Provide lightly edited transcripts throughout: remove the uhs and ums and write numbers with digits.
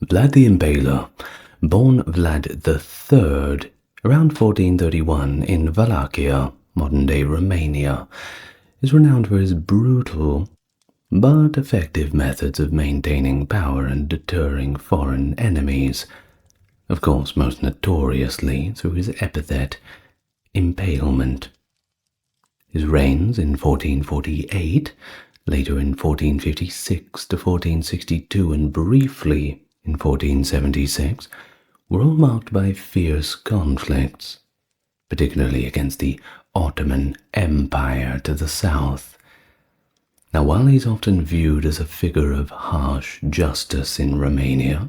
Vlad the Impaler, born Vlad III around 1431 in Wallachia, modern-day Romania, is renowned for his brutal but effective methods of maintaining power and deterring foreign enemies, of course most notoriously through his epithet, impalement. His reigns in 1448, later in 1456 to 1462, and briefly in 1476, were all marked by fierce conflicts, particularly against the Ottoman Empire to the south. Now, while he's often viewed as a figure of harsh justice in Romania,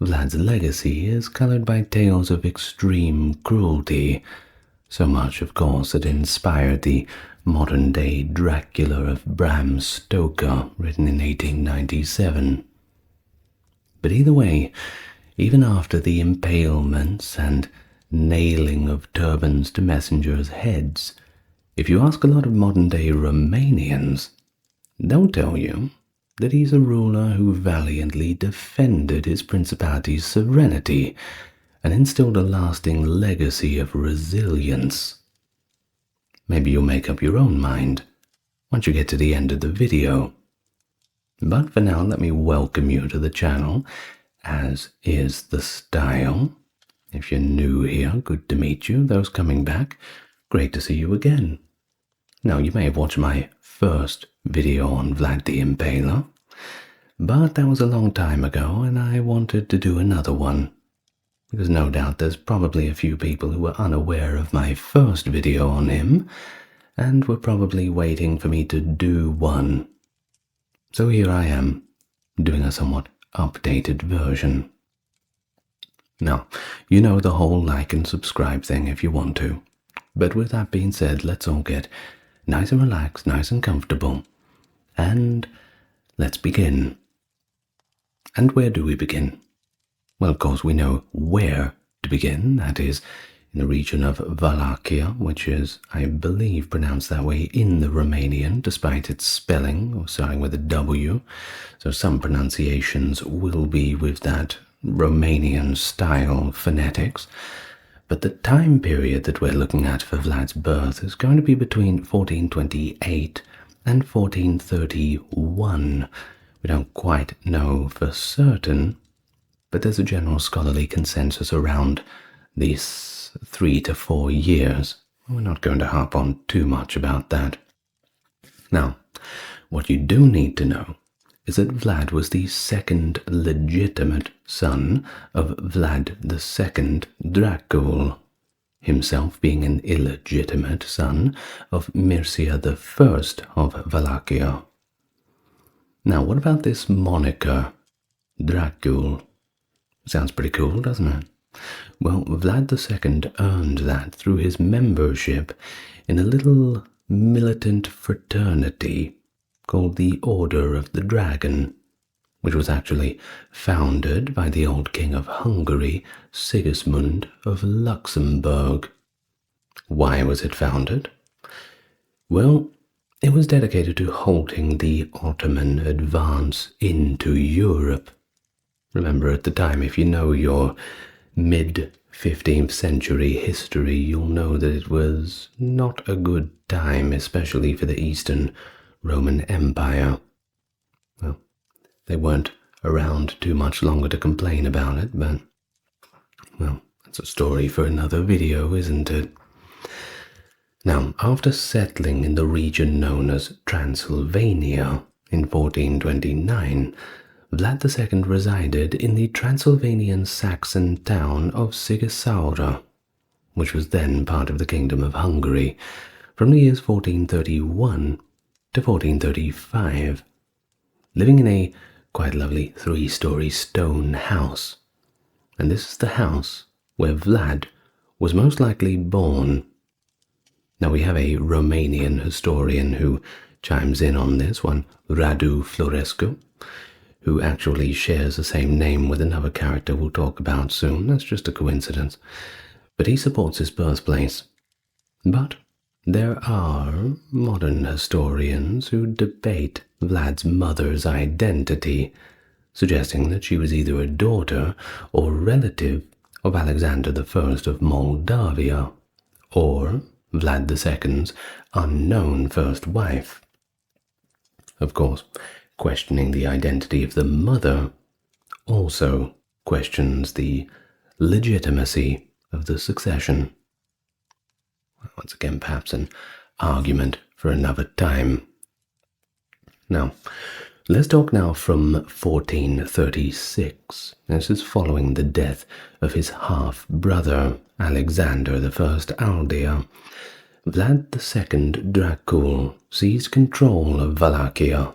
Vlad's legacy is colored by tales of extreme cruelty, so much, of course, that inspired the modern-day Dracula of Bram Stoker, written in 1897. But either way, even after the impalements and nailing of turbans to messengers' heads, if you ask a lot of modern-day Romanians, they'll tell you that he's a ruler who valiantly defended his principality's sovereignty and instilled a lasting legacy of resilience. Maybe you'll make up your own mind once you get to the end of the video. But for now, let me welcome you to the channel, as is the style. If you're new here, good to meet you. Those coming back, great to see you again. Now, you may have watched my first video on Vlad the Impaler, but that was a long time ago and I wanted to do another one, because no doubt there's probably a few people who were unaware of my first video on him and were probably waiting for me to do one. So here I am, doing a somewhat updated version. Now, you know the whole like and subscribe thing if you want to. But with that being said, let's all get nice and relaxed, nice and comfortable. And let's begin. And where do we begin? Well, of course, we know where to begin. That is in the region of Wallachia, which is, I believe, pronounced that way in the Romanian, despite its spelling, or starting with a W. So some pronunciations will be with that Romanian-style phonetics. But the time period that we're looking at for Vlad's birth is going to be between 1428 and 1431. We don't quite know for certain, but there's a general scholarly consensus around these 3 to 4 years. We're not going to harp on too much about that. Now, what you do need to know is that Vlad was the second legitimate son of Vlad II Dracula, himself being an illegitimate son of Mircea I of Wallachia. Now, what about this moniker, Dracula? Sounds pretty cool, doesn't it? Well, Vlad II earned that through his membership in a little militant fraternity called the Order of the Dragon, which was actually founded by the old king of Hungary, Sigismund of Luxembourg. Why was it founded? Well, it was dedicated to halting the Ottoman advance into Europe. Remember, at the time, if you know your mid-15th century history, you'll know that it was not a good time, especially for the Eastern Roman Empire. Well, they weren't around too much longer to complain about it, but, well, that's a story for another video, isn't it? Now, after settling in the region known as Transylvania in 1429, Vlad II resided in the Transylvanian Saxon town of Sighisoara, which was then part of the Kingdom of Hungary, from the years 1431 to 1435, living in a quite lovely 3-story stone house. And this is the house where Vlad was most likely born. Now, we have a Romanian historian who chimes in on this, one Radu Florescu, who actually shares the same name with another character we'll talk about soon. That's just a coincidence. But he supports his birthplace. But there are modern historians who debate Vlad's mother's identity, suggesting that she was either a daughter or relative of Alexander I of Moldavia, or Vlad II's unknown first wife. Of course, questioning the identity of the mother also questions the legitimacy of the succession. Once again, perhaps an argument for another time. Now, let's talk now from 1436. This is following the death of his half-brother, Alexander I Aldea. Vlad II Dracula seized control of Wallachia.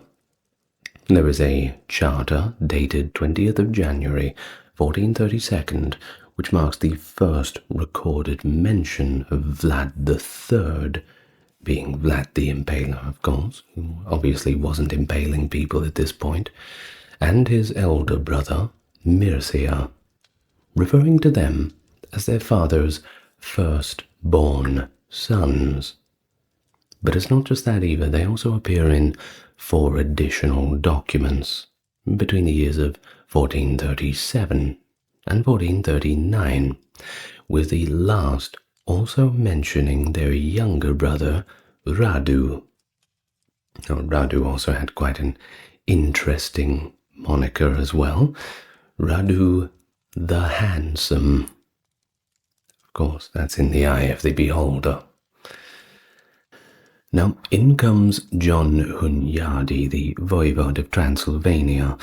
There is a charter dated 20th of January 1432, which marks the first recorded mention of Vlad III, being Vlad the Impaler, of course, who obviously wasn't impaling people at this point, and his elder brother, Mircea, referring to them as their father's firstborn sons. But it's not just that either, they also appear in 4 additional documents between the years of 1437 and 1439, with the last also mentioning their younger brother, Radu. Now, Radu also had quite an interesting moniker as well, Radu the Handsome. Of course, that's in the eye of the beholder. Now, in comes John Hunyadi, the voivode of Transylvania.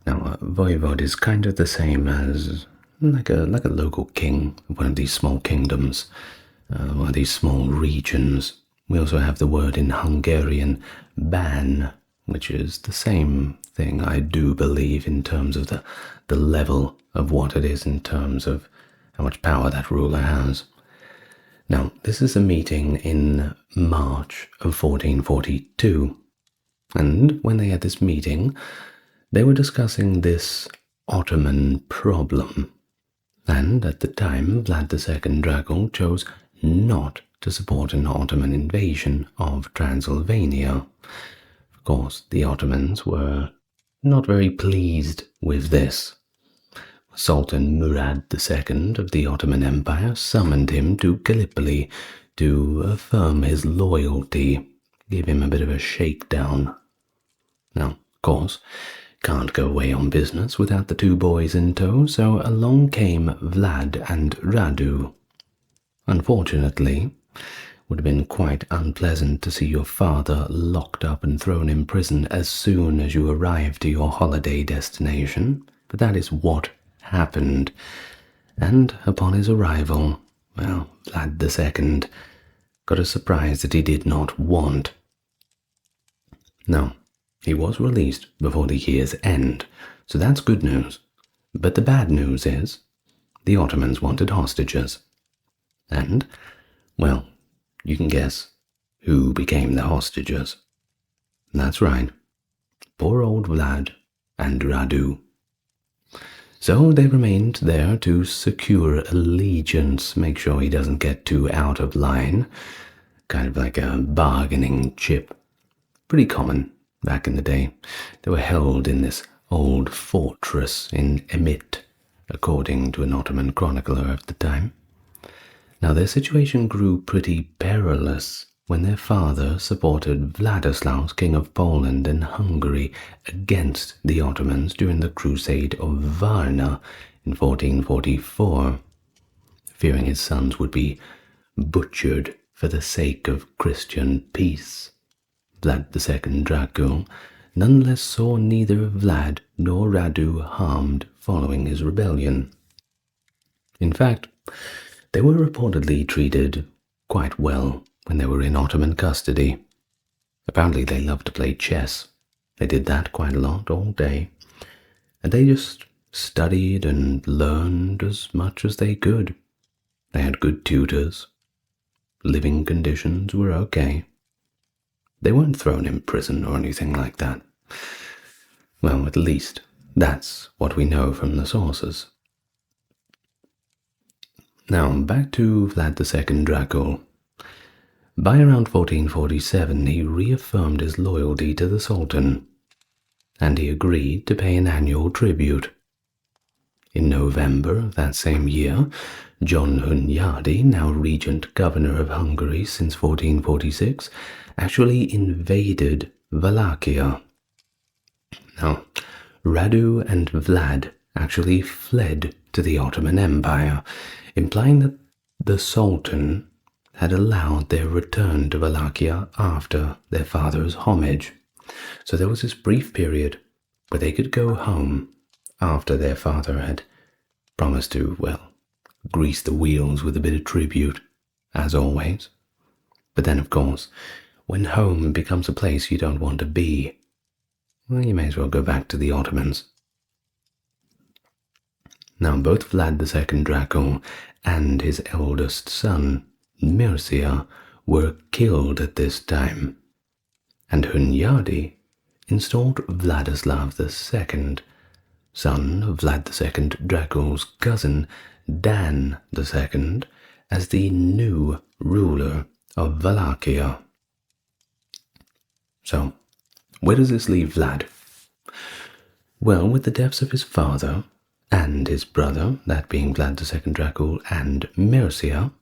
Now, a voivode is kind of the same as like a local king of one of these small kingdoms, one of these small regions. We also have the word in Hungarian, ban, which is the same thing, I do believe, in terms of the level of what it is in terms of how much power that ruler has. Now, this is a meeting in March of 1442, and when they had this meeting, they were discussing this Ottoman problem, and at the time, Vlad II Dracula chose not to support an Ottoman invasion of Transylvania. Of course, the Ottomans were not very pleased with this. Sultan Murad II of the Ottoman Empire summoned him to Gallipoli to affirm his loyalty, give him a bit of a shakedown. Now, of course, can't go away on business without the 2 boys in tow, so along came Vlad and Radu. Unfortunately, it would have been quite unpleasant to see your father locked up and thrown in prison as soon as you arrived to your holiday destination, but that is what happened, and upon his arrival, well, Vlad II got a surprise that he did not want. Now, he was released before the year's end, so that's good news, but the bad news is the Ottomans wanted hostages, and, well, you can guess who became the hostages. That's right, poor old Vlad and Radu. So they remained there to secure allegiance, make sure he doesn't get too out of line, kind of like a bargaining chip. Pretty common back in the day. They were held in this old fortress in Emit, according to an Ottoman chronicler of the time. Now their situation grew pretty perilous when their father supported Vladislaus, king of Poland and Hungary, against the Ottomans during the Crusade of Varna in 1444, fearing his sons would be butchered for the sake of Christian peace. Vlad II Dracula nonetheless saw neither Vlad nor Radu harmed following his rebellion. In fact, they were reportedly treated quite well when they were in Ottoman custody. Apparently they loved to play chess. They did that quite a lot all day, and they just studied and learned as much as they could. They had good tutors. Living conditions were okay. They weren't thrown in prison or anything like that. Well, at least that's what we know from the sources. Now, back to Vlad II Dracula. By around 1447, he reaffirmed his loyalty to the Sultan. and he agreed to pay an annual tribute. In November of that same year, John Hunyadi, now regent governor of Hungary since 1446, actually invaded Wallachia. Now, Radu and Vlad actually fled to the Ottoman Empire, implying that the Sultan had allowed their return to Wallachia after their father's homage. So there was this brief period where they could go home after their father had promised to, well, grease the wheels with a bit of tribute, as always. But then, of course, when home becomes a place you don't want to be, well, you may as well go back to the Ottomans. Now, both Vlad II Dracula and his eldest son, Mircea, were killed at this time, and Hunyadi installed Vladislav II, son of Vlad II Dracula's cousin, Dan II, as the new ruler of Wallachia. So, where does this leave Vlad? Well, with the deaths of his father and his brother, that being Vlad II Dracula and Mircea,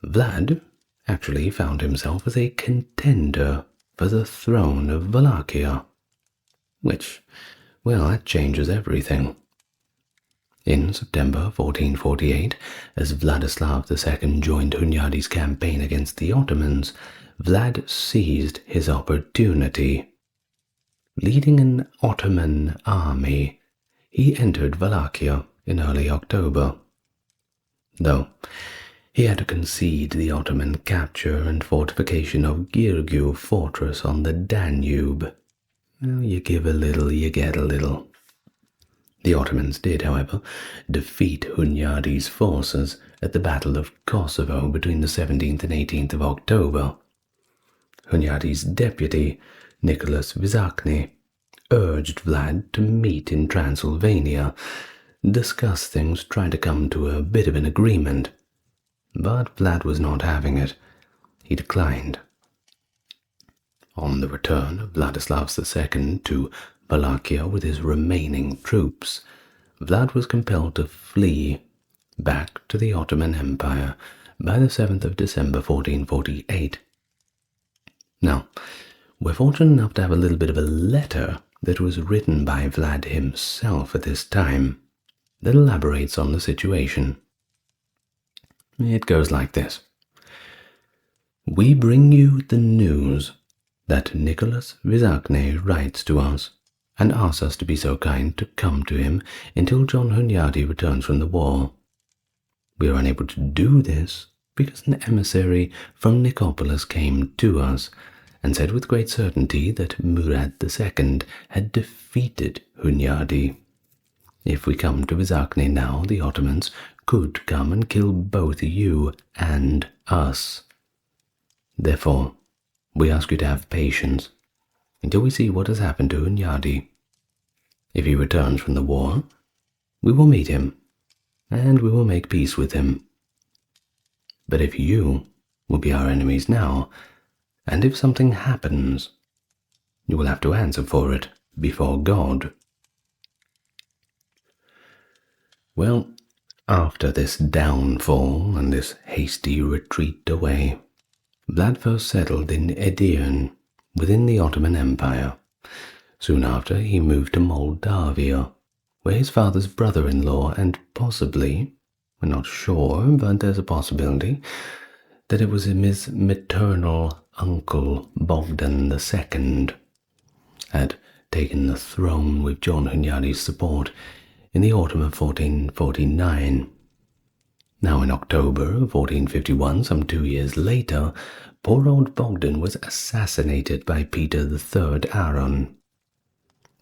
Vlad actually found himself as a contender for the throne of Wallachia, which, well, that changes everything. In September 1448, as Vladislav II joined Hunyadi's campaign against the Ottomans, Vlad seized his opportunity. Leading an Ottoman army, he entered Wallachia in early October. Though he had to concede the Ottoman capture and fortification of Giurgiu fortress on the Danube. Well, you give a little, you get a little. The Ottomans did, however, defeat Hunyadi's forces at the Battle of Kosovo between the 17th and 18th of October. Hunyadi's deputy, Nicholas Vizakny, urged Vlad to meet in Transylvania, discuss things, try to come to a bit of an agreement. But Vlad was not having it. He declined. On the return of Vladislav II to Wallachia with his remaining troops, Vlad was compelled to flee back to the Ottoman Empire by the 7th of December 1448. Now, we're fortunate enough to have a little bit of a letter that was written by Vlad himself at this time that elaborates on the situation. It goes like this. We bring you the news that Nicholas Vizakny writes to us and asks us to be so kind to come to him until John Hunyadi returns from the war. We are unable to do this because an emissary from Nicopolis came to us and said with great certainty that Murad II had defeated Hunyadi. If we come to Vizakny now, the Ottomans could come and kill both you and us. Therefore, we ask you to have patience until we see what has happened to Hunyadi. If he returns from the war, we will meet him, and we will make peace with him. But if you will be our enemies now, and if something happens, you will have to answer for it before God. Well, after this downfall and this hasty retreat away, Vlad first settled in Edirne, within the Ottoman Empire. Soon after, he moved to Moldavia, where his father's brother-in-law and possibly, we're not sure, but there's a possibility, that it was his maternal uncle Bogdan II had taken the throne with John Hunyadi's support in the autumn of 1449. Now in October of 1451, some 2 years later, poor old Bogdan was assassinated by Peter III Aron.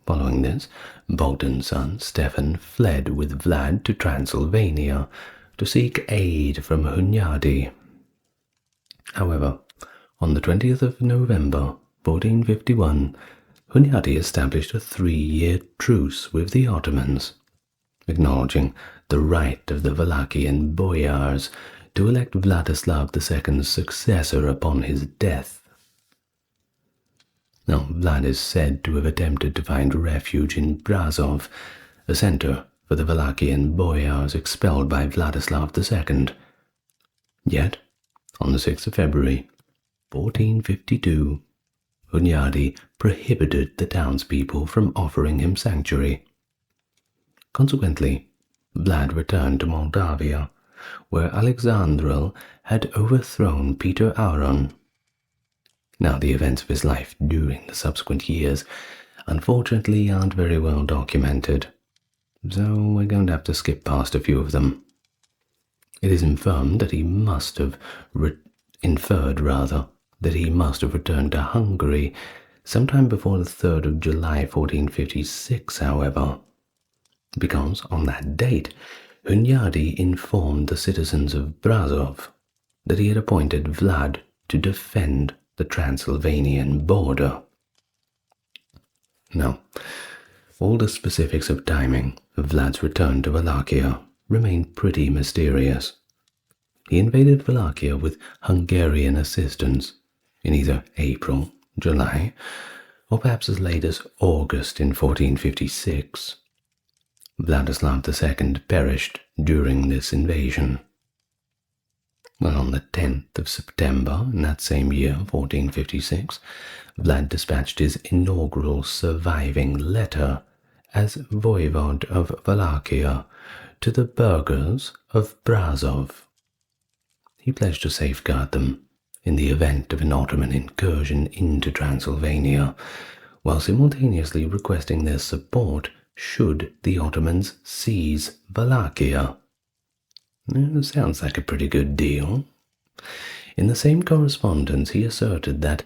Following this, Bogdan's son Stefan fled with Vlad to Transylvania to seek aid from Hunyadi. However, on the 20th of November 1451, Hunyadi established a 3-year truce with the Ottomans, acknowledging the right of the Wallachian boyars to elect Vladislav II's successor upon his death. Now, Vlad is said to have attempted to find refuge in Brasov, a center for the Wallachian boyars expelled by Vladislav II. Yet, on the 6th of February, 1452, Hunyadi prohibited the townspeople from offering him sanctuary. Consequently, Vlad returned to Moldavia, where Alexandrel had overthrown Peter Auron. Now, the events of his life during the subsequent years unfortunately aren't very well documented, so we're going to have to skip past a few of them. It is inferred that he must have returned to Hungary sometime before the 3rd of July 1456, however, because on that date, Hunyadi informed the citizens of Brasov that he had appointed Vlad to defend the Transylvanian border. Now, all the specifics of timing of Vlad's return to Wallachia remain pretty mysterious. He invaded Wallachia with Hungarian assistance in either April, July, or perhaps as late as August in 1456. Vladislav II perished during this invasion. Well, on the 10th of September in that same year, 1456, Vlad dispatched his inaugural surviving letter as voivode of Wallachia to the burghers of Brasov. He pledged to safeguard them in the event of an Ottoman incursion into Transylvania, while simultaneously requesting their support should the Ottomans seize Wallachia. Sounds like a pretty good deal. In the same correspondence, he asserted that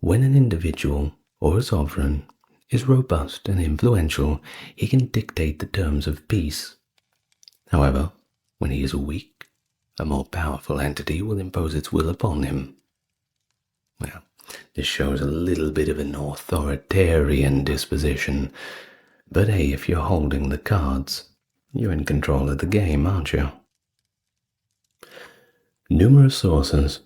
when an individual or a sovereign is robust and influential, he can dictate the terms of peace. However, when he is weak, a more powerful entity will impose its will upon him. Well, this shows a little bit of an authoritarian disposition, but hey, if you're holding the cards, you're in control of the game, aren't you? Numerous sources,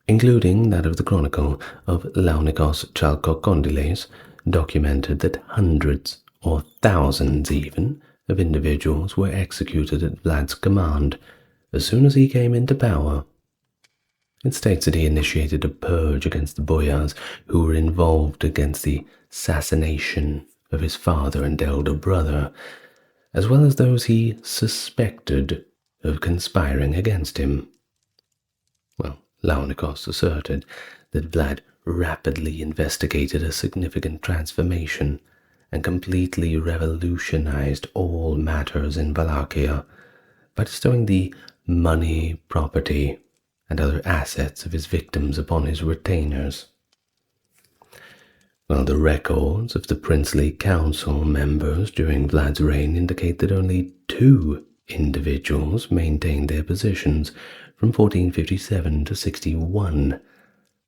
including that of the Chronicle of Launikos Chalkokondyles, documented that hundreds, or thousands even, of individuals were executed at Vlad's command as soon as he came into power. It states that he initiated a purge against the boyars who were involved against the assassination of his father and elder brother, as well as those he suspected of conspiring against him. Well, Launikos asserted that Vlad rapidly investigated a significant transformation and completely revolutionized all matters in Wallachia by bestowing the money, property, and other assets of his victims upon his retainers. Well, the records of the princely council members during Vlad's reign indicate that only 2 individuals maintained their positions from 1457 to 61,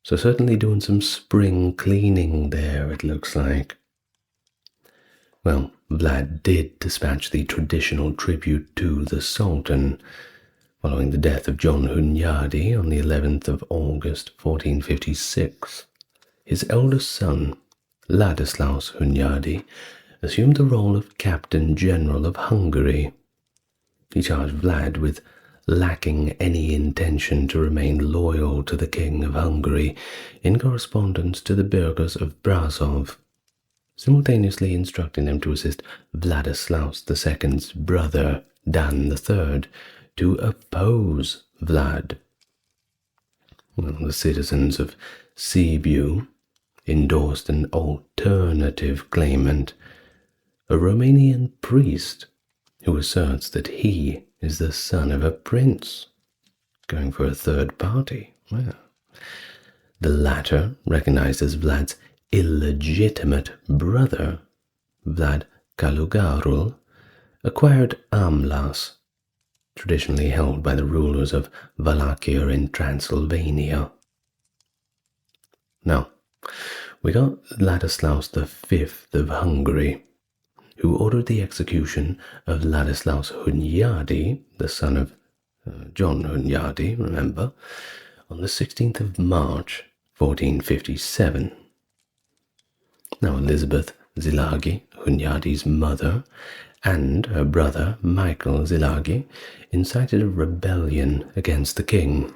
so certainly doing some spring cleaning there, it looks like. Well, Vlad did dispatch the traditional tribute to the Sultan, following the death of John Hunyadi on the 11th of August 1456. His eldest son, Ladislaus Hunyadi, assumed the role of Captain General of Hungary. He charged Vlad with lacking any intention to remain loyal to the King of Hungary in correspondence to the burghers of Brasov, simultaneously instructing them to assist Vladislaus II's brother, Dan III, to oppose Vlad. Well, the citizens of Sibiu endorsed an alternative claimant, a Romanian priest who asserts that he is the son of a prince, going for a third party. Well, the latter, recognized as Vlad's illegitimate brother, Vlad Kalugarul, acquired Amlas, traditionally held by the rulers of Wallachia in Transylvania. Now, we got Ladislaus V of Hungary, who ordered the execution of Ladislaus Hunyadi, the son of John Hunyadi, remember, on the 16th of March, 1457. Now Elizabeth Szilágyi, Hunyadi's mother, and her brother Michael Szilágyi incited a rebellion against the king.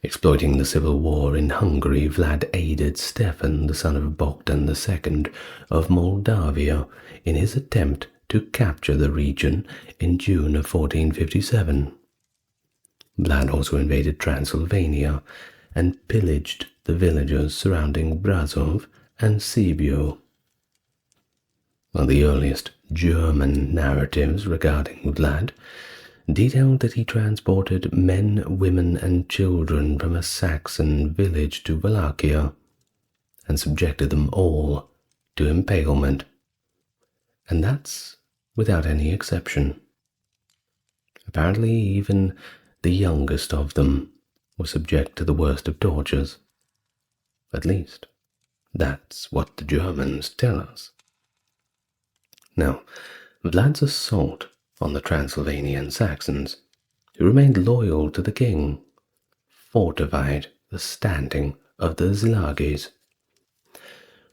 Exploiting the civil war in Hungary, Vlad aided Stefan, the son of Bogdan II of Moldavia, in his attempt to capture the region in June of 1457. Vlad also invaded Transylvania and pillaged the villages surrounding Brasov and Sibiu. While the earliest German narratives regarding Vlad detailed that he transported men, women, and children from a Saxon village to Wallachia and subjected them all to impalement. And that's without any exception. Apparently, even the youngest of them were subject to the worst of tortures. At least, that's what the Germans tell us. Now, Vlad's assault on the Transylvanian Saxons, who remained loyal to the king, fortified the standing of the Szilágys.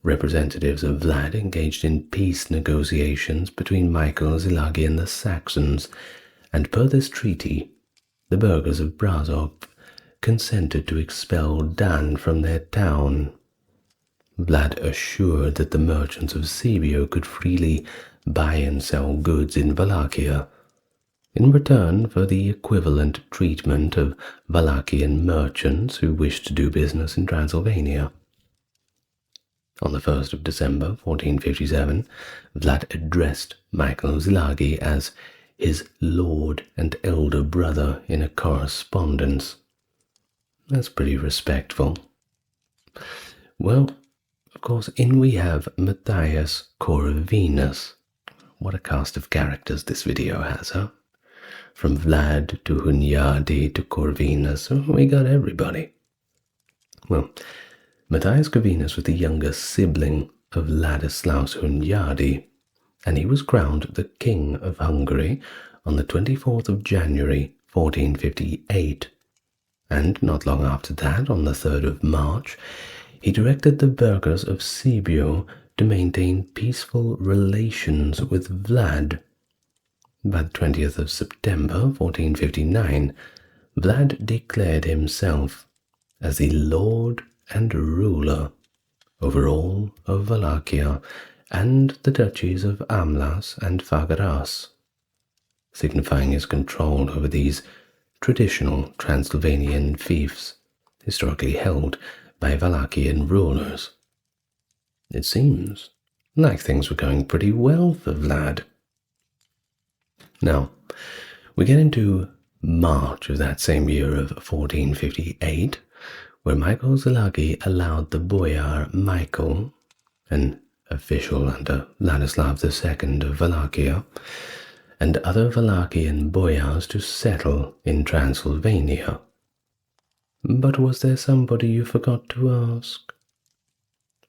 Representatives of Vlad engaged in peace negotiations between Michael Szilágyi and the Saxons, and per this treaty, the burghers of Brasov consented to expel Dan from their town. Vlad assured that the merchants of Sibiu could freely buy and sell goods in Wallachia, in return for the equivalent treatment of Wallachian merchants who wished to do business in Transylvania. On the 1st of December 1457, Vlad addressed Michael Szilágyi as his lord and elder brother in a correspondence. That's pretty respectful. Well, of course, in we have Matthias Corvinus. What a cast of characters this video has, huh? From Vlad to Hunyadi to Corvinus, we got everybody. Well, Matthias Corvinus was the younger sibling of Ladislaus Hunyadi, and he was crowned the King of Hungary on the 24th of January 1458. And not long after that, on the 3rd of March, he directed the burghers of Sibiu to maintain peaceful relations with Vlad. By the 20th of September 1459, Vlad declared himself as the lord and ruler over all of Wallachia and the duchies of Amlas and Fagaras, signifying his control over these traditional Transylvanian fiefs historically held by Wallachian rulers. It seems like things were going pretty well for Vlad. Now, we get into March of that same year of 1458, where Michael Szilágyi allowed the boyar Michael, an official under Ladislav II of Wallachia, and other Wallachian boyars to settle in Transylvania. But was there somebody you forgot to ask?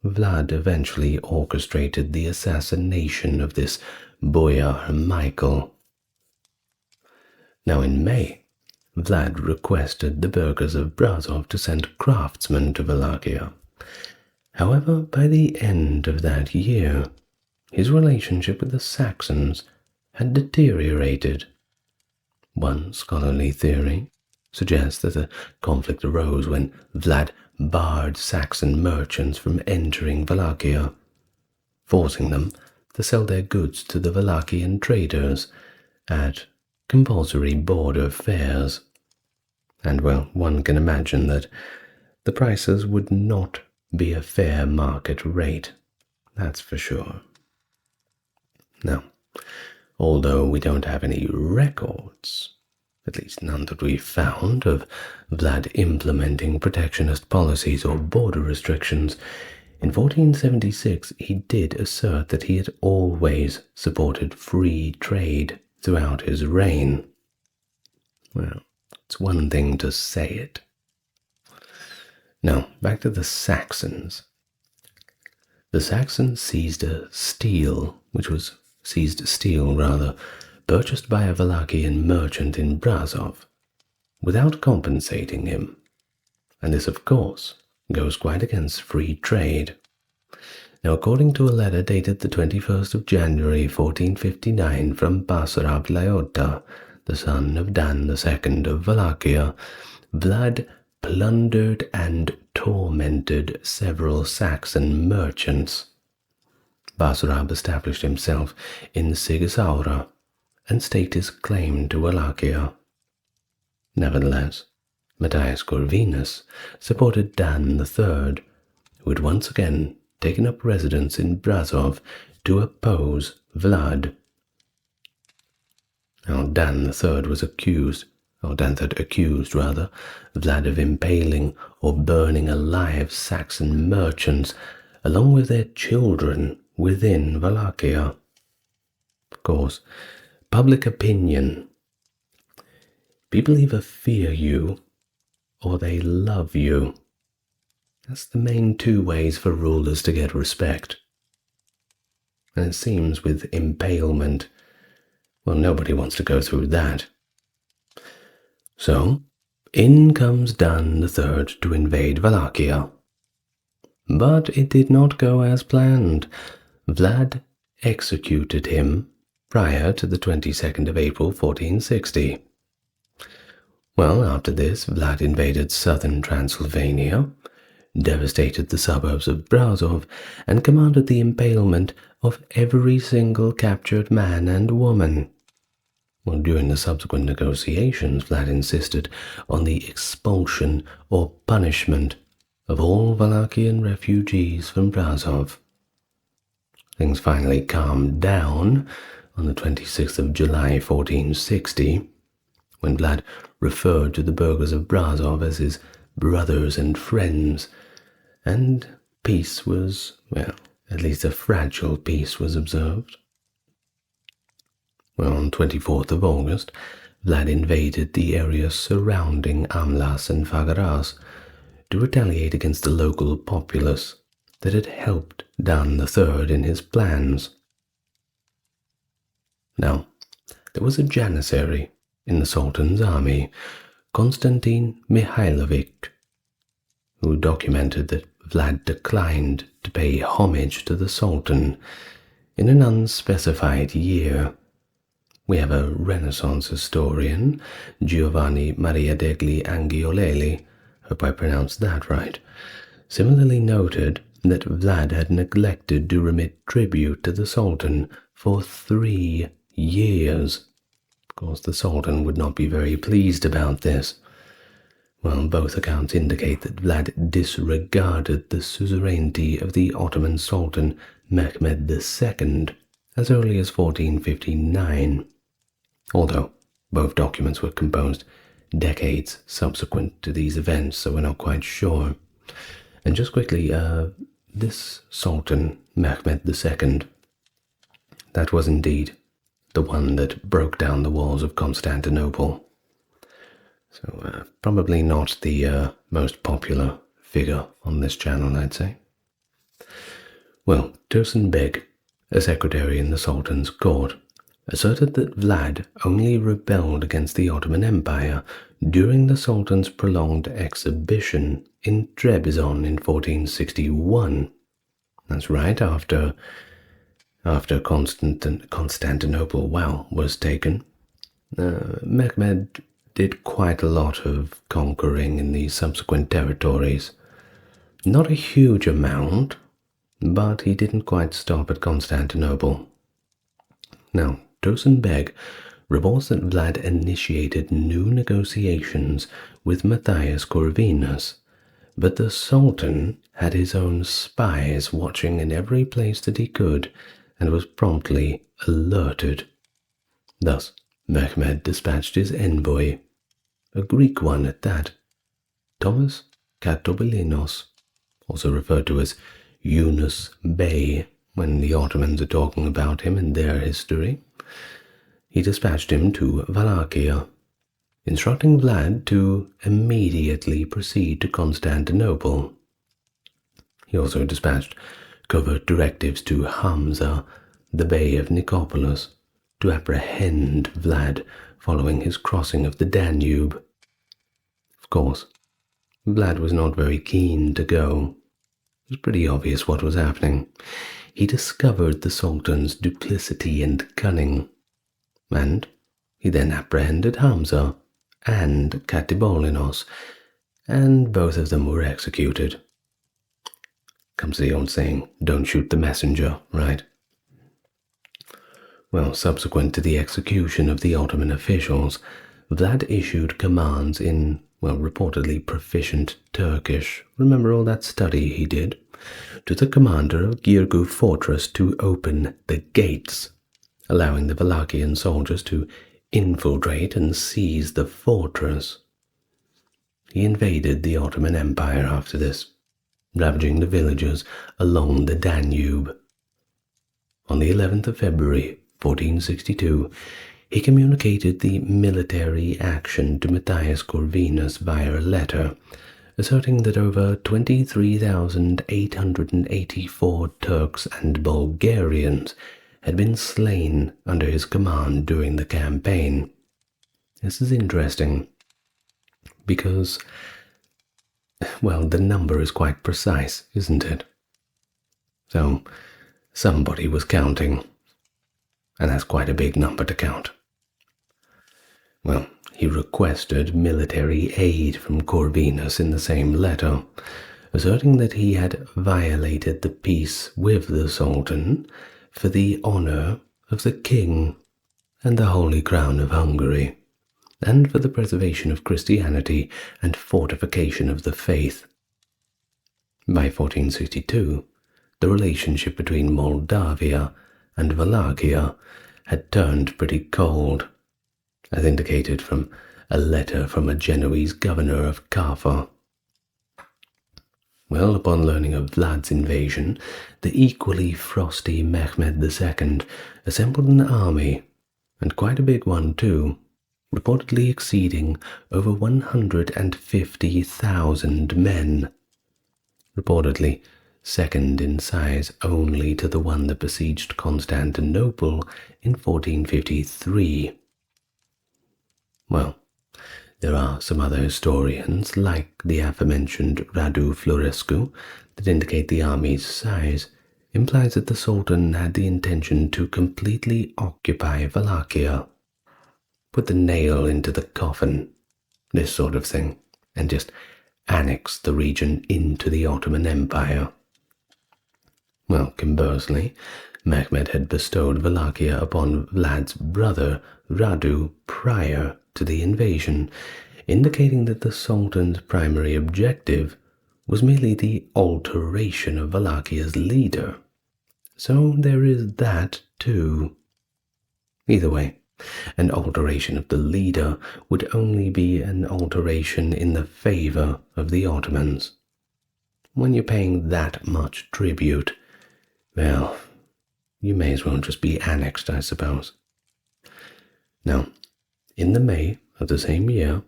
Vlad eventually orchestrated the assassination of this boyar Michael. Now in May, Vlad requested the burghers of Brasov to send craftsmen to Wallachia. However, by the end of that year, his relationship with the Saxons had deteriorated. One scholarly theory suggests that the conflict arose when Vlad barred Saxon merchants from entering Wallachia, forcing them to sell their goods to the Wallachian traders at compulsory border fairs. And, well, one can imagine that the prices would not be a fair market rate, that's for sure. Now, although we don't have any records, at least none that we've found, of Vlad implementing protectionist policies or border restrictions, in 1476 he did assert that he had always supported free trade throughout his reign. Well, it's one thing to say it. Now, back to the Saxons. The Saxons seized steel, purchased by a Wallachian merchant in Brasov, without compensating him. And this, of course, goes quite against free trade. Now, according to a letter dated the 21st of January 1459 from Basil Laiota, the son of Dan II of Wallachia, Vlad plundered and tormented several Saxon merchants. Basarab established himself in Sigisaura and staked his claim to Wallachia. Nevertheless, Matthias Corvinus supported Dan III, who had once again taken up residence in Brasov to oppose Vlad. Now, Dan III accused Vlad of impaling or burning alive Saxon merchants along with their children within Wallachia. Of course, public opinion. People either fear you or they love you. That's the main two ways for rulers to get respect. And it seems with impalement, well, nobody wants to go through that. So, in comes Dan III to invade Wallachia. But it did not go as planned. Vlad executed him prior to the 22nd of April 1460. Well, after this, Vlad invaded southern Transylvania, devastated the suburbs of Brasov, and commanded the impalement of every single captured man and woman. Well, during the subsequent negotiations, Vlad insisted on the expulsion or punishment of all Wallachian refugees from Brasov. Things finally calmed down on the 26th of July 1460, when Vlad referred to the burghers of Brasov as his brothers and friends, and peace was, well, at least a fragile peace was observed. Well, on 24th of August, Vlad invaded the areas surrounding Amlas and Fagaras to retaliate against the local populace that had helped Dan III in his plans. Now, there was a janissary in the Sultan's army, Konstantin Mihailovich, who documented that Vlad declined to pay homage to the Sultan in an unspecified year. We have a Renaissance historian, Giovanni Maria degli Angiolelli, hope I pronounced that right, similarly noted that Vlad had neglected to remit tribute to the Sultan for 3 years. Of course, the Sultan would not be very pleased about this. Well, both accounts indicate that Vlad disregarded the suzerainty of the Ottoman Sultan Mehmed II as early as 1459, although both documents were composed decades subsequent to these events, so we're not quite sure. And just quickly, this Sultan Mehmed II, that was indeed the one that broke down the walls of Constantinople. So probably not the most popular figure on this channel, I'd say. Well, Tursun Beg, a secretary in the Sultan's court, asserted that Vlad only rebelled against the Ottoman Empire during the Sultan's prolonged exhibition in Trebizond in 1461. That's right, after Constantinople, was taken. Mehmed did quite a lot of conquering in the subsequent territories. Not a huge amount, but he didn't quite stop at Constantinople. Now, Tursun Beg reports that Vlad initiated new negotiations with Matthias Corvinus, but the Sultan had his own spies watching in every place that he could and was promptly alerted. Thus, Mehmed dispatched his envoy, a Greek one at that, Thomas Katobelinos, also referred to as Yunus Bey when the Ottomans are talking about him in their history. He dispatched him to Wallachia, instructing Vlad to immediately proceed to Constantinople. He also dispatched covert directives to Hamza, the Bey of Nicopolis, to apprehend Vlad following his crossing of the Danube. Of course, Vlad was not very keen to go. was pretty obvious what was happening. He discovered the Sultan's duplicity and cunning, and he then apprehended Hamza and Katibolinos, and both of them were executed. Comes the old saying, don't shoot the messenger, right? Well, subsequent to the execution of the Ottoman officials, Vlad issued commands in, reportedly proficient Turkish. Remember all that study he did? To the commander of Girgu fortress to open the gates, allowing the Wallachian soldiers to infiltrate and seize the fortress. He invaded the Ottoman Empire after this, ravaging the villages along the Danube. On the 11th of February, 1462, he communicated the military action to Matthias Corvinus via a letter, asserting that over 23,884 Turks and Bulgarians had been slain under his command during the campaign. This is interesting because, the number is quite precise, isn't it? So, somebody was counting, and that's quite a big number to count. Well, he requested military aid from Corvinus in the same letter, asserting that he had violated the peace with the Sultan for the honor of the king and the Holy Crown of Hungary, and for the preservation of Christianity and fortification of the faith. By 1462, the relationship between Moldavia and Wallachia had turned pretty cold, as indicated from a letter from a Genoese governor of Cathar. Well, upon learning of Vlad's invasion, the equally frosty Mehmed II assembled an army, and quite a big one too, reportedly exceeding over 150,000 men. Reportedly second in size only to the one that besieged Constantinople in 1453. Well, there are some other historians, like the aforementioned Radu Florescu, that indicate the army's size implies that the Sultan had the intention to completely occupy Wallachia, put the nail into the coffin, this sort of thing, and just annex the region into the Ottoman Empire. Well, conversely, Mehmed had bestowed Wallachia upon Vlad's brother Radu prior to the invasion, indicating that the Sultan's primary objective was merely the alteration of Wallachia's leader. So there is that too. Either way, an alteration of the leader would only be an alteration in the favor of the Ottomans. When you're paying that much tribute, well, you may as well just be annexed, I suppose. Now, in the May of the same year,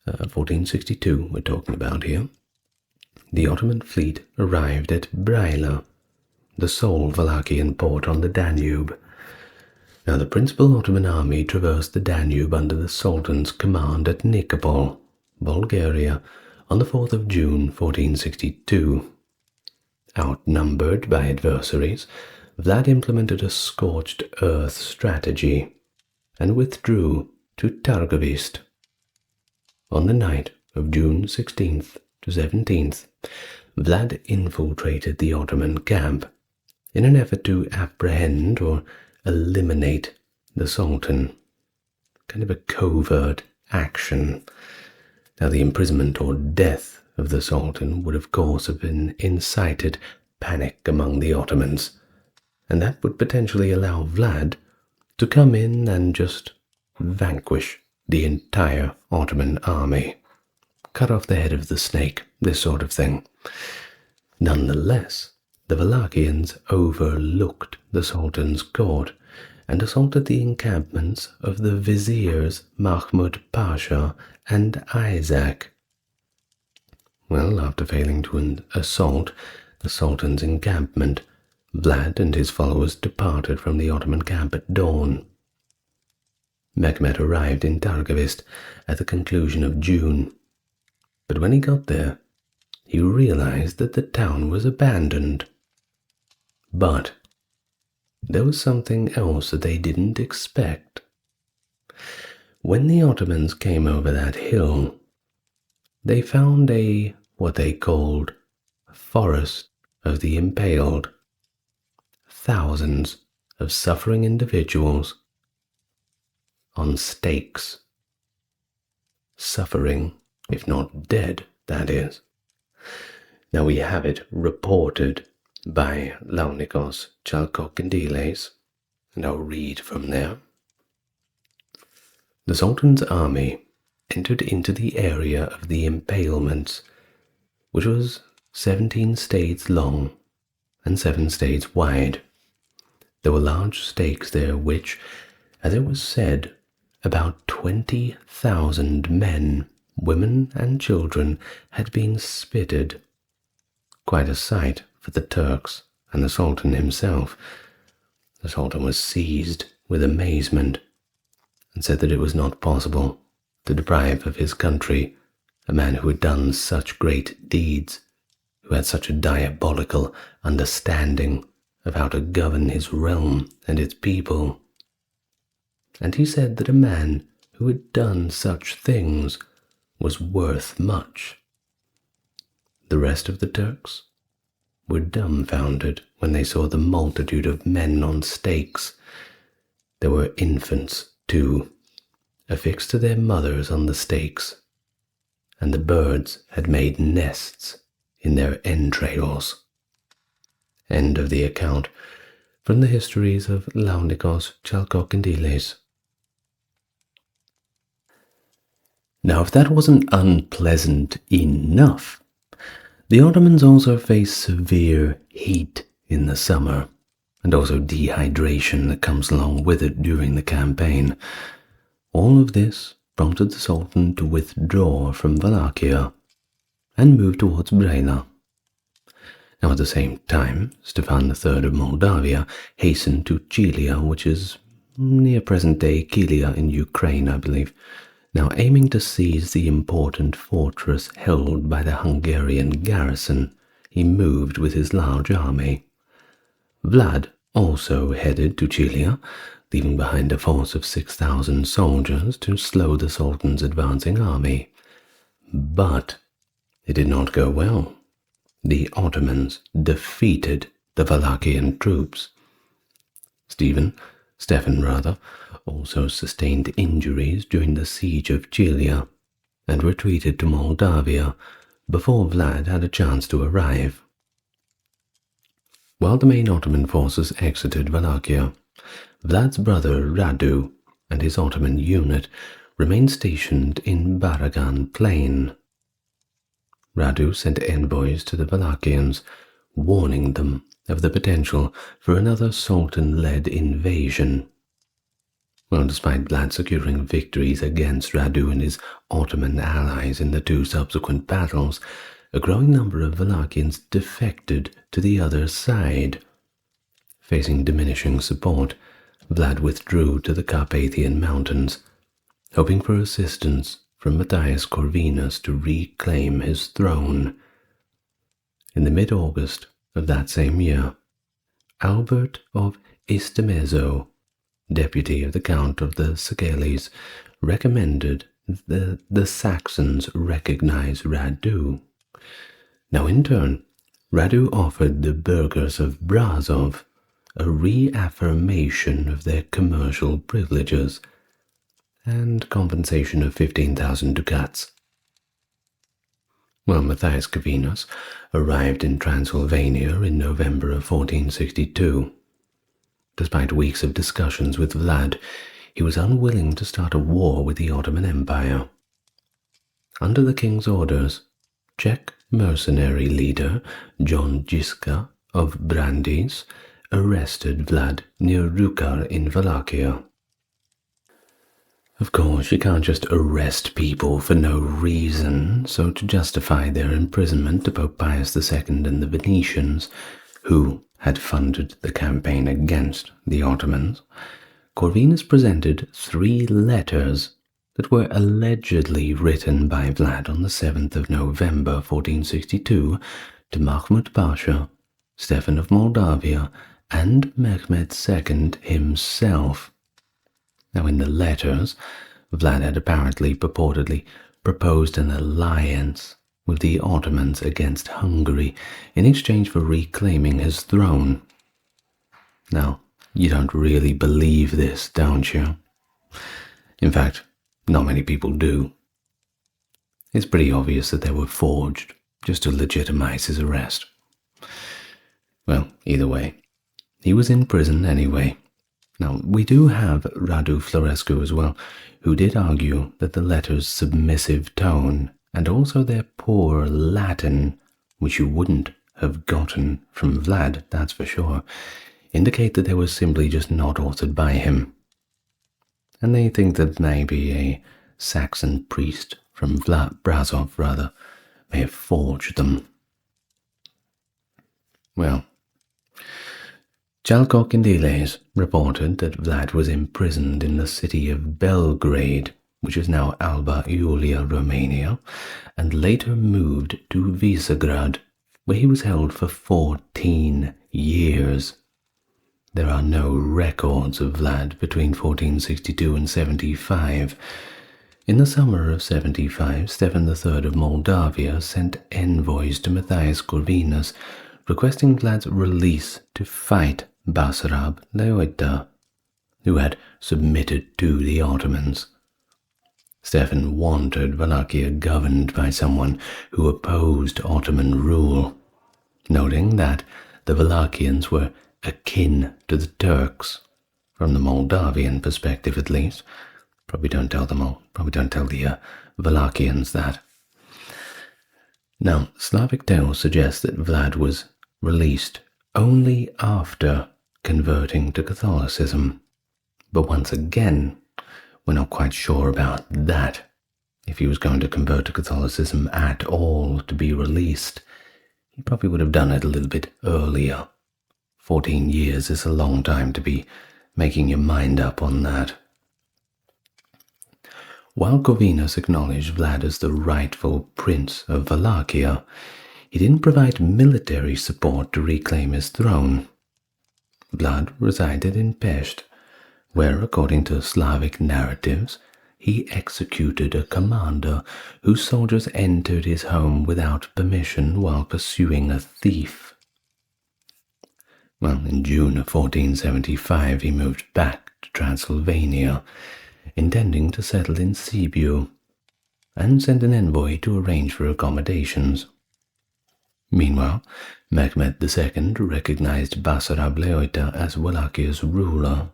1462 we're talking about here, the Ottoman fleet arrived at Braila, the sole Wallachian port on the Danube. Now, the principal Ottoman army traversed the Danube under the Sultan's command at Nikopol, Bulgaria, on the 4th of June, 1462. Outnumbered by adversaries, Vlad implemented a scorched earth strategy and withdrew to Targovist. On the night of June 16th to 17th, Vlad infiltrated the Ottoman camp in an effort to apprehend or eliminate the Sultan. Kind of a covert action. Now, the imprisonment or death of the Sultan would of course have been incited panic among the Ottomans, and that would potentially allow Vlad to come in and just vanquish the entire Ottoman army. Cut off the head of the snake, this sort of thing. Nonetheless, the Wallachians overlooked the Sultan's court and assaulted the encampments of the viziers Mahmud Pasha and Isaac. Well, after failing to assault the Sultan's encampment, Vlad and his followers departed from the Ottoman camp at dawn. Mehmed arrived in Targovist at the conclusion of June, but when he got there, he realized that the town was abandoned. But there was something else that they didn't expect. When the Ottomans came over that hill, they found what they called forest of the impaled. Thousands of suffering individuals on stakes. Suffering, if not dead, that is. Now we have it reported by Laonikos Chalkokendiles, and I'll read from there. The Sultan's army entered into the area of the impalements, which was 17 stades long and 7 stades wide. There were large stakes there which, as it was said, about 20,000 men, women and children had been spitted. Quite a sight for the Turks and the Sultan himself. The Sultan was seized with amazement and said that it was not possible to deprive of his country a man who had done such great deeds, who had such a diabolical understanding of how to govern his realm and its people. And he said that a man who had done such things was worth much. The rest of the Turks were dumbfounded when they saw the multitude of men on stakes. There were infants, too, affixed to their mothers on the stakes, and the birds had made nests in their entrails. End of the account from the histories of Laonikos Chalkokendiles. Now, if that wasn't unpleasant enough, the Ottomans also faced severe heat in the summer, and also dehydration that comes along with it during the campaign. All of this prompted the Sultan to withdraw from Wallachia and move towards Brela. Now, at the same time, Stefan III of Moldavia hastened to Chilia, which is near present-day Kilia in Ukraine, I believe, now aiming to seize the important fortress held by the Hungarian garrison. He moved with his large army. Vlad also headed to Chilia, leaving behind a force of 6,000 soldiers to slow the Sultan's advancing army. But it did not go well. The Ottomans defeated the Wallachian troops. Stefan, also sustained injuries during the siege of Chilia and retreated to Moldavia before Vlad had a chance to arrive. While the main Ottoman forces exited Wallachia, Vlad's brother Radu and his Ottoman unit remained stationed in Baragan Plain. Radu sent envoys to the Wallachians, warning them of the potential for another Sultan-led invasion. Well, despite Vlad securing victories against Radu and his Ottoman allies in the 2 subsequent battles, a growing number of Wallachians defected to the other side. Facing diminishing support, Vlad withdrew to the Carpathian Mountains, hoping for assistance from Matthias Corvinus to reclaim his throne. In the mid-August of that same year, Albert of Istemezo, deputy of the Count of the Seceles, recommended that the Saxons recognize Radu. Now, in turn, Radu offered the burghers of Brasov a reaffirmation of their commercial privileges and compensation of 15,000 ducats. Well, Matthias Corvinus arrived in Transylvania in November of 1462. Despite weeks of discussions with Vlad, he was unwilling to start a war with the Ottoman Empire. Under the king's orders, Czech mercenary leader John Giska of Brandis arrested Vlad near Rukar in Wallachia. Of course, you can't just arrest people for no reason, so to justify their imprisonment to Pope Pius II and the Venetians, who had funded the campaign against the Ottomans, Corvinus presented 3 letters that were allegedly written by Vlad on the 7th of November 1462 to Mahmud Pasha, Stefan of Moldavia, and Mehmed II himself. Now, in the letters, Vlad had apparently purportedly proposed an alliance with the Ottomans against Hungary in exchange for reclaiming his throne. Now, you don't really believe this, don't you? In fact, not many people do. It's pretty obvious that they were forged just to legitimize his arrest. Well, either way, he was in prison anyway. Now, we do have Radu Florescu as well, who did argue that the letters' submissive tone and also their poor Latin, which you wouldn't have gotten from Vlad, that's for sure, indicate that they were simply just not authored by him. And they think that maybe a Saxon priest from Brasov may have forged them. Well, Chalco-Candiles reported that Vlad was imprisoned in the city of Belgrade, which is now Alba Iulia, Romania, and later moved to Visegrad, where he was held for 14 years. There are no records of Vlad between 1462 and 75. In the summer of 75, Stefan III of Moldavia sent envoys to Matthias Corvinus requesting Vlad's release to fight Basarab Leoita, who had submitted to the Ottomans. Stefan wanted Wallachia governed by someone who opposed Ottoman rule, noting that the Wallachians were akin to the Turks, from the Moldavian perspective at least. Probably don't tell the Wallachians that. Now, Slavic tales suggest that Vlad was released only after converting to Catholicism. But once again, we're not quite sure about that. If he was going to convert to Catholicism at all to be released, he probably would have done it a little bit earlier. 14 years is a long time to be making your mind up on that. While Corvinus acknowledged Vlad as the rightful prince of Wallachia, he didn't provide military support to reclaim his throne. Vlad resided in Pest, where, according to Slavic narratives, he executed a commander whose soldiers entered his home without permission while pursuing a thief. Well, in June of 1475, he moved back to Transylvania, intending to settle in Sibiu, and sent an envoy to arrange for accommodations. Meanwhile, Mehmed II recognized Basarab Leoita as Wallachia's ruler.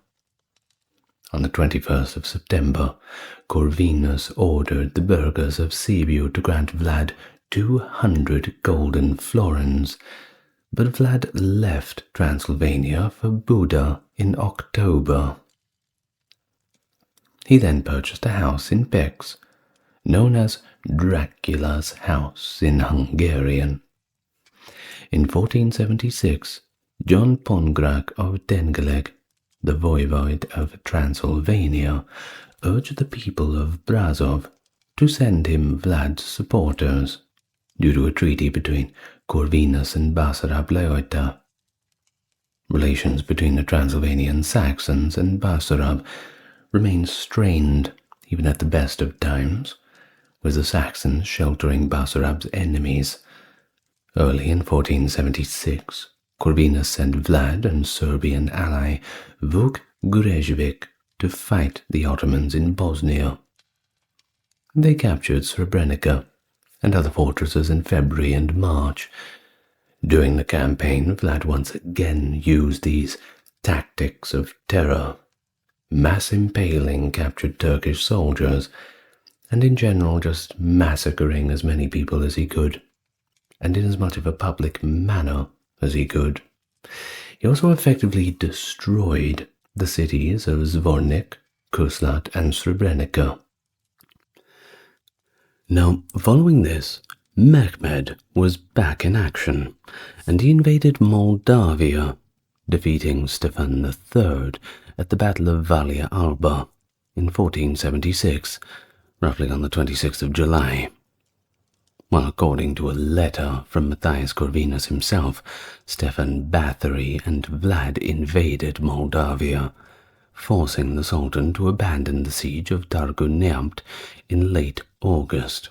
On the 21st of September, Corvinus ordered the burghers of Sibiu to grant Vlad 200 golden florins, but Vlad left Transylvania for Buda in October. He then purchased a house in Pécs, known as Dracula's house in Hungarian. In 1476, John Pongrak of Dengeleg, the voivode of Transylvania, urged the people of Brasov to send him Vlad's supporters, due to a treaty between Corvinus and Basarab Leoita. Relations between the Transylvanian Saxons and Basarab remained strained even at the best of times, with the Saxons sheltering Basarab's enemies. Early in 1476, Corvinus sent Vlad and Serbian ally Vuk Gurejevic to fight the Ottomans in Bosnia. They captured Srebrenica and other fortresses in February and March. During the campaign, Vlad once again used these tactics of terror, mass impaling captured Turkish soldiers, and in general just massacring as many people as he could, and in as much of a public manner as he could. He also effectively destroyed the cities of Zvornik, Kuslat, and Srebrenica. Now, following this, Mehmed was back in action, and he invaded Moldavia, defeating Stefan III at the Battle of Valia Alba in 1476, roughly on the 26th of July. Well, according to a letter from Matthias Corvinus himself, Stefan Bathory and Vlad invaded Moldavia, forcing the Sultan to abandon the siege of Târgu Neamt in late August.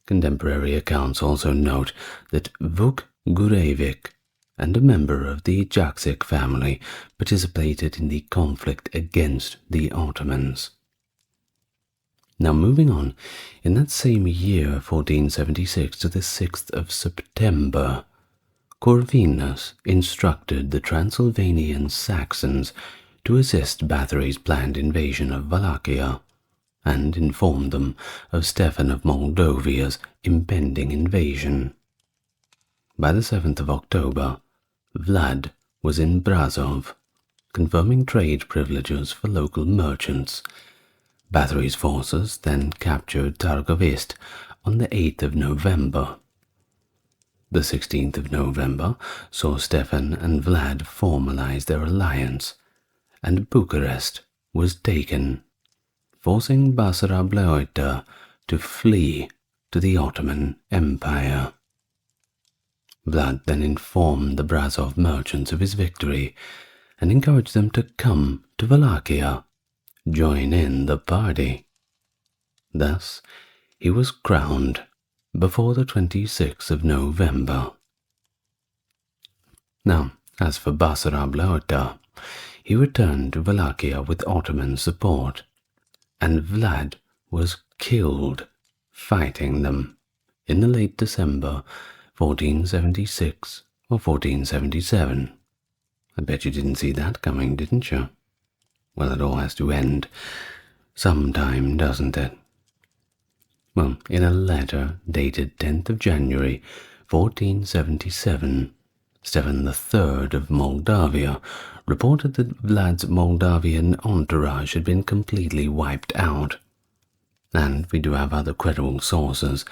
Contemporary accounts also note that Vuk Gurevic and a member of the Jaksic family participated in the conflict against the Ottomans. Now moving on, in that same year, 1476, to the 6th of September, Corvinus instructed the Transylvanian Saxons to assist Bathory's planned invasion of Wallachia, and informed them of Stefan of Moldavia's impending invasion. By the 7th of October, Vlad was in Brasov, confirming trade privileges for local merchants. Bathory's forces then captured Targovist on the 8th of November. The 16th of November saw Stefan and Vlad formalize their alliance, and Bucharest was taken, forcing Basarab Leoita to flee to the Ottoman Empire. Vlad then informed the Brasov merchants of his victory and encouraged them to come to Wallachia, join in the party. Thus, he was crowned before the 26th of November. Now, as for Basarab Leoita, he returned to Wallachia with Ottoman support, and Vlad was killed fighting them in the late December 1476 or 1477. I bet you didn't see that coming, didn't you? Well, it all has to end sometime, doesn't it? Well, in a letter dated 10th of January 1477, Stefan III of Moldavia reported that Vlad's Moldavian entourage had been completely wiped out, and we do have other credible sources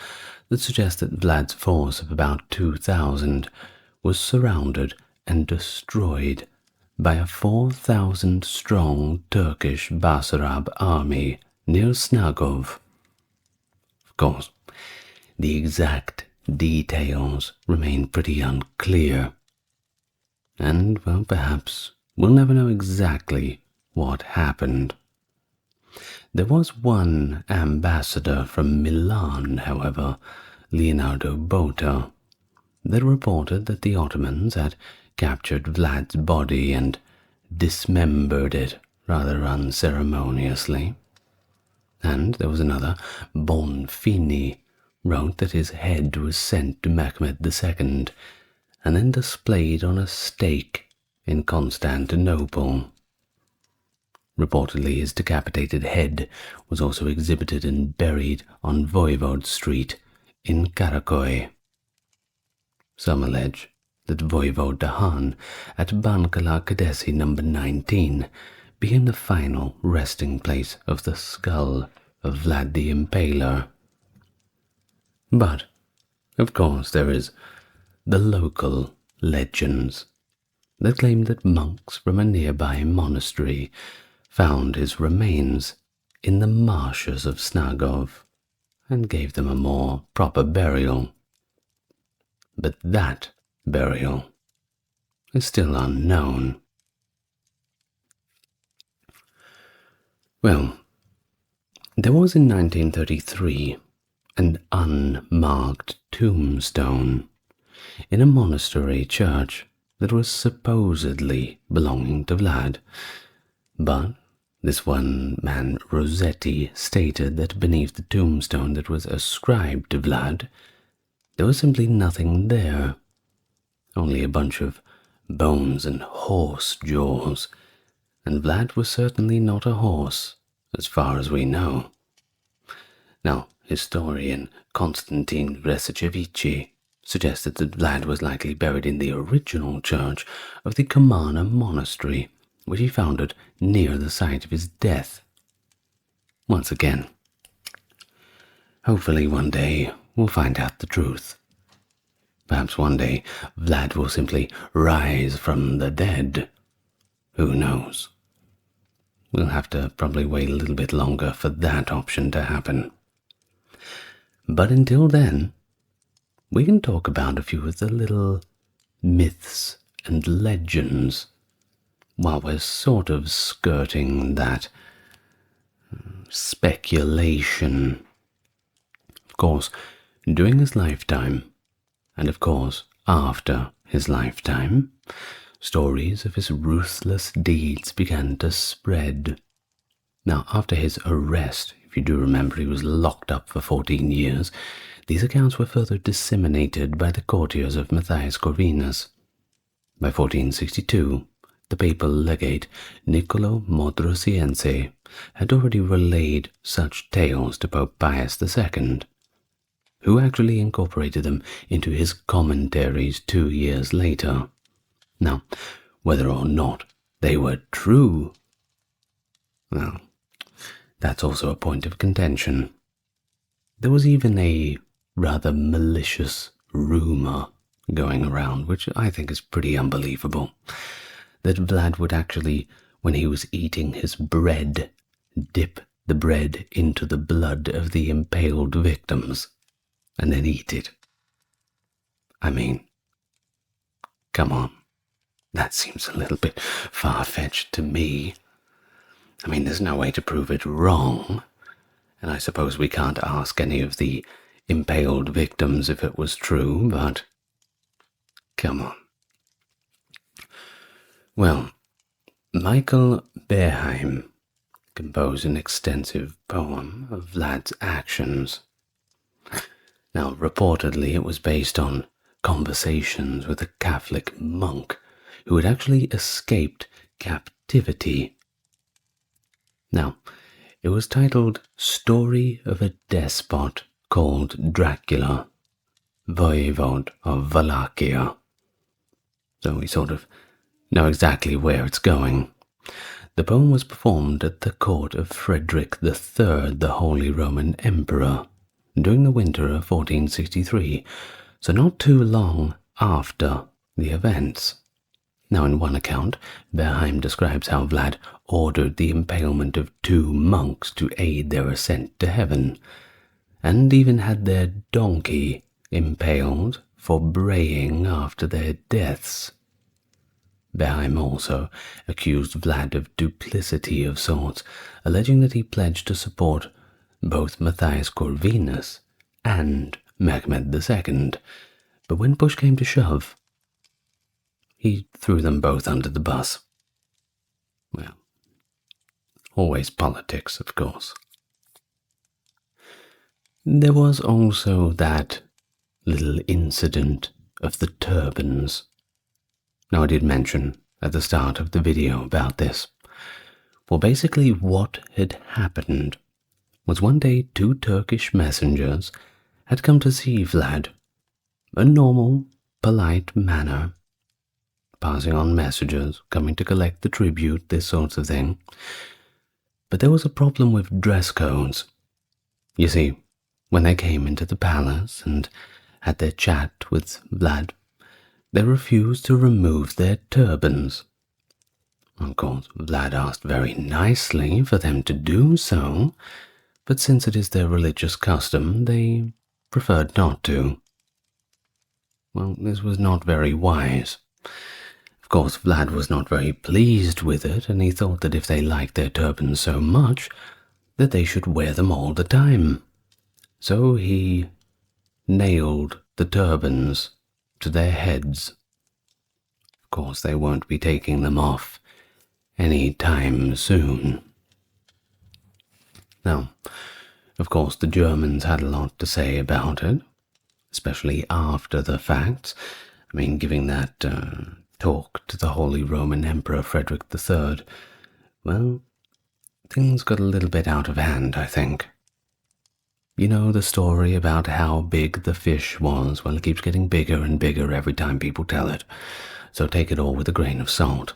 that suggest that Vlad's force of about 2,000 was surrounded and destroyed by a 4,000-strong Turkish Basarab army near Snagov. Of course, the exact details remain pretty unclear, and, well, perhaps we'll never know exactly what happened. There was one ambassador from Milan, however, Leonardo Botta, that reported that the Ottomans had captured Vlad's body and dismembered it rather unceremoniously. And there was another, Bonfini, wrote that his head was sent to Mehmed II and then displayed on a stake in Constantinople. Reportedly, his decapitated head was also exhibited and buried on Voivod Street in Karakoy. Some allege that Voivod Dahan at Bankala Kadesi No. 19 became the final resting place of the skull of Vlad the Impaler. But, of course, there is the local legends that claim that monks from a nearby monastery found his remains in the marshes of Snagov and gave them a more proper burial. But that burial is still unknown. Well, there was in 1933 an unmarked tombstone in a monastery church that was supposedly belonging to Vlad, but this one man, Rossetti, stated that beneath the tombstone that was ascribed to Vlad, there was simply nothing there, only a bunch of bones and horse jaws, and Vlad was certainly not a horse, as far as we know. Now, historian Konstantin Vresechevici suggested that Vlad was likely buried in the original church of the Kamana monastery, which he founded near the site of his death. Once again, hopefully one day we'll find out the truth. Perhaps one day Vlad will simply rise from the dead. Who knows? we'll have to probably wait a little bit longer for that option to happen. But until then, we can talk about a few of the little myths and legends while we're sort of skirting that speculation. Of course, during his lifetime, and of course after his lifetime, stories of his ruthless deeds began to spread. Now, after his arrest, if you do remember, he was locked up for 14 years, these accounts were further disseminated by the courtiers of Matthias Corvinus. By 1462, the papal legate Niccolo Modrosiense had already relayed such tales to Pope Pius II, who actually incorporated them into his commentaries 2 years later. Now, whether or not they were true, well, that's also a point of contention. There was even a rather malicious rumor going around, which I think is pretty unbelievable, that Vlad would actually, when he was eating his bread, dip the bread into the blood of the impaled victims, and then eat it. I mean, come on. That seems a little bit far-fetched to me. I mean, there's no way to prove it wrong, and I suppose we can't ask any of the impaled victims if it was true, but come on. Well, Michael Beerheim composed an extensive poem of Vlad's actions. Now, reportedly, it was based on conversations with a Catholic monk who had actually escaped captivity. Now, it was titled Story of a Despot Called Dracula, Voivode of Wallachia. So we sort of know exactly where it's going. The poem was performed at the court of Frederick III, the Holy Roman Emperor, during the winter of 1463, so not too long after the events. Now, in one account, Beerheim describes how Vlad ordered the impalement of 2 monks to aid their ascent to heaven, and even had their donkey impaled for braying after their deaths. Beerheim also accused Vlad of duplicity of sorts, alleging that he pledged to support both Matthias Corvinus and Mehmed II, but when push came to shove, he threw them both under the bus. Well, always politics, of course. There was also that little incident of the turbans. Now, I did mention at the start of the video about this. Well, basically what had happened was one day 2 Turkish messengers had come to see Vlad, a normal, polite manner, passing on messages, coming to collect the tribute, this sort of thing. But there was a problem with dress codes. You see, when they came into the palace and had their chat with Vlad, they refused to remove their turbans. Of course, Vlad asked very nicely for them to do so, but since it is their religious custom, they preferred not to. Well, this was not very wise. Of course, Vlad was not very pleased with it, and he thought that if they liked their turbans so much, that they should wear them all the time. So he nailed the turbans to their heads. Of course, they won't be taking them off any time soon. Now, of course, the Germans had a lot to say about it, especially after the fact. I mean, giving that talk to the Holy Roman Emperor Frederick III, well, things got a little bit out of hand, I think. You know the story about how big the fish was? Well, it keeps getting bigger and bigger every time people tell it, so take it all with a grain of salt.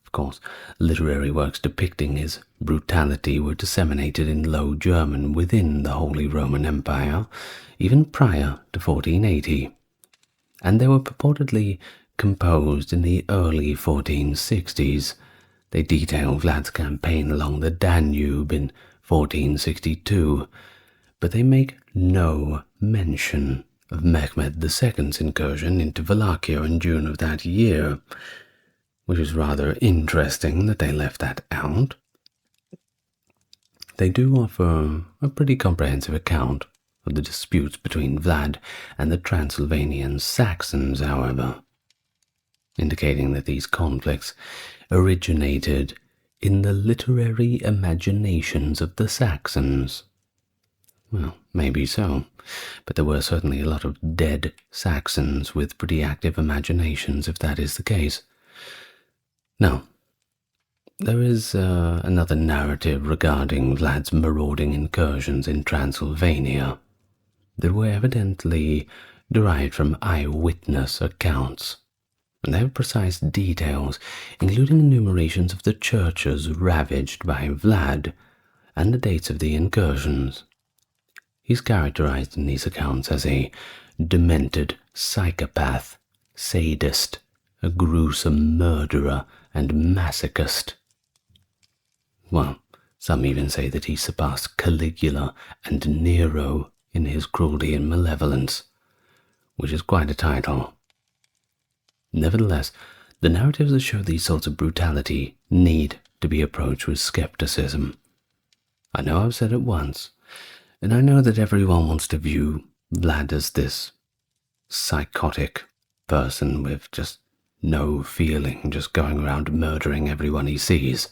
Of course, literary works depicting his brutality were disseminated in Low German within the Holy Roman Empire, even prior to 1480, and they were purportedly composed in the early 1460s, They detail Vlad's campaign along the Danube in 1462, but they make no mention of Mehmed II's incursion into Wallachia in June of that year, which is rather interesting that they left that out. They do offer a pretty comprehensive account of the disputes between Vlad and the Transylvanian Saxons, however, indicating that these conflicts originated in the literary imaginations of the Saxons. Well, maybe so, but there were certainly a lot of dead Saxons with pretty active imaginations, if that is the case. Now, there is another narrative regarding Vlad's marauding incursions in Transylvania that were evidently derived from eyewitness accounts, and they have precise details, including enumerations of the churches ravaged by Vlad and the dates of the incursions. He's characterized in these accounts as a demented psychopath, sadist, a gruesome murderer, and masochist. Well, some even say that he surpassed Caligula and Nero in his cruelty and malevolence, which is quite a title. Nevertheless, the narratives that show these sorts of brutality need to be approached with skepticism. I know I've said it once, and I know that everyone wants to view Vlad as this psychotic person with just no feeling, just going around murdering everyone he sees.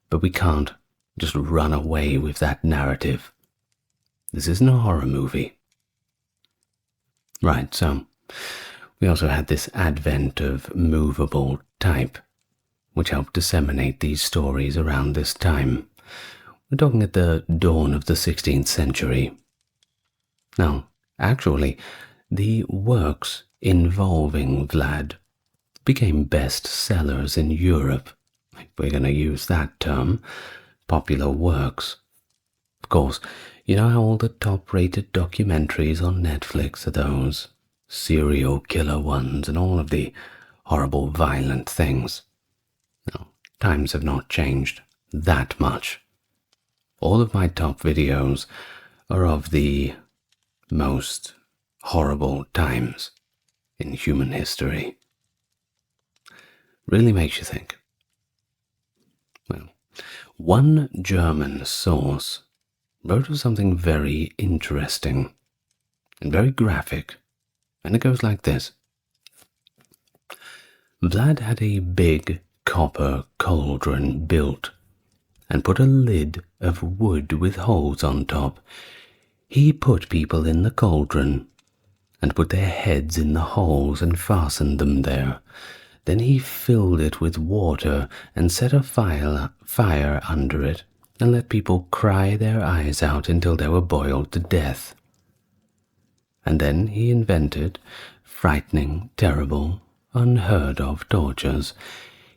But we can't just run away with that narrative. This isn't a horror movie. Right, so we also had this advent of movable type, which helped disseminate these stories around this time. We're talking at the dawn of the 16th century. Now, actually, the works involving Vlad became bestsellers in Europe. We're going to use that term, popular works. Of course, you know how all the top-rated documentaries on Netflix are those serial killer ones and all of the horrible, violent things. No, times have not changed that much. All of my top videos are of the most horrible times in human history. Really makes you think. Well, one German source wrote of something very interesting and very graphic, and it goes like this. Vlad had a big copper cauldron built and put a lid of wood with holes on top. He put people in the cauldron and put their heads in the holes and fastened them there. Then he filled it with water and set a fire under it and let people cry their eyes out until they were boiled to death. And then he invented frightening, terrible, unheard of tortures.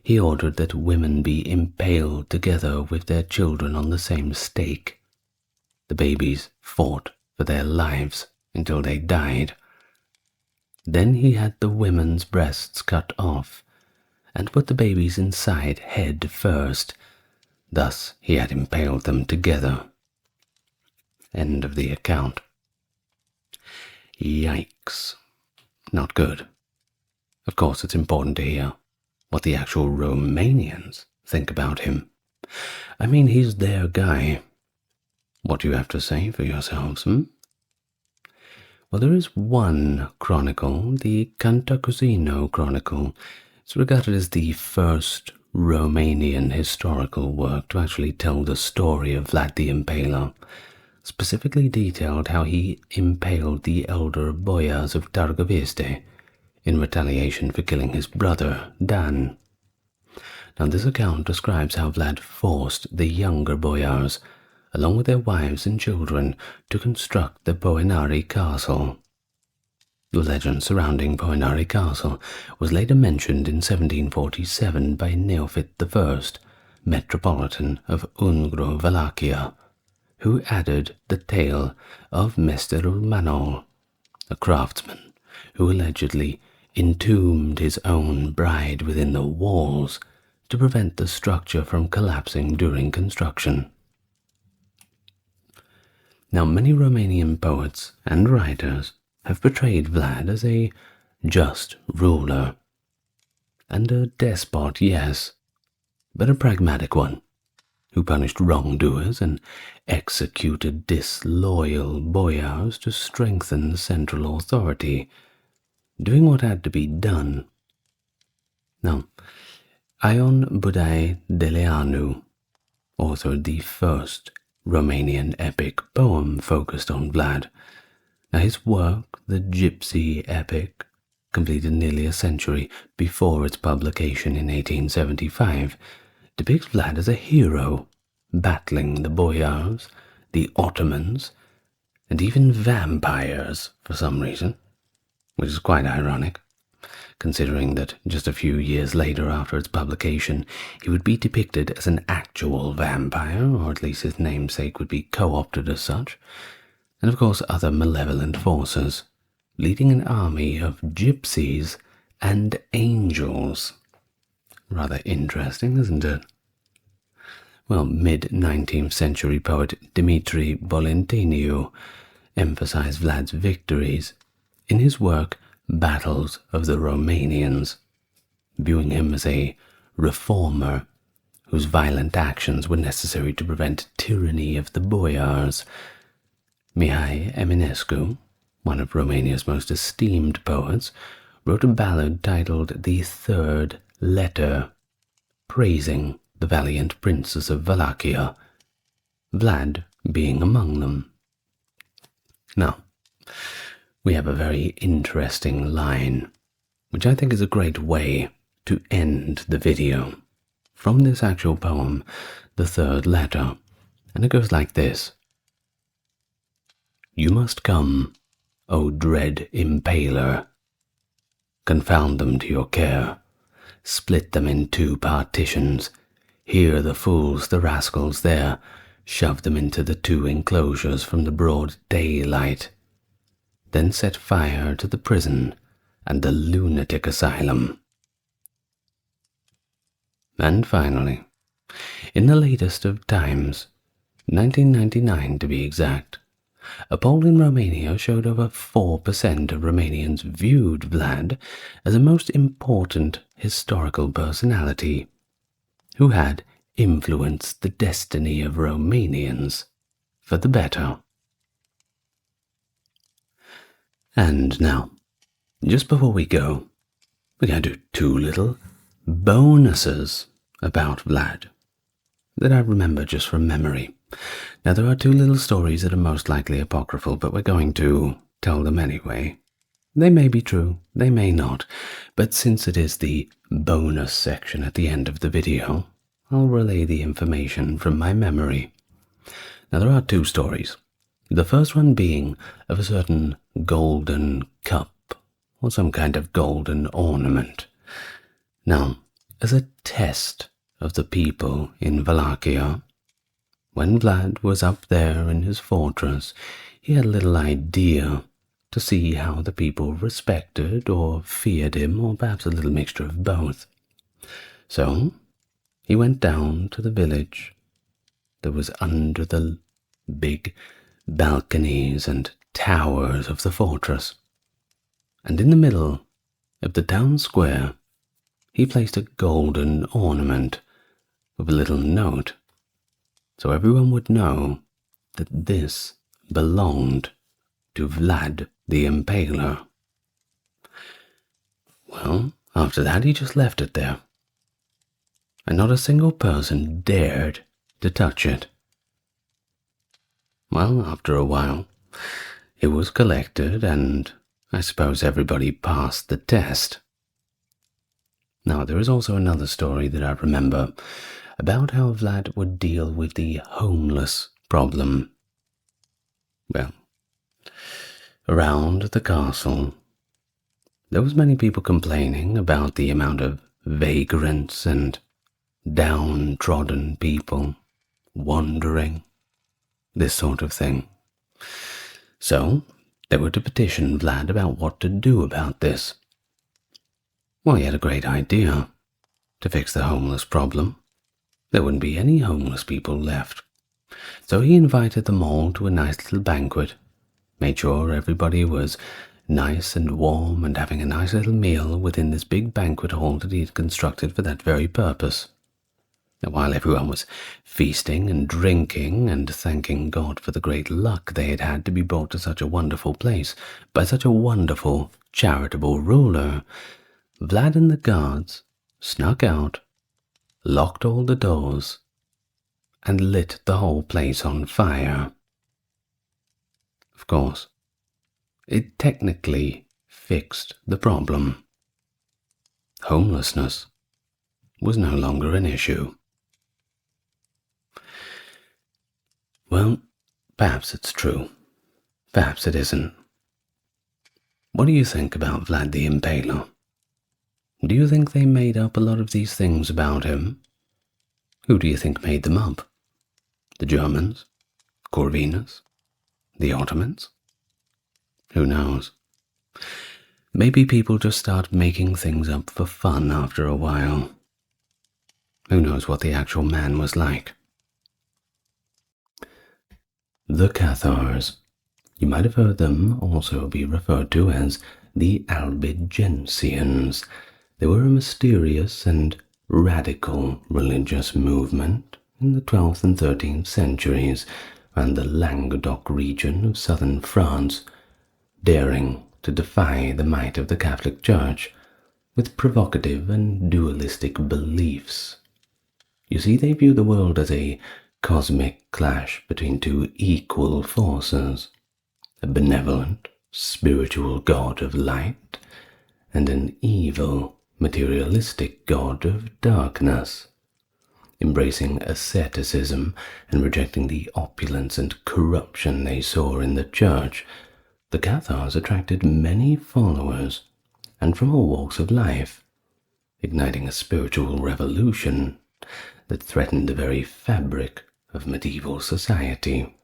He ordered that women be impaled together with their children on the same stake. The babies fought for their lives until they died. Then he had the women's breasts cut off and put the babies inside head first. Thus he had impaled them together. End of the account. Yikes. Not good. Of course, it's important to hear what the actual Romanians think about him. I mean, he's their guy. What do you have to say for yourselves, Well, there is one chronicle, the Cantacuzino Chronicle. It's regarded as the first Romanian historical work to actually tell the story of Vlad the Impaler, specifically detailed how he impaled the elder boyars of Târgoviste in retaliation for killing his brother, Dan. Now, this account describes how Vlad forced the younger boyars, along with their wives and children, to construct the Poenari Castle. The legend surrounding Poenari Castle was later mentioned in 1747 by Neofit I, Metropolitan of Ungro-Wallachia, who added the tale of Mesterul Manol, a craftsman who allegedly entombed his own bride within the walls to prevent the structure from collapsing during construction. Now, many Romanian poets and writers have portrayed Vlad as a just ruler, and a despot, yes, but a pragmatic one, who punished wrongdoers and executed disloyal boyars to strengthen central authority, doing what had to be done. Now, Ion Budai Deleanu authored the first Romanian epic poem focused on Vlad. Now, his work, the Gypsy Epic, completed nearly a century before its publication in 1875, depicts Vlad as a hero, battling the boyars, the Ottomans, and even vampires for some reason, which is quite ironic, considering that just a few years later after its publication, he would be depicted as an actual vampire, or at least his namesake would be co-opted as such, and of course other malevolent forces, leading an army of gypsies and angels. Rather interesting, isn't it? Well, mid-19th century poet Dimitri Bolentiniu emphasized Vlad's victories in his work Battles of the Romanians, viewing him as a reformer whose violent actions were necessary to prevent tyranny of the boyars. Mihai Eminescu, one of Romania's most esteemed poets, wrote a ballad titled The Third Letter, praising the valiant princes of Wallachia, Vlad being among them. Now, we have a very interesting line, which I think is a great way to end the video, from this actual poem, The Third Letter, and it goes like this. You must come, O dread impaler. Confound them to your care, split them in two partitions, here the fools, the rascals there, shove them into the two enclosures from the broad daylight, then set fire to the prison and the lunatic asylum. And finally, in the latest of times, 1999 to be exact, a poll in Romania showed over 4% of Romanians viewed Vlad as a most important historical personality who had influenced the destiny of Romanians for the better. And now, just before we go, we're going to do two little bonuses about Vlad that I remember just from memory. Now, there are two little stories that are most likely apocryphal, but we're going to tell them anyway. They may be true, they may not, but since it is the bonus section at the end of the video, I'll relay the information from my memory. Now, there are two stories. The first one being of a certain golden cup, or some kind of golden ornament. Now, as a test of the people in Wallachia, when Vlad was up there in his fortress, he had a little idea to see how the people respected or feared him, or perhaps a little mixture of both. So, he went down to the village that was under the big balconies and towers of the fortress, and in the middle of the town square he placed a golden ornament with a little note, so everyone would know that this belonged to Vlad the Impaler. Well, after that he just left it there, and not a single person dared to touch it. Well, after a while, it was collected, and I suppose everybody passed the test. Now, there is also another story that I remember about how Vlad would deal with the homeless problem. Well, around the castle, there was many people complaining about the amount of vagrants and downtrodden people wandering, this sort of thing. So, they were to petition Vlad about what to do about this. Well, he had a great idea. to fix the homeless problem. There wouldn't be any homeless people left. So he invited them all to a nice little banquet, made sure everybody was nice and warm and having a nice little meal within this big banquet hall that he had constructed for that very purpose. And while everyone was feasting and drinking and thanking God for the great luck they had had to be brought to such a wonderful place by such a wonderful, charitable ruler, Vlad and the guards snuck out, locked all the doors, and lit the whole place on fire. Of course, it technically fixed the problem. Homelessness was no longer an issue. Well, perhaps it's true. Perhaps it isn't. What do you think about Vlad the Impaler? Do you think they made up a lot of these things about him? Who do you think made them up? The Germans? Corvinus? The Ottomans? Who knows? Maybe people just start making things up for fun after a while. Who knows what the actual man was like? The Cathars. You might have heard them also be referred to as the Albigensians. They were a mysterious and radical religious movement in the 12th and 13th centuries around the Languedoc region of southern France, daring to defy the might of the Catholic Church with provocative and dualistic beliefs. You see, they view the world as a cosmic clash between two equal forces, a benevolent, spiritual god of light and an evil, materialistic god of darkness. Embracing asceticism and rejecting the opulence and corruption they saw in the church, the Cathars attracted many followers, and from all walks of life, igniting a spiritual revolution that threatened the very fabric of medieval society.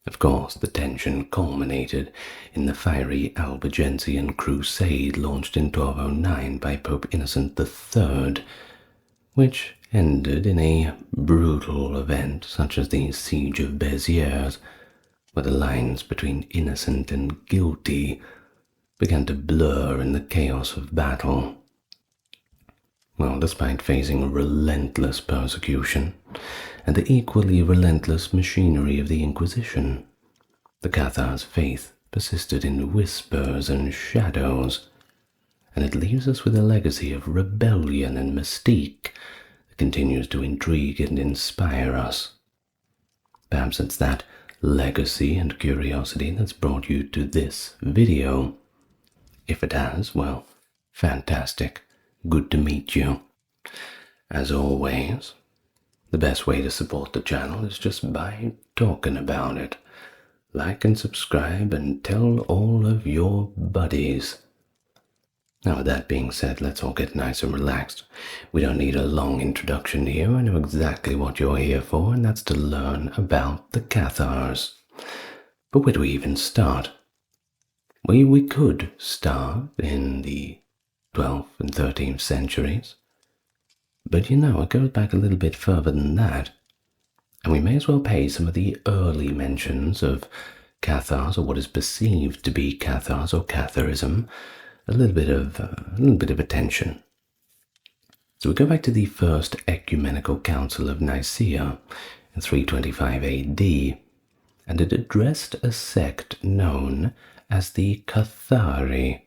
Of course, the tension culminated in the fiery Albigensian Crusade launched in 1209 by Pope Innocent III, which ended in a brutal event such as the Siege of Béziers, where the lines between innocent and guilty began to blur in the chaos of battle. Well, despite facing relentless persecution and the equally relentless machinery of the Inquisition, the Cathars' faith persisted in whispers and shadows, and it leaves us with a legacy of rebellion and mystique that continues to intrigue and inspire us. Perhaps it's that legacy and curiosity that's brought you to this video. If it has, well, fantastic. Good to meet you. As always, the best way to support the channel is just by talking about it. Like and subscribe and tell all of your buddies. Now, with that being said, let's all get nice and relaxed. We don't need a long introduction here. I know exactly what you're here for, and that's to learn about the Cathars. But where do we even start? We could start in the 12th and 13th centuries. But it goes back a little bit further than that. And we may as well pay some of the early mentions of Cathars, or what is perceived to be Cathars or Catharism, a little bit of attention. So we go back to the First Ecumenical Council of Nicaea in 325 AD, and it addressed a sect known as the Cathari.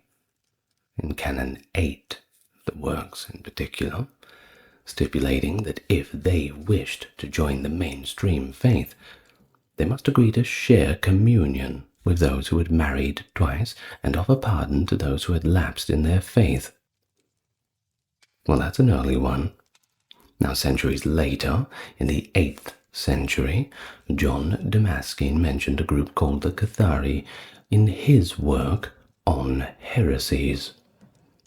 In Canon 8, the works in particular, stipulating that if they wished to join the mainstream faith, they must agree to share communion with those who had married twice and offer pardon to those who had lapsed in their faith. Well, that's an early one. Now, centuries later, in the 8th century, John Damascene mentioned a group called the Cathari in his work on heresies,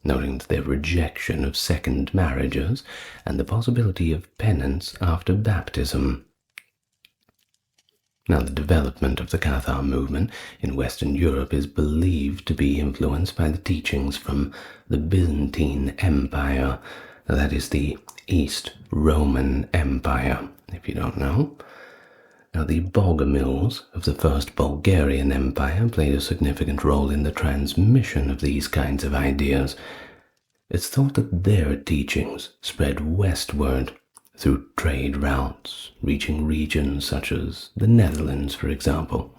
noting their rejection of second marriages and the possibility of penance after baptism. Now, the development of the Cathar movement in Western Europe is believed to be influenced by the teachings from the Byzantine Empire That is the East Roman Empire, if you don't know. Now, the Bogomils of the First Bulgarian Empire played a significant role in the transmission of these kinds of ideas. It's thought that their teachings spread westward through trade routes, reaching regions such as the Netherlands, for example.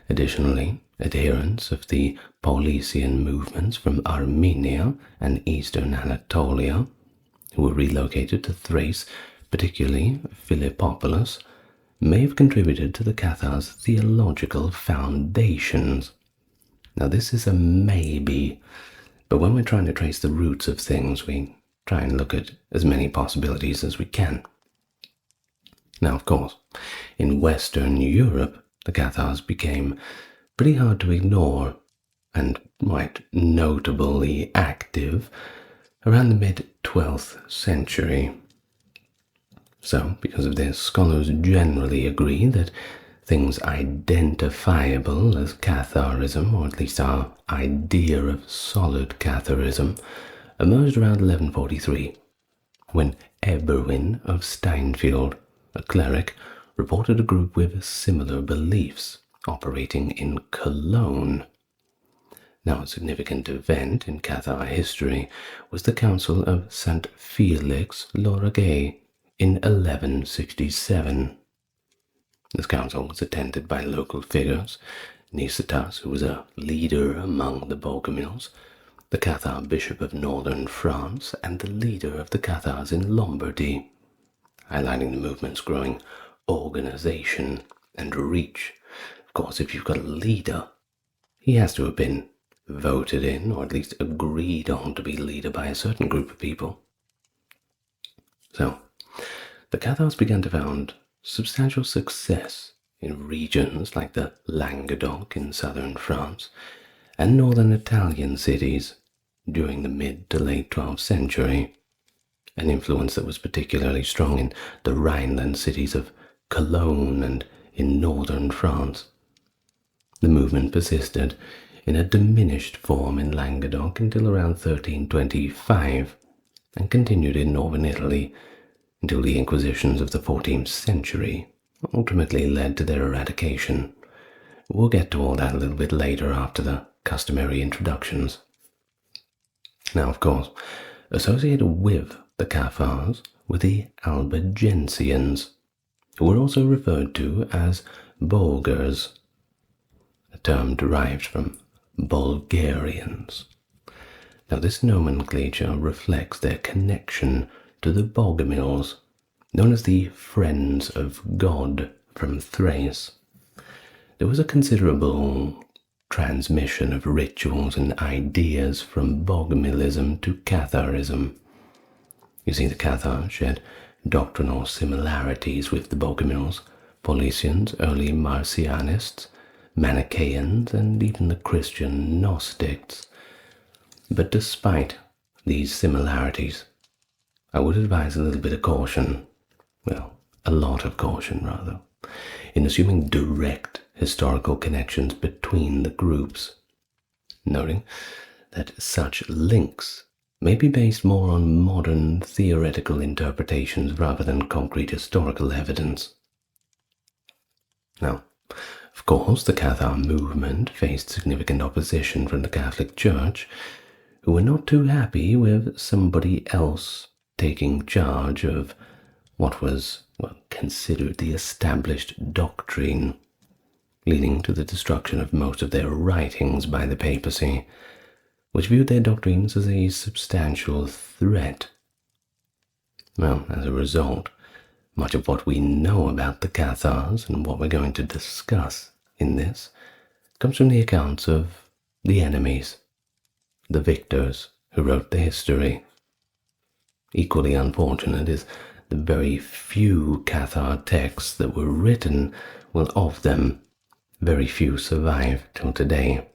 Additionally, adherents of the Paulician movements from Armenia and eastern Anatolia, who were relocated to Thrace, particularly Philippopolis, may have contributed to the Cathars' theological foundations. Now, this is a maybe, but when we're trying to trace the roots of things, we try and look at as many possibilities as we can. Now, of course, in Western Europe, the Cathars became pretty hard to ignore and quite notably active around the mid-12th century. So, because of this, scholars generally agree that things identifiable as Catharism, or at least our idea of solid Catharism, emerged around 1143, when Eberwin of Steinfeld, a cleric, reported a group with similar beliefs operating in Cologne. Now, a significant event in Cathar history was the Council of St. Felix Lauragais in 1167. This council was attended by local figures: Nicetas, who was a leader among the Bogomils, the Cathar bishop of northern France, and the leader of the Cathars in Lombardy, highlighting the movement's growing organization and reach. Of course, if you've got a leader, he has to have been voted in, or at least agreed on to be leader by a certain group of people. So, the Cathars began to found substantial success in regions like the Languedoc in southern France and northern Italian cities during the mid to late 12th century, an influence that was particularly strong in the Rhineland cities of Cologne and in northern France. The movement persisted in a diminished form in Languedoc until around 1325 and continued in northern Italy until the Inquisitions of the 14th century ultimately led to their eradication. We'll get to all that a little bit later after the customary introductions. Now, of course, associated with the Cathars were the Albigensians, who were also referred to as Bulgars, a term derived from Bulgarians. Now, this nomenclature reflects their connection to the Bogomils, known as the Friends of God from Thrace. There was a considerable transmission of rituals and ideas from Bogomilism to Catharism. You see, the Cathars shared doctrinal similarities with the Bogomils, Paulicians, early Marcionists, Manichaeans, and even the Christian Gnostics. But despite these similarities, I would advise a little bit of caution, well, a lot of caution rather, in assuming direct historical connections between the groups, noting that such links may be based more on modern theoretical interpretations rather than concrete historical evidence. Now, of course, the Cathar movement faced significant opposition from the Catholic Church, who were not too happy with somebody else taking charge of what was considered the established doctrine, leading to the destruction of most of their writings by the papacy, which viewed their doctrines as a substantial threat. Well, as a result, much of what we know about the Cathars and what we're going to discuss in this comes from the accounts of the enemies, the victors who wrote the history. Equally unfortunate is the very few Cathar texts that were written, well, of them, very few survive till today.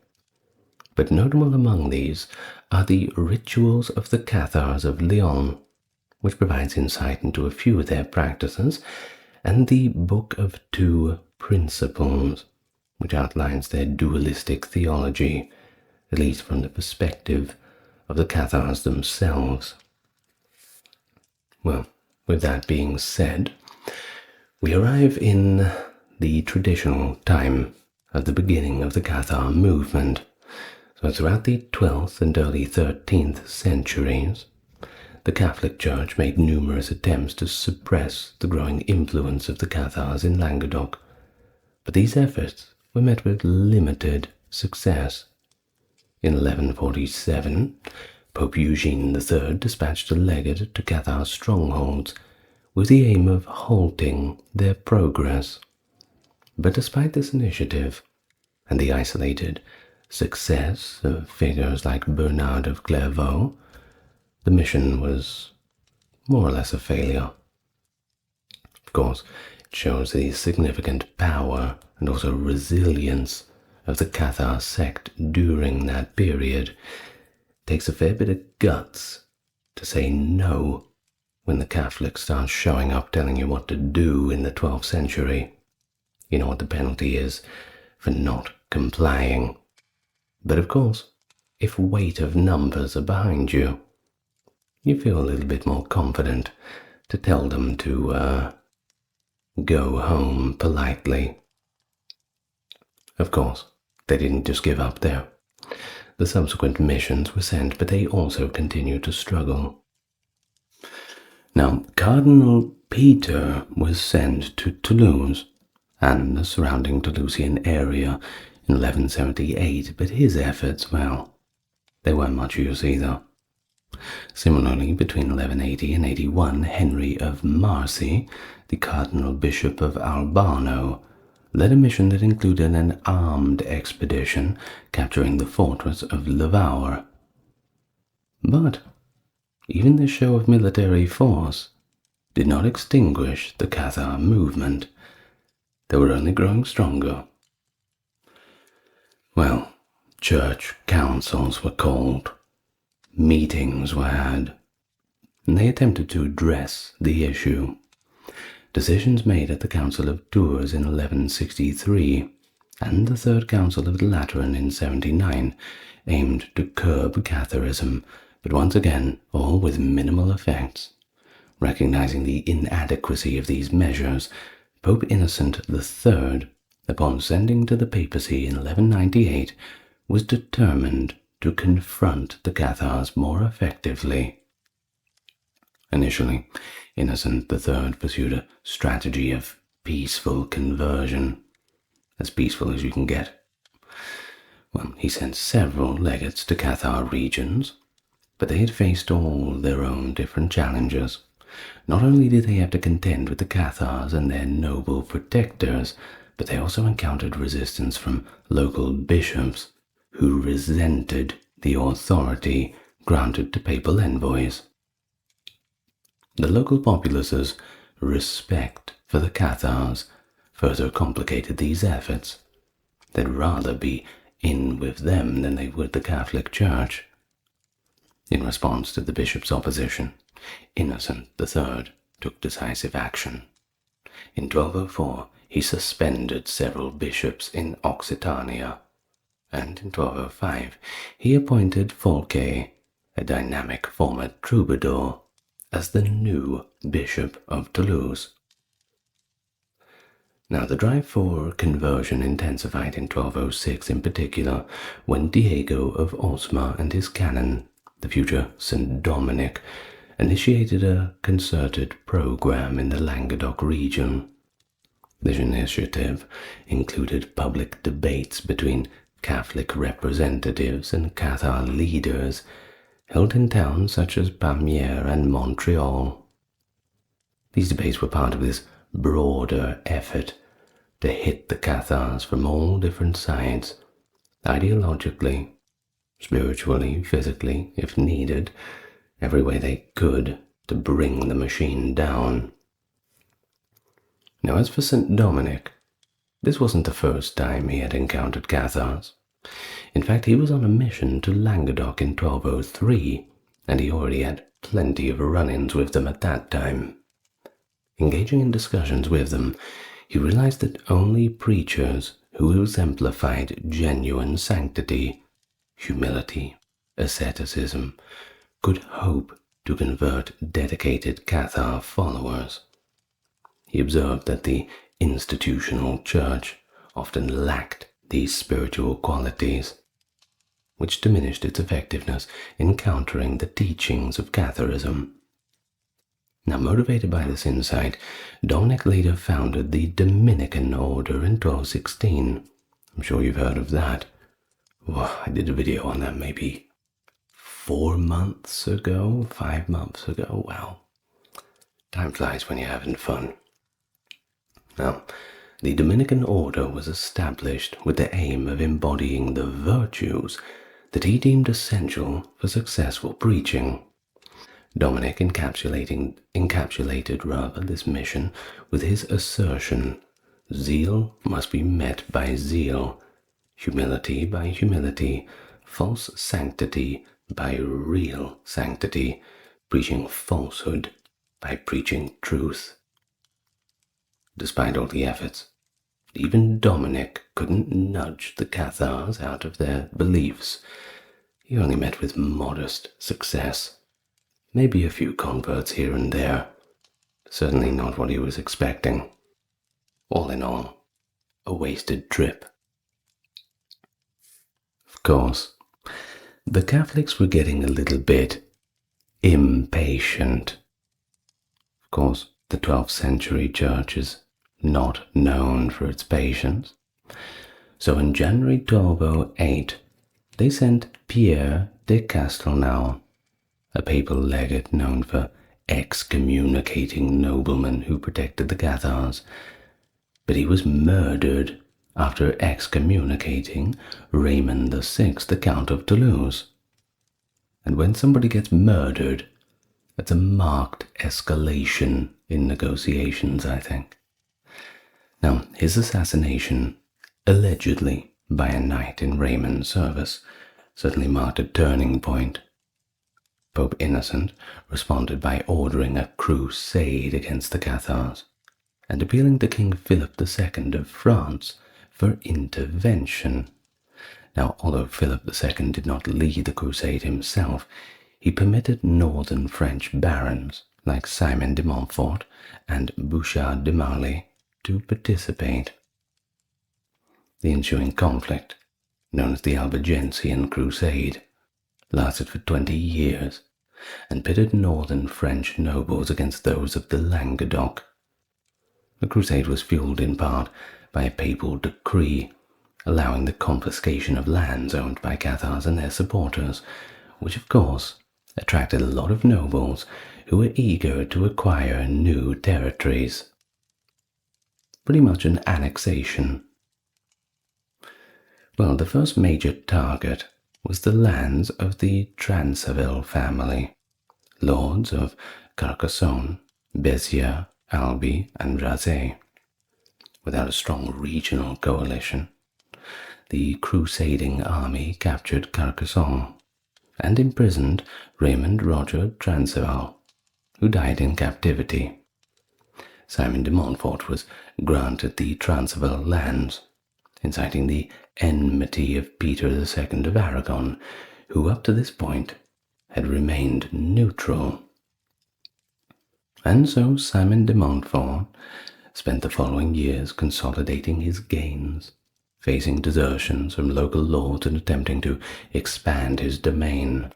But notable among these are the Rituals of the Cathars of Lyon, which provides insight into a few of their practices, and the Book of Two Principles, which outlines their dualistic theology, at least from the perspective of the Cathars themselves. Well, with that being said, we arrive in the traditional time of the beginning of the Cathar movement. So throughout the 12th and early 13th centuries, the Catholic Church made numerous attempts to suppress the growing influence of the Cathars in Languedoc, but these efforts were met with limited success. In 1147, Pope Eugene III dispatched a legate to Cathar strongholds with the aim of halting their progress. But despite this initiative, and the isolated success of figures like Bernard of Clairvaux, the mission was more or less a failure. Of course, it shows the significant power and also resilience of the Cathar sect during that period. It takes a fair bit of guts to say no when the Catholics start showing up telling you what to do in the 12th century. You know what the penalty is for not complying. But of course, if weight of numbers are behind you, you feel a little bit more confident to tell them to go home politely. Of course, they didn't just give up there. The subsequent missions were sent, but they also continued to struggle. Now, Cardinal Peter was sent to Toulouse and the surrounding Toulousian area in 1178, but his efforts, well, they weren't much use either. Similarly, between 1180 and 81, Henry of Marcy, the Cardinal Bishop of Albano, led a mission that included an armed expedition capturing the fortress of Levaur. But even this show of military force did not extinguish the Cathar movement. They were only growing stronger. Well, church councils were called, meetings were had, and they attempted to address the issue. Decisions made at the Council of Tours in 1163 and the Third Council of the Lateran in 79 aimed to curb Catharism, but once again, all with minimal effects. Recognizing the inadequacy of these measures, Pope Innocent III, upon sending to the papacy in 1198, was determined to confront the Cathars more effectively. Initially, Innocent III pursued a strategy of peaceful conversion, as peaceful as you can get. Well, he sent several legates to Cathar regions, but they had faced all their own different challenges. Not only did they have to contend with the Cathars and their noble protectors, but they also encountered resistance from local bishops who resented the authority granted to papal envoys. The local populace's respect for the Cathars further complicated these efforts. They'd rather be in with them than they would the Catholic Church. In response to the bishop's opposition, Innocent III took decisive action. In 1204, he suspended several bishops in Occitania, and in 1205, he appointed Folquet, a dynamic former troubadour, as the new Bishop of Toulouse. Now, the drive for conversion intensified in 1206 in particular, when Diego of Osma and his canon, the future St. Dominic, initiated a concerted program in the Languedoc region. This initiative included public debates between Catholic representatives and Cathar leaders, held in towns such as Pamiers and Montreal. These debates were part of this broader effort to hit the Cathars from all different sides, ideologically, spiritually, physically, if needed, every way they could to bring the machine down. Now, as for St. Dominic, this wasn't the first time he had encountered Cathars. In fact, he was on a mission to Languedoc in 1203, and he already had plenty of run-ins with them at that time. Engaging in discussions with them, he realized that only preachers who exemplified genuine sanctity, humility, asceticism, could hope to convert dedicated Cathar followers. He observed that the institutional church often lacked these spiritual qualities, which diminished its effectiveness in countering the teachings of Catharism. Now, motivated by this insight, Dominic later founded the Dominican order in 1216. I'm sure you've heard of that. Well, I did a video on that maybe 4 months ago, 5 months ago. Wow. Time flies when you're having fun. Now, the Dominican order was established with the aim of embodying the virtues that he deemed essential for successful preaching. Dominic encapsulated this mission with his assertion: zeal must be met by zeal, humility by humility, false sanctity by real sanctity, preaching falsehood by preaching truth. Despite all the efforts, even Dominic couldn't nudge the Cathars out of their beliefs. He only met with modest success. Maybe a few converts here and there. Certainly not what he was expecting. All in all, a wasted trip. Of course, the Catholics were getting a little bit impatient. Of course, the 12th century church is not known for its patience. So in January 1208, they sent Pierre de Castelnau, a papal legate known for excommunicating noblemen who protected the Cathars, but he was murdered after excommunicating Raymond VI, the Count of Toulouse. And when somebody gets murdered, that's a marked escalation in negotiations, I think. Now, his assassination, allegedly by a knight in Raymond's service, certainly marked a turning point. Pope Innocent responded by ordering a crusade against the Cathars and appealing to King Philip II of France for intervention. Now, although Philip II did not lead the crusade himself, he permitted northern French barons like Simon de Montfort and Bouchard de Marly to participate. The ensuing conflict, known as the Albigensian Crusade, lasted for 20 years and pitted northern French nobles against those of the Languedoc. The crusade was fueled in part by a papal decree allowing the confiscation of lands owned by Cathars and their supporters, which of course attracted a lot of nobles who were eager to acquire new territories. Pretty much an annexation. Well, the first major target was the lands of the Transaville family, lords of Carcassonne, Béziers, Albi, and Razay. Without a strong regional coalition, the crusading army captured Carcassonne and imprisoned Raymond Roger Transvaal, who died in captivity. Simon de Montfort was granted the Transvaal lands, inciting the enmity of Peter II of Aragon, who up to this point had remained neutral. And so Simon de Montfort spent the following years consolidating his gains, facing desertions from local lords and attempting to expand his domain.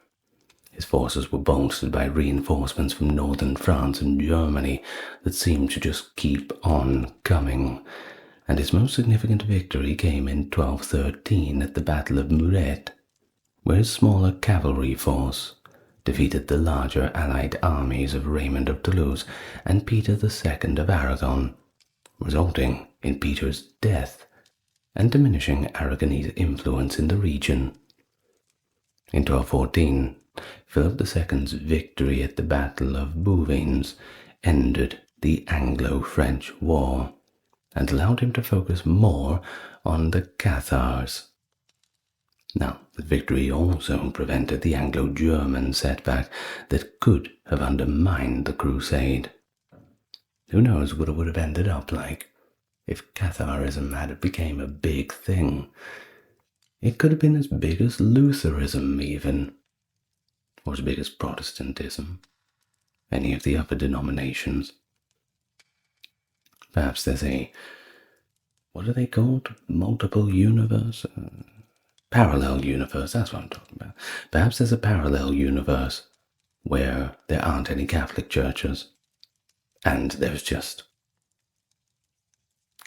His forces were bolstered by reinforcements from northern France and Germany that seemed to just keep on coming, and his most significant victory came in 1213 at the Battle of Muret, where his smaller cavalry force defeated the larger allied armies of Raymond of Toulouse and Peter II of Aragon, resulting in Peter's death and diminishing Aragonese influence in the region. In 1214, Philip II's victory at the Battle of Bouvines ended the Anglo-French War and allowed him to focus more on the Cathars. Now, the victory also prevented the Anglo-German setback that could have undermined the crusade. Who knows what it would have ended up like if Catharism had become a big thing. It could have been as big as Lutheranism even, or as big as Protestantism. any of the other denominations. Perhaps there's a, what are they called? Multiple universe? Parallel universe, that's what I'm talking about. Perhaps there's a parallel universe where there aren't any Catholic churches, and there's just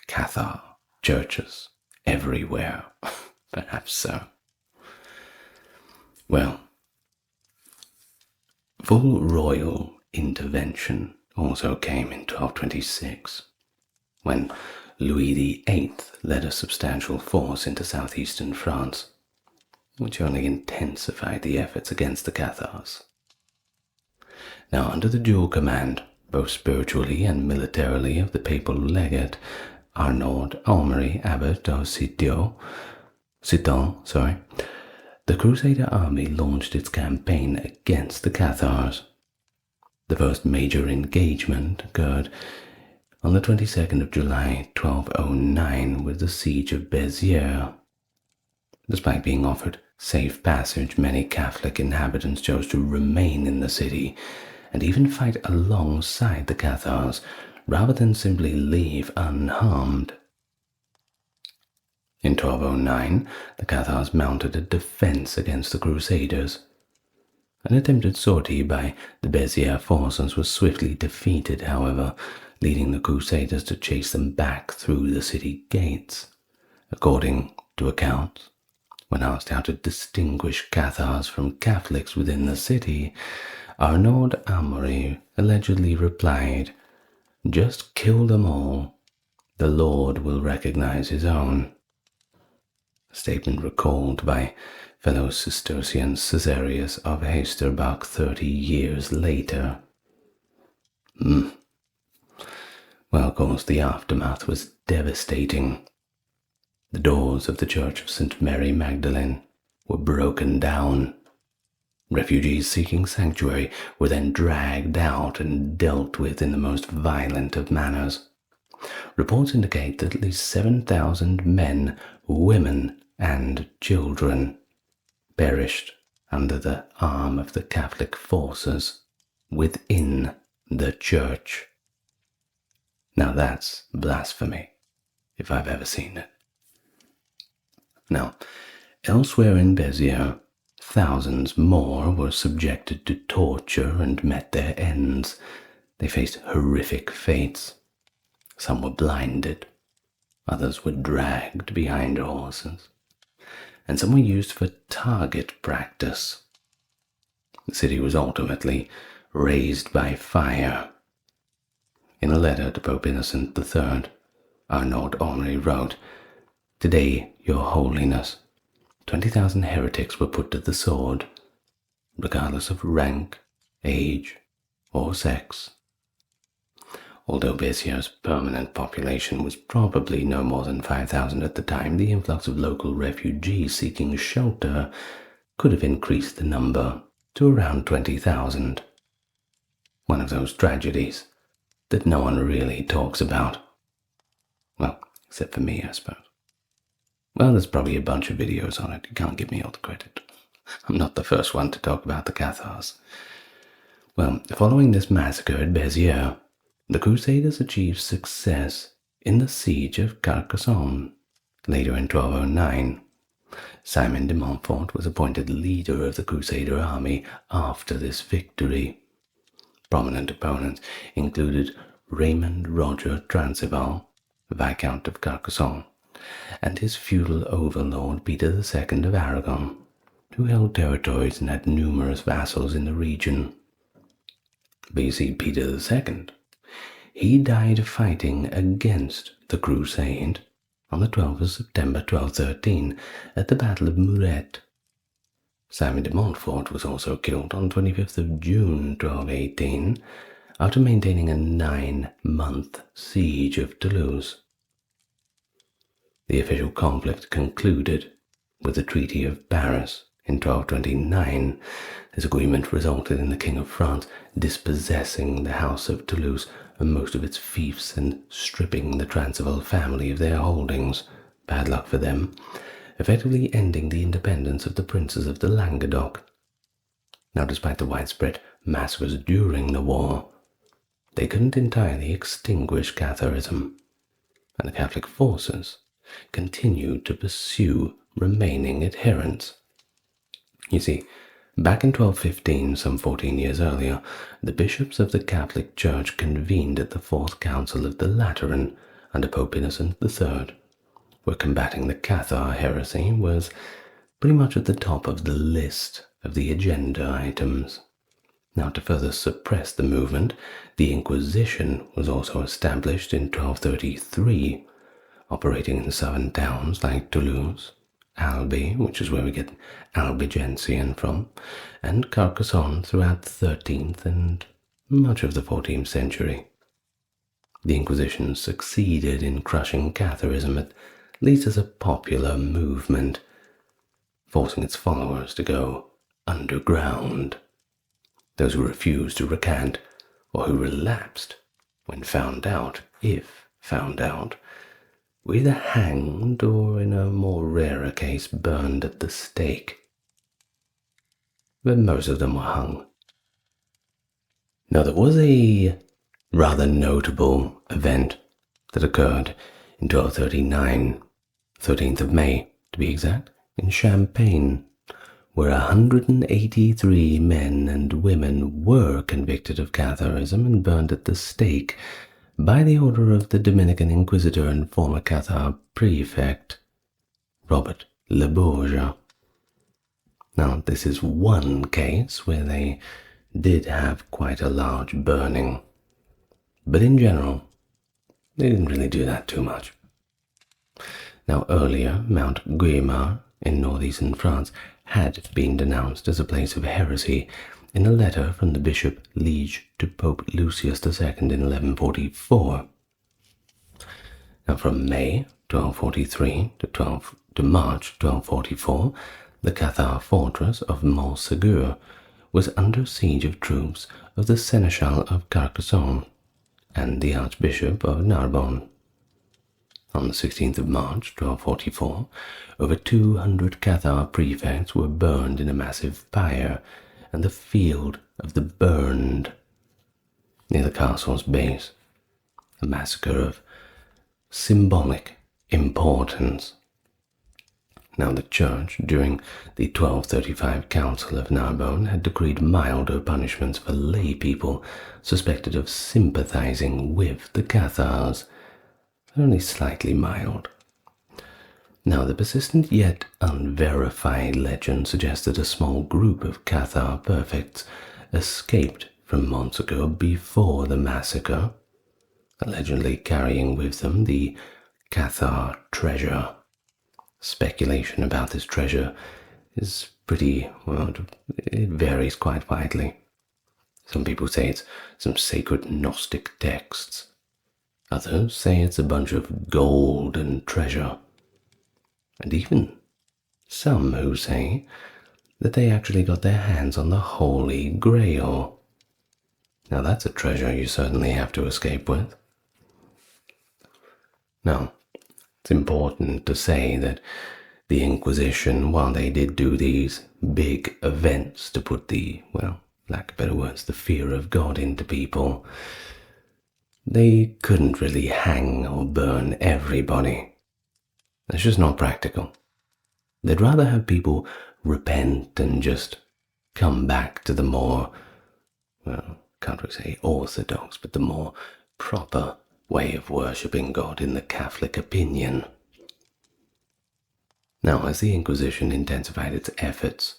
Cathar churches everywhere. Perhaps so. Well, full royal intervention also came in 1226, when Louis VIII led a substantial force into southeastern France, which only intensified the efforts against the Cathars. Now, under the dual command, both spiritually and militarily, of the papal legate Arnaud Almery, abbot of Citeaux, the Crusader army launched its campaign against the Cathars. The first major engagement occurred on the 22nd of July, 1209, with the siege of Béziers. Despite being offered safe passage, many Catholic inhabitants chose to remain in the city and even fight alongside the Cathars, rather than simply leave unharmed. In 1209, the Cathars mounted a defense against the Crusaders. An attempted sortie by the Béziers forces was swiftly defeated, however, leading the Crusaders to chase them back through the city gates. According to accounts, when asked how to distinguish Cathars from Catholics within the city, Arnaud Almery allegedly replied, "Just kill them all. The Lord will recognize his own." A statement recalled by fellow Cistercian Caesarius of Heisterbach 30 years later. Well, of course, the aftermath was devastating. The doors of the Church of St. Mary Magdalene were broken down. Refugees seeking sanctuary were then dragged out and dealt with in the most violent of manners. Reports indicate that at least 7,000 men, women, and children perished under the arm of the Catholic forces within the church. Now that's blasphemy, if I've ever seen it. Now, elsewhere in Béziers, thousands more were subjected to torture and met their ends. They faced horrific fates. Some were blinded, others were dragged behind horses, and some were used for target practice. The city was ultimately razed by fire. In a letter to Pope Innocent III, Arnaud Almery wrote, "Today, Your Holiness, 20,000 heretics were put to the sword, regardless of rank, age, or sex." Although Béziers' permanent population was probably no more than 5,000 at the time, the influx of local refugees seeking shelter could have increased the number to around 20,000. One of those tragedies that no one really talks about. Well, except for me, I suppose. Well, there's probably a bunch of videos on it. You can't give me all the credit. I'm not the first one to talk about the Cathars. Well, following this massacre at Béziers, the Crusaders achieved success in the siege of Carcassonne. Later in 1209, Simon de Montfort was appointed leader of the Crusader army after this victory. Prominent opponents included Raymond Roger Transvaal, Viscount of Carcassonne, and his feudal overlord Peter II of Aragon, who held territories and had numerous vassals in the region. But you see, Peter II, he died fighting against the Crusade on the 12th of September 1213 at the Battle of Muret. Simon de Montfort was also killed on 25th of June 1218 after maintaining a 9-month siege of Toulouse. The official conflict concluded with the Treaty of Paris in 1229. This agreement resulted in the King of France dispossessing the House of Toulouse and most of its fiefs and stripping the Transvaal family of their holdings, bad luck for them, effectively ending the independence of the princes of the Languedoc. Now, despite the widespread massacres during the war, they couldn't entirely extinguish Catharism, and the Catholic forces continued to pursue remaining adherents. You see, back in 1215, some 14 years earlier, the bishops of the Catholic Church convened at the Fourth Council of the Lateran under Pope Innocent III, where combating the Cathar Heresy was pretty much at the top of the list of the agenda items. Now, to further suppress the movement, the Inquisition was also established in 1233, operating in southern towns like Toulouse, Albi, which is where we get Albigensian from, and Carcassonne throughout the 13th and much of the 14th century. The Inquisition succeeded in crushing Catharism, at least as a popular movement, forcing its followers to go underground. Those who refused to recant, or who relapsed when found out, if found out, were either hanged or, in a more rarer case, burned at the stake. But most of them were hung. Now, there was a rather notable event that occurred in 1239, 13th of May, to be exact, in Champagne, where 183 men and women were convicted of Catharism and burned at the stake by the order of the Dominican Inquisitor and former Cathar prefect, Robert Le Bourget. Now, this is one case where they did have quite a large burning, but in general, they didn't really do that too much. Now, earlier, Mount Guimard in northeastern France had been denounced as a place of heresy in a letter from the Bishop Liege to Pope Lucius II in 1144. Now, from May 1243 to March 1244, the Cathar fortress of Massacre was under siege of troops of the Seneschal of Carcassonne and the Archbishop of Narbonne. On the 16th of March 1244, over 200 Cathar prefects were burned in a massive fire, and the field of the burned near the castle's base, a massacre of symbolic importance. Now, the Church, during the 1235 Council of Narbonne, had decreed milder punishments for lay people suspected of sympathizing with the Cathars, only slightly mild. Now, the persistent yet unverified legend suggests that a small group of Cathar perfects escaped from Massacre before the massacre, allegedly carrying with them the Cathar treasure. Speculation about this treasure is pretty, well, it varies quite widely. Some people say it's some sacred Gnostic texts. Others say it's a bunch of gold and treasure. And even some who say that they actually got their hands on the Holy Grail. Now, that's a treasure you certainly have to escape with. Now, it's important to say that the Inquisition, while they did do these big events to put the, well, lack of better words, the fear of God into people, they couldn't really hang or burn everybody. It's just not practical. They'd rather have people repent and just come back to the more, well, can't really say orthodox, but the more proper way of worshipping God in the Catholic opinion. Now, as the Inquisition intensified its efforts,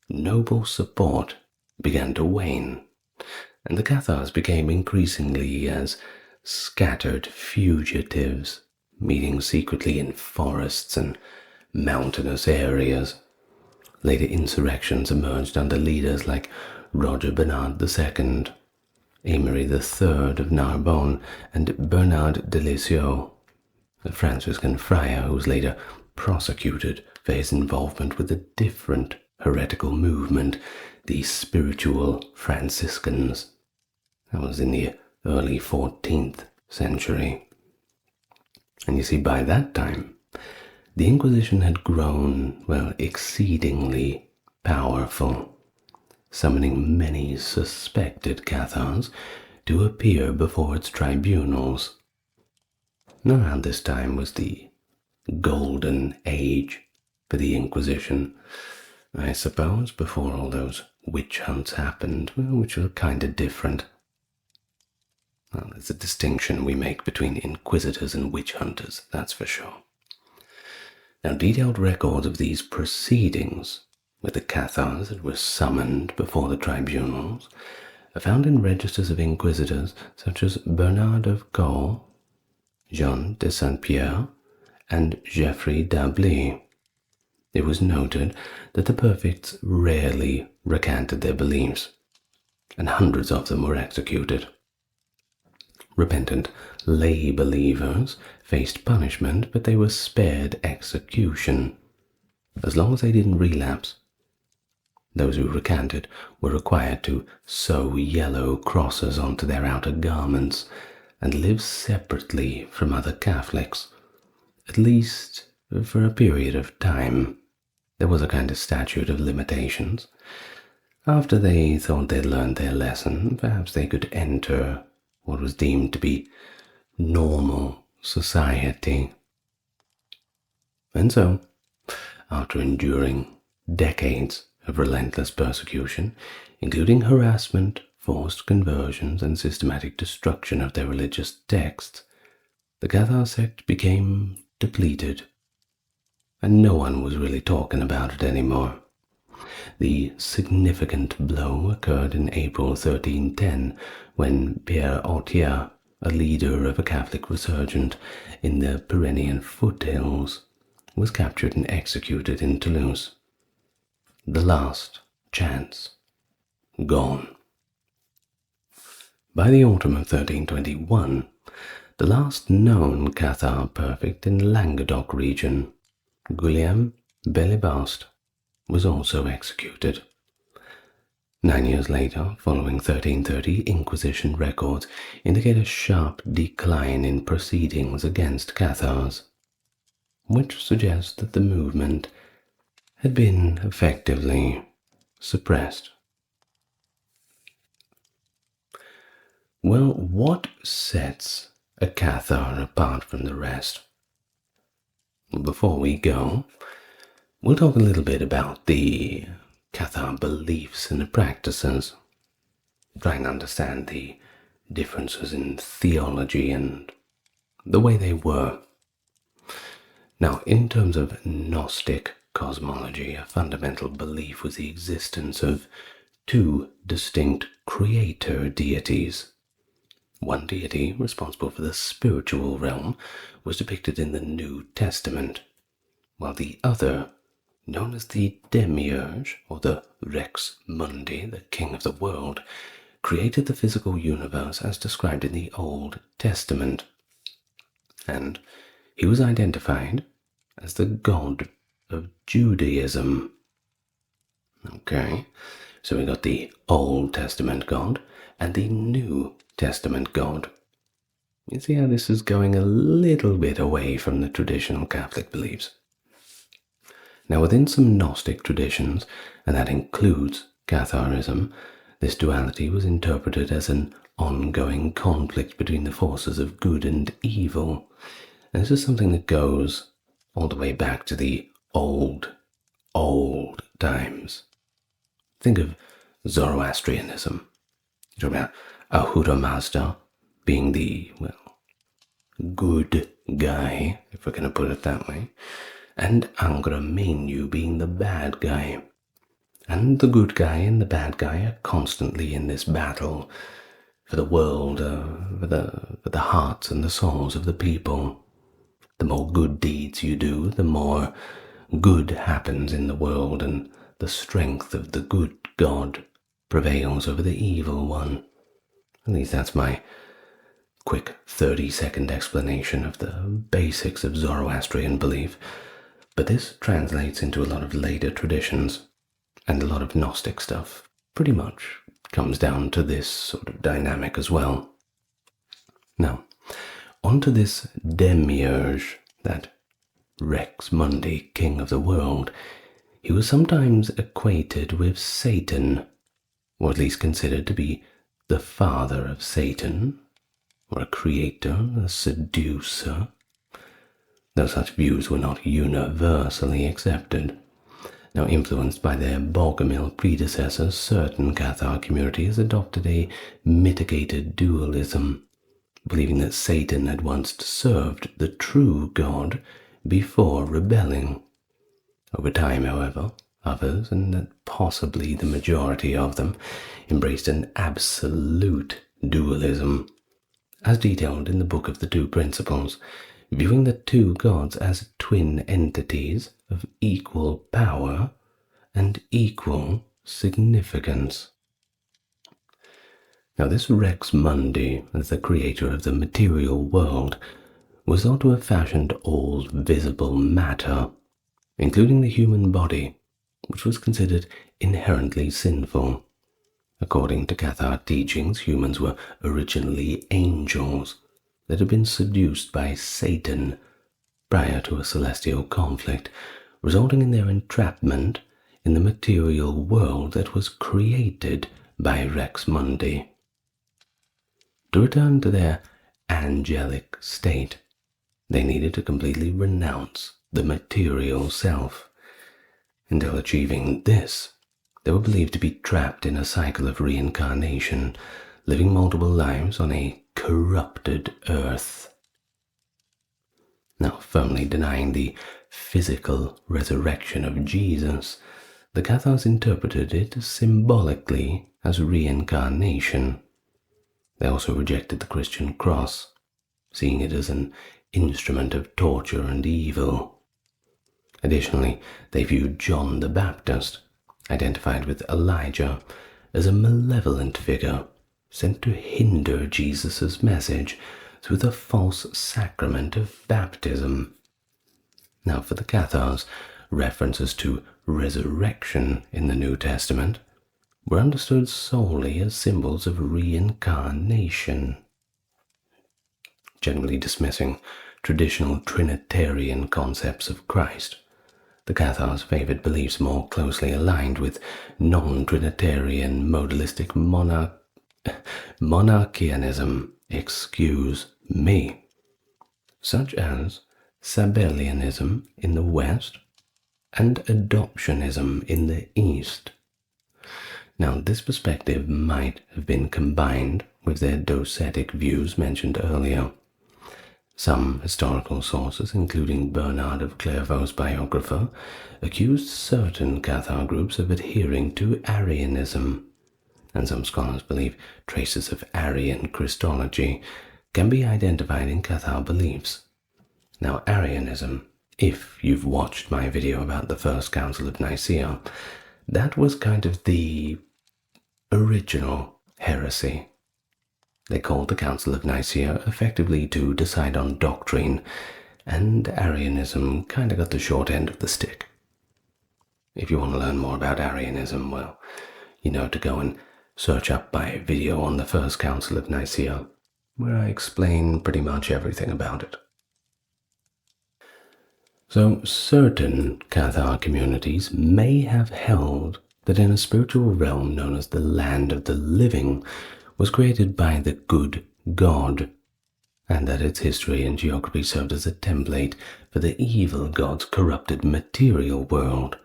noble support began to wane, and the Cathars became increasingly as scattered fugitives, meeting secretly in forests and mountainous areas. Later insurrections emerged under leaders like Roger Bernard II, Aimeri III of Narbonne, and Bernard de Lisieux, a Franciscan friar who was later prosecuted for his involvement with a different heretical movement, the Spiritual Franciscans. That was in the early 14th century. And you see, by that time, the Inquisition had grown, well, exceedingly powerful. summoning many suspected Cathars to appear before its tribunals. Around this time was the golden age for the Inquisition, I suppose, before all those witch hunts happened, which were kind of different. Well, there's a distinction we make between inquisitors and witch hunters, that's for sure. Now, detailed records of these proceedings with the Cathars that were summoned before the tribunals are found in registers of inquisitors such as Bernard of Gaul, Jean de Saint-Pierre, and Geoffrey d'Ably. It was noted that the perfects rarely recanted their beliefs, and hundreds of them were executed. Repentant lay believers faced punishment, but they were spared execution, as long as they didn't relapse. Those who recanted were required to sew yellow crosses onto their outer garments and live separately from other Catholics, at least for a period of time. There was a kind of statute of limitations. After they thought they'd learned their lesson, perhaps they could enter what was deemed to be normal society. And so, after enduring decades of relentless persecution, including harassment, forced conversions, and systematic destruction of their religious texts, the Cathar sect became depleted, and no one was really talking about it anymore. The significant blow occurred in April 1310, when Pierre Autier, a leader of a Catholic resurgent in the Pyrenean foothills, was captured and executed in Toulouse. The last chance gone. By the autumn of 1321, the last known Cathar perfect in Languedoc region, Guillaume Bellibaste, was also executed. 9 years later, following 1330, Inquisition records indicate a sharp decline in proceedings against Cathars, which suggests that the movement had been effectively suppressed. Well, what sets a Cathar apart from the rest? Before we go, we'll talk a little bit about the Cathar beliefs and practices, trying to understand the differences in theology and the way they were. Now, in terms of Gnostic cosmology, a fundamental belief was the existence of two distinct creator deities. One deity, responsible for the spiritual realm, was depicted in the New Testament, while the other, known as the Demiurge, or the Rex Mundi, the king of the world, created the physical universe as described in the Old Testament. And he was identified as the god of Judaism. Okay, so we got the Old Testament god and the New Testament god. You see how this is going a little bit away from the traditional Catholic beliefs. Now, within some Gnostic traditions, and that includes Catharism, this duality was interpreted as an ongoing conflict between the forces of good and evil. And this is something that goes all the way back to the old times. Think of Zoroastrianism. You talk about Ahura Mazda being the, good guy, if we're going to put it that way, and Angra Mainyu being the bad guy. And the good guy and the bad guy are constantly in this battle for the world, for the hearts and the souls of the people. The more good deeds you do, the more good happens in the world, and the strength of the good God prevails over the evil one. At least that's my quick 30-second explanation of the basics of Zoroastrian belief. But this translates into a lot of later traditions, and a lot of Gnostic stuff pretty much comes down to this sort of dynamic as well. Now, onto this Demiurge, that Rex Mundi, king of the world. He was sometimes equated with Satan or at least considered to be the father of Satan, or a creator, a seducer, though such views were not universally accepted. Now, influenced by their Bogomil predecessors, certain Cathar communities adopted a mitigated dualism, believing that Satan had once served the true God before rebelling. Over time, however, others, and possibly the majority of them, embraced an absolute dualism, as detailed in the Book of the Two Principles, viewing the two gods as twin entities of equal power and equal significance. Now, this Rex Mundi, as the creator of the material world, was thought to have fashioned all visible matter, including the human body, which was considered inherently sinful. According to Cathar teachings, humans were originally angels that had been seduced by Satan prior to a celestial conflict, resulting in their entrapment in the material world that was created by Rex Mundi. To return to their angelic state, they needed to completely renounce the material self. Until achieving this, they were believed to be trapped in a cycle of reincarnation, living multiple lives on a corrupted earth. Now, firmly denying the physical resurrection of Jesus, the Cathars interpreted it symbolically as reincarnation. They also rejected the Christian cross, seeing it as an instrument of torture and evil. Additionally, they viewed John the Baptist, identified with Elijah, as a malevolent figure sent to hinder Jesus' message through the false sacrament of baptism. Now, for the Cathars, references to resurrection in the New Testament were understood solely as symbols of reincarnation, generally dismissing traditional Trinitarian concepts of Christ. The Cathars favored beliefs more closely aligned with non-Trinitarian modalistic monarchianism, such as Sabellianism in the West and adoptionism in the East. Now, this perspective might have been combined with their docetic views mentioned earlier. Some historical sources, including Bernard of Clairvaux's biographer, accused certain Cathar groups of adhering to Arianism, and some scholars believe traces of Arian Christology can be identified in Cathar beliefs. Now, Arianism, if you've watched my video about the First Council of Nicaea, that was kind of the original heresy. They called the Council of Nicaea effectively to decide on doctrine, and Arianism kind of got the short end of the stick. If you want to learn more about Arianism, well, you know to go and search up my video on the First Council of Nicaea, where I explain pretty much everything about it. So, certain Cathar communities may have held that in a spiritual realm known as the Land of the Living was created by the good God, and that its history and geography served as a template for the evil God's corrupted material world.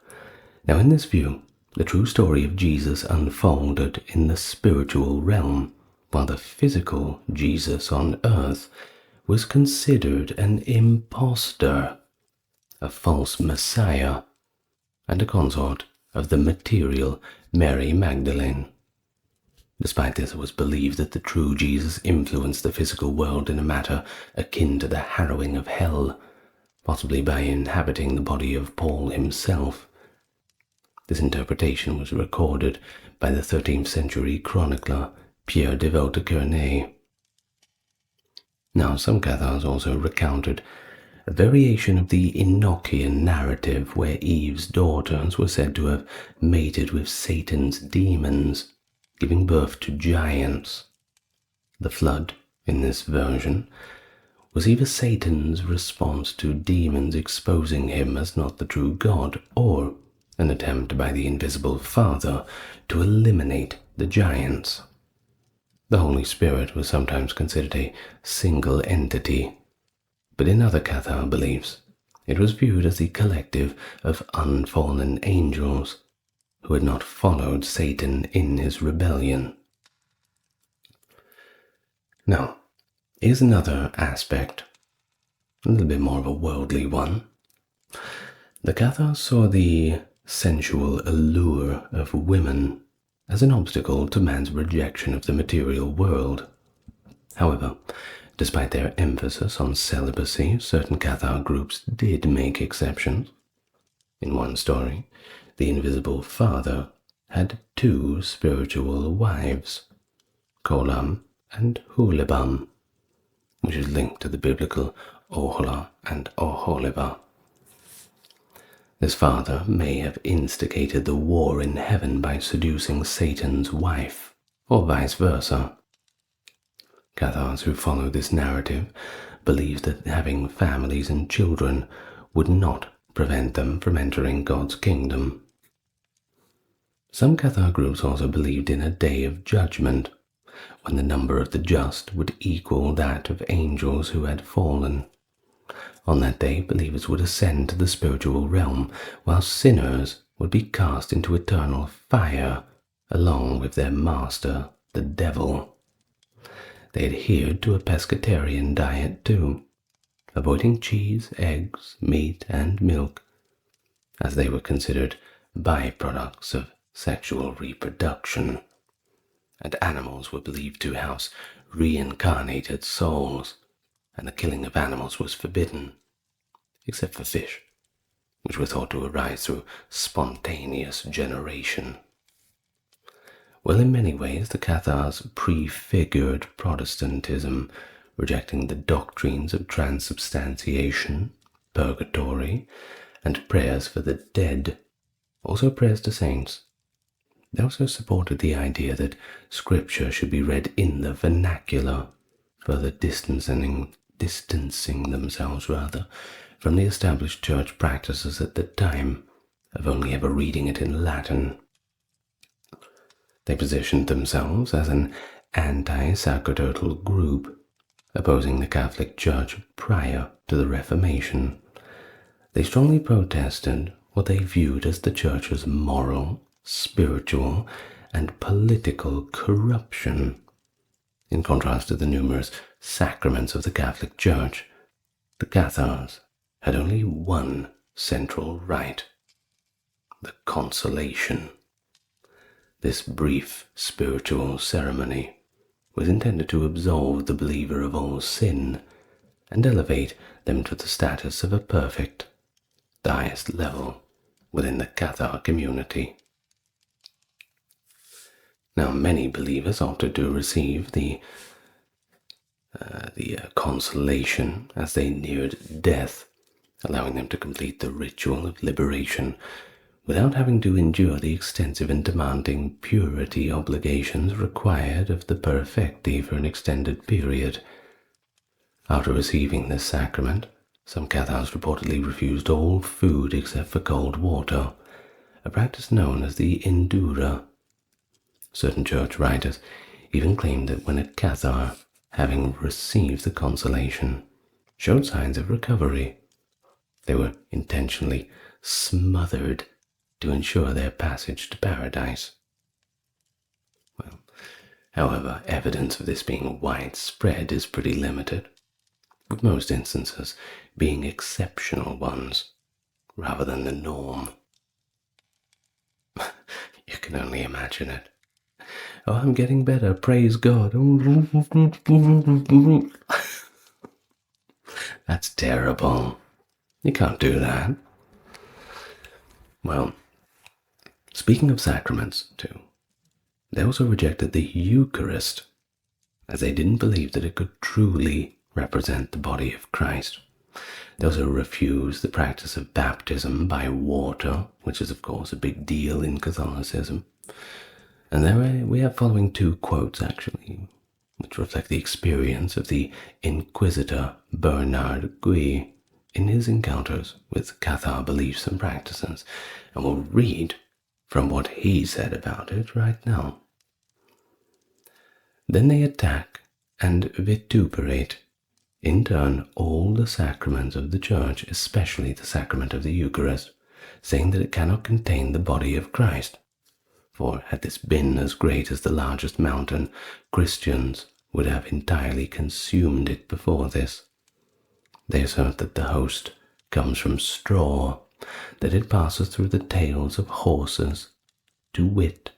Now, in this view, the true story of Jesus unfolded in the spiritual realm, while the physical Jesus on earth was considered an impostor, a false Messiah, and a consort of the material Mary Magdalene. Despite this, it was believed that the true Jesus influenced the physical world in a matter akin to the harrowing of hell, possibly by inhabiting the body of Paul himself. This interpretation was recorded by the 13th century chronicler Pierre de Vaudequernet. Now, some Cathars also recounted a variation of the Enochian narrative where Eve's daughters were said to have mated with Satan's demons, giving birth to giants. The flood, in this version, was either Satan's response to demons exposing him as not the true God, or an attempt by the invisible Father to eliminate the giants. The Holy Spirit was sometimes considered a single entity, but in other Cathar beliefs, it was viewed as the collective of unfallen angels who had not followed Satan in his rebellion. Now, here's another aspect, a little bit more of a worldly one. The Cathars saw the sensual allure of women as an obstacle to man's rejection of the material world. However, despite their emphasis on celibacy, certain Cathar groups did make exceptions. In one story, the Invisible Father had two spiritual wives, Kolam and Hulebam, which is linked to the biblical Ohla and Oholibah. This father may have instigated the war in heaven by seducing Satan's wife, or vice versa. Cathars who follow this narrative believe that having families and children would not prevent them from entering God's kingdom. Some Cathar groups also believed in a day of judgment, when the number of the just would equal that of angels who had fallen. On that day, believers would ascend to the spiritual realm, while sinners would be cast into eternal fire, along with their master, the devil. They adhered to a pescatarian diet too, avoiding cheese, eggs, meat, and milk, as they were considered byproducts of sexual reproduction, and animals were believed to house reincarnated souls, and the killing of animals was forbidden, except for fish, which were thought to arise through spontaneous generation. Well, in many ways, the Cathars prefigured Protestantism, rejecting the doctrines of transubstantiation, purgatory, and prayers for the dead, also prayers to saints. They also supported the idea that Scripture should be read in the vernacular, further distancing themselves from the established church practices at the time of only ever reading it in Latin. They positioned themselves as an anti-sacerdotal group, opposing the Catholic Church prior to the Reformation. They strongly protested what they viewed as the Church's moral, spiritual, and political corruption. In contrast to the numerous sacraments of the Catholic Church, the Cathars had only one central rite: the consolation. This brief spiritual ceremony was intended to absolve the believer of all sin and elevate them to the status of a perfect, the highest level within the Cathar community. Now, many believers opted to receive the consolation as they neared death, allowing them to complete the ritual of liberation without having to endure the extensive and demanding purity obligations required of the perfecti for an extended period. After receiving this sacrament, some Cathars reportedly refused all food except for cold water, a practice known as the Indura. Certain church writers even claimed that when a Cathar, having received the consolation, showed signs of recovery, they were intentionally smothered to ensure their passage to paradise. Well, however, evidence of this being widespread is pretty limited, with most instances being exceptional ones rather than the norm. You can only imagine it. Oh, I'm getting better, praise God. That's terrible. You can't do that. Well, speaking of sacraments, too, they also rejected the Eucharist, as they didn't believe that it could truly represent the body of Christ. They also refused the practice of baptism by water, which is, of course, a big deal in Catholicism. And there we have following two quotes, actually, which reflect the experience of the Inquisitor Bernard Guy in his encounters with Cathar beliefs and practices, and we'll read from what he said about it right now. Then they attack and vituperate, in turn, all the sacraments of the Church, especially the sacrament of the Eucharist, saying that it cannot contain the body of Christ. For had this been as great as the largest mountain, Christians would have entirely consumed it before this. They assert that the host comes from straw, that it passes through the tails of horses, to wit,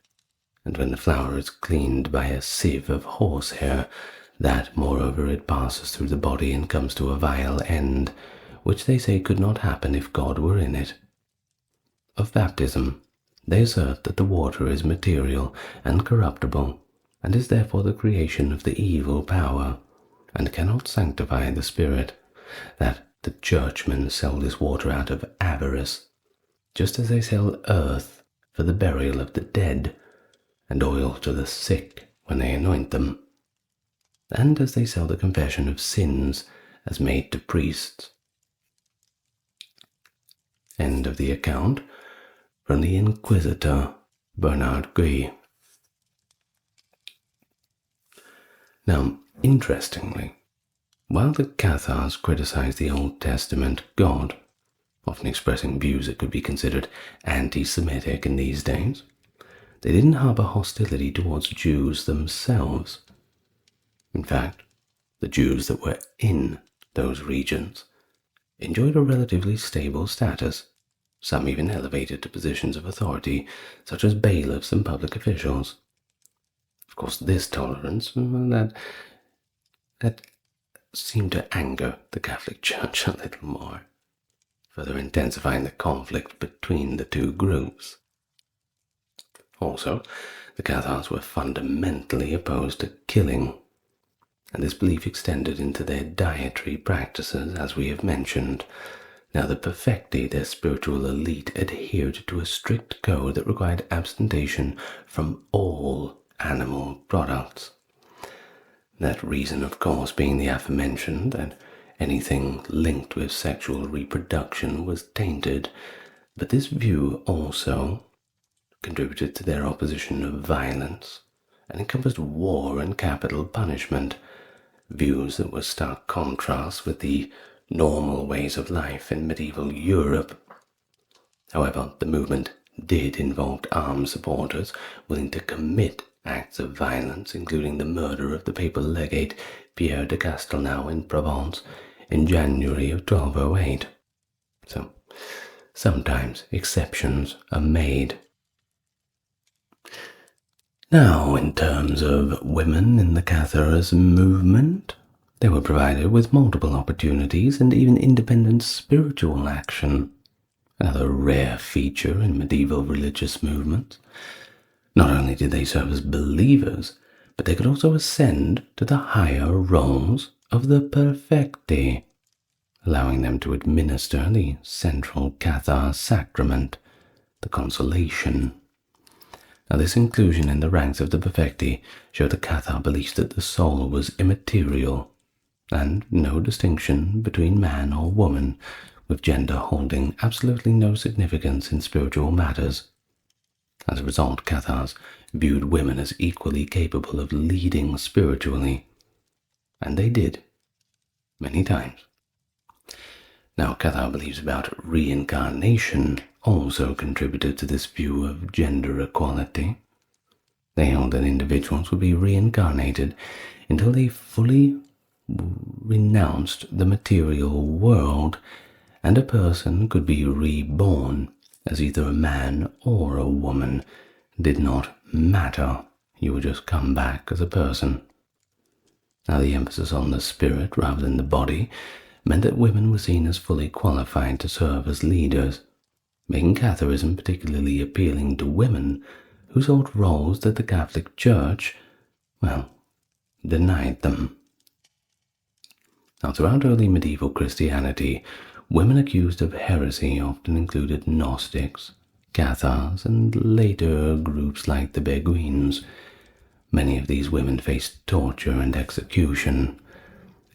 and when the flour is cleaned by a sieve of horsehair, that moreover it passes through the body and comes to a vile end, which they say could not happen if God were in it. Of baptism, they assert that the water is material and corruptible, and is therefore the creation of the evil power, and cannot sanctify the spirit, that the churchmen sell this water out of avarice, just as they sell earth for the burial of the dead, and oil to the sick when they anoint them, and as they sell the confession of sins as made to priests. End of the account from the Inquisitor Bernard Guy. Now, interestingly, while the Cathars criticized the Old Testament God, often expressing views that could be considered anti-Semitic in these days, they didn't harbor hostility towards Jews themselves. In fact, the Jews that were in those regions enjoyed a relatively stable status, some even elevated to positions of authority, such as bailiffs and public officials. Of course, this tolerance, that seemed to anger the Catholic Church a little more, further intensifying the conflict between the two groups. Also, the Cathars were fundamentally opposed to killing, and this belief extended into their dietary practices, as we have mentioned. Now, the perfecti, their spiritual elite, adhered to a strict code that required abstention from all animal products. That reason, of course, being the aforementioned, that anything linked with sexual reproduction was tainted, but this view also contributed to their opposition of violence, and encompassed war and capital punishment, views that were stark contrast with the normal ways of life in medieval Europe. However, the movement did involve armed supporters willing to commit acts of violence, including the murder of the papal legate Pierre de Castelnau in Provence in January of 1208. So, sometimes exceptions are made. Now, in terms of women in the Cathars movement, they were provided with multiple opportunities and even independent spiritual action, another rare feature in medieval religious movements. Not only did they serve as believers, but they could also ascend to the higher roles of the perfecti, allowing them to administer the central Cathar sacrament, the consolation. Now, this inclusion in the ranks of the perfecti showed the Cathar belief that the soul was immaterial, and no distinction between man or woman, with gender holding absolutely no significance in spiritual matters. As a result, Cathars viewed women as equally capable of leading spiritually, and they did, many times. Now, Cathar beliefs about reincarnation also contributed to this view of gender equality. They held that individuals would be reincarnated until they fully renounced the material world, and a person could be reborn as either a man or a woman. It did not matter. You would just come back as a person. Now, the emphasis on the spirit rather than the body meant that women were seen as fully qualified to serve as leaders, making Catharism particularly appealing to women who sought roles that the Catholic Church, denied them. Now, throughout early medieval Christianity, women accused of heresy often included Gnostics, Cathars, and later groups like the Beguines. Many of these women faced torture and execution.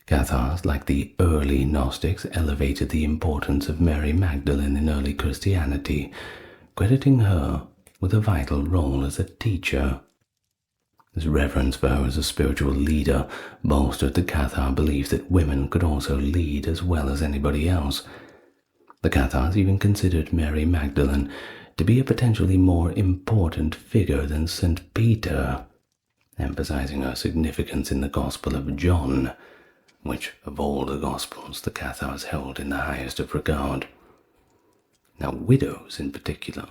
Cathars, like the early Gnostics, elevated the importance of Mary Magdalene in early Christianity, crediting her with a vital role as a teacher. This reverence for her as a spiritual leader bolstered the Cathar belief that women could also lead as well as anybody else. The Cathars even considered Mary Magdalene to be a potentially more important figure than St. Peter, emphasizing her significance in the Gospel of John, which of all the Gospels the Cathars held in the highest of regard. Now, widows in particular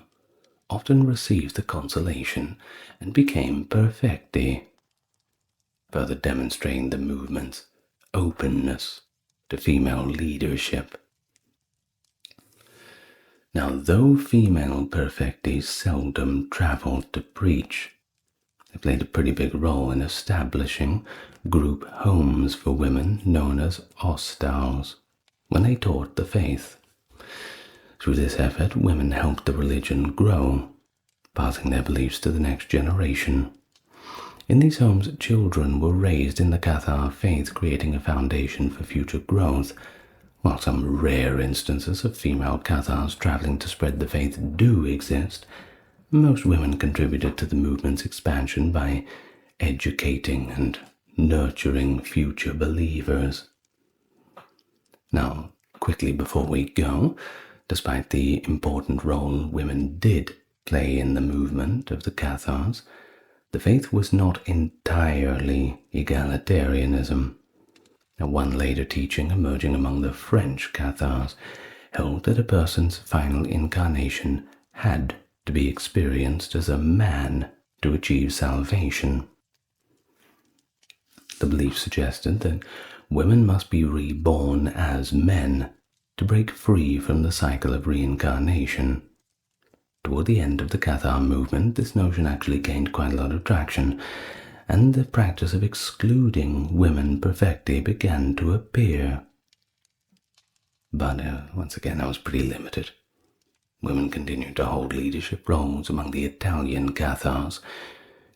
often received the consolation and became perfecti, further demonstrating the movement's openness to female leadership. Now, though female perfecti seldom traveled to preach, they played a pretty big role in establishing group homes for women known as hostels when they taught the faith. Through this effort, women helped the religion grow, passing their beliefs to the next generation. In these homes, children were raised in the Cathar faith, creating a foundation for future growth. While some rare instances of female Cathars traveling to spread the faith do exist, most women contributed to the movement's expansion by educating and nurturing future believers. Now, quickly before we go, despite the important role women did play in the movement of the Cathars, the faith was not entirely egalitarianism. Now, one later teaching emerging among the French Cathars held that a person's final incarnation had to be experienced as a man to achieve salvation. The belief suggested that women must be reborn as men to break free from the cycle of reincarnation. Toward the end of the Cathar movement, this notion actually gained quite a lot of traction, and the practice of excluding women perfecti began to appear. But once again, that was pretty limited. Women continued to hold leadership roles among the Italian Cathars,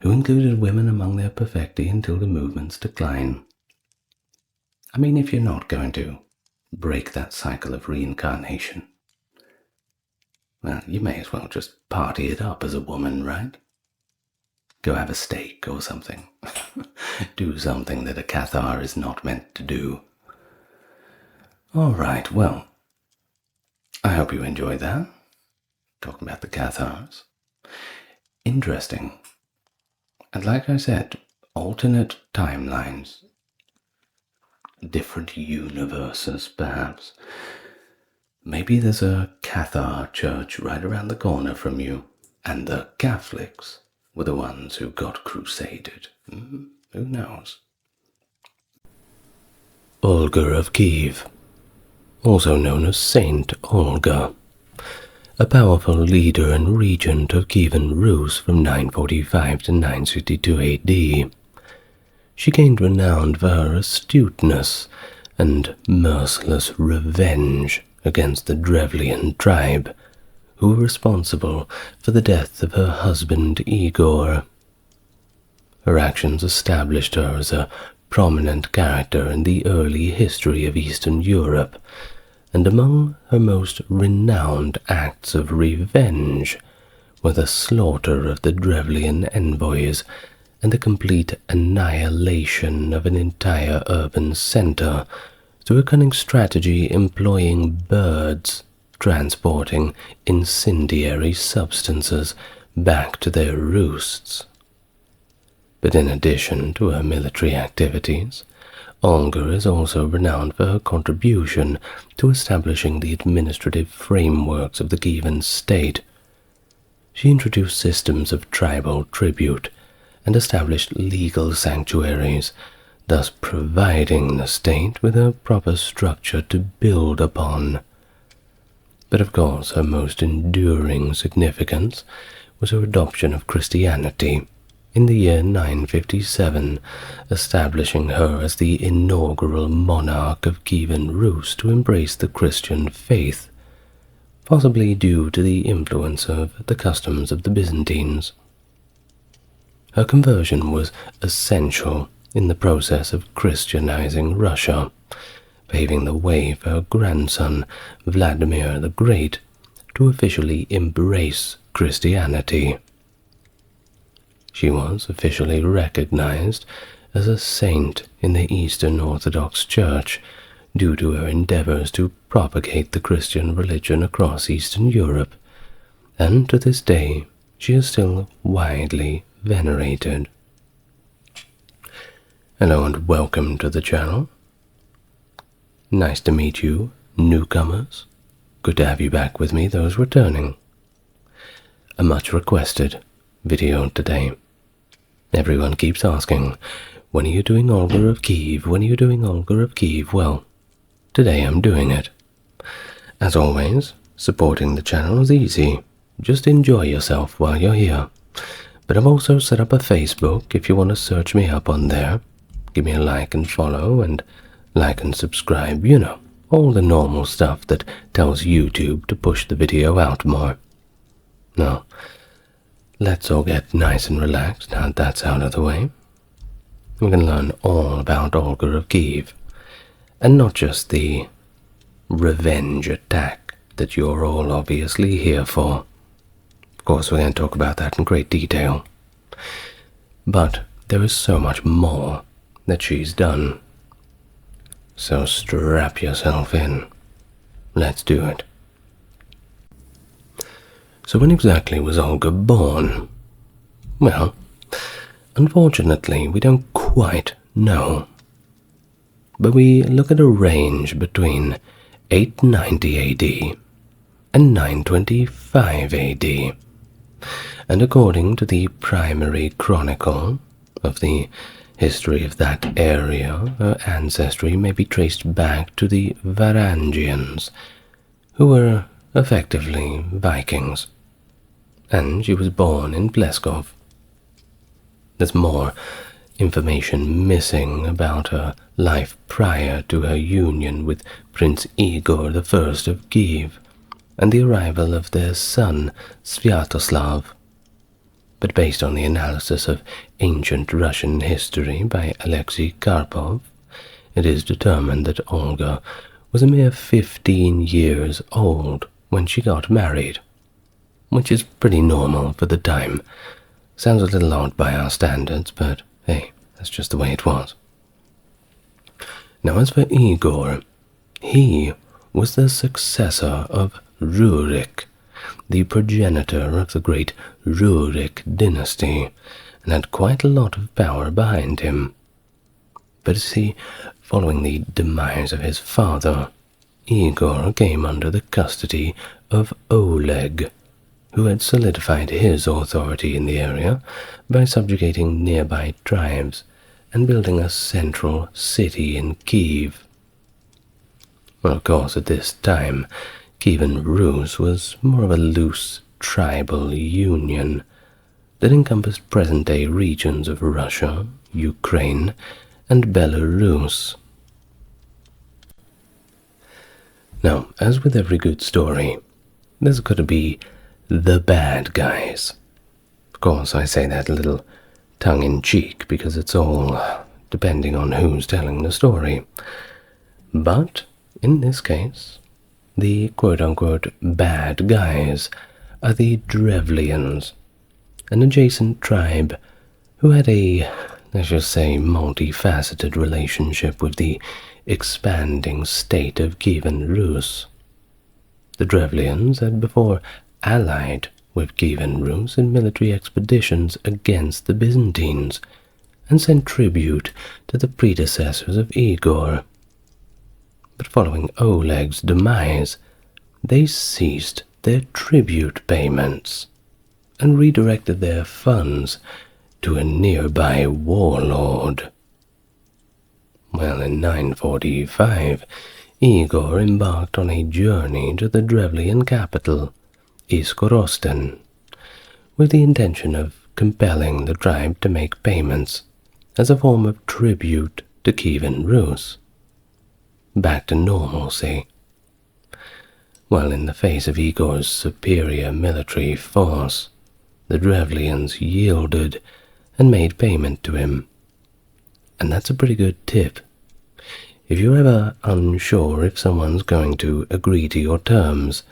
who included women among their perfecti until the movement's decline. I mean, if you're not going to break that cycle of reincarnation, well, you may as well just party it up as a woman, right? Go have a steak or something. Do something that a Cathar is not meant to do. All right, well, I hope you enjoyed that. Talking about the Cathars. Interesting. And like I said, alternate timelines. Different universes, perhaps. Maybe there's a Cathar church right around the corner from you, and the Catholics were the ones who got crusaded. Who knows? Olga of Kiev, also known as Saint Olga, a powerful leader and regent of Kievan Rus from 945 to 962 AD. She gained renown for her astuteness and merciless revenge against the Drevlian tribe, who were responsible for the death of her husband Igor. Her actions established her as a prominent character in the early history of Eastern Europe, and among her most renowned acts of revenge were the slaughter of the Drevlian envoys and the complete annihilation of an entire urban center through a cunning strategy employing birds transporting incendiary substances back to their roosts. But in addition to her military activities, Olga is also renowned for her contribution to establishing the administrative frameworks of the Kievan state. She introduced systems of tribal tribute and established legal sanctuaries, thus providing the state with a proper structure to build upon. But of course, her most enduring significance was her adoption of Christianity in the year 957, establishing her as the inaugural monarch of Kievan Rus to embrace the Christian faith, possibly due to the influence of the customs of the Byzantines. Her conversion was essential in the process of Christianizing Russia, paving the way for her grandson, Vladimir the Great, to officially embrace Christianity. She was officially recognized as a saint in the Eastern Orthodox Church due to her endeavors to propagate the Christian religion across Eastern Europe, and to this day she is still widely venerated. Hello and welcome to the channel. Nice to meet you, newcomers. Good to have you back with me, those returning. A much requested video today. Everyone keeps asking, when are you doing Olga of Kiev? When are you doing Olga of Kiev? Well, today I'm doing it. As always, supporting the channel is easy. Just enjoy yourself while you're here. But I've also set up a Facebook if you want to search me up on there. Give me a like and follow, and like and subscribe, you know, all the normal stuff that tells YouTube to push the video out more. Now, let's all get nice and relaxed now that's out of the way. We're going to learn all about Olga of Kiev, and not just the revenge attack that you're all obviously here for. Of course, we're going to talk about that in great detail. But there is so much more that she's done. So strap yourself in. Let's do it. So when exactly was Olga born? Well, unfortunately, we don't quite know. But we look at a range between 890 AD and 925 AD. And according to the primary chronicle of the history of that area, her ancestry may be traced back to the Varangians, who were effectively Vikings. And she was born in Pleskov. There's more information missing about her life prior to her union with Prince Igor I of Kiev and the arrival of their son Sviatoslav. But based on the analysis of ancient Russian history by Alexei Karpov, it is determined that Olga was a mere 15 years old when she got married, which is pretty normal for the time. Sounds a little odd by our standards, but hey, that's just the way it was. Now as for Igor, he was the successor of Rurik, the progenitor of the great Rurik dynasty, and had quite a lot of power behind him. But see, following the demise of his father, Igor came under the custody of Oleg, who had solidified his authority in the area by subjugating nearby tribes and building a central city in Kiev. Well, of course, at this time, Kievan Rus was more of a loose tribal union that encompassed present-day regions of Russia, Ukraine, and Belarus. Now, as with every good story, there's got to be the bad guys. Of course, I say that a little tongue-in-cheek because it's all depending on who's telling the story. But in this case, the quote-unquote bad guys are the Drevlians, an adjacent tribe who had a, let's just say, multifaceted relationship with the expanding state of Kievan Rus. The Drevlians had before allied with Kievan Rus in military expeditions against the Byzantines and sent tribute to the predecessors of Igor. But following Oleg's demise, they ceased their tribute payments and redirected their funds to a nearby warlord. Well, in 945, Igor embarked on a journey to the Drevlian capital, Iskorosten, with the intention of compelling the tribe to make payments as a form of tribute to Kievan Rus. Back to normalcy. While in the face of Igor's superior military force, the Drevlians yielded and made payment to him. And that's a pretty good tip. If you're ever unsure if someone's going to agree to your terms,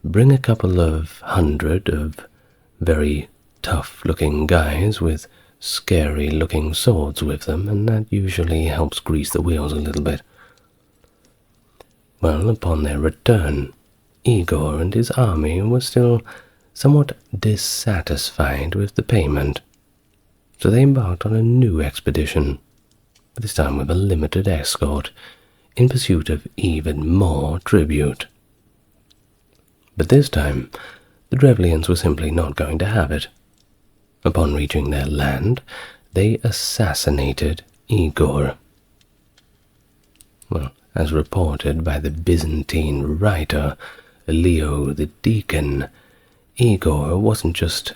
bring a couple of hundred of very tough-looking guys with scary-looking swords with them, and that usually helps grease the wheels a little bit. Well, upon their return, Igor and his army were still somewhat dissatisfied with the payment, so they embarked on a new expedition, this time with a limited escort, in pursuit of even more tribute. But this time, the Drevlians were simply not going to have it. Upon reaching their land, they assassinated Igor. Well, as reported by the Byzantine writer Leo the Deacon, Igor wasn't just,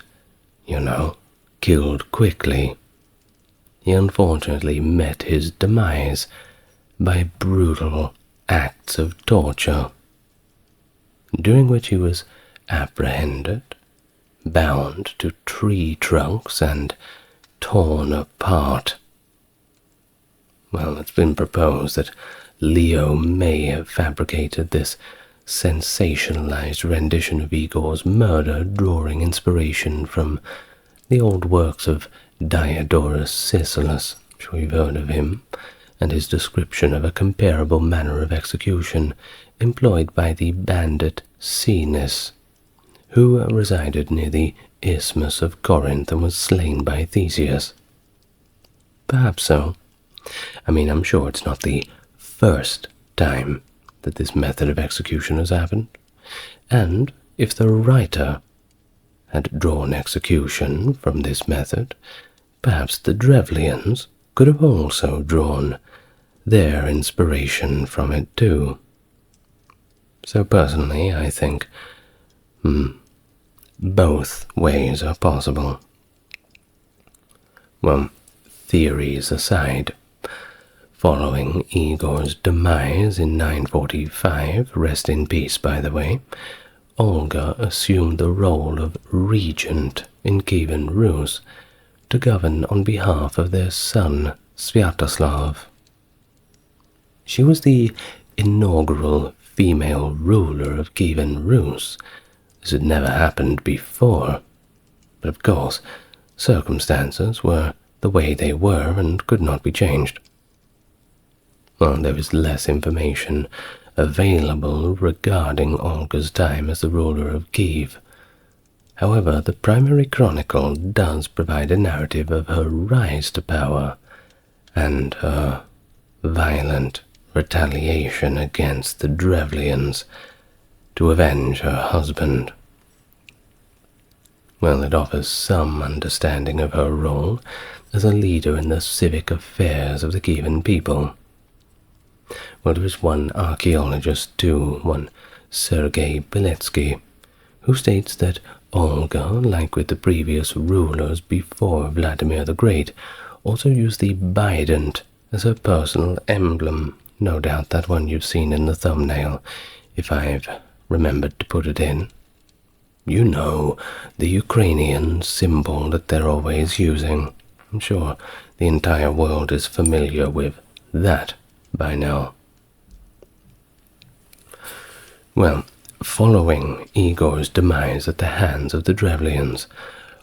killed quickly. He unfortunately met his demise by brutal acts of torture, during which he was apprehended, bound to tree trunks, and torn apart. Well, it's been proposed that Leo may have fabricated this sensationalized rendition of Igor's murder, drawing inspiration from the old works of Diodorus Siculus. I'm sure you've heard of him, and his description of a comparable manner of execution employed by the bandit Caenis, who resided near the Isthmus of Corinth and was slain by Theseus. Perhaps so. I'm sure it's not the first time that this method of execution has happened, and if the writer had drawn execution from this method, perhaps the Drevlians could have also drawn their inspiration from it too. So personally, I think both ways are possible. Well, theories aside, following Igor's demise in 945, rest in peace by the way, Olga assumed the role of regent in Kievan Rus to govern on behalf of their son Sviatoslav. She was the inaugural female ruler of Kievan Rus. This had never happened before, but of course circumstances were the way they were and could not be changed. Well, there is less information available regarding Olga's time as the ruler of Kiev. However, the primary chronicle does provide a narrative of her rise to power and her violent retaliation against the Drevlians to avenge her husband. Well, it offers some understanding of her role as a leader in the civic affairs of the Kievan people. Well, there is one archaeologist too, one Sergei Beletsky, who states that Olga, like with the previous rulers before Vladimir the Great, also used the bident as her personal emblem. No doubt that one you've seen in the thumbnail, if I've remembered to put it in. You know, the Ukrainian symbol that they're always using. I'm sure the entire world is familiar with that by now. Well, following Igor's demise at the hands of the Drevlians,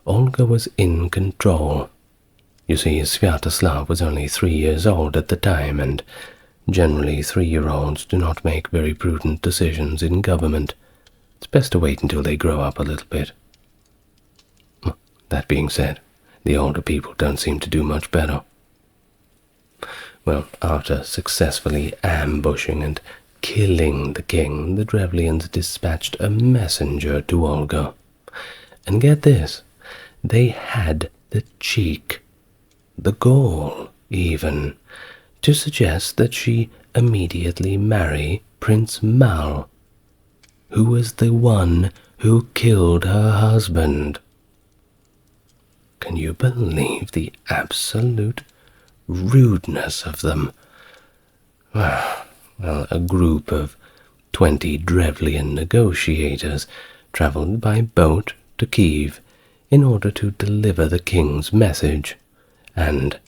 Olga was in control. You see, Sviatoslav was only 3 years old at the time, and generally 3-year-olds do not make very prudent decisions in government. It's best to wait until they grow up a little bit. That being said, the older people don't seem to do much better. Well, after successfully ambushing and killing the king, the Drevlians dispatched a messenger to Olga. And get this, they had the cheek, the gall even, to suggest that she immediately marry Prince Mal, who was the one who killed her husband. Can you believe the absolute rudeness of them? Well, a group of 20 Drevlian negotiators travelled by boat to Kiev in order to deliver the king's message and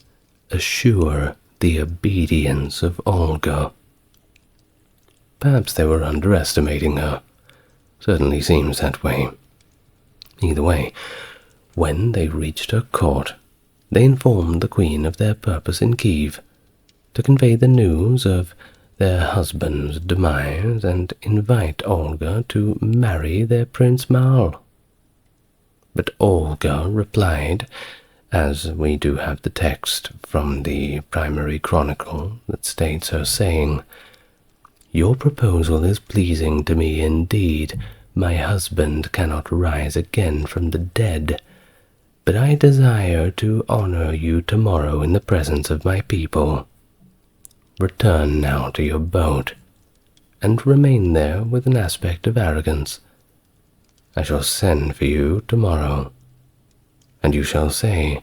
assure the obedience of Olga. Perhaps they were underestimating her. Certainly seems that way. Either way, When they reached her court, they informed the queen of their purpose in Kiev, to convey the news of their husband's demise and invite Olga to marry their Prince Mal. But Olga replied, as we do have the text from the primary chronicle that states her saying, "Your proposal is pleasing to me indeed. My husband cannot rise again from the dead, but I desire to honor you tomorrow in the presence of my people. Return now to your boat, and remain there with an aspect of arrogance. I shall send for you tomorrow, and you shall say,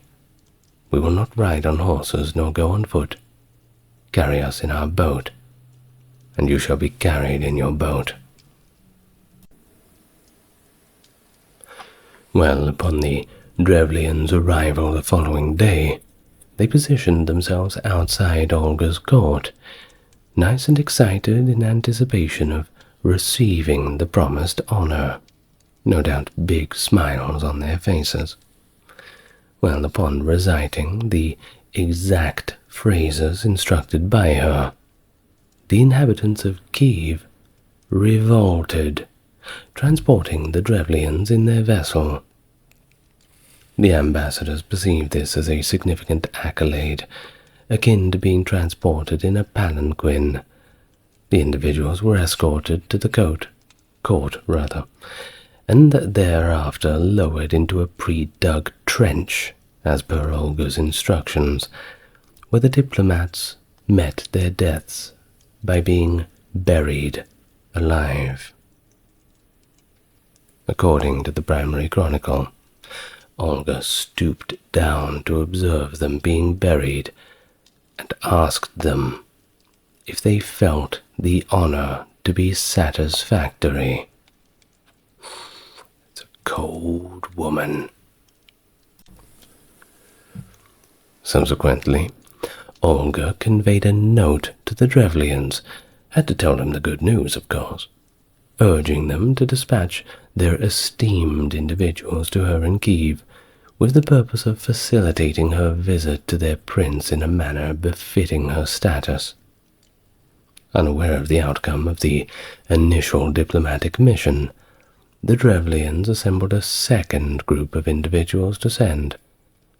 'We will not ride on horses nor go on foot. Carry us in our boat, and you shall be carried in your boat.'" Well, upon the Drevlians' arrival the following day, they positioned themselves outside Olga's court, nice and excited in anticipation of receiving the promised honor, no doubt big smiles on their faces. Well, upon reciting the exact phrases instructed by her, the inhabitants of Kiev revolted, transporting the Drevlians in their vessel. The ambassadors perceived this as a significant accolade, akin to being transported in a palanquin. The individuals were escorted to the court, and thereafter lowered into a pre-dug trench, as per Olga's instructions, where the diplomats met their deaths by being buried alive. According to the primary chronicle, Olga stooped down to observe them being buried and asked them if they felt the honor to be satisfactory. It's a cold woman. Subsequently, Olga conveyed a note to the Drevlians, had to tell them the good news, of course, urging them to dispatch their esteemed individuals to her in Kiev, with the purpose of facilitating her visit to their prince in a manner befitting her status. Unaware of the outcome of the initial diplomatic mission, the Drevlians assembled a second group of individuals to send,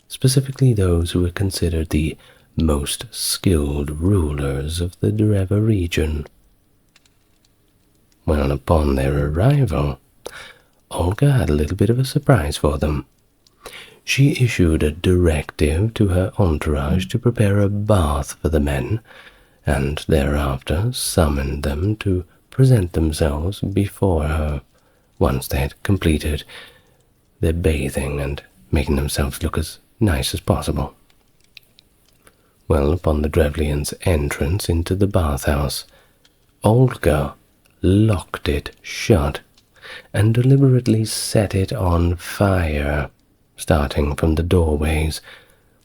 specifically those who were considered the most skilled rulers of the Dreva region. Well, upon their arrival, Olga had a little bit of a surprise for them. She issued a directive to her entourage to prepare a bath for the men, and thereafter summoned them to present themselves before her once they had completed their bathing and making themselves look as nice as possible. Well, upon the Drevlians' entrance into the bathhouse, Olga locked it shut and deliberately set it on fire, starting from the doorways,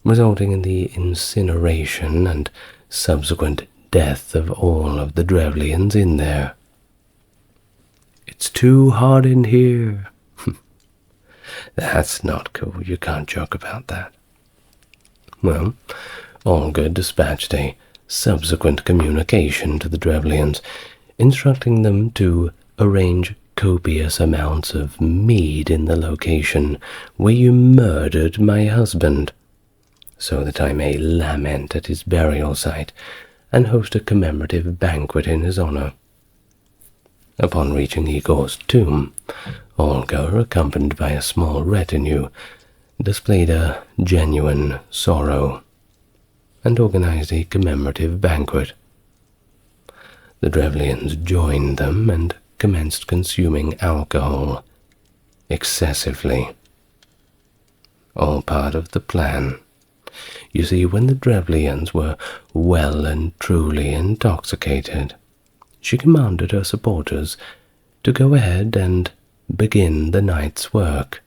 resulting in the incineration and subsequent death of all of the Drevlians in there. "It's too hot in here." That's not cool. You can't joke about that. Well, Olga dispatched a subsequent communication to the Drevlians, instructing them to arrange copious amounts of mead in the location where you murdered my husband, so that I may lament at his burial site and host a commemorative banquet in his honor. Upon reaching Igor's tomb, Olga, accompanied by a small retinue, displayed a genuine sorrow and organized a commemorative banquet. The Drevlians joined them and commenced consuming alcohol excessively. All part of the plan. You see, when the Drevlians were well and truly intoxicated, she commanded her supporters to go ahead and begin the night's work,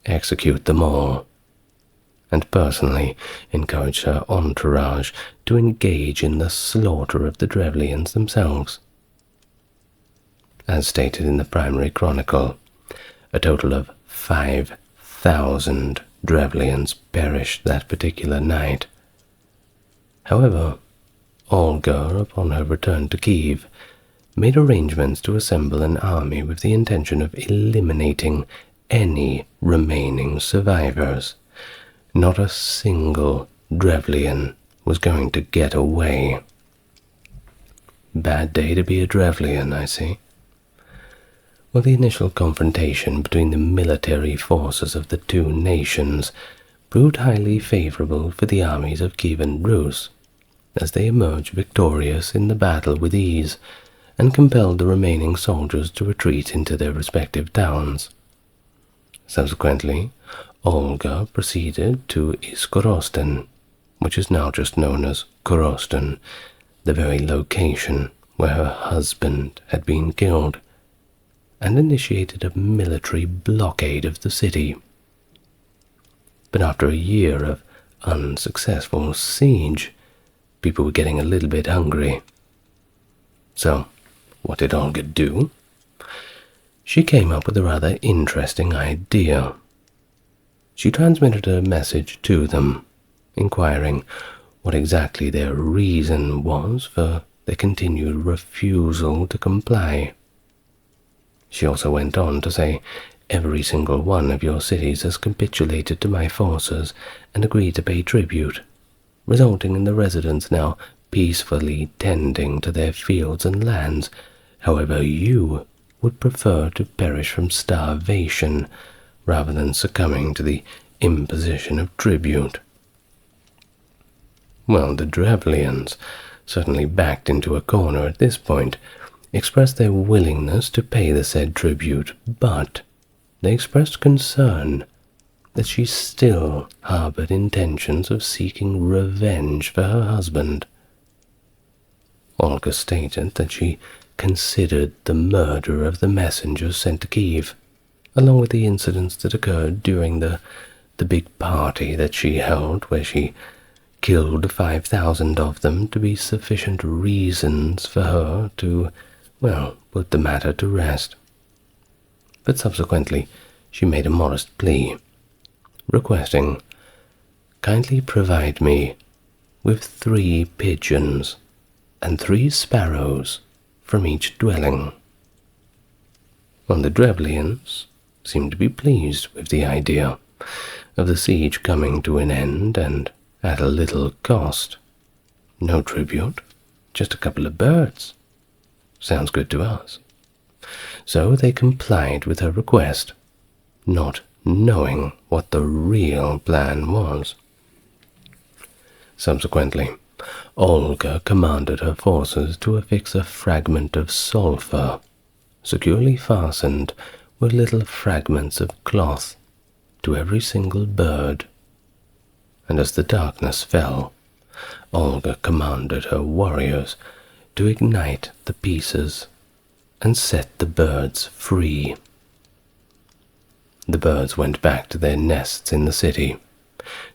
execute them all, and personally encouraged her entourage to engage in the slaughter of the Drevlians themselves. As stated in the primary chronicle, a total of 1,000 Drevlians perished that particular night. However, Olga, upon her return to Kiev, made arrangements to assemble an army with the intention of eliminating any remaining survivors. Not a single Drevlian was going to get away. Bad day to be a Drevlian, I see. Well, the initial confrontation between the military forces of the two nations proved highly favorable for the armies of Kiev and Rus, as they emerged victorious in the battle with ease, and compelled the remaining soldiers to retreat into their respective towns. Subsequently, Olga proceeded to Iskorosten, which is now just known as Korosten, the very location where her husband had been killed, and initiated a military blockade of the city. But after a year of unsuccessful siege, people were getting a little bit hungry. So, what did Olga do? She came up with a rather interesting idea. She transmitted a message to them, inquiring what exactly their reason was for their continued refusal to comply. She also went on to say, "Every single one of your cities has capitulated to my forces and agreed to pay tribute, resulting in the residents now peacefully tending to their fields and lands. However, you would prefer to perish from starvation rather than succumbing to the imposition of tribute." Well, the Drevlians, certainly backed into a corner at this point, expressed their willingness to pay the said tribute, but they expressed concern that she still harbored intentions of seeking revenge for her husband. Olga stated that she considered the murder of the messengers sent to Kiev, along with the incidents that occurred during the big party that she held, where she killed 5,000 of them, to be sufficient reasons for her to, well, put the matter to rest. But subsequently, she made a modest plea, requesting, "Kindly provide me with 3 pigeons and 3 sparrows from each dwelling." Well, the Drevlians seemed to be pleased with the idea of the siege coming to an end, and at a little cost. No tribute, just a couple of birds. Sounds good to us. So they complied with her request, not knowing what the real plan was. Subsequently, Olga commanded her forces to affix a fragment of sulphur, securely fastened with little fragments of cloth, to every single bird. And as the darkness fell, Olga commanded her warriors to ignite the pieces and set the birds free. The birds went back to their nests in the city,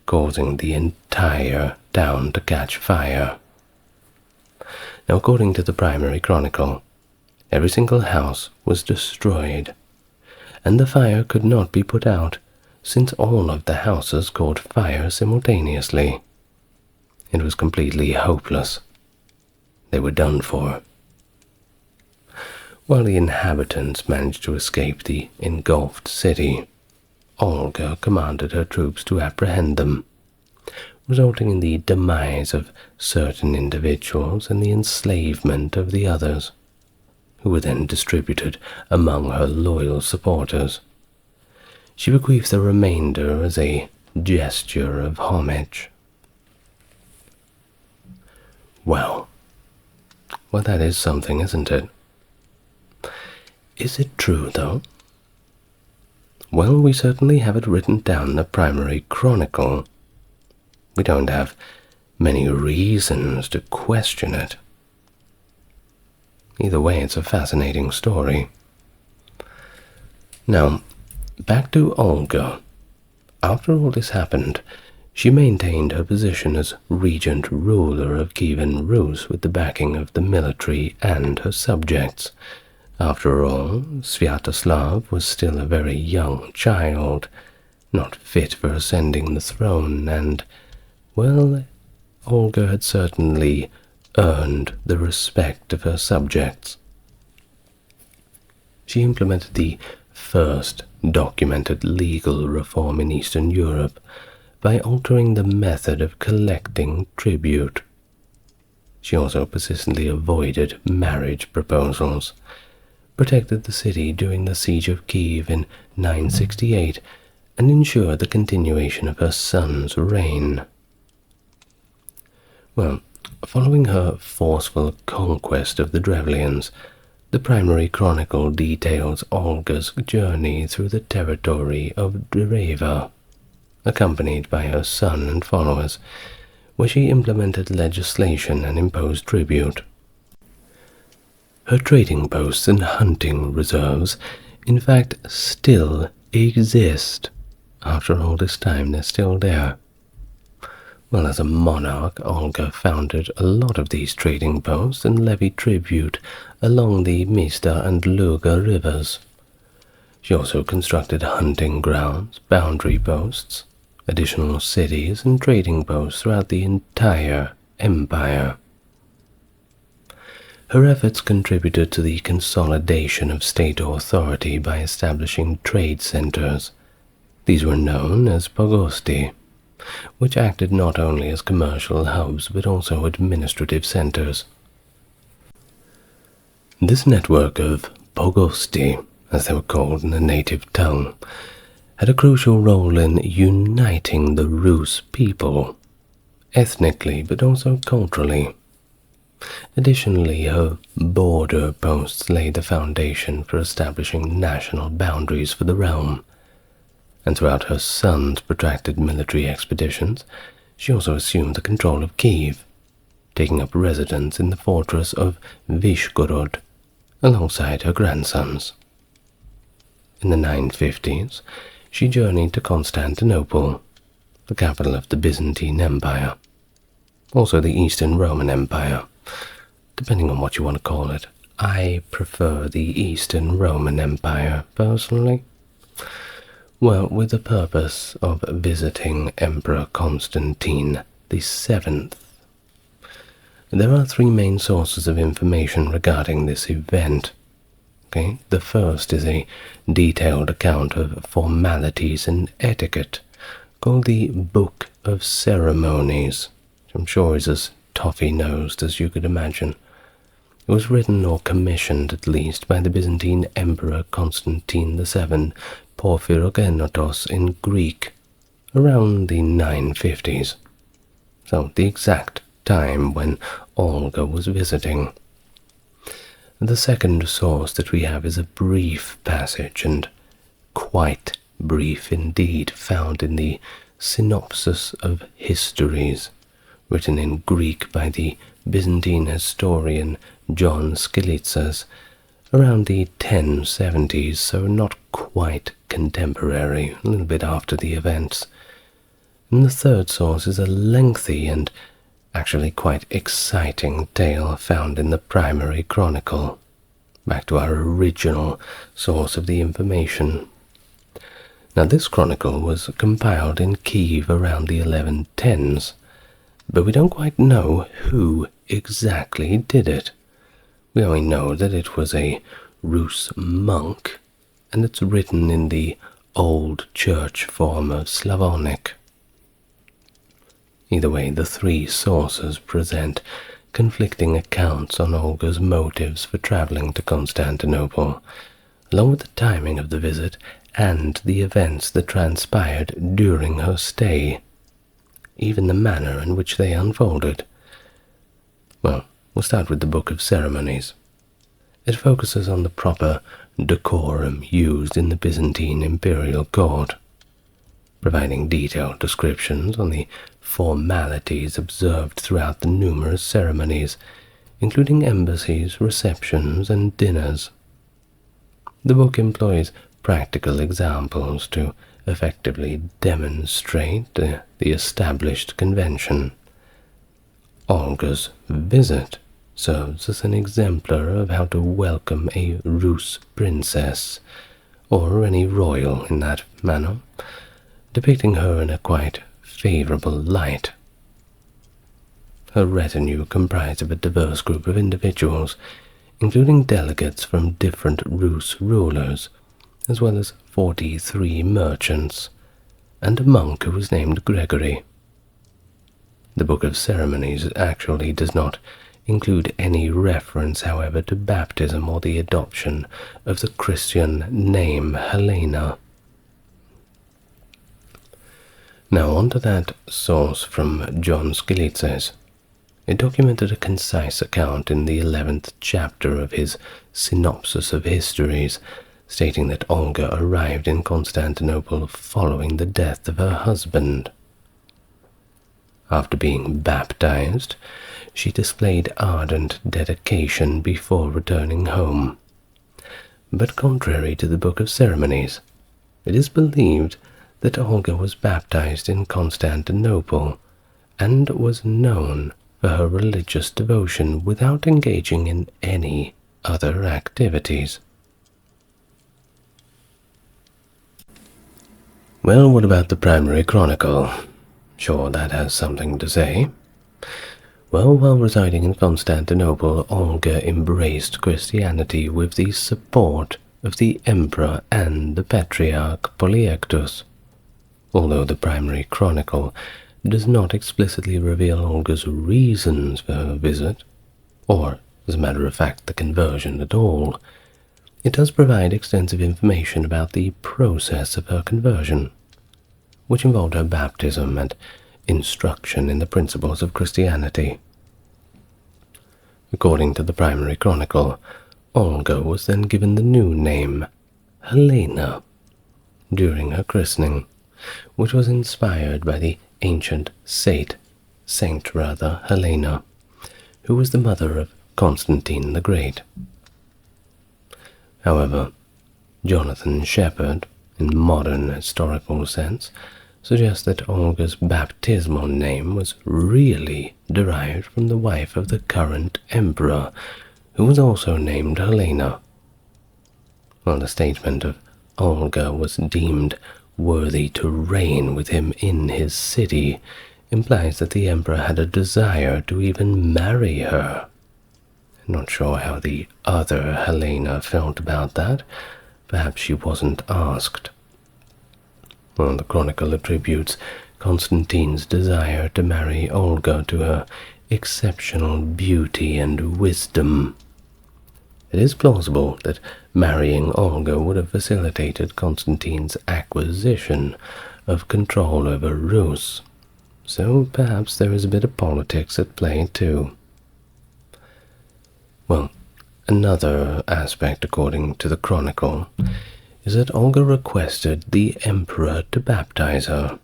causing the entire town to catch fire. Now, according to the primary chronicle, every single house was destroyed, and the fire could not be put out, since all of the houses caught fire simultaneously. It was completely hopeless. They were done for. While the inhabitants managed to escape the engulfed city, Olga commanded her troops to apprehend them, resulting in the demise of certain individuals and the enslavement of the others, who were then distributed among her loyal supporters. She bequeathed the remainder as a gesture of homage. Well, that is something, isn't it? Is it true, though? Well, we certainly have it written down in the primary chronicle. We don't have many reasons to question it. Either way, it's a fascinating story. Now, back to Olga. After all this happened, she maintained her position as regent ruler of Kiev and Rus with the backing of the military and her subjects. After all, Sviatoslav was still a very young child, not fit for ascending the throne, and, well, Olga had certainly earned the respect of her subjects. She implemented the first documented legal reform in Eastern Europe by altering the method of collecting tribute. She also persistently avoided marriage proposals, protected the city during the siege of Kiev in 968, and ensured the continuation of her son's reign. Well, following her forceful conquest of the Drevlians, the primary chronicle details Olga's journey through the territory of Dreva, accompanied by her son and followers, where she implemented legislation and imposed tribute. Her trading posts and hunting reserves, in fact, still exist. After all this time, they're still there. Well, as a monarch, Olga founded a lot of these trading posts and levied tribute along the Mista and Luga rivers. She also constructed hunting grounds, boundary posts, additional cities, and trading posts throughout the entire empire. Her efforts contributed to the consolidation of state authority by establishing trade centers. These were known as pogosti, which acted not only as commercial hubs but also administrative centers. This network of pogosti, as they were called in the native tongue, had a crucial role in uniting the Rus people, ethnically but also culturally. Additionally, her border posts laid the foundation for establishing national boundaries for the realm, and throughout her son's protracted military expeditions, she also assumed the control of Kiev, taking up residence in the fortress of Vyshgorod alongside her grandsons. In the 950s, she journeyed to Constantinople, the capital of the Byzantine Empire, also the Eastern Roman Empire, depending on what you want to call it. I prefer the Eastern Roman Empire, personally. Well, with the purpose of visiting Emperor Constantine VII. There are three main sources of information regarding this event. Okay, the first is a detailed account of formalities and etiquette, called the Book of Ceremonies, which I'm sure is as toffee-nosed as you could imagine. It was written or commissioned, at least, by the Byzantine Emperor Constantine VII Porphyrogenitos in Greek, around the 950s. So, the exact time when Olga was visiting. The second source that we have is a brief passage, and quite brief indeed, found in the Synopsis of Histories, written in Greek by the Byzantine historian John Skilitzas, around the 1070s, so not quite contemporary, a little bit after the events. And the third source is a lengthy and actually quite exciting tale found in the primary chronicle, back to our original source of the information. Now, this chronicle was compiled in Kiev around the 1110s, but we don't quite know who exactly did it. We only know that it was a Rus monk, and it's written in the Old Church form of Slavonic. Either way, the three sources present conflicting accounts on Olga's motives for traveling to Constantinople, along with the timing of the visit and the events that transpired during her stay, even the manner in which they unfolded. Well, we'll start with the Book of Ceremonies. It focuses on the proper decorum used in the Byzantine imperial court, providing detailed descriptions on the formalities observed throughout the numerous ceremonies, including embassies, receptions, and dinners. The book employs practical examples to effectively demonstrate the established convention. Olga's visit serves as an exemplar of how to welcome a Rus princess, or any royal in that manner, depicting her in a quite favorable light. Her retinue comprised of a diverse group of individuals, including delegates from different Rus rulers, as well as 43 merchants, and a monk who was named Gregory. The Book of Ceremonies actually does not include any reference, however, to baptism or the adoption of the Christian name Helena. Now on to that source from John Skilitzes. It documented a concise account in the 11th chapter of his Synopsis of Histories, stating that Olga arrived in Constantinople following the death of her husband. After being baptized, she displayed ardent dedication before returning home. But contrary to the Book of Ceremonies, it is believed that Olga was baptized in Constantinople and was known for her religious devotion without engaging in any other activities. Well, what about the primary chronicle? Sure, that has something to say. Well, while residing in Constantinople, Olga embraced Christianity with the support of the emperor and the patriarch Polyectus. Although the primary chronicle does not explicitly reveal Olga's reasons for her visit, or, as a matter of fact, the conversion at all, it does provide extensive information about the process of her conversion, which involved her baptism and instruction in the principles of Christianity. According to the primary chronicle, Olga was then given the new name Helena during her christening, which was inspired by the ancient saint Helena, who was the mother of Constantine the Great. However, Jonathan Shepherd, in modern historical sense, suggests that Olga's baptismal name was really derived from the wife of the current emperor, who was also named Helena. While the statement of Olga was deemed worthy to reign with him in his city implies that the emperor had a desire to even marry her. I'm not sure how the other Helena felt about that. Perhaps she wasn't asked. Well, the chronicle attributes Constantine's desire to marry Olga to her exceptional beauty and wisdom. It is plausible that marrying Olga would have facilitated Constantine's acquisition of control over Rus, so perhaps there is a bit of politics at play too. Well, another aspect, according to the chronicle, is that Olga requested the emperor to baptize her,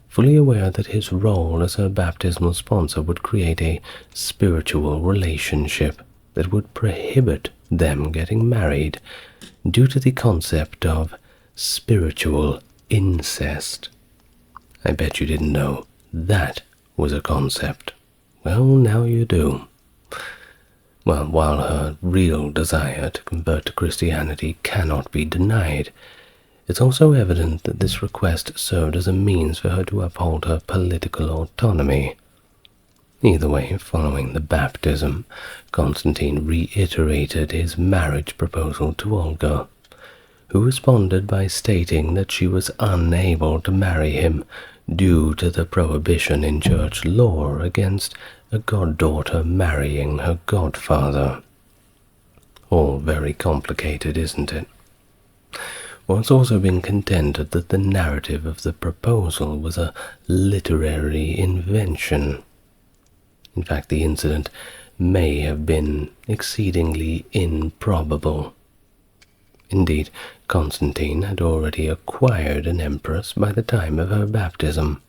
fully aware that his role as her baptismal sponsor would create a spiritual relationship that would prohibit them getting married due to the concept of spiritual incest. I bet you didn't know that was a concept. Well, now you do. Well, while her real desire to convert to Christianity cannot be denied, it's also evident that this request served as a means for her to uphold her political autonomy. Either way, following the baptism, Constantine reiterated his marriage proposal to Olga, who responded by stating that she was unable to marry him due to the prohibition in church law against a goddaughter marrying her godfather. All very complicated, isn't it? Well, it's also been contended that the narrative of the proposal was a literary invention. In fact, the incident may have been exceedingly improbable. Indeed, Constantine had already acquired an empress by the time of her baptism.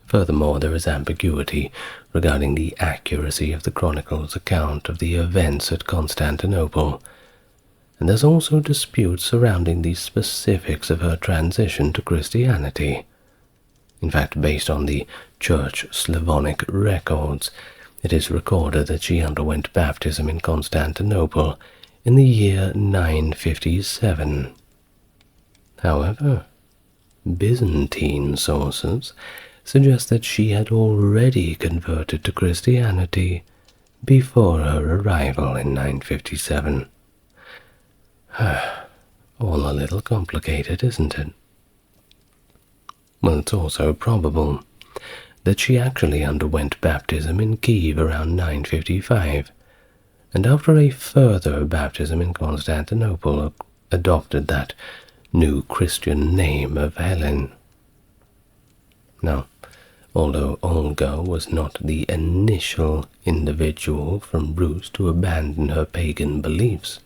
Furthermore, there is ambiguity regarding the accuracy of the chronicle's account of the events at Constantinople, and there's also disputes surrounding the specifics of her transition to Christianity. In fact, based on the Church Slavonic records, it is recorded that she underwent baptism in Constantinople in the year 957. However, Byzantine sources suggest that she had already converted to Christianity before her arrival in 957. All a little complicated, isn't it? Well, it's also probable that she actually underwent baptism in Kiev around 955, and after a further baptism in Constantinople adopted that new Christian name of Helen. Now, although Olga was not the initial individual from Rus to abandon her pagan beliefs,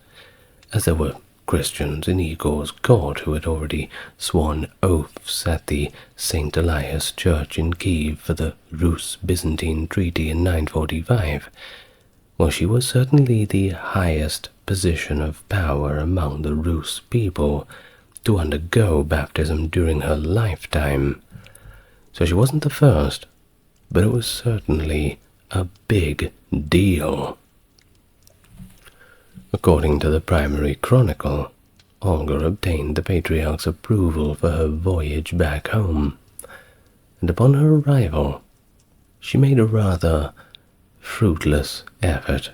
as there were Christians in Igor's court who had already sworn oaths at the St. Elias Church in Kiev for the Rus-Byzantine Treaty in 945, well, she was certainly the highest position of power among the Rus people to undergo baptism during her lifetime. So she wasn't the first, but it was certainly a big deal. According to the primary chronicle, Olga obtained the patriarch's approval for her voyage back home, and upon her arrival, she made a rather fruitless effort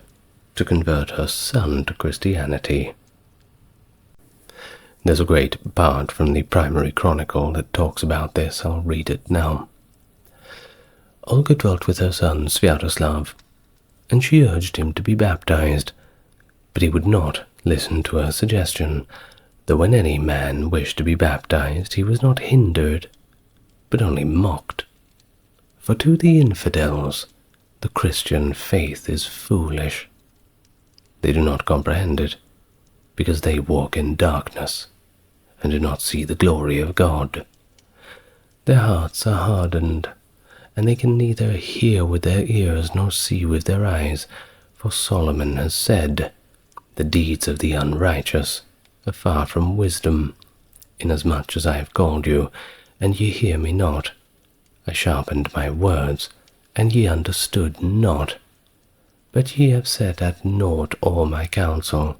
to convert her son to Christianity. There's a great part from the primary chronicle that talks about this. I'll read it now. Olga dwelt with her son Sviatoslav, and she urged him to be baptized, but he would not listen to her suggestion, though when any man wished to be baptized he was not hindered, but only mocked. For to the infidels, the Christian faith is foolish. They do not comprehend it, because they walk in darkness, and do not see the glory of God. Their hearts are hardened, and they can neither hear with their ears nor see with their eyes, for Solomon has said, "The deeds of the unrighteous are far from wisdom. Inasmuch as I have called you, and ye hear me not, I sharpened my words, and ye understood not. But ye have set at naught all my counsel,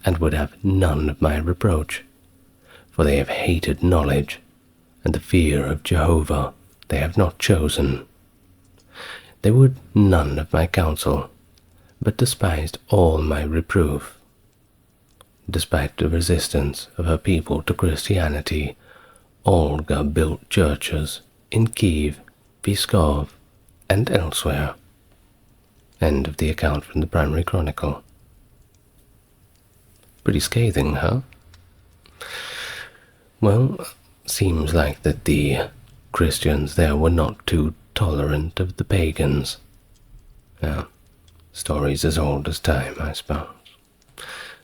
and would have none of my reproach. For they have hated knowledge, and the fear of Jehovah they have not chosen. They would none of my counsel, but despised all my reproof." Despite the resistance of her people to Christianity, Olga built churches in Kiev, Pskov, and elsewhere. End of the account from the primary chronicle. Pretty scathing, huh? Well, seems like that the Christians there were not too tolerant of the pagans. Stories as old as time, I suppose.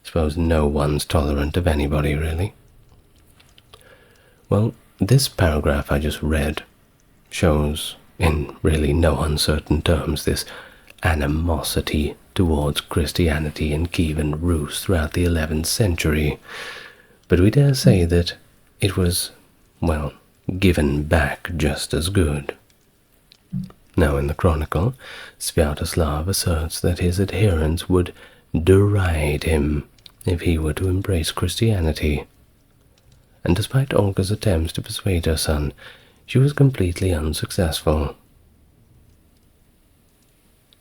Suppose no one's tolerant of anybody, really. Well, this paragraph I just read shows, in really no uncertain terms, this animosity towards Christianity in Kievan Rus throughout the 11th century, but we dare say that it was, well, given back just as good. Now in the chronicle, Sviatoslav asserts that his adherents would deride him if he were to embrace Christianity, and despite Olga's attempts to persuade her son, she was completely unsuccessful.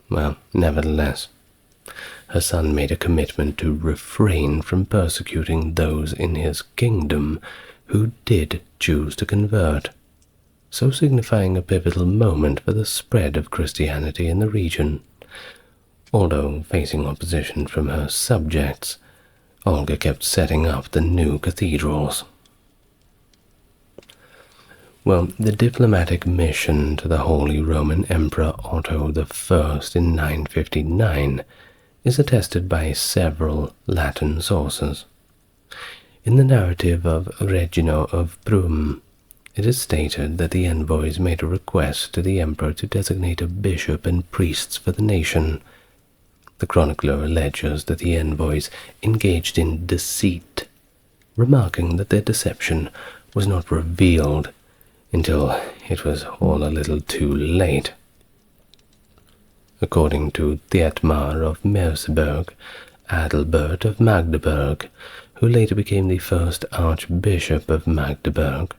Well, nevertheless, her son made a commitment to refrain from persecuting those in his kingdom who did choose to convert, so signifying a pivotal moment for the spread of Christianity in the region. Although facing opposition from her subjects, Olga kept setting up the new cathedrals. Well, the diplomatic mission to the Holy Roman Emperor Otto I in 959 is attested by several Latin sources. In the narrative of Regino of Prum, it is stated that the envoys made a request to the emperor to designate a bishop and priests for the nation. The chronicler alleges that the envoys engaged in deceit, remarking that their deception was not revealed until it was all a little too late. According to Thietmar of Merseburg, Adalbert of Magdeburg, who later became the first Archbishop of Magdeburg,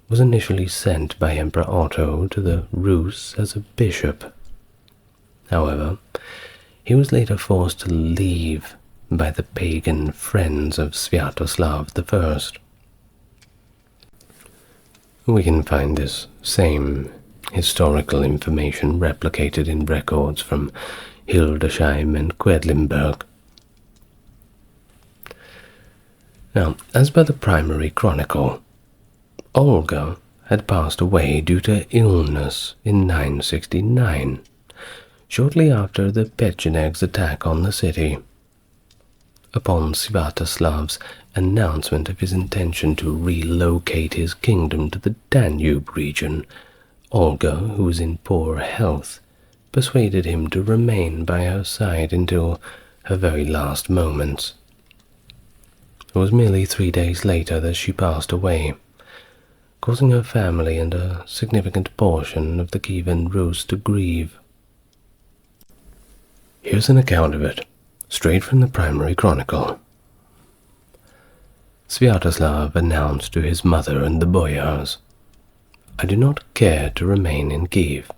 was initially sent by Emperor Otto to the Rus as a bishop. However, he was later forced to leave by the pagan friends of Sviatoslav I. We can find this same historical information replicated in records from Hildesheim and Quedlinburg. Now, as per the primary chronicle, Olga had passed away due to illness in 969, shortly after the Pechenegs' attack on the city. Upon Sviatoslav's announcement of his intention to relocate his kingdom to the Danube region, Olga, who was in poor health, persuaded him to remain by her side until her very last moments. It was merely 3 days later that she passed away, causing her family and a significant portion of the Kievan Rus to grieve. Here's an account of it, straight from the primary chronicle. Sviatoslav announced to his mother and the boyars, "I do not care to remain in Kiev,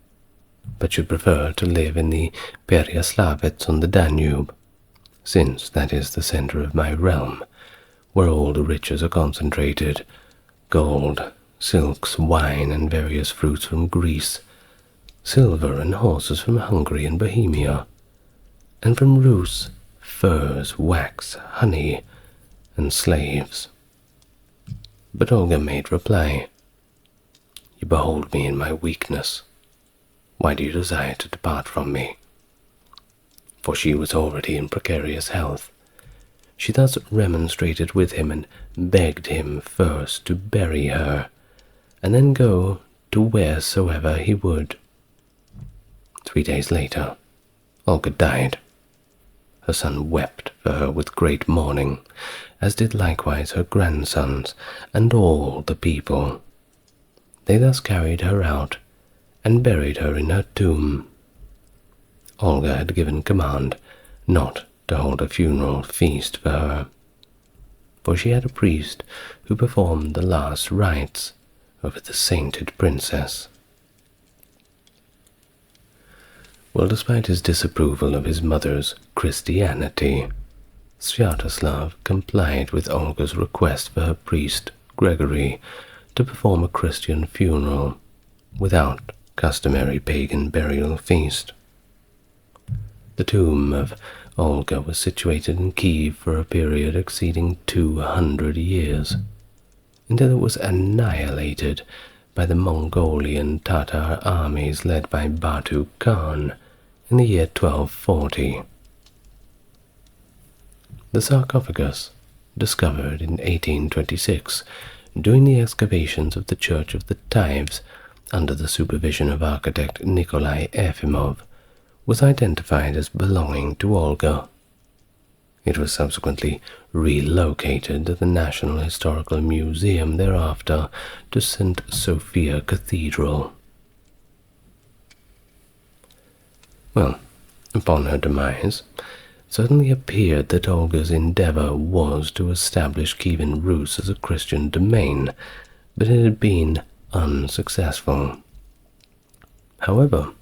but should prefer to live in the Peryaslavets on the Danube, since that is the center of my realm, where all the riches are concentrated, gold, silks, wine, and various fruits from Greece, silver and horses from Hungary and Bohemia, and from Rus, furs, wax, honey, and slaves." But Olga made reply, "You behold me in my weakness. Why do you desire to depart from me?" For she was already in precarious health. She thus remonstrated with him and begged him first to bury her, and then go to wheresoever he would. 3 days later, Olga died. Her son wept for her with great mourning, as did likewise her grandsons and all the people. They thus carried her out and buried her in her tomb. Olga had given command not to hold a funeral feast for her, for she had a priest who performed the last rites over the sainted princess. Well, despite his disapproval of his mother's Christianity, Sviatoslav complied with Olga's request for her priest, Gregory, to perform a Christian funeral without customary pagan burial feast. The tomb of Olga was situated in Kiev for a period exceeding 200 years, until it was annihilated by the Mongolian Tatar armies led by Batu Khan in the year 1240. The sarcophagus, discovered in 1826 during the excavations of the Church of the Tives under the supervision of architect Nikolai Efimov, was identified as belonging to Olga. It was subsequently relocated at the National Historical Museum thereafter to St. Sophia Cathedral. Well, upon her demise, it certainly appeared that Olga's endeavor was to establish Kievan Rus as a Christian domain, but it had been unsuccessful. However,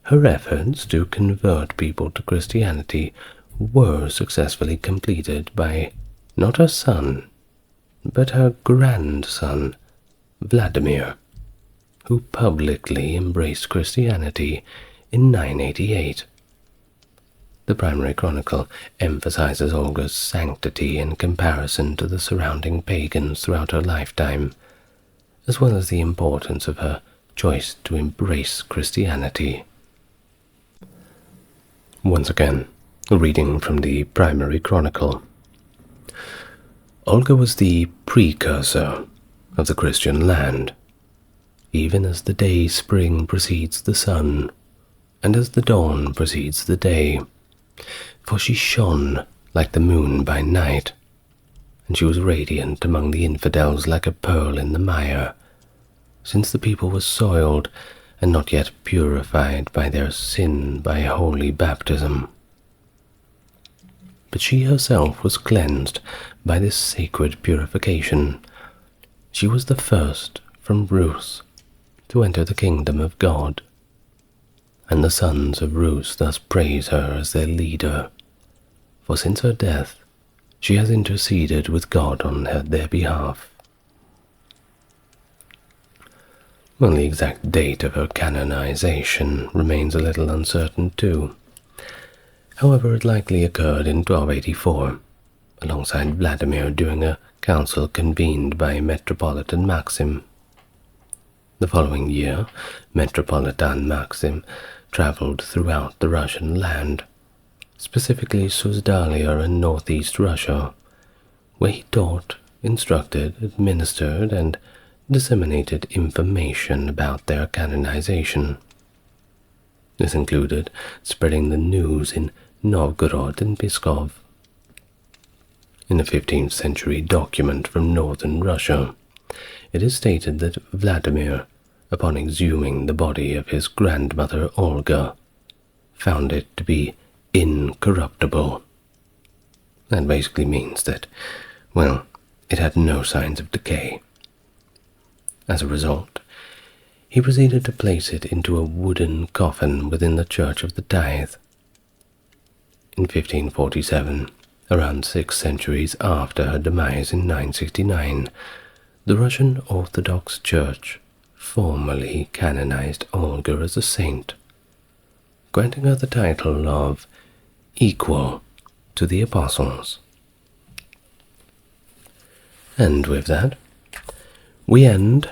her efforts to convert people to Christianity were successfully completed by not her son, but her grandson, Vladimir, who publicly embraced Christianity in 988. The primary chronicle emphasizes Olga's sanctity in comparison to the surrounding pagans throughout her lifetime, as well as the importance of her choice to embrace Christianity. Once again, reading from the primary chronicle. Olga was the precursor of the Christian land, even as the day spring precedes the sun, and as the dawn precedes the day, for she shone like the moon by night, and she was radiant among the infidels like a pearl in the mire, since the people was soiled and not yet purified by their sin by holy baptism. But she herself was cleansed by this sacred purification. She was the first from Rus to enter the kingdom of God, and the sons of Rus thus praise her as their leader, for since her death she has interceded with God on their behalf. Well, the exact date of her canonization remains a little uncertain too. However, it likely occurred in 1284, alongside Vladimir during a council convened by Metropolitan Maxim. The following year, Metropolitan Maxim traveled throughout the Russian land, specifically Susdalia and northeast Russia, where he taught, instructed, administered, and disseminated information about their canonization. This included spreading the news in Novgorod and Pskov. In a 15th century document from northern Russia, it is stated that Vladimir, upon exhuming the body of his grandmother Olga, found it to be incorruptible. That basically means that, well, it had no signs of decay. As a result, he proceeded to place it into a wooden coffin within the Church of the Tithe. In 1547, around 6 centuries after her demise in 969, the Russian Orthodox Church formally canonized Olga as a saint, granting her the title of equal to the apostles. And with that, we end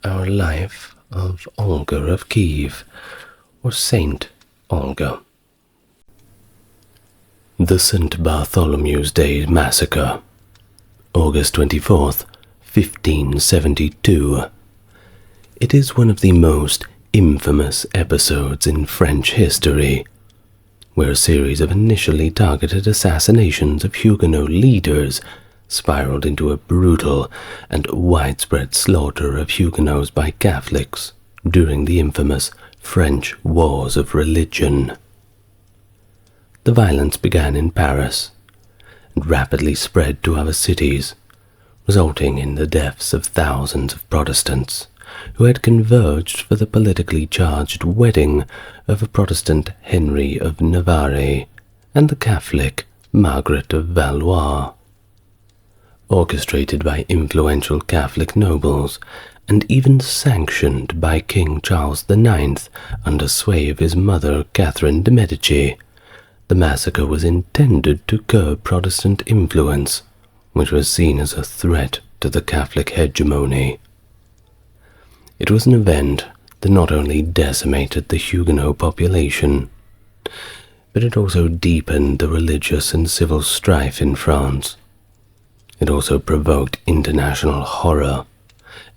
our life of Olga of Kiev, or Saint Olga. The St. Bartholomew's Day Massacre, August 24th, 1572. It is one of the most infamous episodes in French history, where a series of initially targeted assassinations of Huguenot leaders spiraled into a brutal and widespread slaughter of Huguenots by Catholics during the infamous French Wars of Religion. The violence began in Paris and rapidly spread to other cities, resulting in the deaths of thousands of Protestants who had converged for the politically charged wedding of a Protestant Henry of Navarre and the Catholic Margaret of Valois. Orchestrated by influential Catholic nobles and even sanctioned by King Charles IX under sway of his mother Catherine de' Medici, the massacre was intended to curb Protestant influence, which was seen as a threat to the Catholic hegemony. It was an event that not only decimated the Huguenot population, but it also deepened the religious and civil strife in France. It also provoked international horror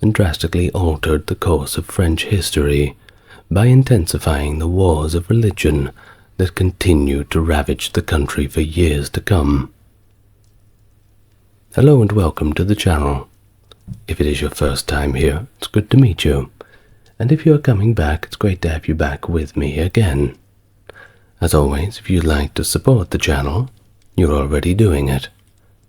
and drastically altered the course of French history by intensifying the wars of religion that continued to ravage the country for years to come. Hello and welcome to the channel. If it is your first time here, it's good to meet you. And if you are coming back, it's great to have you back with me again. As always, if you'd like to support the channel, you're already doing it.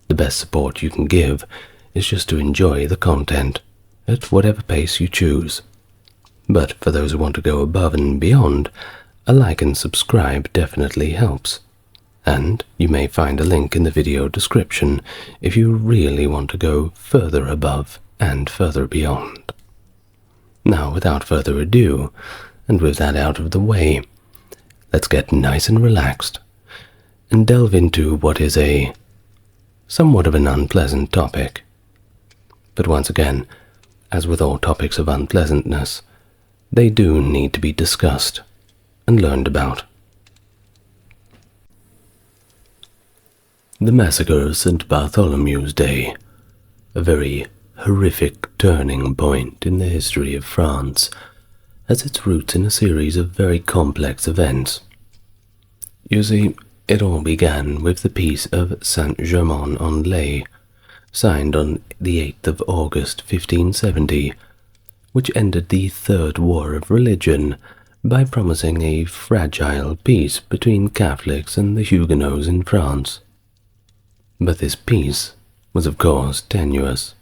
The best support you can give is just to enjoy the content at whatever pace you choose. But for those who want to go above and beyond, a like and subscribe definitely helps. And you may find a link in the video description if you really want to go further above and further beyond. Now, without further ado, and with that out of the way, let's get nice and relaxed and delve into what is a somewhat of an unpleasant topic. But once again, as with all topics of unpleasantness, they do need to be discussed and learned about. The Massacre of St. Bartholomew's Day, a very horrific turning point in the history of France, has its roots in a series of very complex events. You see, it all began with the Peace of Saint-Germain-en-Laye, signed on the 8th of August 1570, which ended the Third War of Religion by promising a fragile peace between Catholics and the Huguenots in France. But this peace was of course tenuous,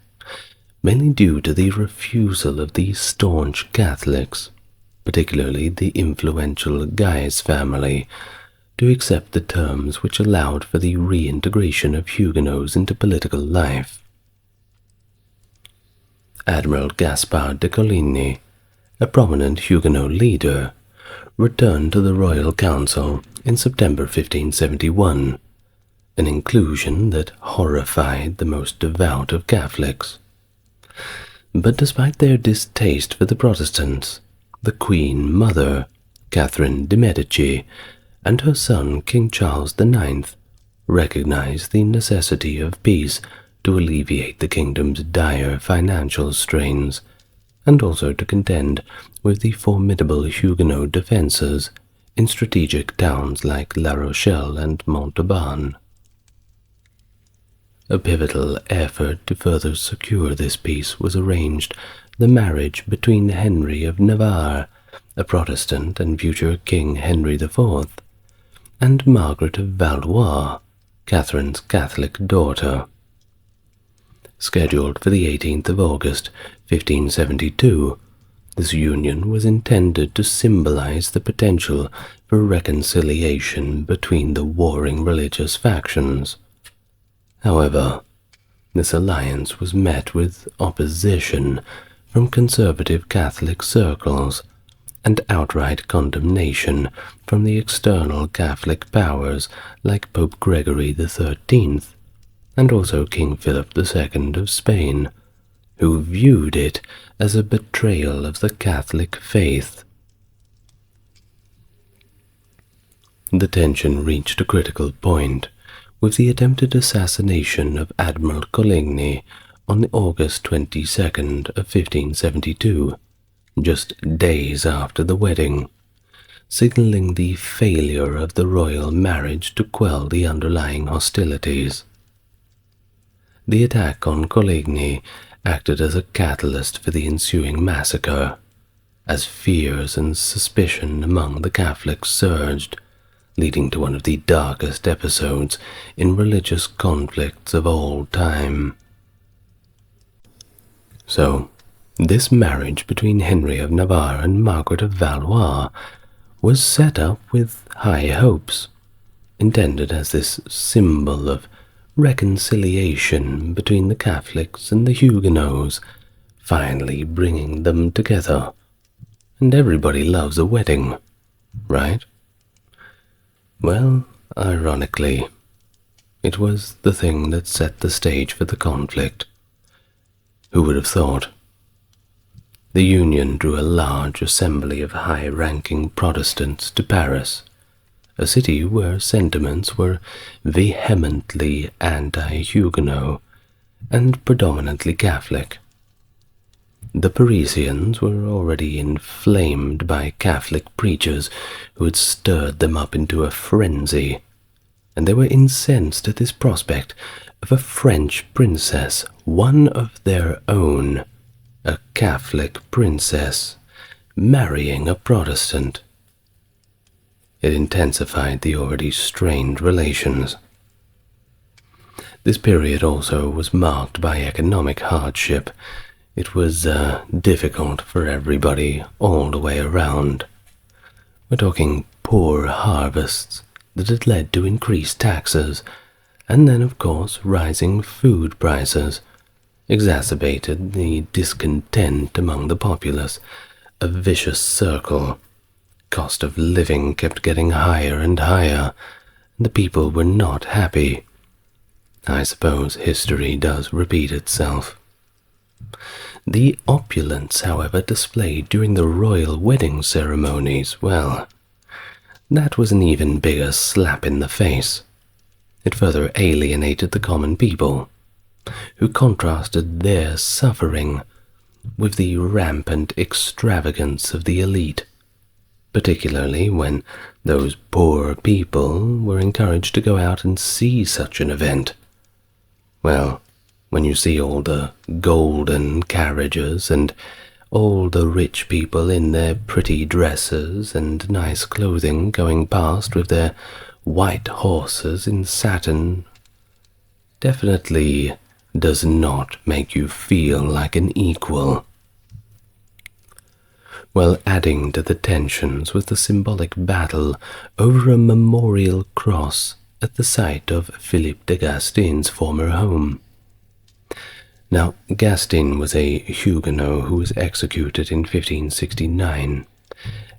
mainly due to the refusal of the staunch Catholics, particularly the influential Guise family, to accept the terms which allowed for the reintegration of Huguenots into political life. Admiral Gaspard de Coligny, a prominent Huguenot leader, returned to the Royal Council in September 1571, an inclusion that horrified the most devout of Catholics. But despite their distaste for the Protestants, the Queen Mother, Catherine de' Medici, and her son King Charles IX recognized the necessity of peace to alleviate the kingdom's dire financial strains, and also to contend with the formidable Huguenot defences in strategic towns like La Rochelle and Montauban. A pivotal effort to further secure this peace was arranged the marriage between Henry of Navarre, a Protestant and future King Henry IV, and Margaret of Valois, Catherine's Catholic daughter. Scheduled for the 18th of August, 1572, this union was intended to symbolize the potential for reconciliation between the warring religious factions. However, this alliance was met with opposition from conservative Catholic circles and outright condemnation from the external Catholic powers like Pope Gregory XIII and also King Philip II of Spain, who viewed it as a betrayal of the Catholic faith. The tension reached a critical point with the attempted assassination of Admiral Coligny on August 22nd of 1572, just days after the wedding, signaling the failure of the royal marriage to quell the underlying hostilities. The attack on Coligny acted as a catalyst for the ensuing massacre, as fears and suspicion among the Catholics surged, leading to one of the darkest episodes in religious conflicts of all time. So, this marriage between Henry of Navarre and Margaret of Valois was set up with high hopes, intended as this symbol of reconciliation between the Catholics and the Huguenots, finally bringing them together. And everybody loves a wedding, right? Well, ironically, it was the thing that set the stage for the conflict. Who would have thought? The union drew a large assembly of high-ranking Protestants to Paris, a city where sentiments were vehemently anti-Huguenot and predominantly Catholic. The Parisians were already inflamed by Catholic preachers who had stirred them up into a frenzy, and they were incensed at this prospect of a French princess, one of their own, a Catholic princess, marrying a Protestant. It intensified the already strained relations. This period also was marked by economic hardship. It was difficult for everybody all the way around. We're talking poor harvests that had led to increased taxes, and then, of course, rising food prices exacerbated the discontent among the populace, a vicious circle. Cost of living kept getting higher and higher, and the people were not happy. I suppose history does repeat itself. The opulence, however, displayed during the royal wedding ceremonies, well, that was an even bigger slap in the face. It further alienated the common people, who contrasted their suffering with the rampant extravagance of the elite, particularly when those poor people were encouraged to go out and see such an event. Well, when you see all the golden carriages and all the rich people in their pretty dresses and nice clothing going past with their white horses in satin, definitely does not make you feel like an equal. Well, adding to the tensions was the symbolic battle over a memorial cross at the site of Philippe de Gastin's former home. Now, Gastin was a Huguenot who was executed in 1569,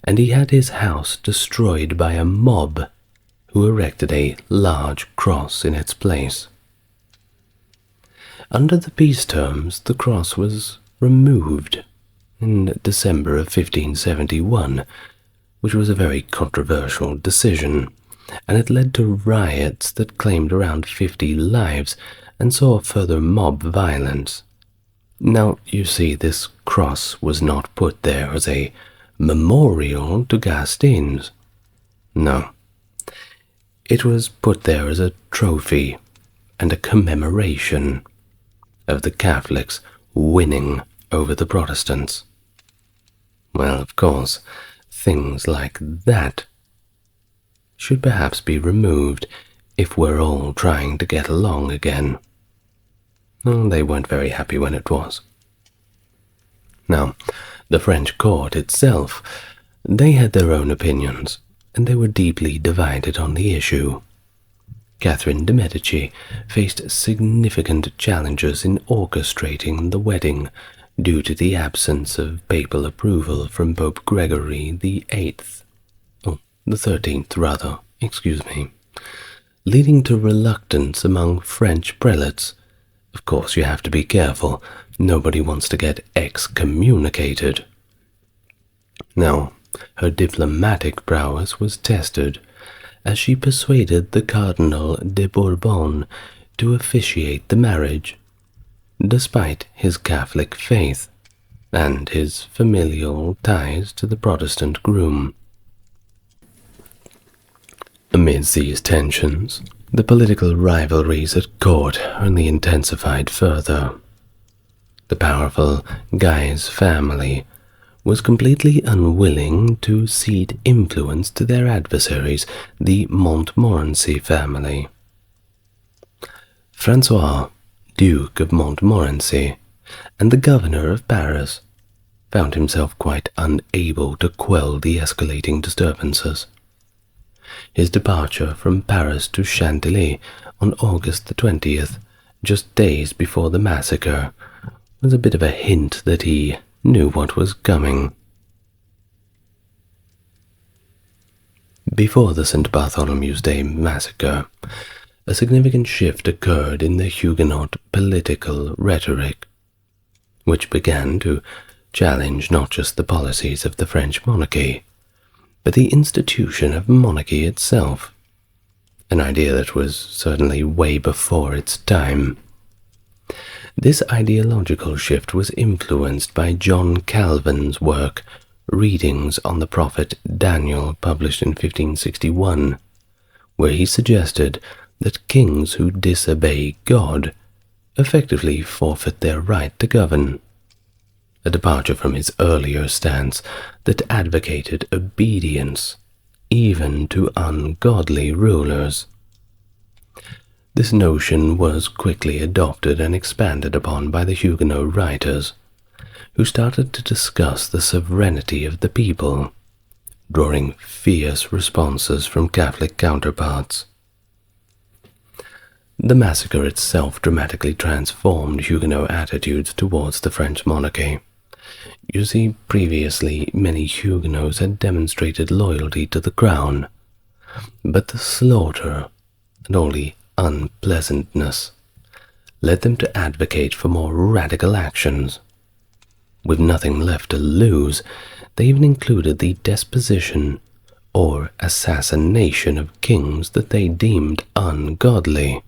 and he had his house destroyed by a mob who erected a large cross in its place. Under the peace terms, the cross was removed in December of 1571, which was a very controversial decision, and it led to riots that claimed around 50 lives and saw further mob violence. Now, you see, this cross was not put there as a memorial to Gastins. No. It was put there as a trophy and a commemoration of the Catholics winning over the Protestants. Well, of course, things like that should perhaps be removed if we're all trying to get along again. Well, they weren't very happy when it was. Now, the French court itself, they had their own opinions, and they were deeply divided on the issue. Catherine de' Medici faced significant challenges in orchestrating the wedding due to the absence of papal approval from Pope Gregory the 13th rather, leading to reluctance among French prelates. Of course, you have to be careful. Nobody wants to get excommunicated. Now, her diplomatic prowess was tested as she persuaded the Cardinal de Bourbon to officiate the marriage, despite his Catholic faith and his familial ties to the Protestant groom. Amidst these tensions, the political rivalries at court only intensified further. The powerful Guise family was completely unwilling to cede influence to their adversaries, the Montmorency family. Francois, Duke of Montmorency, and the governor of Paris, found himself quite unable to quell the escalating disturbances. His departure from Paris to Chantilly on August the 20th, just days before the massacre, was a bit of a hint that he knew what was coming. Before the St. Bartholomew's Day massacre, a significant shift occurred in the Huguenot political rhetoric, which began to challenge not just the policies of the French monarchy, but the institution of monarchy itself, an idea that was certainly way before its time. This ideological shift was influenced by John Calvin's work, Readings on the Prophet Daniel, published in 1561, where he suggested that kings who disobey God effectively forfeit their right to govern, a departure from his earlier stance that advocated obedience even to ungodly rulers. This notion was quickly adopted and expanded upon by the Huguenot writers, who started to discuss the sovereignty of the people, drawing fierce responses from Catholic counterparts. The massacre itself dramatically transformed Huguenot attitudes towards the French monarchy. You see, previously many Huguenots had demonstrated loyalty to the crown, but the slaughter and all the unpleasantness led them to advocate for more radical actions. With nothing left to lose, they even included the deposition or assassination of kings that they deemed ungodly.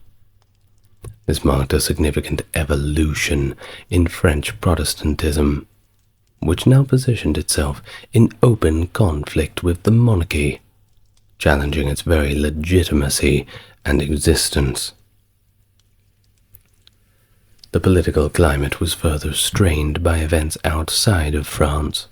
This marked a significant evolution in French Protestantism, which now positioned itself in open conflict with the monarchy, challenging its very legitimacy and existence. The political climate was further strained by events outside of France.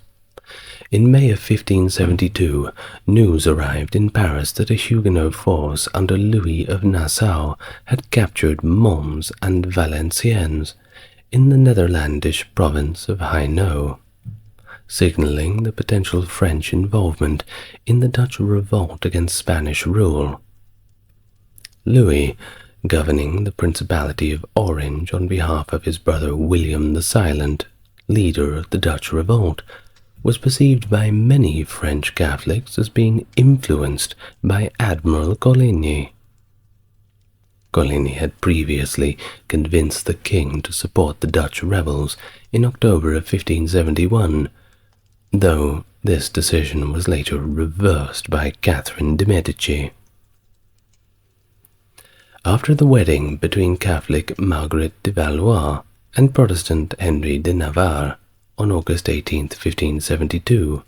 In May of 1572, news arrived in Paris that a Huguenot force under Louis of Nassau had captured Mons and Valenciennes in the Netherlandish province of Hainaut, signaling the potential French involvement in the Dutch revolt against Spanish rule. Louis, governing the Principality of Orange on behalf of his brother William the Silent, leader of the Dutch revolt, was perceived by many French Catholics as being influenced by Admiral Coligny. Coligny had previously convinced the king to support the Dutch rebels in October of 1571, though this decision was later reversed by Catherine de' Medici. After the wedding between Catholic Margaret de Valois and Protestant Henry de Navarre on August 18, 1572,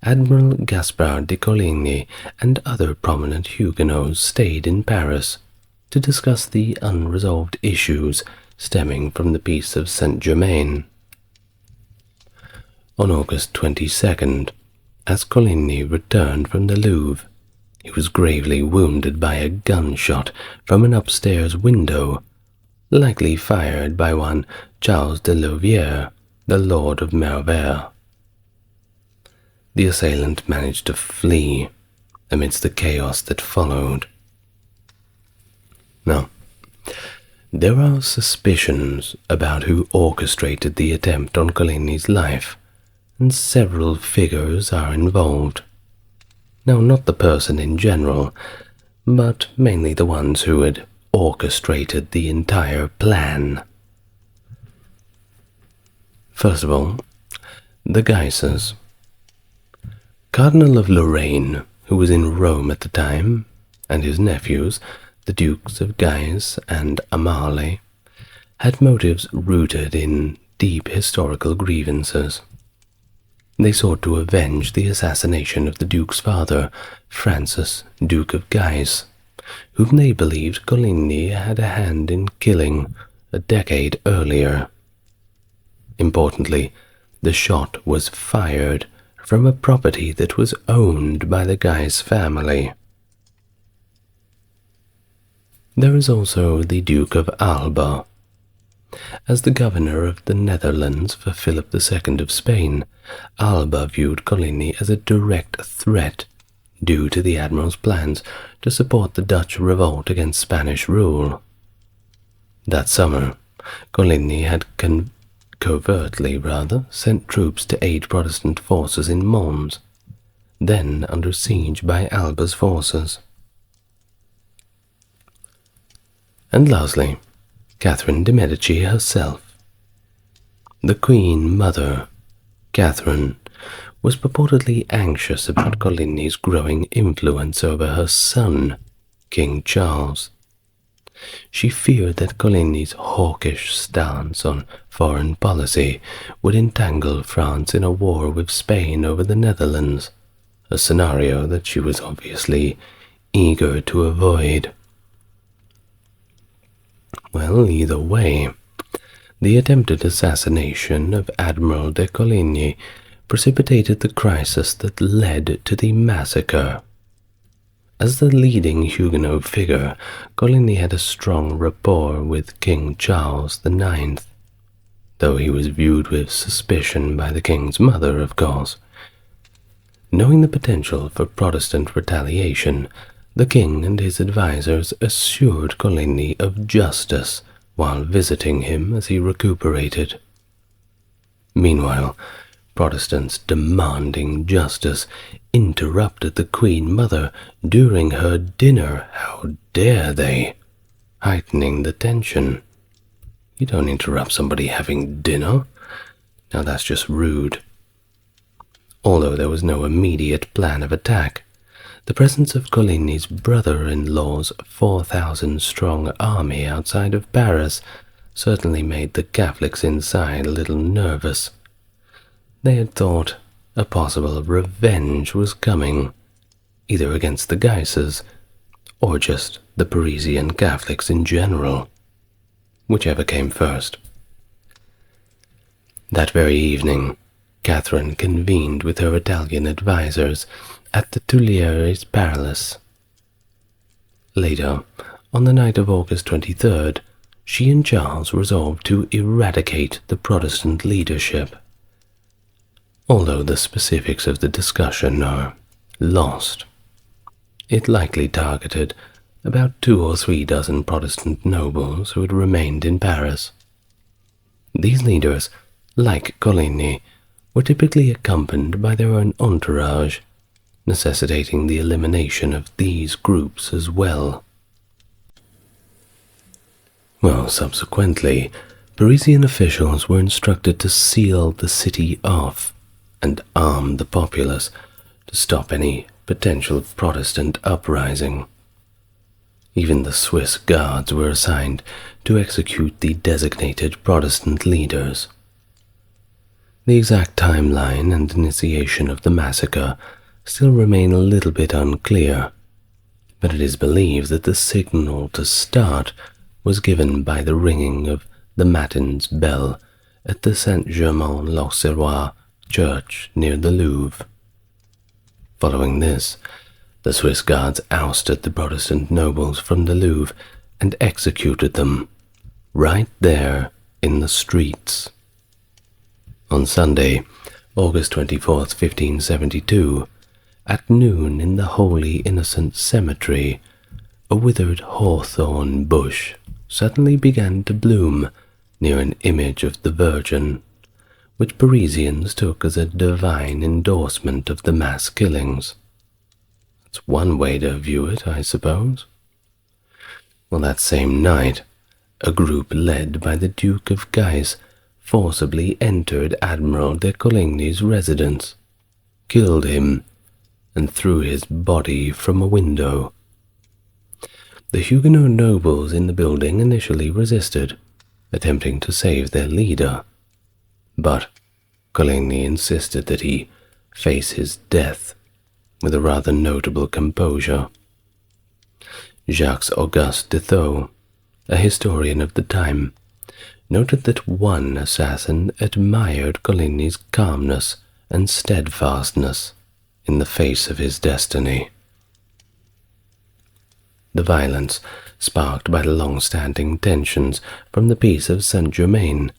Admiral Gaspard de Coligny and other prominent Huguenots stayed in Paris to discuss the unresolved issues stemming from the Peace of Saint-Germain. On August 22nd, as Coligny returned from the Louvre, he was gravely wounded by a gunshot from an upstairs window, likely fired by one Charles de Louvière, the Lord of Mervert. The assailant managed to flee amidst the chaos that followed. Now, there are suspicions about who orchestrated the attempt on Coligny's life, and several figures are involved. Now, not the person in general, but mainly the ones who had orchestrated the entire plan. First of all, the Guises. Cardinal of Lorraine, who was in Rome at the time, and his nephews, the Dukes of Guise and Aumale, had motives rooted in deep historical grievances. They sought to avenge the assassination of the Duke's father, Francis, Duke of Guise, whom they believed Coligny had a hand in killing a decade earlier. Importantly, the shot was fired from a property that was owned by the Guise family. There is also the Duke of Alba. As the governor of the Netherlands for Philip II of Spain, Alba viewed Coligny as a direct threat due to the admiral's plans to support the Dutch revolt against Spanish rule. That summer, Coligny had covertly sent troops to aid Protestant forces in Mons, then under siege by Alba's forces. And lastly, Catherine de' Medici herself. The Queen Mother, Catherine, was purportedly anxious about Coligny's growing influence over her son, King Charles. She feared that Coligny's hawkish stance on foreign policy would entangle France in a war with Spain over the Netherlands, a scenario that she was obviously eager to avoid. Well, either way, the attempted assassination of Admiral de Coligny precipitated the crisis that led to the Massacre. As the leading Huguenot figure, Coligny had a strong rapport with King Charles IX, though he was viewed with suspicion by the king's mother, of course. Knowing the potential for Protestant retaliation, the king and his advisers assured Coligny of justice while visiting him as he recuperated. Meanwhile, Protestants demanding justice interrupted the Queen Mother during her dinner. How dare they? Heightening the tension. You don't interrupt somebody having dinner. Now that's just rude. Although there was no immediate plan of attack, the presence of Coligny's brother-in-law's 4,000-strong army outside of Paris certainly made the Catholics inside a little nervous. They had thought a possible revenge was coming, either against the Guises or just the Parisian Catholics in general, whichever came first. That very evening, Catherine convened with her Italian advisors at the Tuileries Palace. Later, on the night of August 23rd, she and Charles resolved to eradicate the Protestant leadership. Although the specifics of the discussion are lost, it likely targeted about 2 or 3 dozen Protestant nobles who had remained in Paris. These leaders, like Coligny, were typically accompanied by their own entourage, necessitating the elimination of these groups as well. Subsequently, Parisian officials were instructed to seal the city off and arm the populace to stop any potential Protestant uprising. Even the Swiss guards were assigned to execute the designated Protestant leaders. The exact timeline and initiation of the massacre still remain a little bit unclear, but it is believed that the signal to start was given by the ringing of the matins bell at the Saint-Germain-l'Auxerrois church near the Louvre. Following this, the Swiss guards ousted the Protestant nobles from the Louvre and executed them right there in the streets. On Sunday, August 24th, 1572, at noon in the Holy Innocents Cemetery, a withered hawthorn bush suddenly began to bloom near an image of the Virgin, which Parisians took as a divine endorsement of the mass killings. That's one way to view it, I suppose. That same night, a group led by the Duke of Guise forcibly entered Admiral de Coligny's residence, killed him, and threw his body from a window. The Huguenot nobles in the building initially resisted, attempting to save their leader, but Coligny insisted that he face his death with a rather notable composure. Jacques-Auguste de Thou, a historian of the time, noted that one assassin admired Coligny's calmness and steadfastness in the face of his destiny. The violence, sparked by the long-standing tensions from the Peace of Saint-Germain,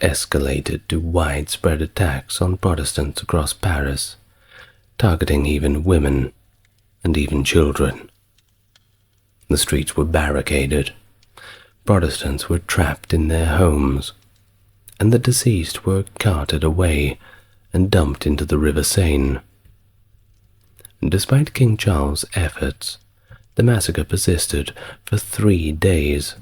escalated to widespread attacks on Protestants across Paris, targeting even women and even children. The streets were barricaded, Protestants were trapped in their homes, and the deceased were carted away and dumped into the River Seine. Despite King Charles' efforts, the massacre persisted for 3 days.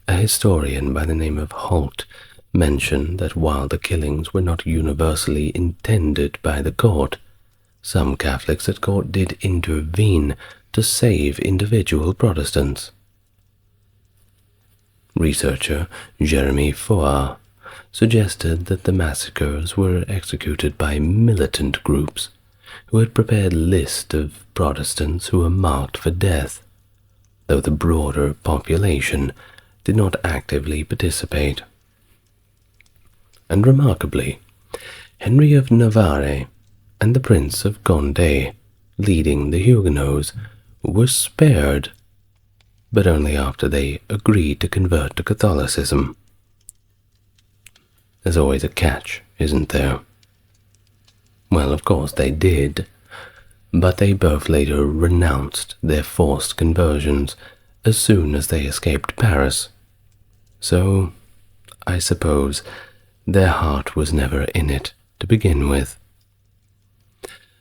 A historian by the name of Holt mentioned that while the killings were not universally intended by the court, some Catholics at court did intervene to save individual Protestants. Researcher Jeremy Foa suggested that the massacres were executed by militant groups who had prepared a list of Protestants who were marked for death, though the broader population did not actively participate. And remarkably, Henry of Navarre and the Prince of Condé, leading the Huguenots, were spared, but only after they agreed to convert to Catholicism. There's always a catch, isn't there? Well, of course they did, but they both later renounced their forced conversions as soon as they escaped Paris. So, I suppose their heart was never in it to begin with.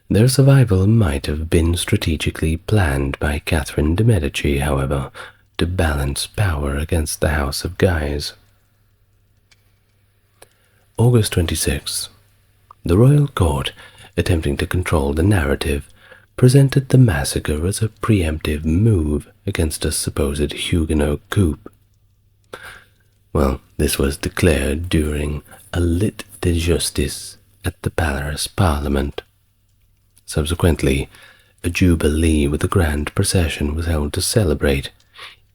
Their survival might have been strategically planned by Catherine de' Medici, however, to balance power against the House of Guise. August 26. The royal court, attempting to control the narrative, presented the massacre as a preemptive move against a supposed Huguenot coup. Well, this was declared during a lit de justice at the Paris Parliament. Subsequently, a jubilee with a grand procession was held to celebrate,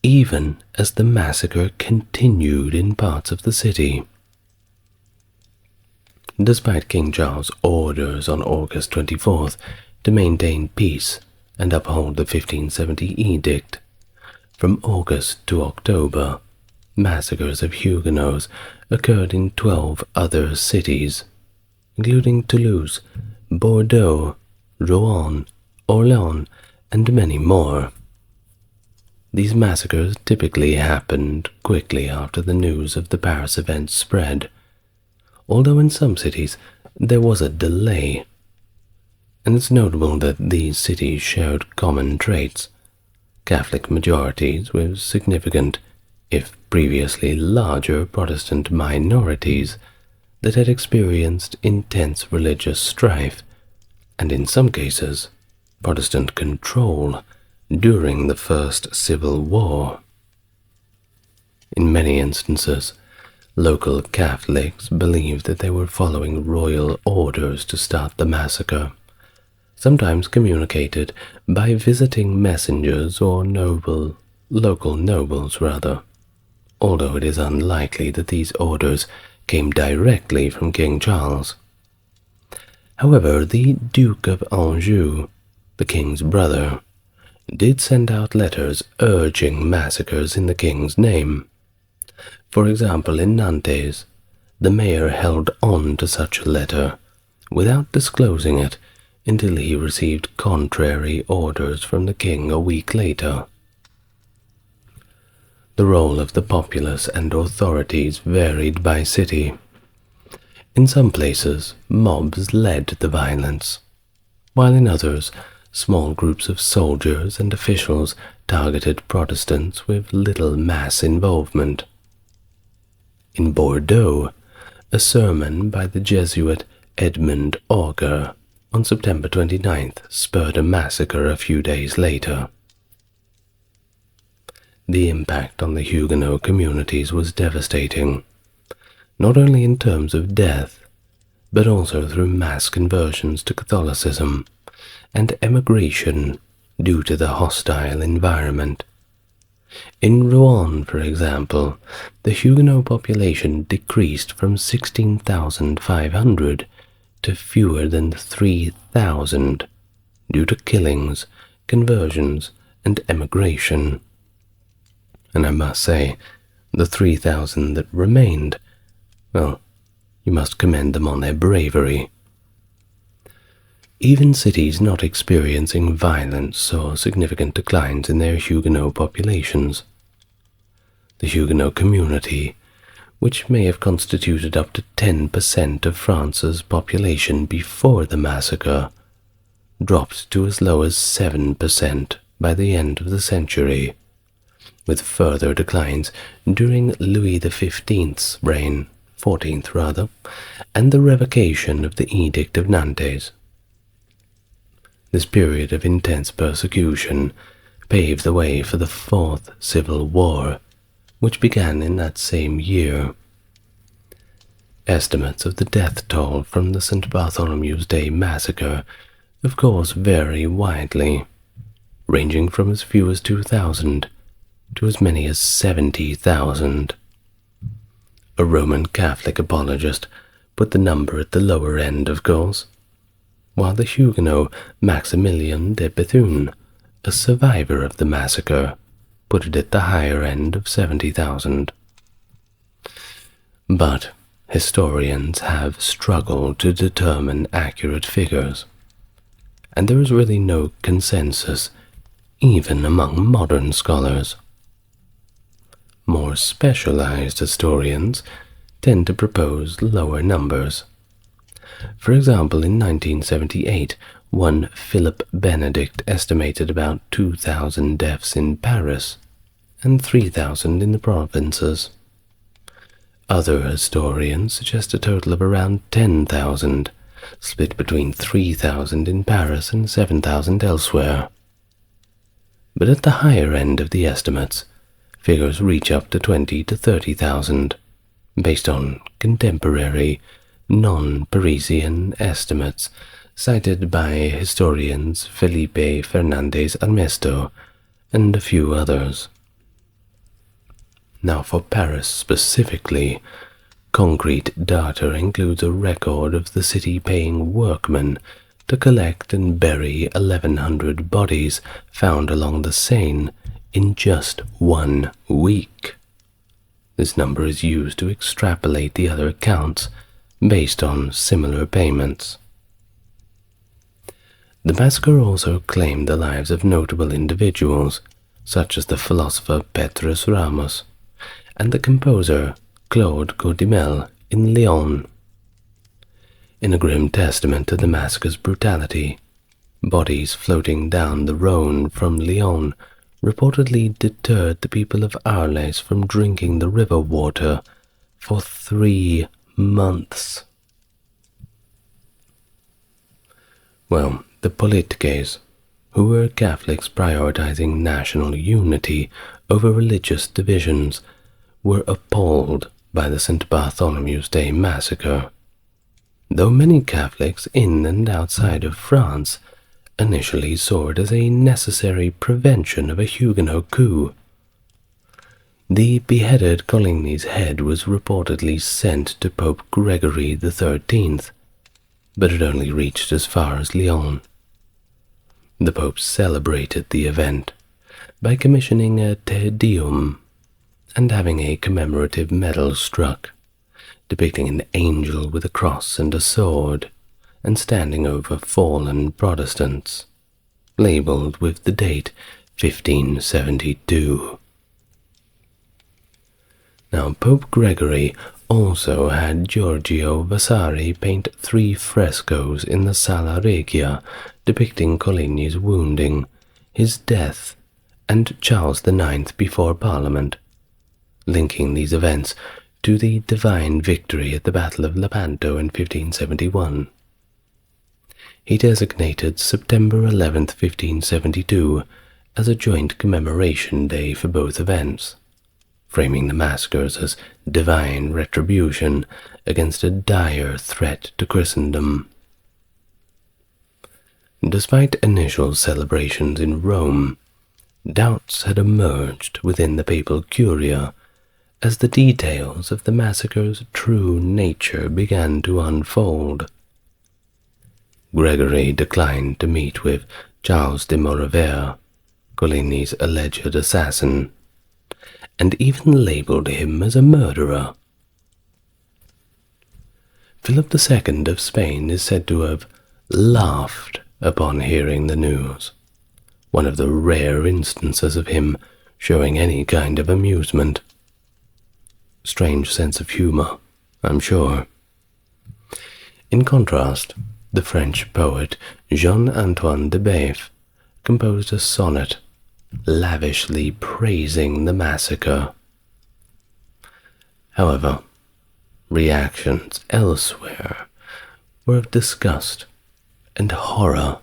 even as the massacre continued in parts of the city. despite King Charles' orders on August 24th to maintain peace and uphold the 1570 edict. From August to October, massacres of Huguenots occurred in 12 other cities, including Toulouse, Bordeaux, Rouen, Orléans, and many more. These massacres typically happened quickly after the news of the Paris event spread, although in some cities there was a delay, and it's notable that these cities shared common traits: Catholic majorities with significant, if previously larger, Protestant minorities that had experienced intense religious strife, and in some cases, Protestant control during the First Civil War. In many instances, local Catholics believed that they were following royal orders to start the massacre, sometimes communicated by visiting messengers or local nobles, although it is unlikely that these orders came directly from King Charles. However, the Duke of Anjou, the king's brother, did send out letters urging massacres in the king's name. For example, in Nantes, the mayor held on to such a letter without disclosing it until he received contrary orders from the king a week later. The role of the populace and authorities varied by city. In some places, mobs led the violence, while in others, small groups of soldiers and officials targeted Protestants with little mass involvement. In Bordeaux, a sermon by the Jesuit Edmund Auger on September 29th spurred a massacre a few days later. The impact on the Huguenot communities was devastating, not only in terms of death, but also through mass conversions to Catholicism and emigration due to the hostile environment. In Rouen, for example, the Huguenot population decreased from 16,500 to fewer than 3,000 due to killings, conversions, and emigration. And I must say, the 3,000 that remained, well, you must commend them on their bravery. Even cities not experiencing violence saw significant declines in their Huguenot populations. The Huguenot community, which may have constituted up to 10% of France's population before the massacre, dropped to as low as 7% by the end of the century, with further declines during Louis XV's reign, 14th rather, and the revocation of the Edict of Nantes. This period of intense persecution paved the way for the Fourth Civil War, which began in that same year. Estimates of the death toll from the St. Bartholomew's Day massacre, of course, vary widely, ranging from as few as 2,000 to as many as 70,000. A Roman Catholic apologist put the number at the lower end, of course, while the Huguenot Maximilien de Bethune, a survivor of the massacre, put it at the higher end of 70,000. But historians have struggled to determine accurate figures, and there is really no consensus, even among modern scholars. More specialized historians tend to propose lower numbers. For example, in 1978, one Philip Benedict estimated about 2,000 deaths in Paris and 3,000 in the provinces. Other historians suggest a total of around 10,000, split between 3,000 in Paris and 7,000 elsewhere. But at the higher end of the estimates, figures reach up to 20 to 30,000, based on contemporary, non-Parisian estimates cited by historians Felipe Fernandez Armesto and a few others. Now for Paris specifically, concrete data includes a record of the city paying workmen to collect and bury 1,100 bodies found along the Seine in just 1 week. This number is used to extrapolate the other accounts based on similar payments. The massacre also claimed the lives of notable individuals, such as the philosopher Petrus Ramus and the composer Claude Codimel in Lyon. In a grim testament to the massacre's brutality, bodies floating down the Rhone from Lyon reportedly deterred the people of Arles from drinking the river water for 3 months. Well, the politkes, who were Catholics prioritizing national unity over religious divisions, were appalled by the St. Bartholomew's Day massacre. Though many Catholics in and outside of France initially saw it as a necessary prevention of a Huguenot coup, the beheaded Coligny's head was reportedly sent to Pope Gregory XIII, but it only reached as far as Lyon. The Pope celebrated the event by commissioning a Te Deum and having a commemorative medal struck, depicting an angel with a cross and a sword, and standing over fallen Protestants, labeled with the date 1572. Now, Pope Gregory also had Giorgio Vasari paint 3 frescoes in the Sala Regia depicting Coligny's wounding, his death, and Charles IX before Parliament, linking these events to the divine victory at the Battle of Lepanto in 1571. He designated September 11th, 1572 as a joint commemoration day for both events, framing the massacres as divine retribution against a dire threat to Christendom. Despite initial celebrations in Rome, doubts had emerged within the papal curia as the details of the massacre's true nature began to unfold. Gregory declined to meet with Charles de Maurevert, Coligny's alleged assassin, and even labeled him as a murderer. Philip II of Spain is said to have laughed upon hearing the news, one of the rare instances of him showing any kind of amusement. Strange sense of humor, I'm sure. In contrast, the French poet Jean-Antoine de Baef composed a sonnet lavishly praising the massacre. However, reactions elsewhere were of disgust and horror.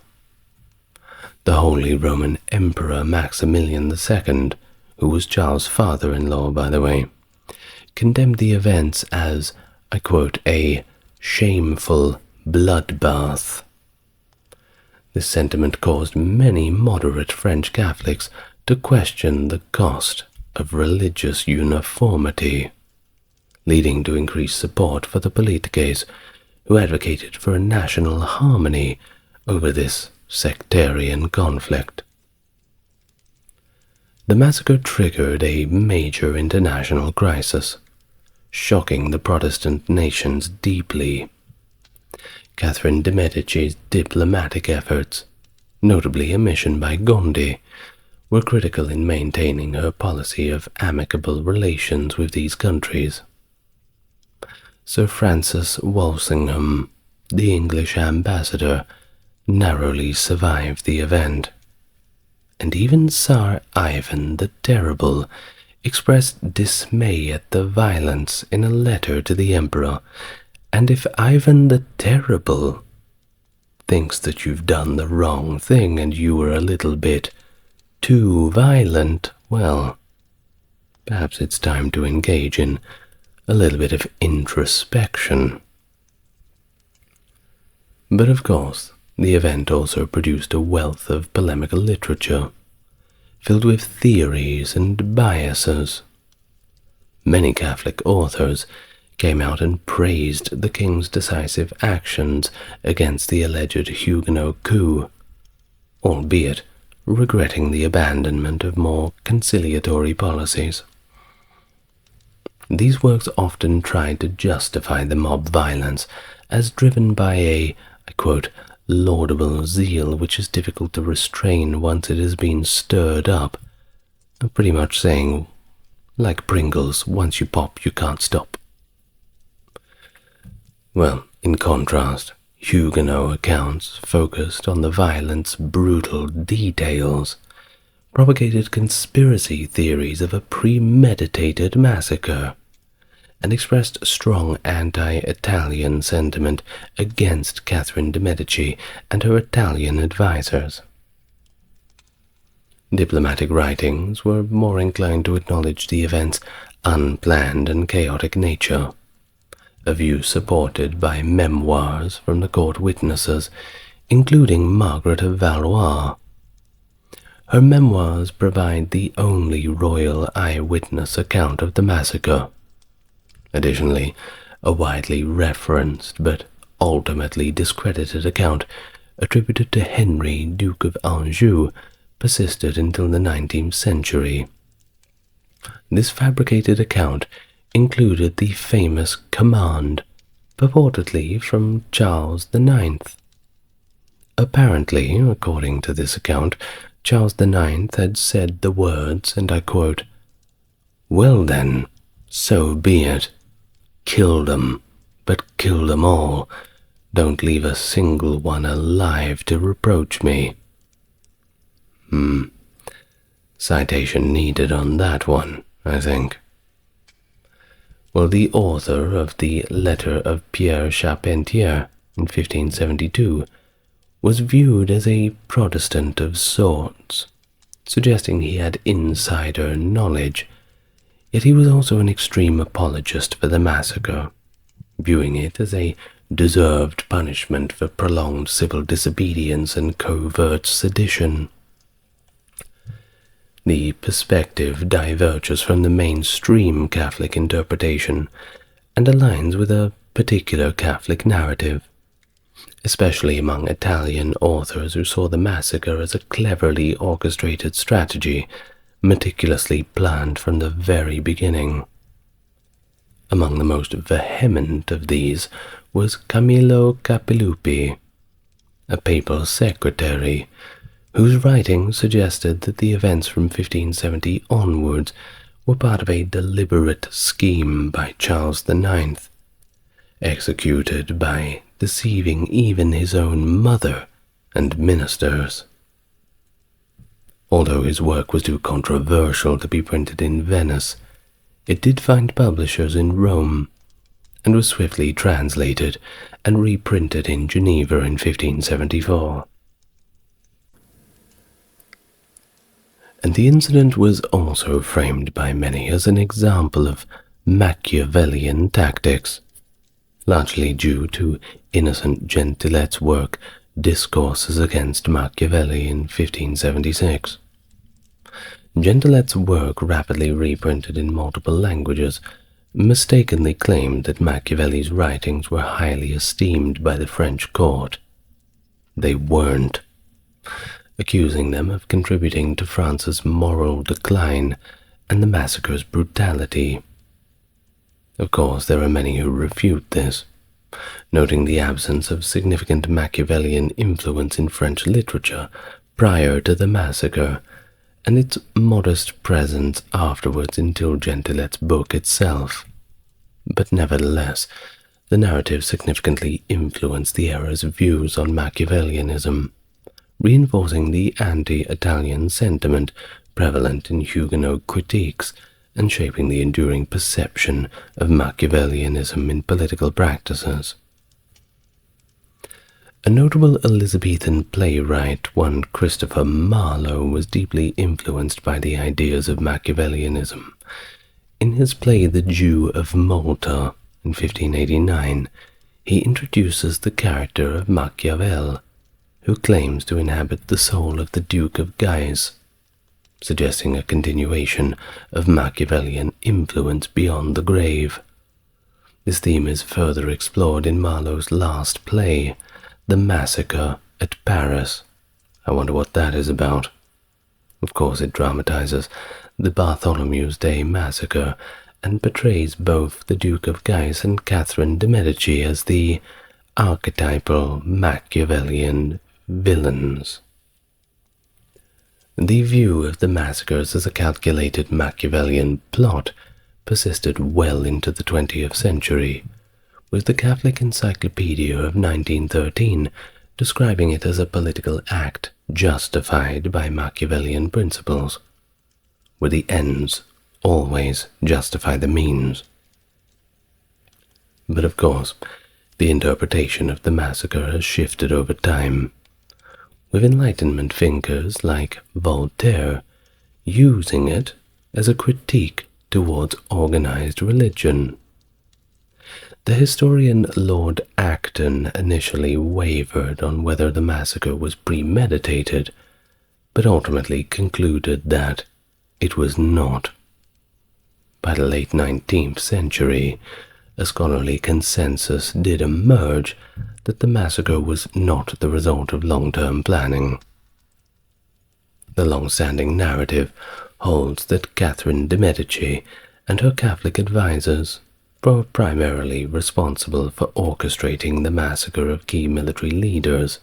The Holy Roman Emperor Maximilian II, who was Charles' father-in-law, by the way, condemned the events as, I quote, a shameful bloodbath. This sentiment caused many moderate French Catholics to question the cost of religious uniformity, leading to increased support for the politkes, who advocated for a national harmony over this sectarian conflict. The massacre triggered a major international crisis, shocking the Protestant nations deeply. Catherine de' Medici's diplomatic efforts, notably a mission by Gondi, were critical in maintaining her policy of amicable relations with these countries. Sir Francis Walsingham, the English ambassador, narrowly survived the event, and even Tsar Ivan the Terrible expressed dismay at the violence in a letter to the emperor. And if Ivan the Terrible thinks that you've done the wrong thing and you were a little bit too violent, well, perhaps it's time to engage in a little bit of introspection. But of course, the event also produced a wealth of polemical literature, filled with theories and biases. Many Catholic authors came out and praised the king's decisive actions against the alleged Huguenot coup, albeit regretting the abandonment of more conciliatory policies. These works often tried to justify the mob violence as driven by a, I quote, laudable zeal which is difficult to restrain once it has been stirred up, pretty much saying, like Pringles, once you pop, you can't stop. Well, in contrast, Huguenot accounts focused on the violent's brutal details, propagated conspiracy theories of a premeditated massacre, and expressed strong anti-Italian sentiment against Catherine de' Medici and her Italian advisors. Diplomatic writings were more inclined to acknowledge the event's unplanned and chaotic nature, a view supported by memoirs from the court witnesses, including Margaret of Valois. Her memoirs provide the only royal eyewitness account of the massacre. Additionally, a widely referenced but ultimately discredited account attributed to Henry, Duke of Anjou, persisted until the 19th century. This fabricated account included the famous command, purportedly from Charles IX. Apparently, according to this account, Charles IX had said the words, and I quote, "Well then, so be it. Kill them, but kill them all. Don't leave a single one alive to reproach me." Citation needed on that one, I think. Well, the author of the Letter of Pierre Charpentier in 1572 was viewed as a Protestant of sorts, suggesting he had insider knowledge, yet he was also an extreme apologist for the massacre, viewing it as a deserved punishment for prolonged civil disobedience and covert sedition. The perspective diverges from the mainstream Catholic interpretation and aligns with a particular Catholic narrative, especially among Italian authors who saw the massacre as a cleverly orchestrated strategy, meticulously planned from the very beginning. Among the most vehement of these was Camillo Capilupi, a papal secretary, whose writings suggested that the events from 1570 onwards were part of a deliberate scheme by Charles IX, executed by deceiving even his own mother and ministers. Although his work was too controversial to be printed in Venice, it did find publishers in Rome, and was swiftly translated and reprinted in Geneva in 1574. And the incident was also framed by many as an example of Machiavellian tactics, largely due to Innocent Gentilet's work Discourses Against Machiavelli in 1576. Gentilet's work, rapidly reprinted in multiple languages, mistakenly claimed that Machiavelli's writings were highly esteemed by the French court. They weren't, accusing them of contributing to France's moral decline and the massacre's brutality. Of course, there are many who refute this, noting the absence of significant Machiavellian influence in French literature prior to the massacre, and its modest presence afterwards until Gentilet's book itself. But nevertheless, the narrative significantly influenced the era's views on Machiavellianism, reinforcing the anti-Italian sentiment prevalent in Huguenot critiques and shaping the enduring perception of Machiavellianism in political practices. A notable Elizabethan playwright, one Christopher Marlowe, was deeply influenced by the ideas of Machiavellianism. In his play The Jew of Malta in 1589, he introduces the character of Machiavel, who claims to inhabit the soul of the Duke of Guise, suggesting a continuation of Machiavellian influence beyond the grave. This theme is further explored in Marlowe's last play, The Massacre at Paris. I wonder what that is about. Of course, it dramatizes the Bartholomew's Day massacre and portrays both the Duke of Guise and Catherine de' Medici as the archetypal Machiavellian villains. The view of the massacres as a calculated Machiavellian plot persisted well into the 20th century, with the Catholic Encyclopedia of 1913 describing it as a political act justified by Machiavellian principles, where the ends always justify the means. But of course, the interpretation of the massacre has shifted over time, with Enlightenment thinkers like Voltaire using it as a critique towards organized religion. The historian Lord Acton initially wavered on whether the massacre was premeditated, but ultimately concluded that it was not. By the late 19th century, a scholarly consensus did emerge that the massacre was not the result of long-term planning. The long-standing narrative holds that Catherine de' Medici and her Catholic advisors were primarily responsible for orchestrating the massacre of key military leaders,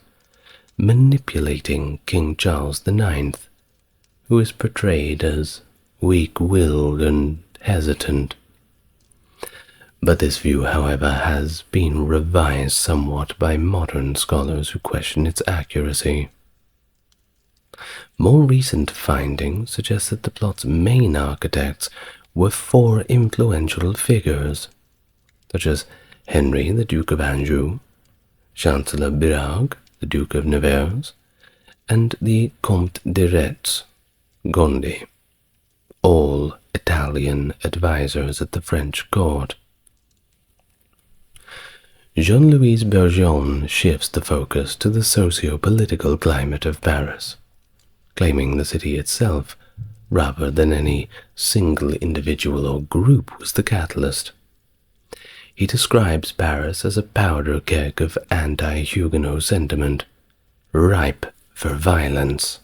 manipulating King Charles IX, who is portrayed as weak-willed and hesitant. But this view, however, has been revised somewhat by modern scholars who question its accuracy. More recent findings suggest that the plot's main architects were four influential figures, such as Henry, the Duke of Anjou, Chancellor Birague, the Duke of Nevers, and the Comte de Retz, Gondi, all Italian advisors at the French court. Jean-Louis Bergeon shifts the focus to the socio-political climate of Paris, claiming the city itself, rather than any single individual or group, was the catalyst. He describes Paris as a powder keg of anti-Huguenot sentiment, ripe for violence.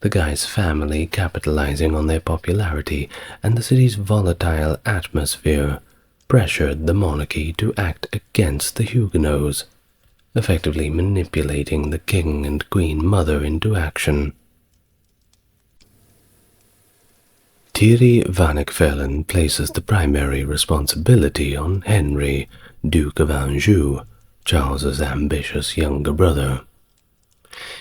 The Guise family, capitalizing on their popularity and the city's volatile atmosphere, pressured the monarchy to act against the Huguenots, effectively manipulating the king and queen mother into action. Thierry Van Ekvelen places the primary responsibility on Henry, Duke of Anjou, Charles's ambitious younger brother.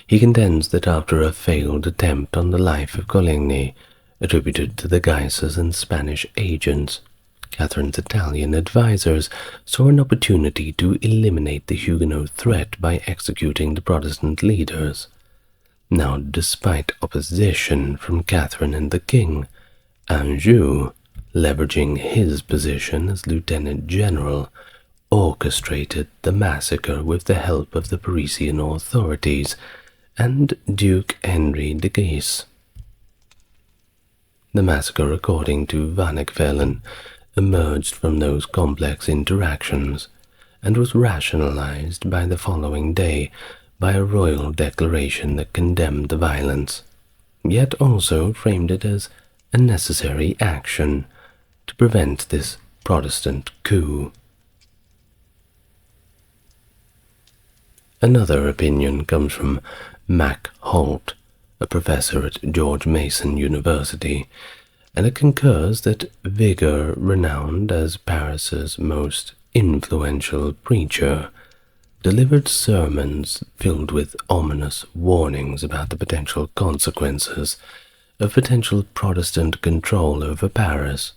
He contends that after a failed attempt on the life of Coligny, attributed to the Guises and Spanish agents, Catherine's Italian advisors saw an opportunity to eliminate the Huguenot threat by executing the Protestant leaders. Now, despite opposition from Catherine and the king, Anjou, leveraging his position as lieutenant general, orchestrated the massacre with the help of the Parisian authorities and Duke Henry de Guise. The massacre, according to Van Ekvelen, emerged from those complex interactions and was rationalized by the following day by a royal declaration that condemned the violence, yet also framed it as a necessary action to prevent this Protestant coup. Another opinion comes from Mac Holt, a professor at George Mason University, and it concurs that Vigor, renowned as Paris's most influential preacher, delivered sermons filled with ominous warnings about the potential consequences of potential Protestant control over Paris.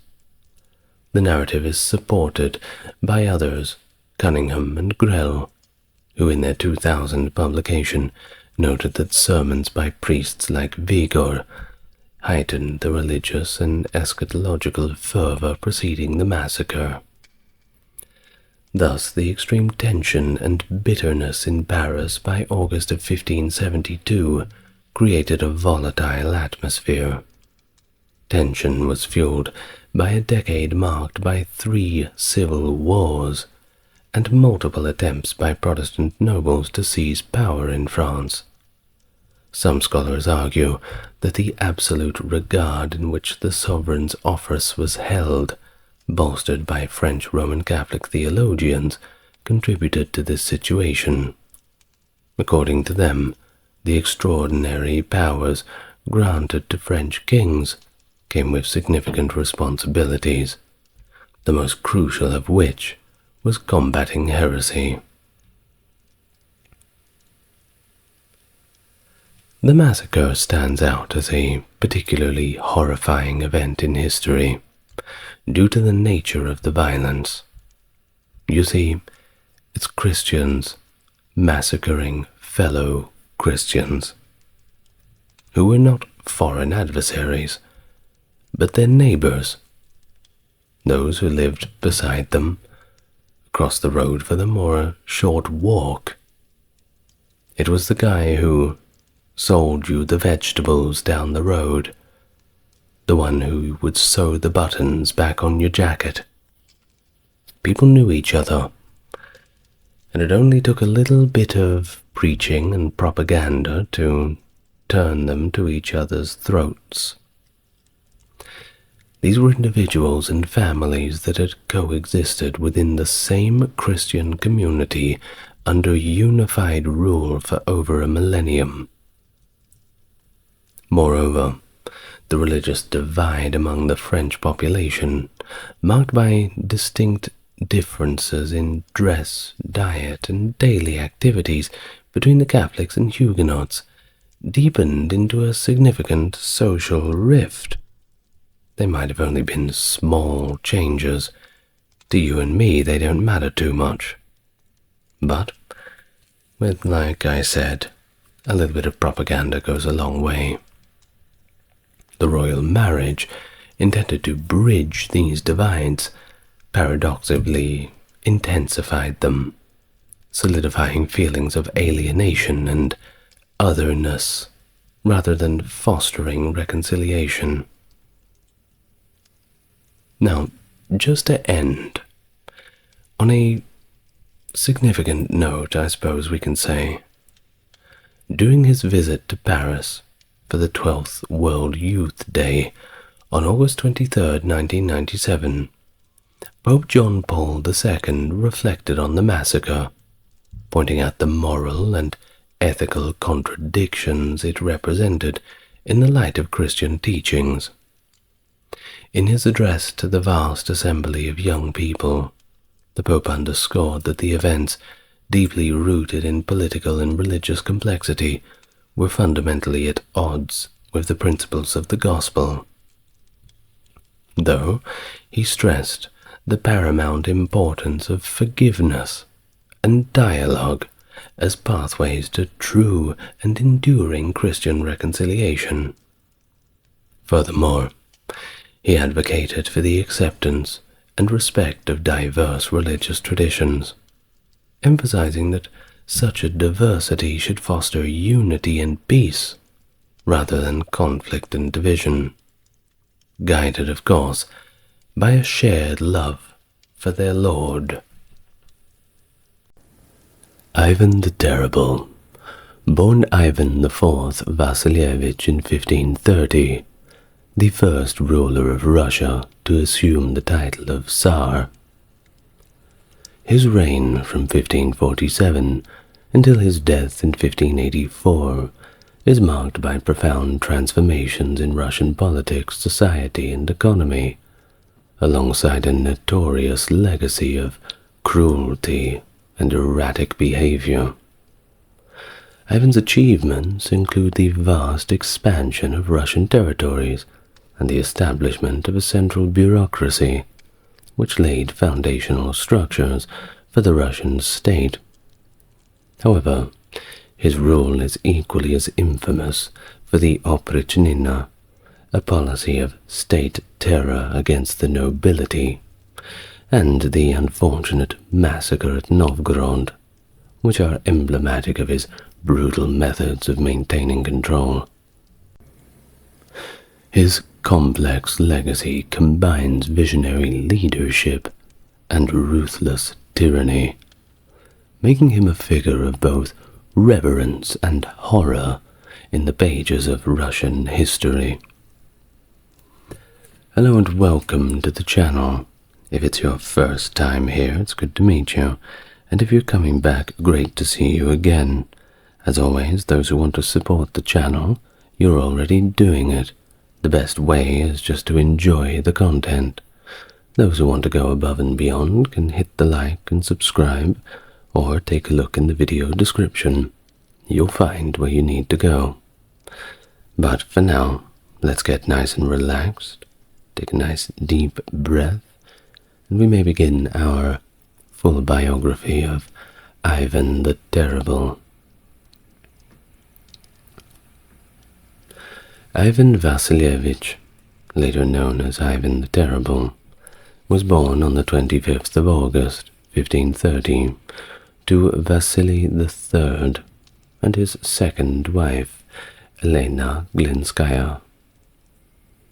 The narrative is supported by others, Cunningham and Grell, who in their 2000 publication noted that sermons by priests like Vigor heightened the religious and eschatological fervor preceding the massacre. Thus, the extreme tension and bitterness in Paris by August of 1572 created a volatile atmosphere. Tension was fueled by a decade marked by 3 civil wars and multiple attempts by Protestant nobles to seize power in France. Some scholars argue that the absolute regard in which the sovereign's office was held, bolstered by French Roman Catholic theologians, contributed to this situation. According to them, the extraordinary powers granted to French kings came with significant responsibilities, the most crucial of which was combating heresy. The massacre stands out as a particularly horrifying event in history due to the nature of the violence. You see, it's Christians massacring fellow Christians, who were not foreign adversaries, but their neighbors, those who lived beside them, across the road for them, or a short walk. It was the guy who sold you the vegetables down the road, the one who would sew the buttons back on your jacket. People knew each other, and it only took a little bit of preaching and propaganda to turn them to each other's throats. These were individuals and families that had coexisted within the same Christian community under unified rule for over a millennium. Moreover, the religious divide among the French population, marked by distinct differences in dress, diet, and daily activities between the Catholics and Huguenots, deepened into a significant social rift. They might have only been small changes. To you and me, they don't matter too much. But, like I said, a little bit of propaganda goes a long way. The royal marriage, intended to bridge these divides, paradoxically intensified them, solidifying feelings of alienation and otherness rather than fostering reconciliation. Now, just to end, on a significant note, I suppose we can say, during his visit to Paris for the 12th World Youth Day on August 23, 1997, Pope John Paul II reflected on the massacre, pointing out the moral and ethical contradictions it represented in the light of Christian teachings. In his address to the vast assembly of young people, the Pope underscored that the events, deeply rooted in political and religious complexity, were fundamentally at odds with the principles of the Gospel. Though he stressed the paramount importance of forgiveness and dialogue as pathways to true and enduring Christian reconciliation. Furthermore, he advocated for the acceptance and respect of diverse religious traditions, emphasizing that such a diversity should foster unity and peace rather than conflict and division, guided, of course, by a shared love for their Lord. Ivan the Terrible, born Ivan IV Vasilievich in 1530, the first ruler of Russia to assume the title of Tsar. His reign from 1547 until his death in 1584 is marked by profound transformations in Russian politics, society, and economy, alongside a notorious legacy of cruelty and erratic behavior. Ivan's achievements include the vast expansion of Russian territories and the establishment of a central bureaucracy, which laid foundational structures for the Russian state. However, his rule is equally as infamous for the oprichnina, a policy of state terror against the nobility, and the unfortunate massacre at Novgorod, which are emblematic of his brutal methods of maintaining control. His complex legacy combines visionary leadership and ruthless tyranny, making him a figure of both reverence and horror in the pages of Russian history. Hello and welcome to the channel. If it's your first time here, it's good to meet you, and if you're coming back, great to see you again. As always, those who want to support the channel, you're already doing it. The best way is just to enjoy the content. Those who want to go above and beyond can hit the like and subscribe, or take a look in the video description. You'll find where you need to go. But for now, let's get nice and relaxed, take a nice deep breath, and we may begin our full biography of Ivan the Terrible. Ivan Vasilievich, later known as Ivan the Terrible, was born on the 25th of August, 1530, to Vasily III and his second wife, Elena Glinskaya.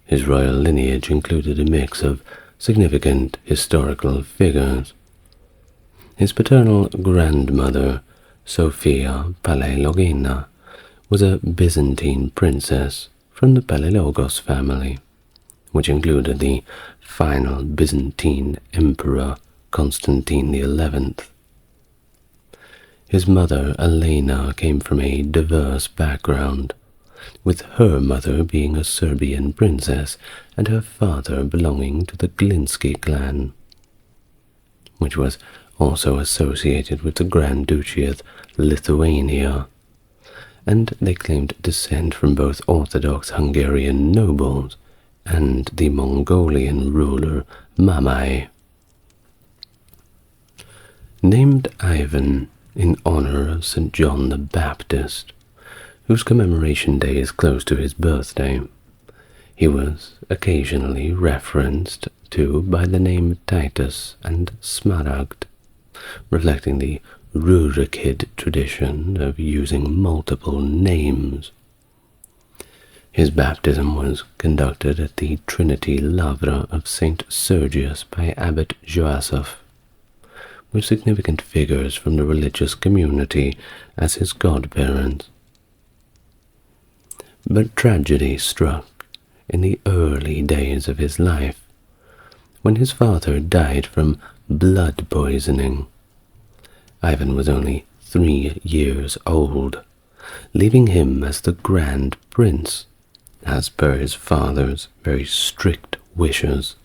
His royal lineage included a mix of significant historical figures. His paternal grandmother, Sofia Palaiologina, was a Byzantine princess from the Palaiologos family, which included the final Byzantine emperor Constantine XI. His mother, Elena, came from a diverse background, with her mother being a Serbian princess and her father belonging to the Glinski clan, which was also associated with the Grand Duchy of Lithuania, and they claimed descent from both Orthodox Hungarian nobles and the Mongolian ruler Mamai. Named Ivan in honor of St. John the Baptist, whose commemoration day is close to his birthday, he was occasionally referenced to by the name Titus and Smaragd, reflecting the Rurikid tradition of using multiple names. His baptism was conducted at the Trinity Lavra of St. Sergius by Abbot Joasaph, with significant figures from the religious community as his godparents. But tragedy struck in the early days of his life, when his father died from blood poisoning. Ivan was only 3 years old, leaving him as the Grand Prince, as per his father's very strict wishes.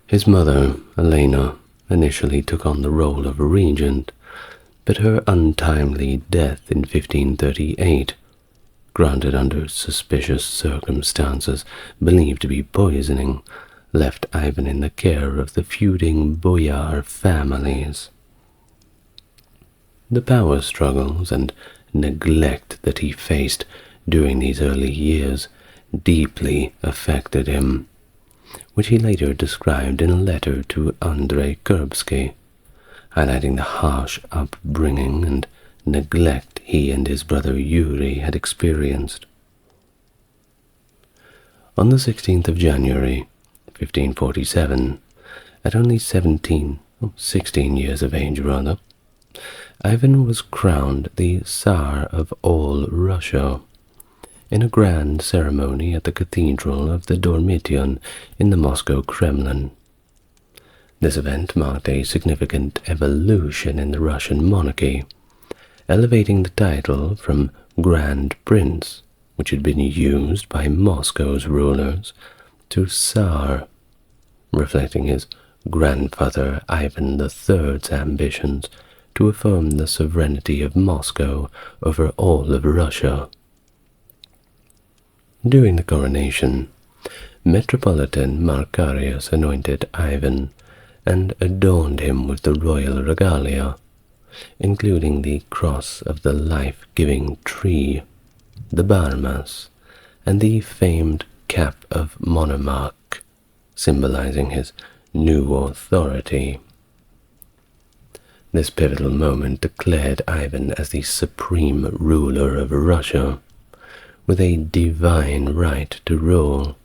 His mother, Elena, initially took on the role of regent, but her untimely death in 1538, granted under suspicious circumstances believed to be poisoning, left Ivan in the care of the feuding boyar families. The power struggles and neglect that he faced during these early years deeply affected him, which he later described in a letter to Andrei Kurbsky, highlighting the harsh upbringing and neglect he and his brother Yuri had experienced. On the 16th of January, 1547, at only 16 years of age rather, Ivan was crowned the Tsar of all Russia, in a grand ceremony at the Cathedral of the Dormition in the Moscow Kremlin. This event marked a significant evolution in the Russian monarchy, elevating the title from Grand Prince, which had been used by Moscow's rulers, to Tsar, reflecting his grandfather Ivan III's ambitions to affirm the sovereignty of Moscow over all of Russia. During the coronation, Metropolitan Macarius anointed Ivan and adorned him with the royal regalia, including the cross of the life-giving tree, the barmas, and the famed cap of monarch, symbolizing his new authority. This pivotal moment declared Ivan as the supreme ruler of Russia, with a divine right to rule,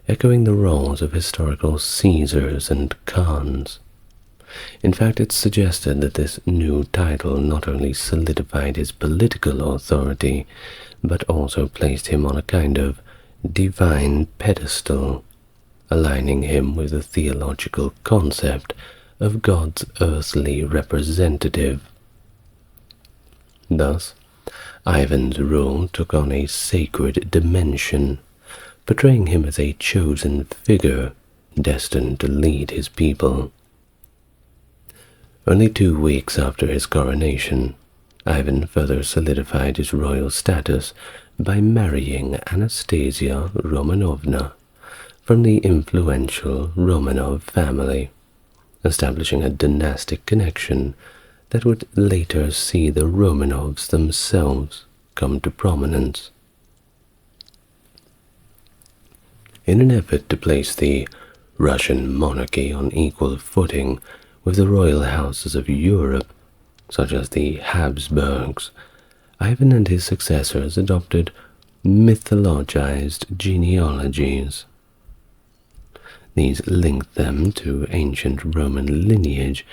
echoing the roles of historical Caesars and Khans. In fact, it's suggested that this new title not only solidified his political authority, but also placed him on a kind of divine pedestal, aligning him with the theological concept of God's earthly representative. Thus, Ivan's rule took on a sacred dimension, portraying him as a chosen figure destined to lead his people. Only 2 weeks after his coronation, Ivan further solidified his royal status by marrying Anastasia Romanovna from the influential Romanov family, establishing a dynastic connection that would later see the Romanovs themselves come to prominence. In an effort to place the Russian monarchy on equal footing with the royal houses of Europe, such as the Habsburgs, Ivan and his successors adopted mythologized genealogies. These linked them to ancient Roman lineage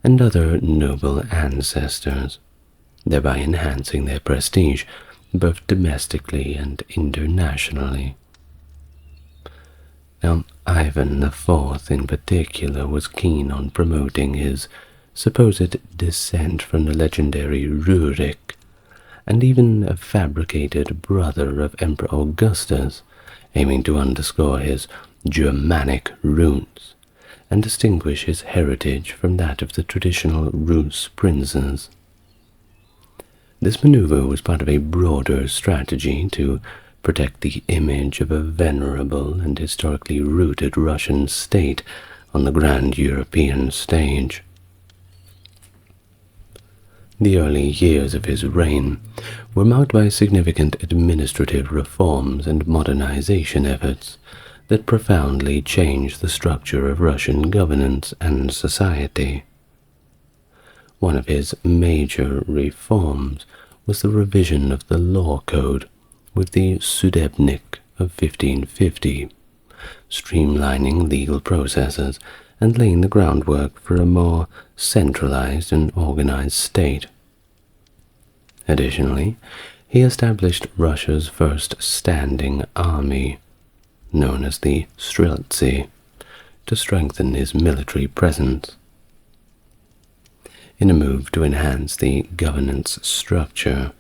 and other noble ancestors, thereby enhancing their prestige both domestically and internationally. Now, Ivan IV in particular was keen on promoting his supposed descent from the legendary Rurik, and even a fabricated brother of Emperor Augustus, aiming to underscore his Germanic roots and distinguish his heritage from that of the traditional Rus princes. This maneuver was part of a broader strategy to protect the image of a venerable and historically rooted Russian state on the grand European stage. The early years of his reign were marked by significant administrative reforms and modernization efforts that profoundly changed the structure of Russian governance and society. One of his major reforms was the revision of the law code with the Sudebnik of 1550, streamlining legal processes and laying the groundwork for a more centralized and organized state. Additionally, he established Russia's first standing army, known as the Streltsy, to strengthen his military presence. In a move to enhance the governance structure,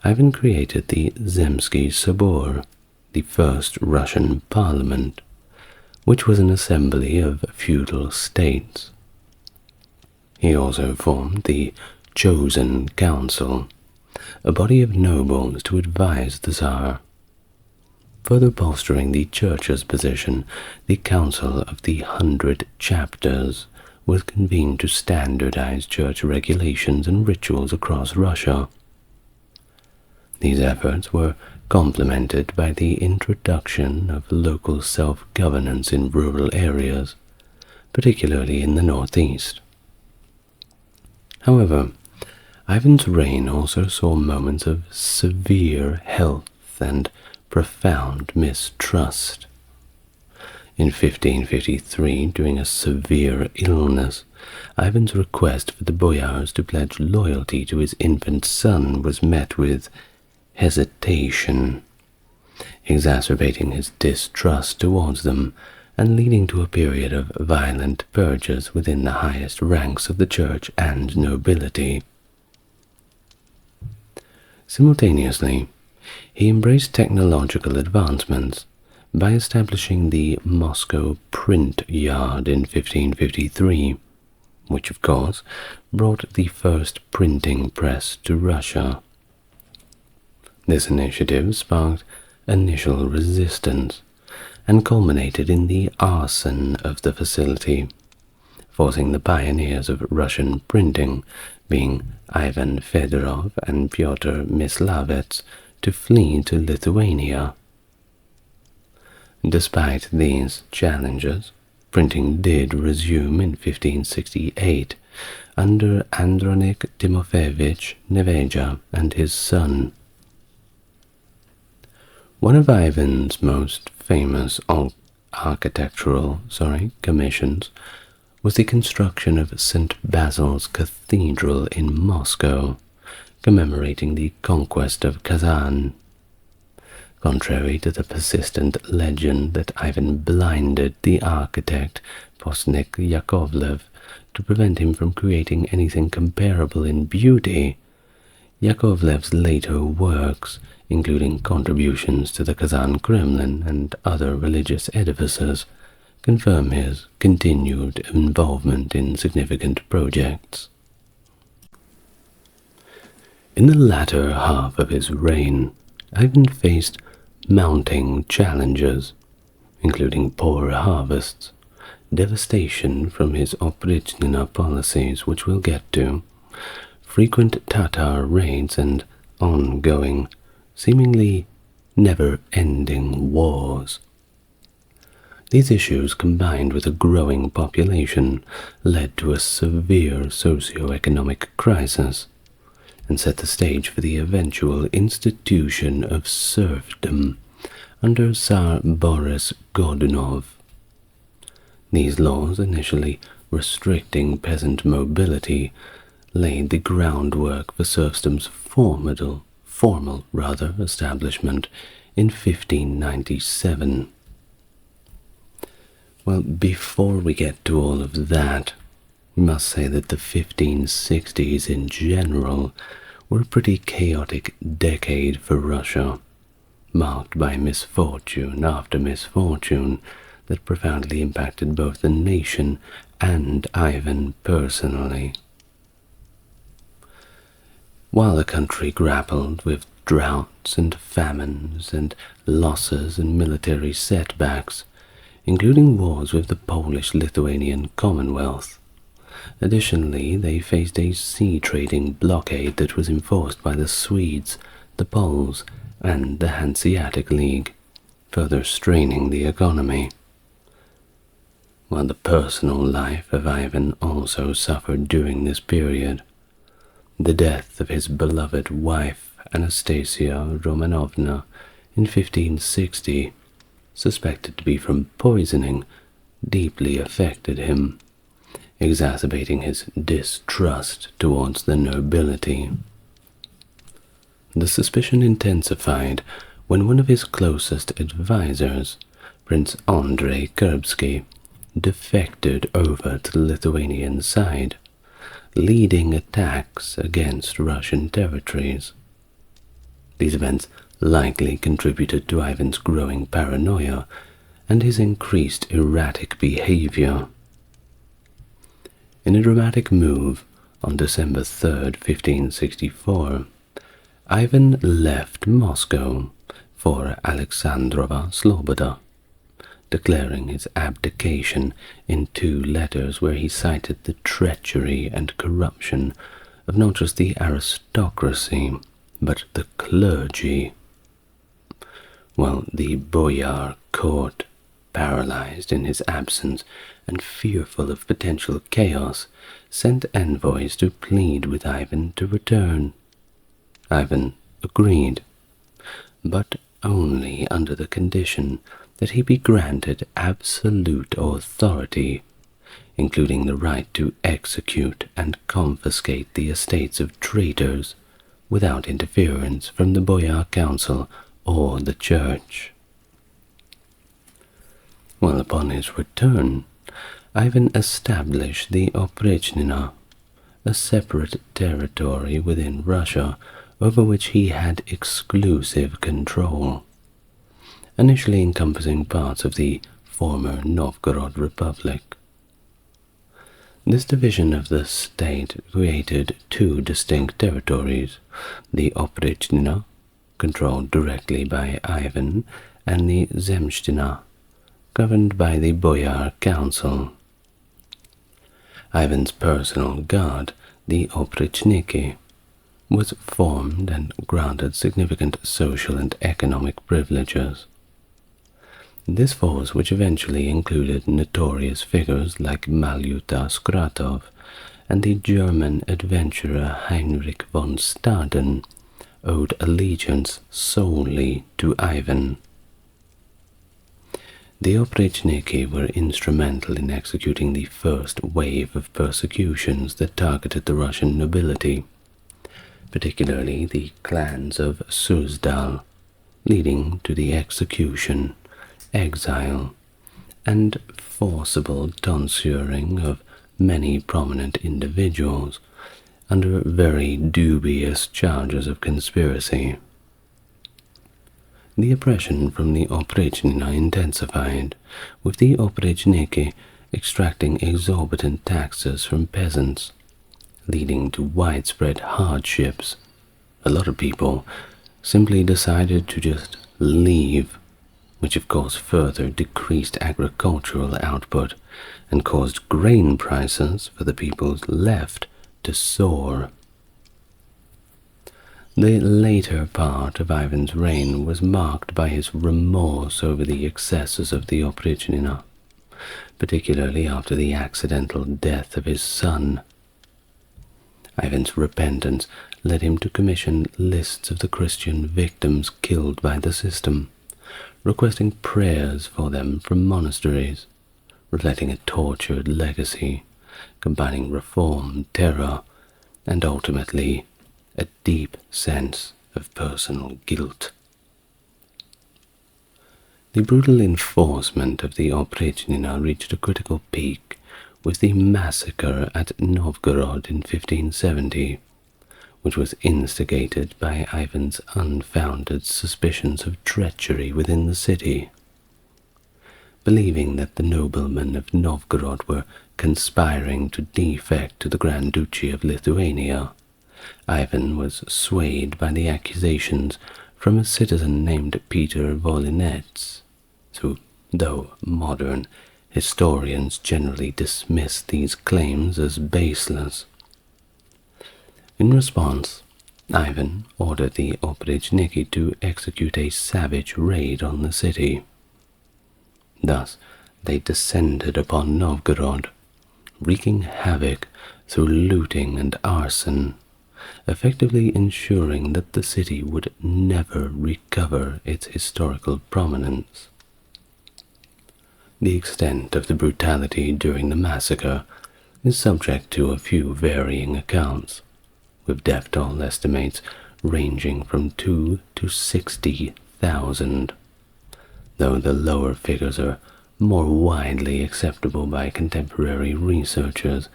Ivan created the Zemsky Sobor, the first Russian parliament, which was an assembly of feudal states. He also formed the Chosen Council, a body of nobles to advise the Tsar. Further bolstering the Church's position, the Council of the 100 Chapters was convened to standardize church regulations and rituals across Russia. These efforts were complemented by the introduction of local self-governance in rural areas, particularly in the northeast. However, Ivan's reign also saw moments of severe health and profound mistrust. In 1553, during a severe illness, Ivan's request for the boyars to pledge loyalty to his infant son was met with hesitation, exacerbating his distrust towards them and leading to a period of violent purges within the highest ranks of the church and nobility. Simultaneously, he embraced technological advancements by establishing the Moscow Print Yard in 1553, which of course brought the first printing press to Russia. This initiative sparked initial resistance and culminated in the arson of the facility, forcing the pioneers of Russian printing, being Ivan Fedorov and Pyotr Myslavets, to flee to Lithuania. Despite these challenges, printing did resume in 1568 under Andronik Timofeyevich Neveja and his son. One of Ivan's most famous architectural commissions was the construction of St. Basil's Cathedral in Moscow, commemorating the conquest of Kazan. Contrary to the persistent legend that Ivan blinded the architect Postnik Yakovlev to prevent him from creating anything comparable in beauty, Yakovlev's later works, including contributions to the Kazan Kremlin and other religious edifices, confirm his continued involvement in significant projects. In the latter half of his reign, Ivan faced mounting challenges, including poor harvests, devastation from his Oprichnina policies, which we'll get to, frequent Tatar raids, and ongoing, seemingly never-ending wars. These issues, combined with a growing population, led to a severe socio-economic crisis, and set the stage for the eventual institution of serfdom under Tsar Boris Godunov. These laws, initially restricting peasant mobility, laid the groundwork for serfdom's formal establishment in 1597. Well, before we get to all of that, we must say that the 1560s in general were a pretty chaotic decade for Russia, marked by misfortune after misfortune that profoundly impacted both the nation and Ivan personally. While the country grappled with droughts and famines and losses and military setbacks, including wars with the Polish-Lithuanian Commonwealth, additionally, they faced a sea-trading blockade that was enforced by the Swedes, the Poles, and the Hanseatic League, further straining the economy. While the personal life of Ivan also suffered during this period. The death of his beloved wife, Anastasia Romanovna, in 1560, suspected to be from poisoning, deeply affected him, exacerbating his distrust towards the nobility. The suspicion intensified when one of his closest advisors, Prince Andrei Kurbsky, defected over to the Lithuanian side, leading attacks against Russian territories. These events likely contributed to Ivan's growing paranoia and his increased erratic behavior. In a dramatic move on December 3, 1564, Ivan left Moscow for Alexandrova Sloboda, declaring his abdication in 2 letters where he cited the treachery and corruption of not just the aristocracy, but the clergy. While the boyar court, paralyzed in his absence and fearful of potential chaos, sent envoys to plead with Ivan to return. Ivan agreed, but only under the condition that he be granted absolute authority, including the right to execute and confiscate the estates of traitors without interference from the boyar council or the church. Well, upon his return, Ivan established the Oprichnina, a separate territory within Russia over which he had exclusive control, initially encompassing parts of the former Novgorod Republic. This division of the state created 2 distinct territories, the Oprichnina, controlled directly by Ivan, and the Zemstina, governed by the Boyar Council. Ivan's personal guard, the Oprichniki, was formed and granted significant social and economic privileges. This force, which eventually included notorious figures like Malyuta Skratov and the German adventurer Heinrich von Staden, owed allegiance solely to Ivan. The oprichniki were instrumental in executing the first wave of persecutions that targeted the Russian nobility, particularly the clans of Suzdal, leading to the execution, exile, and forcible tonsuring of many prominent individuals under very dubious charges of conspiracy. The oppression from the oprichnina intensified, with the oprichniki extracting exorbitant taxes from peasants, leading to widespread hardships. A lot of people simply decided to just leave, which of course further decreased agricultural output and caused grain prices for the people left to soar. The later part of Ivan's reign was marked by his remorse over the excesses of the oprichnina, particularly after the accidental death of his son. Ivan's repentance led him to commission lists of the Christian victims killed by the system, requesting prayers for them from monasteries, reflecting a tortured legacy, combining reform, terror, and ultimately a deep sense of personal guilt. The brutal enforcement of the oprichnina reached a critical peak with the massacre at Novgorod in 1570, which was instigated by Ivan's unfounded suspicions of treachery within the city. Believing that the noblemen of Novgorod were conspiring to defect to the Grand Duchy of Lithuania, Ivan was swayed by the accusations from a citizen named Peter Volinets, who, though modern historians generally dismiss these claims as baseless. In response, Ivan ordered the oprichniki to execute a savage raid on the city. Thus, they descended upon Novgorod, wreaking havoc through looting and arson, effectively ensuring that the city would never recover its historical prominence. The extent of the brutality during the massacre is subject to a few varying accounts, with death toll estimates ranging from 2 to 60,000, though the lower figures are more widely acceptable by contemporary researchers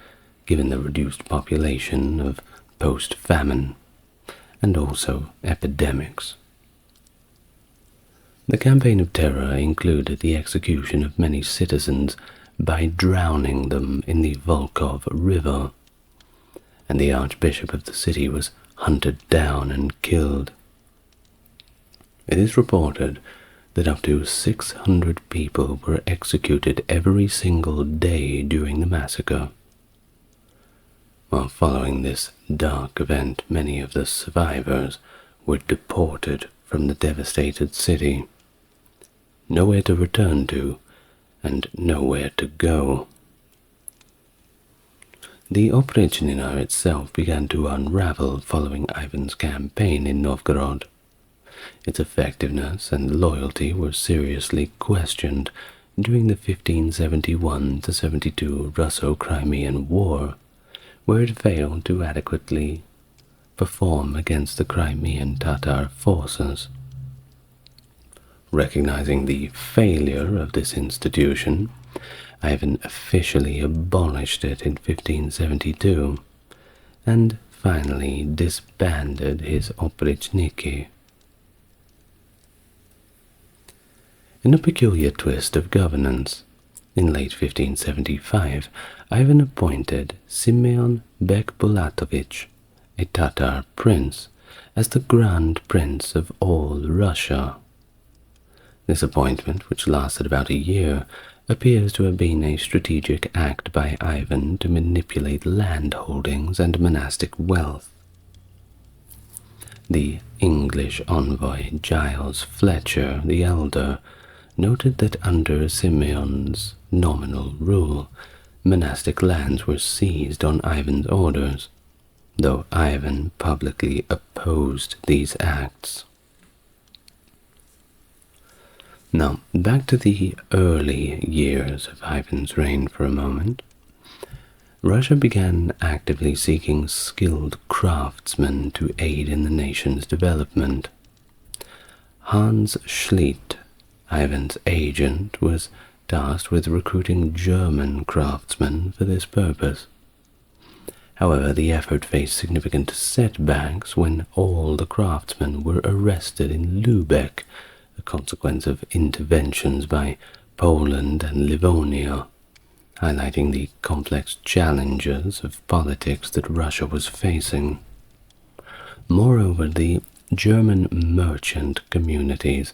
given the reduced population of post-famine and also epidemics. The campaign of terror included the execution of many citizens by drowning them in the Volkhov River, and the Archbishop of the city was hunted down and killed. It is reported that up to 600 people were executed every single day during the massacre. While following this dark event, many of the survivors were deported from the devastated city, nowhere to return to and nowhere to go. The oprichnina itself began to unravel following Ivan's campaign in Novgorod. Its effectiveness and loyalty were seriously questioned during the 1571-72 Russo-Crimean War, where it failed to adequately perform against the Crimean Tatar forces. Recognizing the failure of this institution, Ivan officially abolished it in 1572, and finally disbanded his oprichniki. In a peculiar twist of governance, in late 1575, Ivan appointed Simeon Bekbulatovich, a Tatar prince, as the Grand Prince of all Russia. This appointment, which lasted about a year, appears to have been a strategic act by Ivan to manipulate land holdings and monastic wealth. The English envoy Giles Fletcher the Elder noted that under Simeon's nominal rule, monastic lands were seized on Ivan's orders, though Ivan publicly opposed these acts. Now, back to the early years of Ivan's reign for a moment. Russia began actively seeking skilled craftsmen to aid in the nation's development. Hans Schlitt, Ivan's agent, was tasked with recruiting German craftsmen for this purpose. However, the effort faced significant setbacks when all the craftsmen were arrested in Lübeck, a consequence of interventions by Poland and Livonia, highlighting the complex challenges of politics that Russia was facing. Moreover, the German merchant communities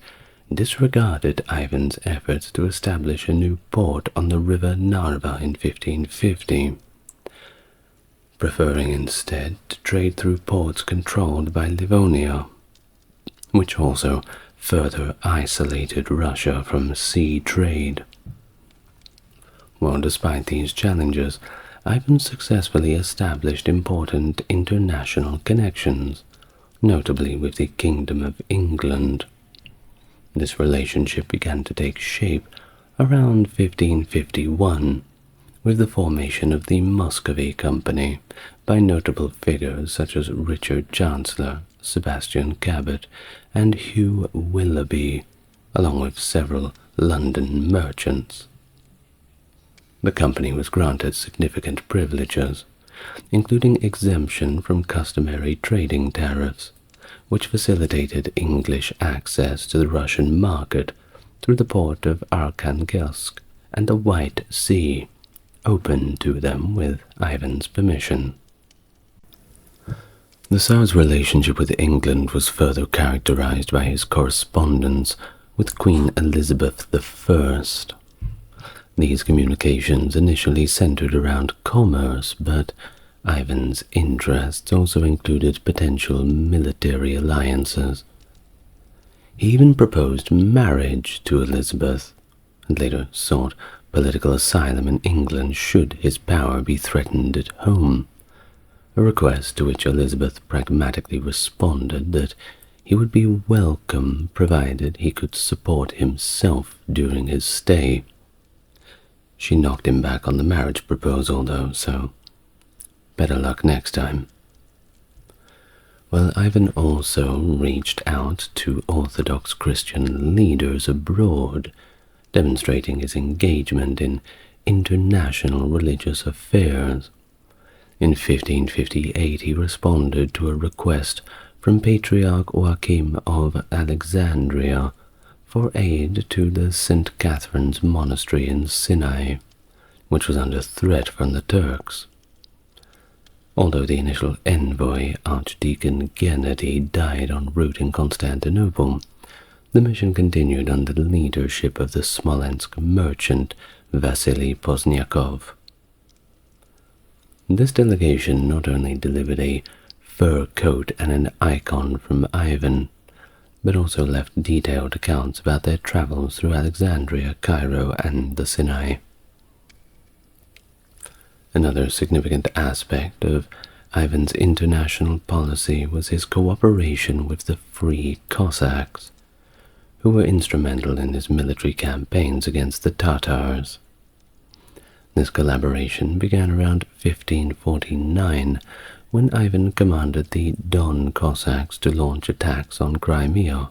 disregarded Ivan's efforts to establish a new port on the river Narva in 1550, preferring instead to trade through ports controlled by Livonia, which also further isolated Russia from sea trade. Well, despite these challenges, Ivan successfully established important international connections, notably with the Kingdom of England. This relationship began to take shape around 1551, with the formation of the Muscovy Company by notable figures such as Richard Chancellor, Sebastian Cabot, and Hugh Willoughby, along with several London merchants. The company was granted significant privileges, including exemption from customary trading tariffs, which facilitated English access to the Russian market through the port of Arkhangelsk and the White Sea, open to them with Ivan's permission. The Tsar's relationship with England was further characterized by his correspondence with Queen Elizabeth I. These communications initially centered around commerce, but Ivan's interests also included potential military alliances. He even proposed marriage to Elizabeth, and later sought political asylum in England should his power be threatened at home, a request to which Elizabeth pragmatically responded that he would be welcome provided he could support himself during his stay. She knocked him back on the marriage proposal, though, so better luck next time. Well, Ivan also reached out to Orthodox Christian leaders abroad, demonstrating his engagement in international religious affairs. In 1558, he responded to a request from Patriarch Joachim of Alexandria for aid to the St. Catherine's Monastery in Sinai, which was under threat from the Turks. Although the initial envoy, Archdeacon Gennady, died en route in Constantinople, the mission continued under the leadership of the Smolensk merchant Vasily Pozniakov. This delegation not only delivered a fur coat and an icon from Ivan, but also left detailed accounts about their travels through Alexandria, Cairo, and the Sinai. Another significant aspect of Ivan's international policy was his cooperation with the Free Cossacks, who were instrumental in his military campaigns against the Tatars. This collaboration began around 1549, when Ivan commanded the Don Cossacks to launch attacks on Crimea.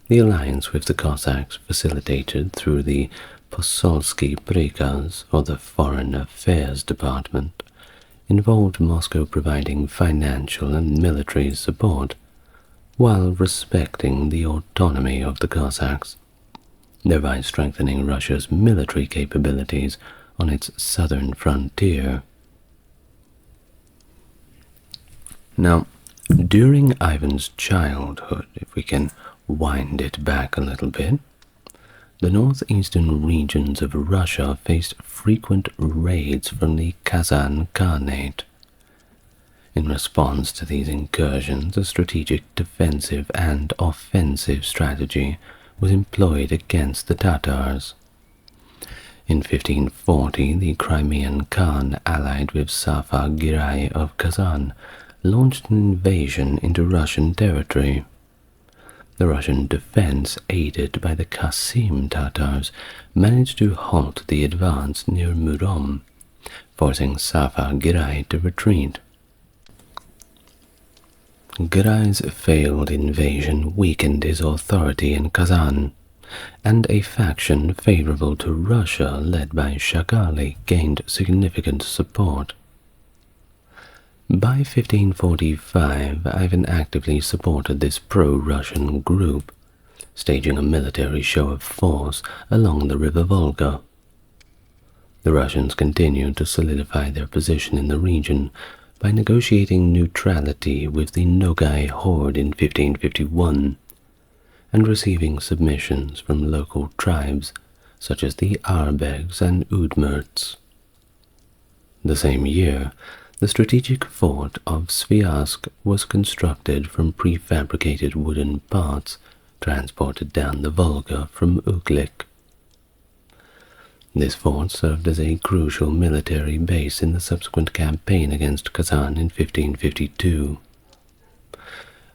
The alliance with the Cossacks, facilitated through the Posolsky Prikaz, or the Foreign Affairs Department, involved Moscow providing financial and military support, while respecting the autonomy of the Cossacks, thereby strengthening Russia's military capabilities on its southern frontier. Now, during Ivan's childhood, if we can wind it back a little bit, the northeastern regions of Russia faced frequent raids from the Kazan Khanate. In response to these incursions, a strategic defensive and offensive strategy was employed against the Tatars. In 1540, the Crimean Khan, allied with Safa Girai of Kazan, launched an invasion into Russian territory. The Russian defense, aided by the Kasim Tatars, managed to halt the advance near Murom, forcing Safa Girai to retreat. Girai's failed invasion weakened his authority in Kazan, and a faction favorable to Russia led by Shagali gained significant support. By 1545, Ivan actively supported this pro-Russian group, staging a military show of force along the river Volga. The Russians continued to solidify their position in the region by negotiating neutrality with the Nogai horde in 1551, and receiving submissions from local tribes such as the Arbegs and Udmurts. The same year, the strategic fort of Sviazk was constructed from prefabricated wooden parts transported down the Volga from Uklik. This fort served as a crucial military base in the subsequent campaign against Kazan in 1552.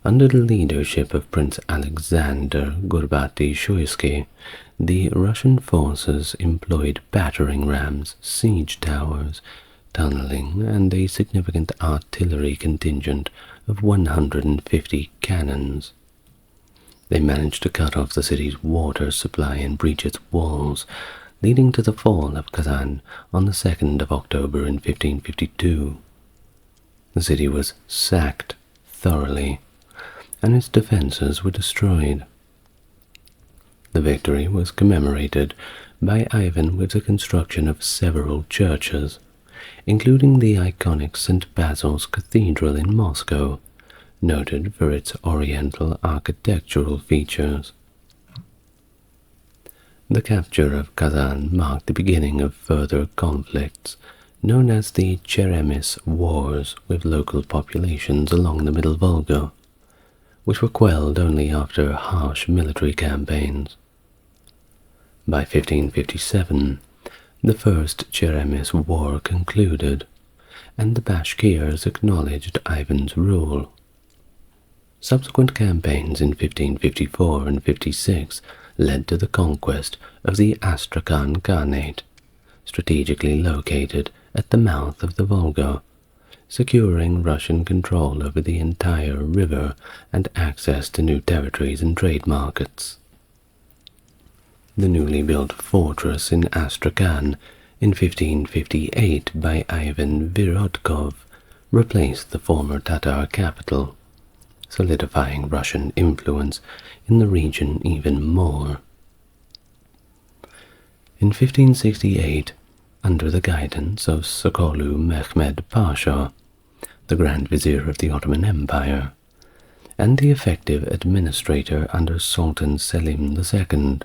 Under the leadership of Prince Alexander Gurbati-Shuisky, the Russian forces employed battering rams, siege towers, tunneling, and a significant artillery contingent of 150 cannons. They managed to cut off the city's water supply and breach its walls, leading to the fall of Kazan on the 2nd of October in 1552. The city was sacked thoroughly, and its defenses were destroyed. The victory was commemorated by Ivan with the construction of several churches, including the iconic St. Basil's Cathedral in Moscow, noted for its oriental architectural features. The capture of Kazan marked the beginning of further conflicts, known as the Cheremis Wars with local populations along the Middle Volga, which were quelled only after harsh military campaigns. By 1557, the First Cheremis War concluded, and the Bashkirs acknowledged Ivan's rule. Subsequent campaigns in 1554 and 56 led to the conquest of the Astrakhan Khanate, strategically located at the mouth of the Volga, securing Russian control over the entire river and access to new territories and trade markets. The newly built fortress in Astrakhan in 1558 by Ivan Virotkov replaced the former Tatar capital, solidifying Russian influence in the region even more. In 1568, under the guidance of Sokolu Mehmed Pasha, the Grand Vizier of the Ottoman Empire, and the effective administrator under Sultan Selim II,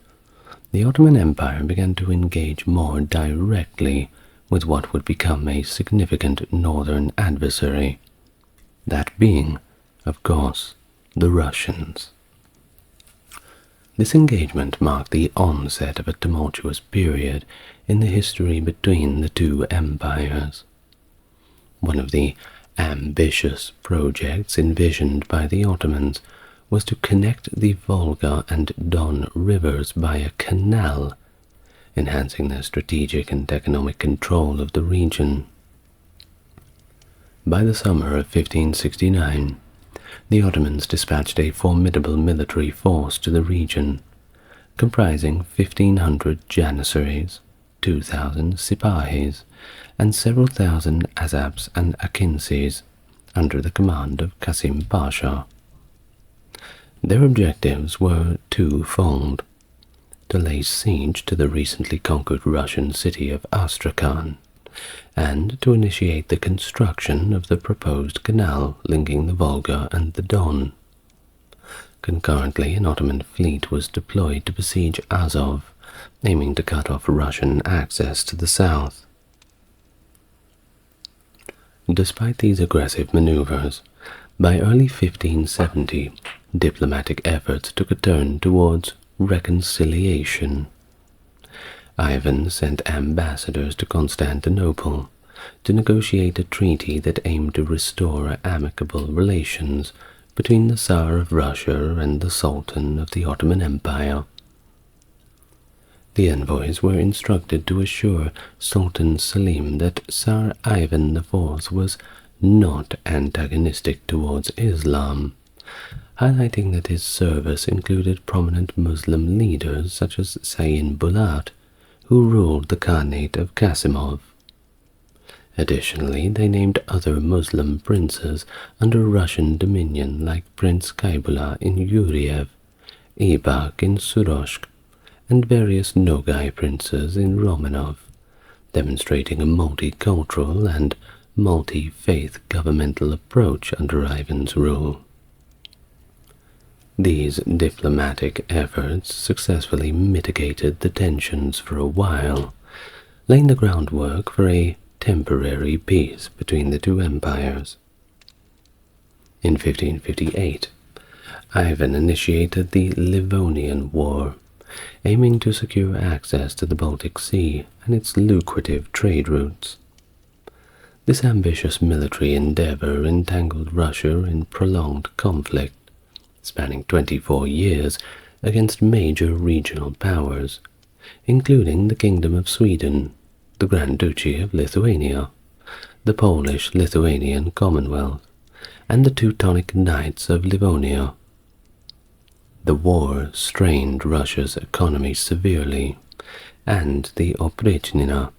the Ottoman Empire began to engage more directly with what would become a significant northern adversary, that being, of course, the Russians. This engagement marked the onset of a tumultuous period in the history between the two empires. One of the ambitious projects envisioned by the Ottomans was to connect the Volga and Don rivers by a canal, enhancing their strategic and economic control of the region. By the summer of 1569, the Ottomans dispatched a formidable military force to the region, comprising 1,500 Janissaries, 2,000 Sipahis, and several thousand Azabs and Akinsis, under the command of Qasim Pasha. Their objectives were twofold: to lay siege to the recently conquered Russian city of Astrakhan, and to initiate the construction of the proposed canal linking the Volga and the Don. Concurrently, an Ottoman fleet was deployed to besiege Azov, aiming to cut off Russian access to the south. Despite these aggressive maneuvers, by early 1570, diplomatic efforts took a turn towards reconciliation. Ivan sent ambassadors to Constantinople to negotiate a treaty that aimed to restore amicable relations between the Tsar of Russia and the Sultan of the Ottoman Empire. The envoys were instructed to assure Sultan Selim that Tsar Ivan IV was not antagonistic towards Islam, highlighting that his service included prominent Muslim leaders such as Sayin Bulat, who ruled the Khanate of Kasimov. Additionally, they named other Muslim princes under Russian dominion like Prince Kaibula in Yuriev, Ibak in Suroshk, and various Nogai princes in Romanov, demonstrating a multicultural and multi-faith governmental approach under Ivan's rule. These diplomatic efforts successfully mitigated the tensions for a while, laying the groundwork for a temporary peace between the two empires. In 1558, Ivan initiated the Livonian War, aiming to secure access to the Baltic Sea and its lucrative trade routes. This ambitious military endeavor entangled Russia in prolonged conflict, spanning 24 years against major regional powers, including the Kingdom of Sweden, the Grand Duchy of Lithuania, the Polish-Lithuanian Commonwealth, and the Teutonic Knights of Livonia. The war strained Russia's economy severely, and the Oprichnina,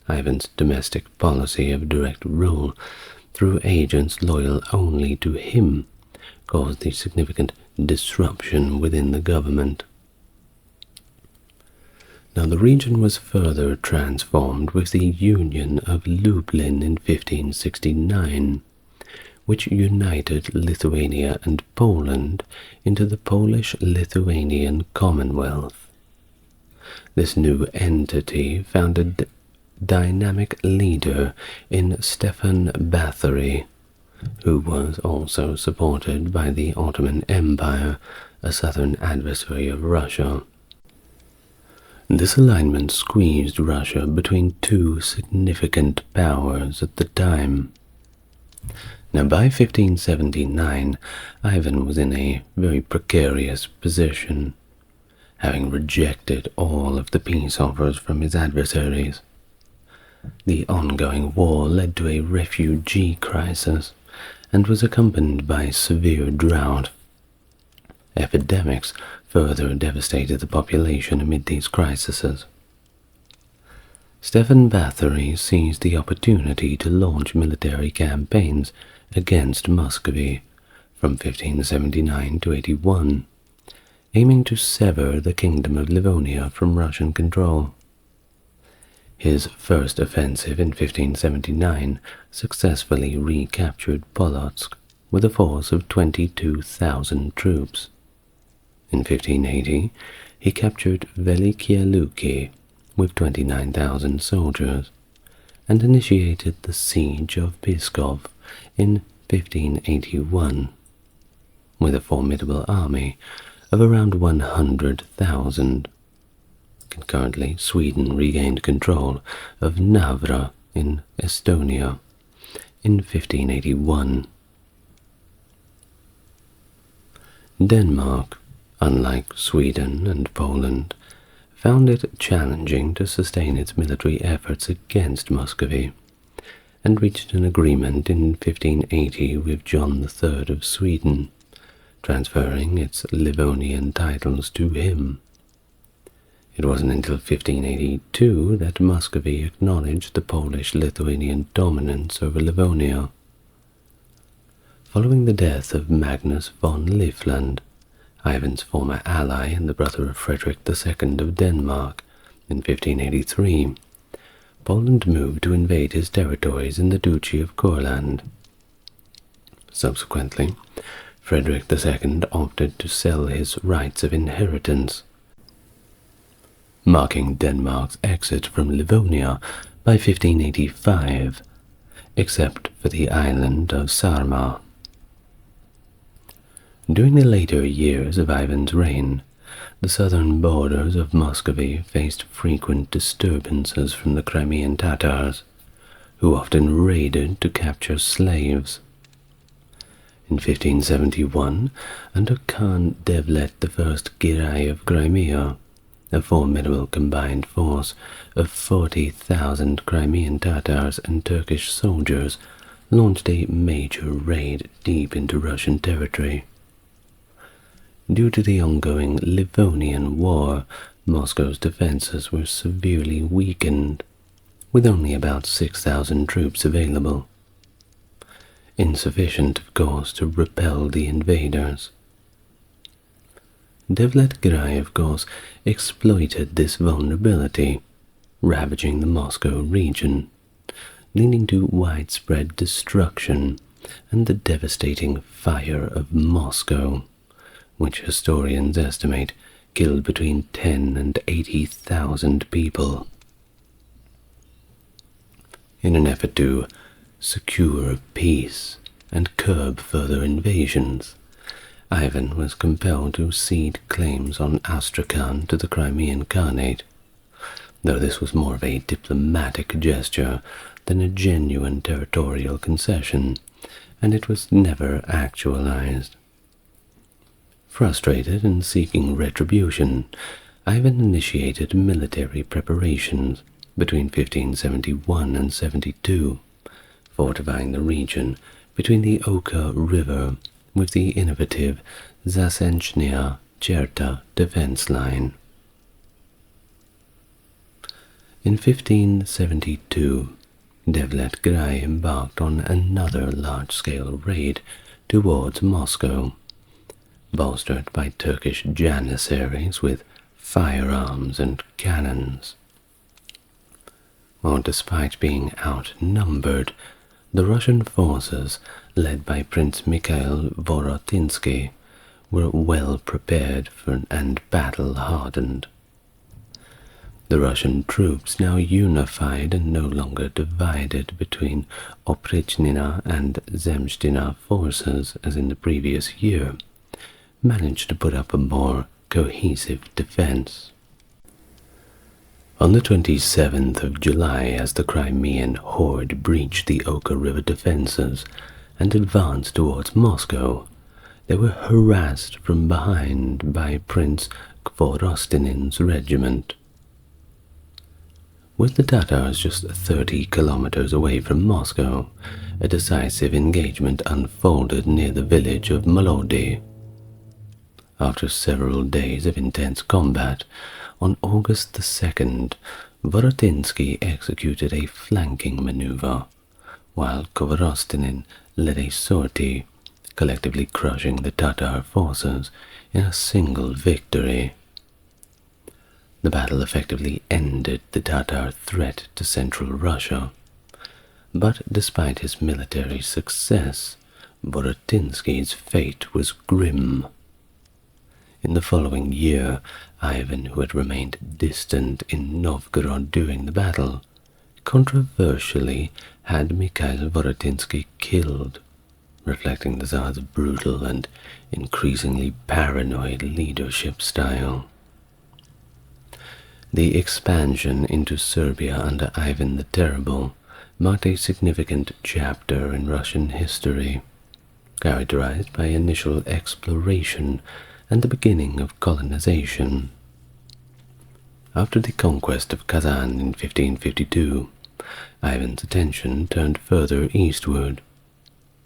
Ivan's domestic policy of direct rule through agents loyal only to him, caused a significant disruption within the government. Now the region was further transformed with the Union of Lublin in 1569, which united Lithuania and Poland into the Polish-Lithuanian Commonwealth. This new entity found a dynamic leader in Stefan Batory, who was also supported by the Ottoman Empire, a southern adversary of Russia. This alignment squeezed Russia between two significant powers at the time. Now, by 1579, Ivan was in a very precarious position, having rejected all of the peace offers from his adversaries. The ongoing war led to a refugee crisis and was accompanied by severe drought. Epidemics further devastated the population amid these crises. Stefan Batory seized the opportunity to launch military campaigns against Muscovy from 1579 to 81, aiming to sever the Kingdom of Livonia from Russian control. His first offensive in 1579 successfully recaptured Polotsk with a force of 22,000 troops. In 1580, he captured Velikie Luki with 29,000 soldiers and initiated the siege of Pskov in 1581 with a formidable army of around 100,000. Concurrently, Sweden regained control of Navra in Estonia in 1581. Denmark, unlike Sweden and Poland, found it challenging to sustain its military efforts against Muscovy, and reached an agreement in 1580 with John III of Sweden, transferring its Livonian titles to him. It wasn't until 1582 that Muscovy acknowledged the Polish-Lithuanian dominance over Livonia. Following the death of Magnus von Livland, Ivan's former ally and the brother of Frederick II of Denmark, in 1583, Poland moved to invade his territories in the Duchy of Courland. Subsequently, Frederick II opted to sell his rights of inheritance, marking Denmark's exit from Livonia by 1585, except for the island of Saaremaa. During the later years of Ivan's reign, the southern borders of Muscovy faced frequent disturbances from the Crimean Tatars, who often raided to capture slaves. In 1571, under Khan Devlet I Girai of Crimea, a formidable combined force of 40,000 Crimean Tatars and Turkish soldiers launched a major raid deep into Russian territory. Due to the ongoing Livonian War, Moscow's defenses were severely weakened, with only about 6,000 troops available. Insufficient, of course, to repel the invaders. Devlet Girai, of course, exploited this vulnerability, ravaging the Moscow region, leading to widespread destruction and the devastating Fire of Moscow, which historians estimate killed between 10 and 80,000 people. In an effort to secure peace and curb further invasions, Ivan was compelled to cede claims on Astrakhan to the Crimean Khanate, though this was more of a diplomatic gesture than a genuine territorial concession, and it was never actualized. Frustrated and seeking retribution, Ivan initiated military preparations between 1571 and 72, fortifying the region between the Oka River with the innovative Zasenchnia Cherta defense line. In 1572, Devlet Girai embarked on another large-scale raid towards Moscow, bolstered by Turkish janissaries with firearms and cannons. While despite being outnumbered, the Russian forces, led by Prince Mikhail Vorotinsky, were well prepared and battle-hardened. The Russian troops, now unified and no longer divided between Oprichnina and Zemstina forces as in the previous year, managed to put up a more cohesive defense. On the 27th of July, as the Crimean horde breached the Oka River defenses and advanced towards Moscow, they were harassed from behind by Prince Khvorostinin's regiment. With the Tatars just 30 kilometers away from Moscow, a decisive engagement unfolded near the village of Molody. After several days of intense combat, on August 2nd, Vorotinsky executed a flanking maneuver, while Khvorostinin led a sortie, collectively crushing the Tatar forces in a single victory. The battle effectively ended the Tatar threat to central Russia, but despite his military success, Vorotinsky's fate was grim. In the following year, Ivan, who had remained distant in Novgorod during the battle, controversially had Mikhail Vorotinsky killed, reflecting the Tsar's brutal and increasingly paranoid leadership style. The expansion into Serbia under Ivan the Terrible marked a significant chapter in Russian history, characterized by initial exploration and the beginning of colonization. After the conquest of Kazan in 1552, Ivan's attention turned further eastward.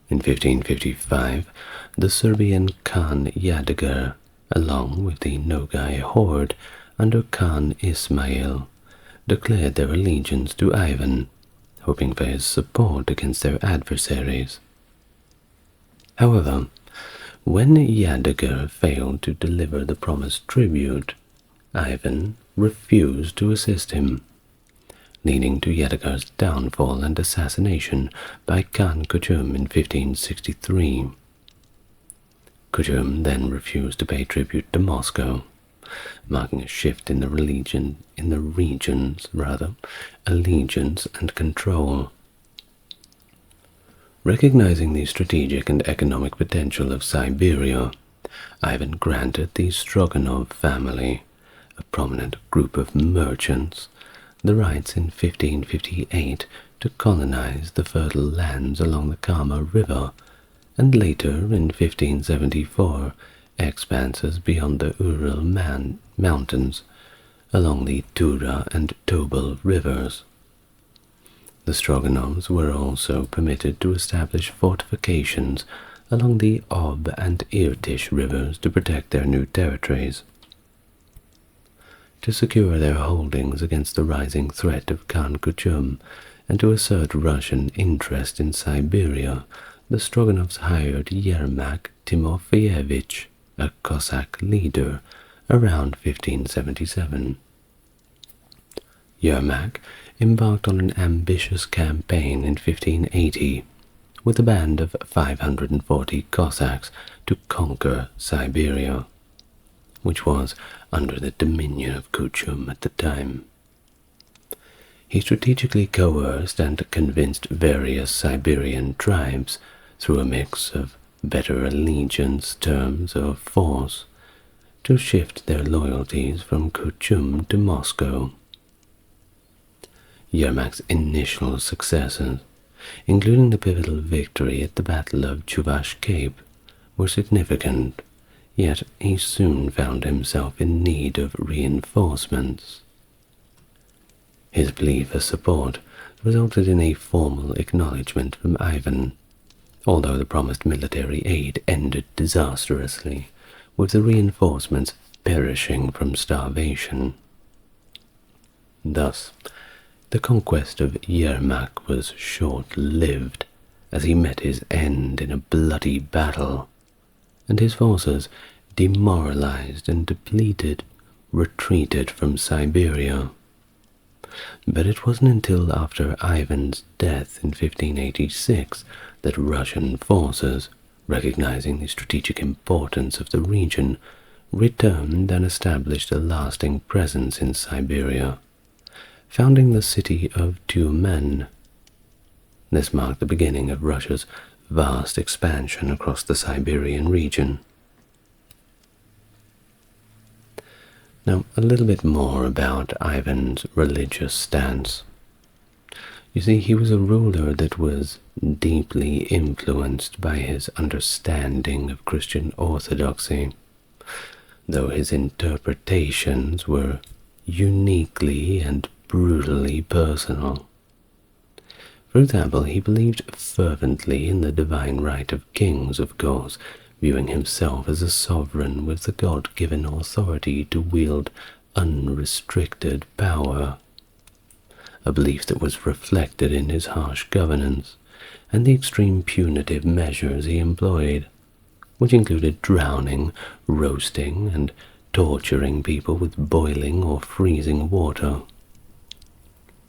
In 1555, the Serbian Khan Yadigar, along with the Nogai horde under Khan Ismail, declared their allegiance to Ivan, hoping for his support against their adversaries. However, when Yadigar failed to deliver the promised tribute, Ivan refused to assist him, leading to Yadigar's downfall and assassination by Khan Kuchum in 1563. Kuchum then refused to pay tribute to Moscow, marking a shift in the region's allegiance and control. Recognizing the strategic and economic potential of Siberia, Ivan granted the Stroganov family, a prominent group of merchants, the rights in 1558 to colonize the fertile lands along the Kama River, and later in 1574 expanses beyond the Ural Mountains along the Tura and Tobol rivers. The Stroganovs were also permitted to establish fortifications along the Ob and Irtish rivers to protect their new territories. To secure their holdings against the rising threat of Khan Kuchum and to assert Russian interest in Siberia, the Stroganovs hired Yermak Timofeyevich, a Cossack leader, around 1577. Yermak embarked on an ambitious campaign in 1580 with a band of 540 Cossacks to conquer Siberia, which was under the dominion of Kuchum at the time. He strategically coerced and convinced various Siberian tribes through a mix of better allegiance terms of force to shift their loyalties from Kuchum to Moscow. Yermak's initial successes, including the pivotal victory at the Battle of Chuvash Cape, were significant, yet he soon found himself in need of reinforcements. His plea for support resulted in a formal acknowledgement from Ivan, although the promised military aid ended disastrously, with the reinforcements perishing from starvation. Thus, the conquest of Yermak was short-lived, as he met his end in a bloody battle, and his forces, demoralized and depleted, retreated from Siberia. But it wasn't until after Ivan's death in 1586 that Russian forces, recognizing the strategic importance of the region, returned and established a lasting presence in Siberia, founding the city of Tyumen. This marked the beginning of Russia's vast expansion across the Siberian region. Now, a little bit more about Ivan's religious stance. You see, he was a ruler that was deeply influenced by his understanding of Christian orthodoxy, though his interpretations were uniquely and brutally personal. For example, he believed fervently in the divine right of kings, of course, viewing himself as a sovereign with the God-given authority to wield unrestricted power, a belief that was reflected in his harsh governance and the extreme punitive measures he employed, which included drowning, roasting, and torturing people with boiling or freezing water.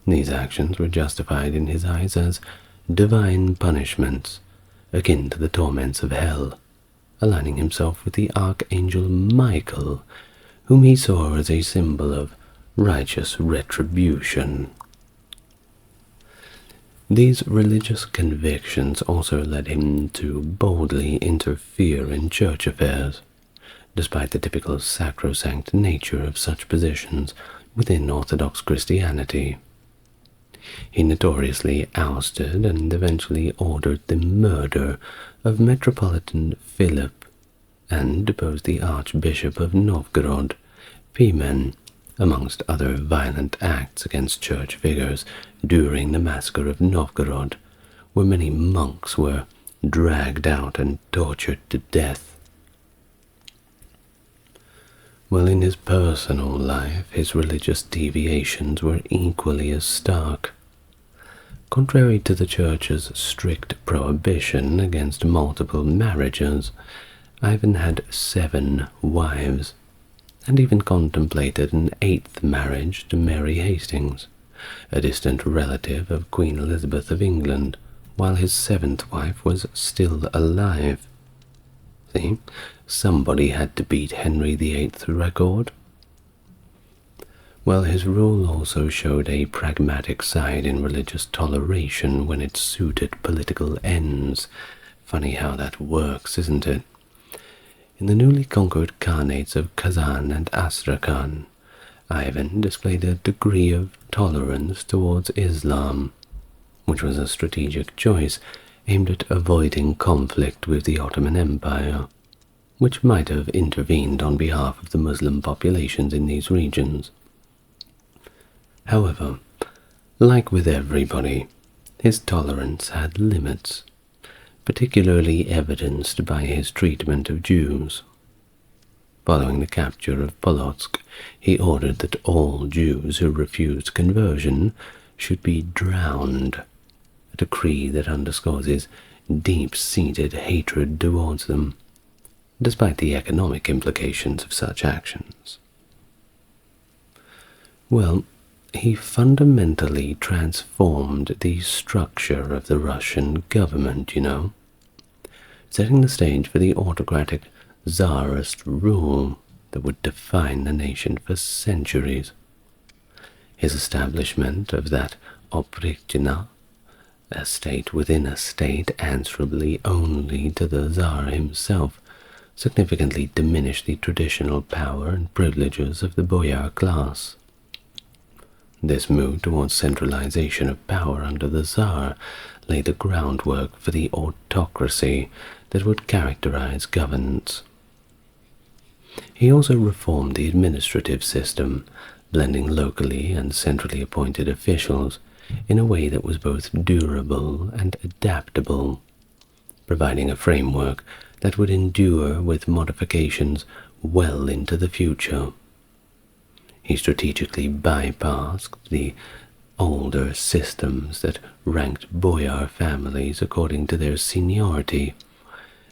These actions were justified in his eyes as divine punishments, akin to the torments of hell, aligning himself with the archangel Michael, whom he saw as a symbol of righteous retribution. These religious convictions also led him to boldly interfere in church affairs, despite the typical sacrosanct nature of such positions within Orthodox Christianity. He notoriously ousted and eventually ordered the murder of Metropolitan Philip and deposed the Archbishop of Novgorod, Pimen, amongst other violent acts against church figures during the Massacre of Novgorod, where many monks were dragged out and tortured to death. While in his personal life, his religious deviations were equally as stark. Contrary to the Church's strict prohibition against multiple marriages, Ivan had 7 wives, and even contemplated an 8th marriage to Mary Hastings, a distant relative of Queen Elizabeth of England, while his 7th wife was still alive. See, somebody had to beat Henry VIII's record. Well, his rule also showed a pragmatic side in religious toleration when it suited political ends. Funny how that works, isn't it? In the newly conquered khanates of Kazan and Astrakhan, Ivan displayed a degree of tolerance towards Islam, which was a strategic choice aimed at avoiding conflict with the Ottoman Empire, which might have intervened on behalf of the Muslim populations in these regions. However, like with everybody, his tolerance had limits, particularly evidenced by his treatment of Jews. Following the capture of Polotsk, he ordered that all Jews who refused conversion should be drowned, a decree that underscores his deep-seated hatred towards them, despite the economic implications of such actions. Well, he fundamentally transformed the structure of the Russian government, setting the stage for the autocratic Tsarist rule that would define the nation for centuries. His establishment of that oprichnina, a state within a state answerably only to the Tsar himself, significantly diminished the traditional power and privileges of the boyar class. This move towards centralization of power under the Tsar laid the groundwork for the autocracy that would characterize governance. He also reformed the administrative system, blending locally and centrally appointed officials in a way that was both durable and adaptable, providing a framework that would endure with modifications well into the future. He strategically bypassed the older systems that ranked boyar families according to their seniority,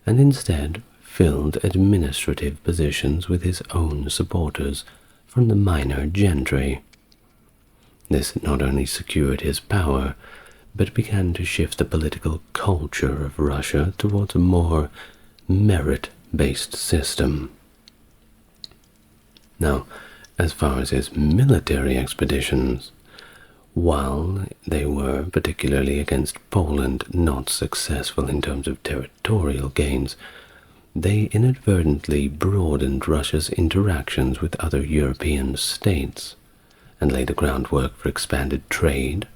and instead filled administrative positions with his own supporters from the minor gentry. This not only secured his power, but began to shift the political culture of Russia towards a more merit-based system. Now, as far as his military expeditions, while they were, particularly against Poland, not successful in terms of territorial gains, they inadvertently broadened Russia's interactions with other European states and laid the groundwork for expanded trade,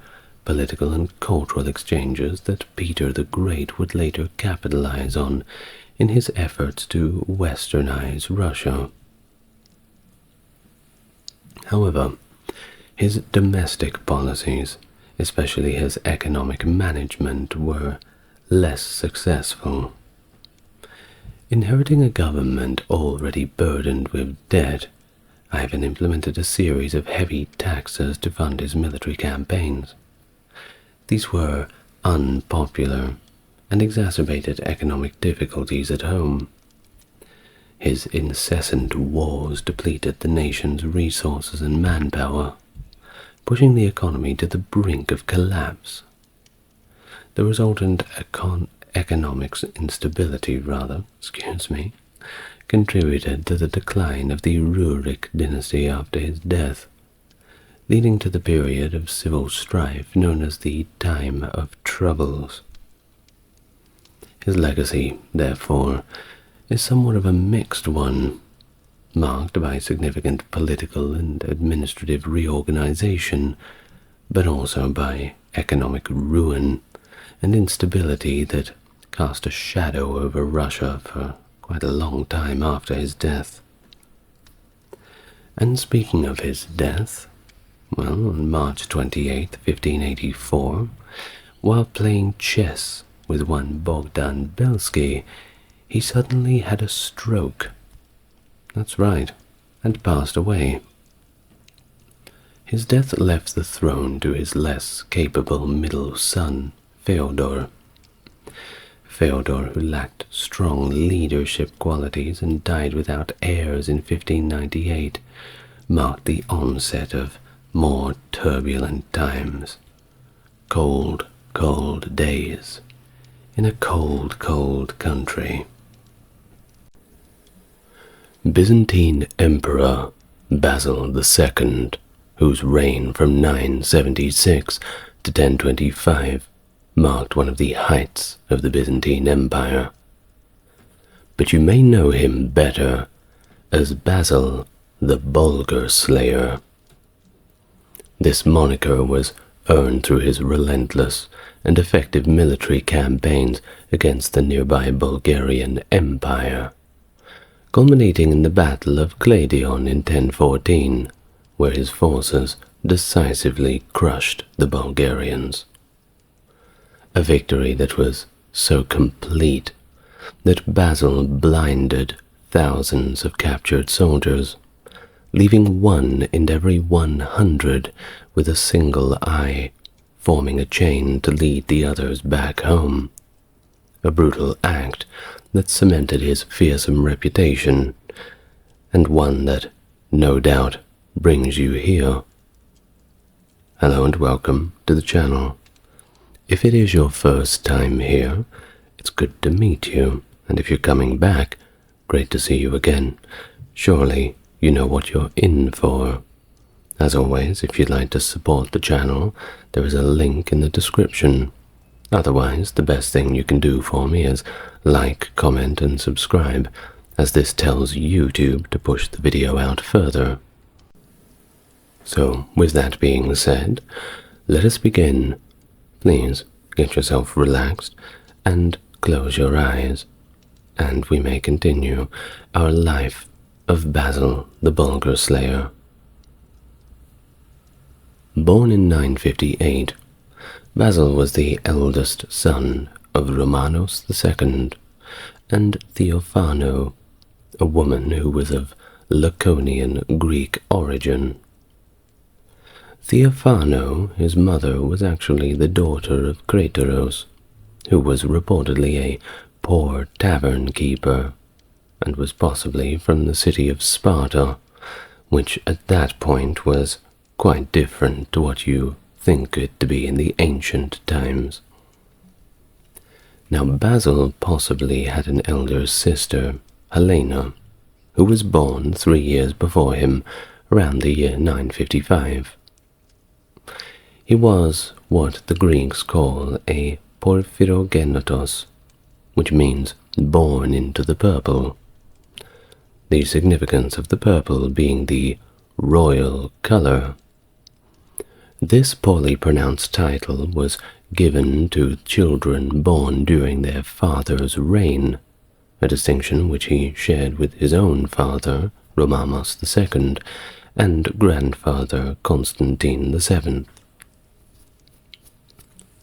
political and cultural exchanges that Peter the Great would later capitalize on in his efforts to westernize Russia. However, his domestic policies, especially his economic management, were less successful. Inheriting a government already burdened with debt, Ivan implemented a series of heavy taxes to fund his military campaigns. These were unpopular and exacerbated economic difficulties at home. His incessant wars depleted the nation's resources and manpower, pushing the economy to the brink of collapse. The resultant economic instability, contributed to the decline of the Rurik dynasty after his death, leading to the period of civil strife known as the Time of Troubles. His legacy, therefore, is somewhat of a mixed one, marked by significant political and administrative reorganization, but also by economic ruin and instability that cast a shadow over Russia for quite a long time after his death. And speaking of his death, on March 28, 1584, while playing chess with one Bogdan Belsky, he suddenly had a stroke. That's right, and passed away. His death left the throne to his less capable middle son, Fyodor. Fyodor, who lacked strong leadership qualities and died without heirs in 1598, marked the onset of more turbulent times. Cold, cold days in a cold, cold country. Byzantine Emperor Basil II, whose reign from 976 to 1025 marked one of the heights of the Byzantine Empire. but you may know him better as Basil the Bulgar Slayer. This moniker was earned through his relentless and effective military campaigns against the nearby Bulgarian Empire, culminating in the Battle of Cladion in 1014, where his forces decisively crushed the Bulgarians. A victory that was so complete that Basil blinded thousands of captured soldiers, leaving 1 in every 100 with a single eye, forming a chain to lead the others back home. A brutal act that cemented his fearsome reputation, and one that, no doubt, brings you here. Hello and welcome to the channel. If it is your first time here, it's good to meet you, and if you're coming back, great to see you again. Surely you know what you're in for. As always, if you'd like to support the channel, there is a link in the description. Otherwise, the best thing you can do for me is like, comment, and subscribe, as this tells YouTube to push the video out further. So, with that being said, let us begin. Please get yourself relaxed and close your eyes, and we may continue our life of Basil the Bulgar Slayer. Born in 958, Basil was the eldest son of Romanos II and Theophano, a woman who was of Laconian Greek origin. Theophano, his mother, was actually the daughter of Crateros, who was reportedly a poor tavern keeper, and was possibly from the city of Sparta, which at that point was quite different to what you think it to be in the ancient times. Now Basil possibly had an elder sister, Helena, who was born 3 years before him, around the year 955. He was what the Greeks call a porphyrogenitos, which means born into the purple. The significance of the purple being the royal color. This poorly pronounced title was given to children born during their father's reign, a distinction which he shared with his own father, Romanos II, and grandfather Constantine VII.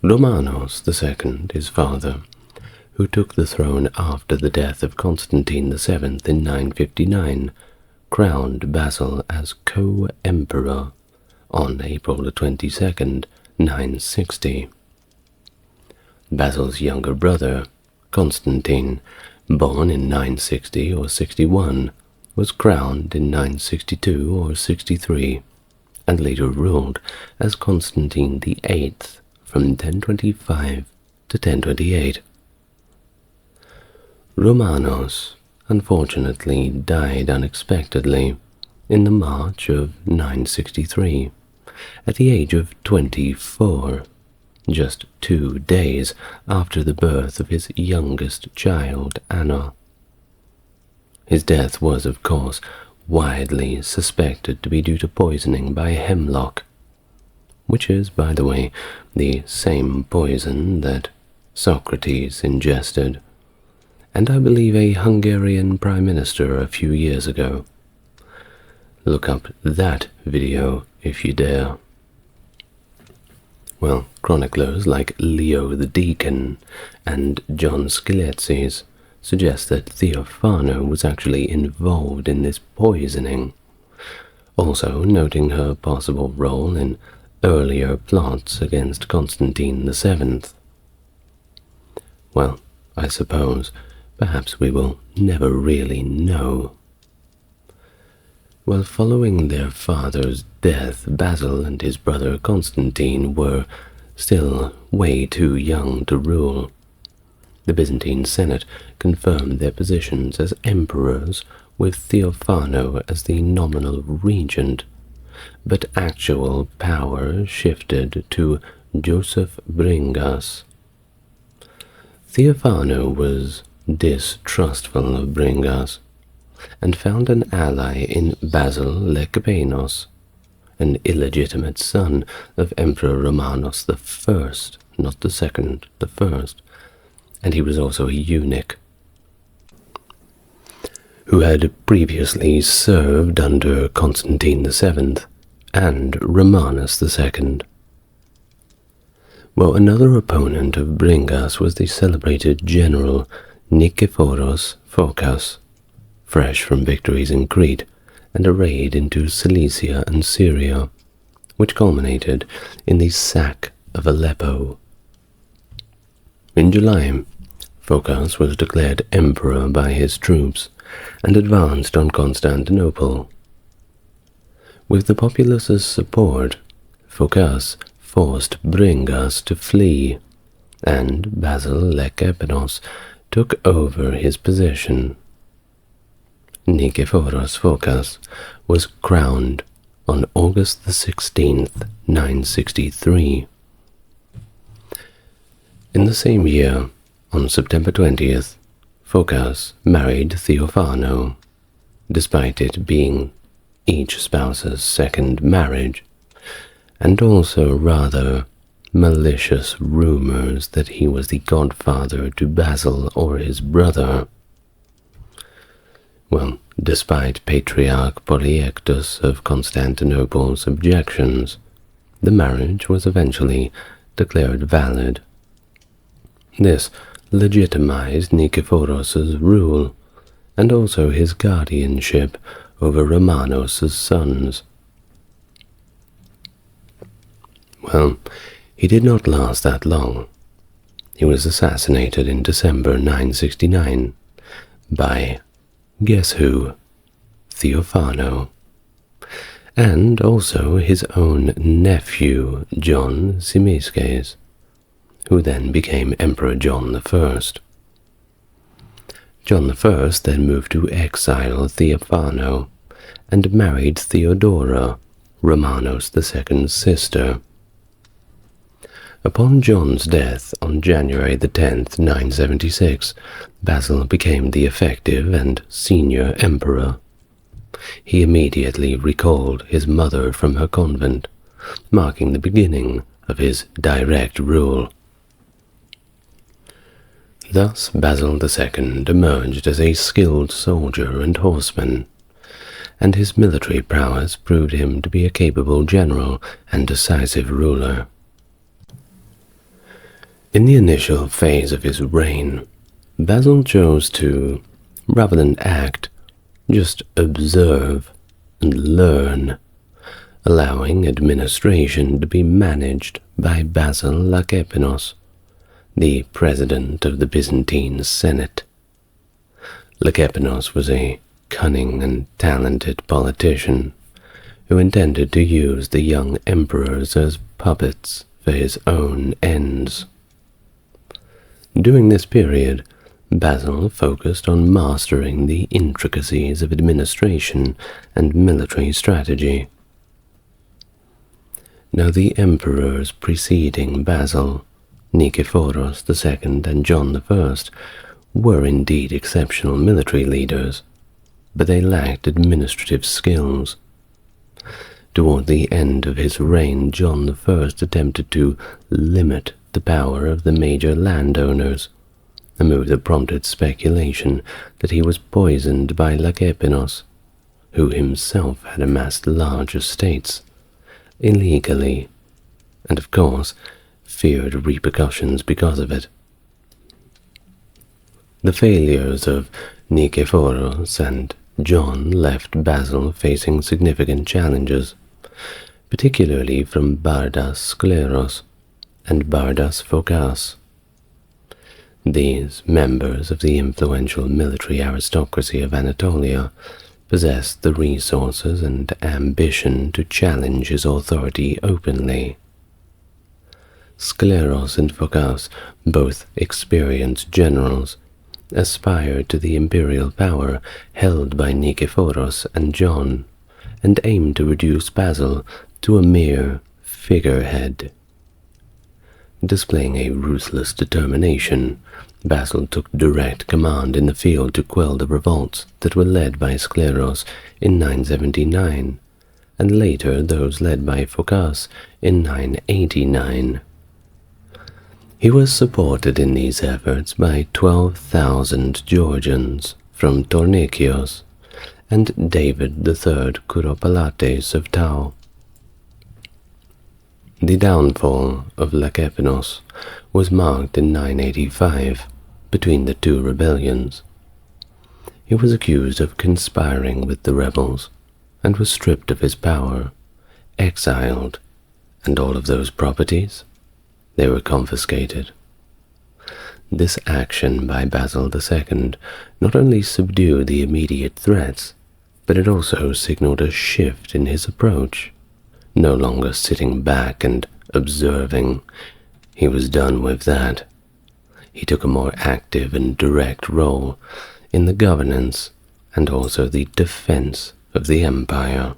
Romanos II, his father, who took the throne after the death of Constantine VII in 959, crowned Basil as co-emperor on April 22nd, 960. Basil's younger brother, Constantine, born in 960 or 61, was crowned in 962 or 63, and later ruled as Constantine VIII from 1025 to 1028. Romanos unfortunately died unexpectedly in the March of 963, at the age of 24, just 2 days after the birth of his youngest child, Anna. His death was, of course, widely suspected to be due to poisoning by hemlock, which is, by the way, the same poison that Socrates ingested, and I believe a Hungarian prime minister a few years ago. Look up that video if you dare. Well, chroniclers like Leo the Deacon and John Scilezes suggest that Theophano was actually involved in this poisoning, also noting her possible role in earlier plots against Constantine VII. Well, I suppose perhaps we will never really know. Well, following their father's death, Basil and his brother Constantine were still way too young to rule. The Byzantine Senate confirmed their positions as emperors, with Theophano as the nominal regent, but actual power shifted to Joseph Bringas. Theophano was distrustful of Bringas, and found an ally in Basil Lecapenos, an illegitimate son of Emperor Romanos I, not the second, the first, and he was also a eunuch, who had previously served under Constantine VII and Romanus II. Well, another opponent of Bringas was the celebrated general Nikephoros Phokas, fresh from victories in Crete and a raid into Cilicia and Syria, which culminated in the sack of Aleppo. In July, Phokas was declared emperor by his troops and advanced on Constantinople. With the populace's support, Phokas forced Bringas to flee, and Basil Lecapenos took over his position. Nikephoros Phokas was crowned on August the 16th, 963. In the same year, on September 20th, Phokas married Theophano, despite it being each spouse's second marriage, and also rather malicious rumors that he was the godfather to Basil or his brother. Well, despite Patriarch Polyectus of Constantinople's objections, the marriage was eventually declared valid. This legitimized Nikephoros' rule, and also his guardianship over Romanos' sons. Well, he did not last that long. He was assassinated in December 969 by, guess who? Theophano, and also his own nephew, John Zimisces, who then became Emperor John I. John I then moved to exile Theophano and married Theodora, Romanos II's sister. Upon John's death on January the 10th, 976, Basil became the effective and senior emperor. He immediately recalled his mother from her convent, marking the beginning of his direct rule. Thus Basil II emerged as a skilled soldier and horseman, and his military prowess proved him to be a capable general and decisive ruler. In the initial phase of his reign, Basil chose to, rather than act, just observe and learn, allowing administration to be managed by Basil Lecapenos, the president of the Byzantine Senate. Lecapenos was a cunning and talented politician who intended to use the young emperors as puppets for his own ends. During this period, Basil focused on mastering the intricacies of administration and military strategy. Now the emperors preceding Basil, Nikephoros II and John I, were indeed exceptional military leaders, but they lacked administrative skills. Toward the end of his reign, John I attempted to limit the power of the major landowners, a move that prompted speculation that he was poisoned by Lecapenos, who himself had amassed large estates, illegally, and of course feared repercussions because of it. The failures of Nikephoros and John left Basil facing significant challenges, particularly from Bardas Skleros and Bardas Phokas. These members of the influential military aristocracy of Anatolia possessed the resources and ambition to challenge his authority openly. Skleros and Phokas, both experienced generals, aspired to the imperial power held by Nikephoros and John, and aimed to reduce Basil to a mere figurehead. Displaying a ruthless determination, Basil took direct command in the field to quell the revolts that were led by Skleros in 979, and later those led by Phocas in 989. He was supported in these efforts by 12,000 Georgians from Tornikios and David III Kuropalates of Tau. The downfall of Lakepinos was marked in 985 between the two rebellions. He was accused of conspiring with the rebels and was stripped of his power, exiled, and all of those properties, they were confiscated. This action by Basil II not only subdued the immediate threats, but it also signaled a shift in his approach. No longer sitting back and observing, he was done with that. He took a more active and direct role in the governance and also the defense of the empire.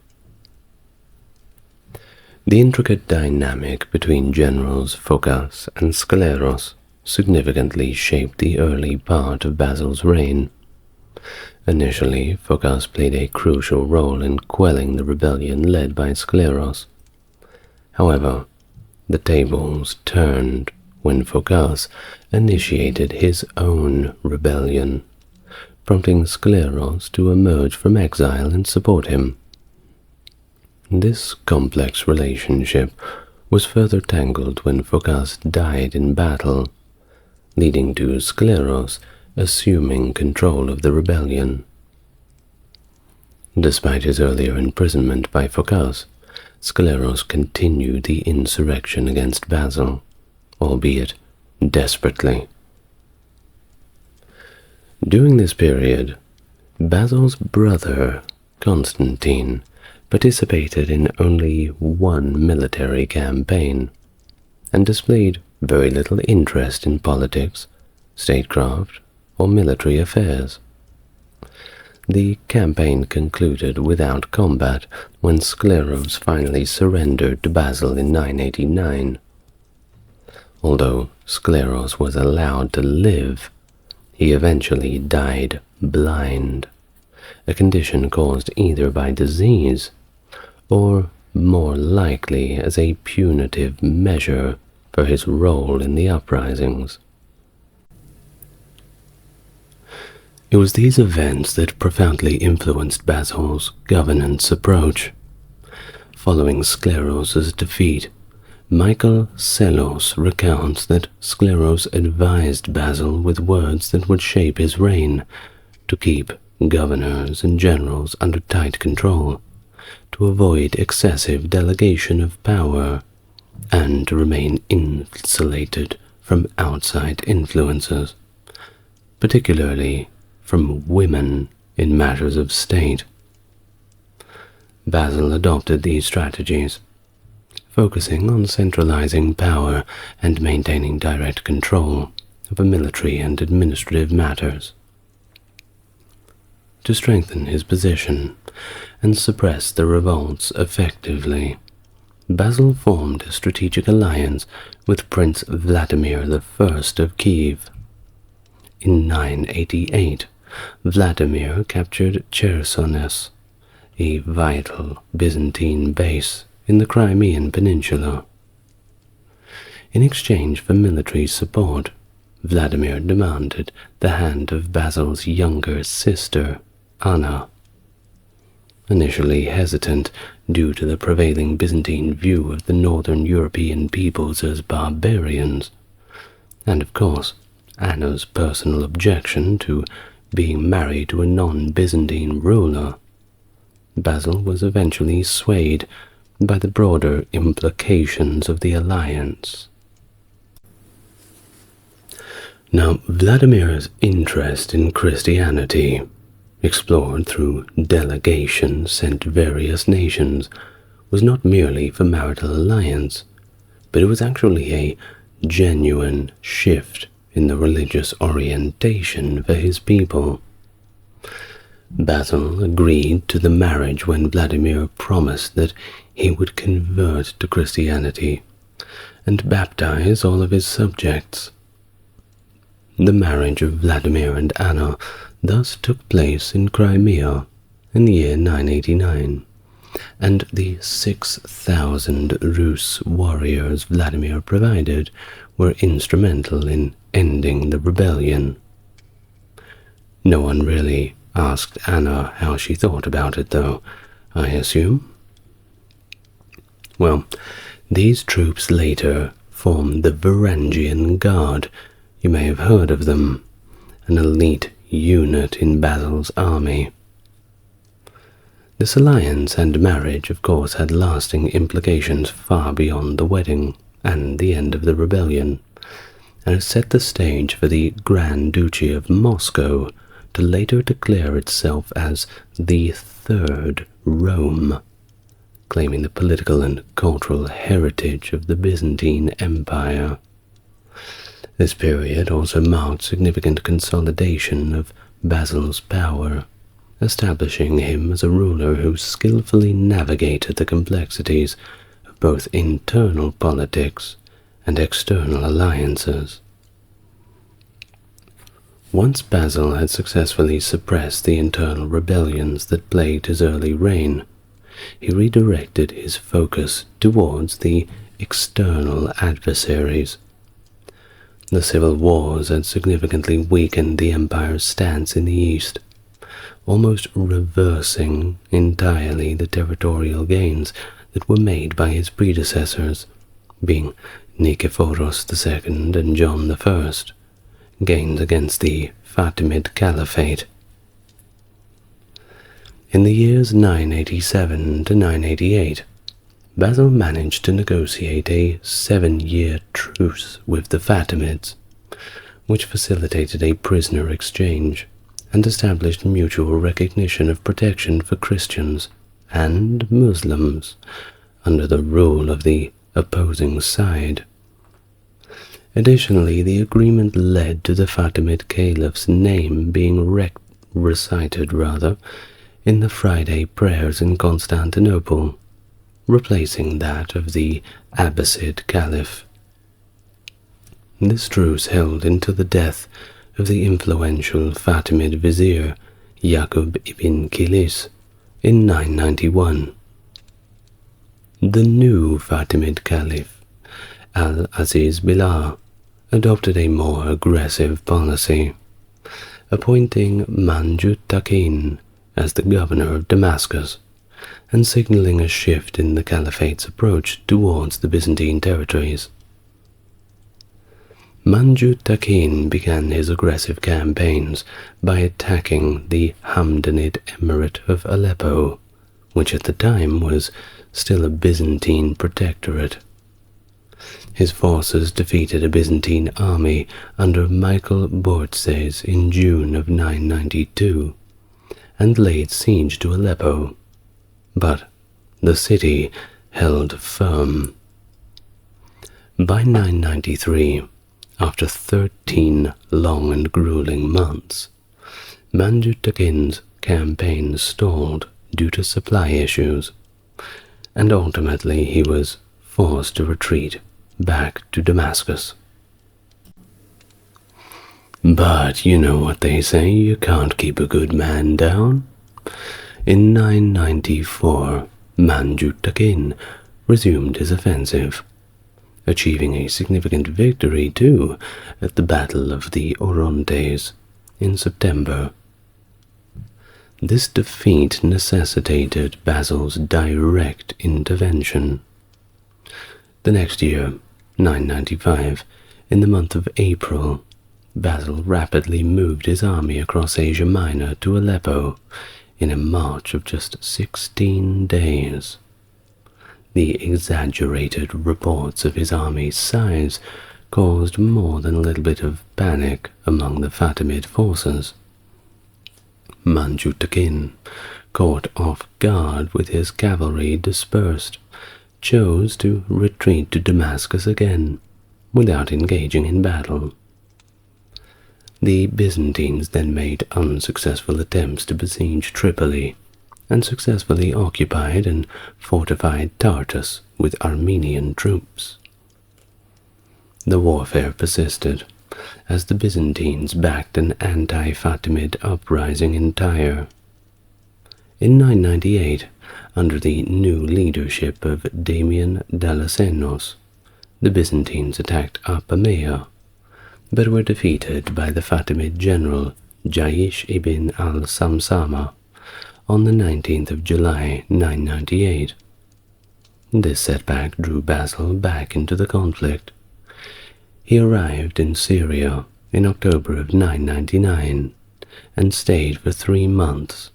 The intricate dynamic between generals Phocas and Skleros significantly shaped the early part of Basil's reign. Initially, Phocas played a crucial role in quelling the rebellion led by Skleros. However, the tables turned when Phocas initiated his own rebellion, prompting Skleros to emerge from exile and support him. This complex relationship was further tangled when Phocas died in battle, leading to Skleros assuming control of the rebellion. Despite his earlier imprisonment by Phocas, Skleros continued the insurrection against Basil, albeit desperately. During this period, Basil's brother, Constantine, participated in only one military campaign and displayed very little interest in politics, statecraft, or military affairs. The campaign concluded without combat when Skleros finally surrendered to Basil in 989. Although Skleros was allowed to live, he eventually died blind, a condition caused either by disease or more likely as a punitive measure for his role in the uprisings. It was these events that profoundly influenced Basil's governance approach. Following Skleros's defeat, Michael Psellos recounts that Skleros advised Basil with words that would shape his reign, to keep governors and generals under tight control, to avoid excessive delegation of power, and to remain insulated from outside influences, particularly from women in matters of state. Basil adopted these strategies, focusing on centralizing power and maintaining direct control over military and administrative matters. To strengthen his position and suppress the revolts effectively, Basil formed a strategic alliance with Prince Vladimir I of Kiev. In 988, Vladimir captured Chersones, a vital Byzantine base in the Crimean Peninsula. In exchange for military support, Vladimir demanded the hand of Basil's younger sister, Anna. Initially hesitant due to the prevailing Byzantine view of the northern European peoples as barbarians, and of course Anna's personal objection to being married to a non-Byzantine ruler, Basil was eventually swayed by the broader implications of the alliance. Now, Vladimir's interest in Christianity, explored through delegations sent to various nations, was not merely for marital alliance, but it was actually a genuine shift in the religious orientation for his people. Basil agreed to the marriage when Vladimir promised that he would convert to Christianity and baptize all of his subjects. The marriage of Vladimir and Anna thus took place in Crimea in the year 989, and the 6,000 Rus warriors Vladimir provided were instrumental in ending the rebellion. No one really asked Anna how she thought about it, though, I assume. Well, these troops later formed the Varangian Guard. You may have heard of them, an elite unit in Basil's army. This alliance and marriage, of course, had lasting implications far beyond the wedding and the end of the rebellion, and it set the stage for the Grand Duchy of Moscow to later declare itself as the Third Rome, claiming the political and cultural heritage of the Byzantine Empire. This period also marked significant consolidation of Basil's power, establishing him as a ruler who skillfully navigated the complexities of both internal politics and external alliances. Once Basil had successfully suppressed the internal rebellions that plagued his early reign, he redirected his focus towards the external adversaries. The civil wars had significantly weakened the empire's stance in the east, almost reversing entirely the territorial gains that were made by his predecessors, being Nikephoros II and John I, gained against the Fatimid Caliphate. In the years 987 to 988, Basil managed to negotiate a 7-year truce with the Fatimids, which facilitated a prisoner exchange and established mutual recognition of protection for Christians and Muslims under the rule of the opposing side. Additionally, the agreement led to the Fatimid Caliph's name being recited in the Friday prayers in Constantinople, replacing that of the Abbasid Caliph. This truce held until the death of the influential Fatimid vizier Yaqub ibn Kilis in 991. The new Fatimid Caliph, Al-Aziz Billah, adopted a more aggressive policy, appointing Manjut Takin as the governor of Damascus and signaling a shift in the Caliphate's approach towards the Byzantine territories. Manjut Takin began his aggressive campaigns by attacking the Hamdanid Emirate of Aleppo, which at the time was still a Byzantine protectorate. His forces defeated a Byzantine army under Michael Bortzes in June of 992 and laid siege to Aleppo, but the city held firm. By 993, after 13 long and grueling months, Manjut Takin's campaign stalled due to supply issues, and ultimately he was forced to retreat back to Damascus. But you know what they say, you can't keep a good man down. In 994, Manjut Takin resumed his offensive, achieving a significant victory too at the Battle of the Orontes in September. This defeat necessitated Basil's direct intervention. The next year, 995, in the month of April, Basil rapidly moved his army across Asia Minor to Aleppo in a march of just 16 days. The exaggerated reports of his army's size caused more than a little bit of panic among the Fatimid forces. Manjut Takin, caught off guard with his cavalry dispersed, chose to retreat to Damascus again, without engaging in battle. The Byzantines then made unsuccessful attempts to besiege Tripoli, and successfully occupied and fortified Tartus with Armenian troops. The warfare persisted, as the Byzantines backed an anti-Fatimid uprising in Tyre. In 998, under the new leadership of Damian Dalasenos, the Byzantines attacked Apamea, but were defeated by the Fatimid general Jaish ibn al-Samsama on the 19th of July 998. This setback drew Basil back into the conflict. He arrived in Syria in October of 999 and stayed for 3 months,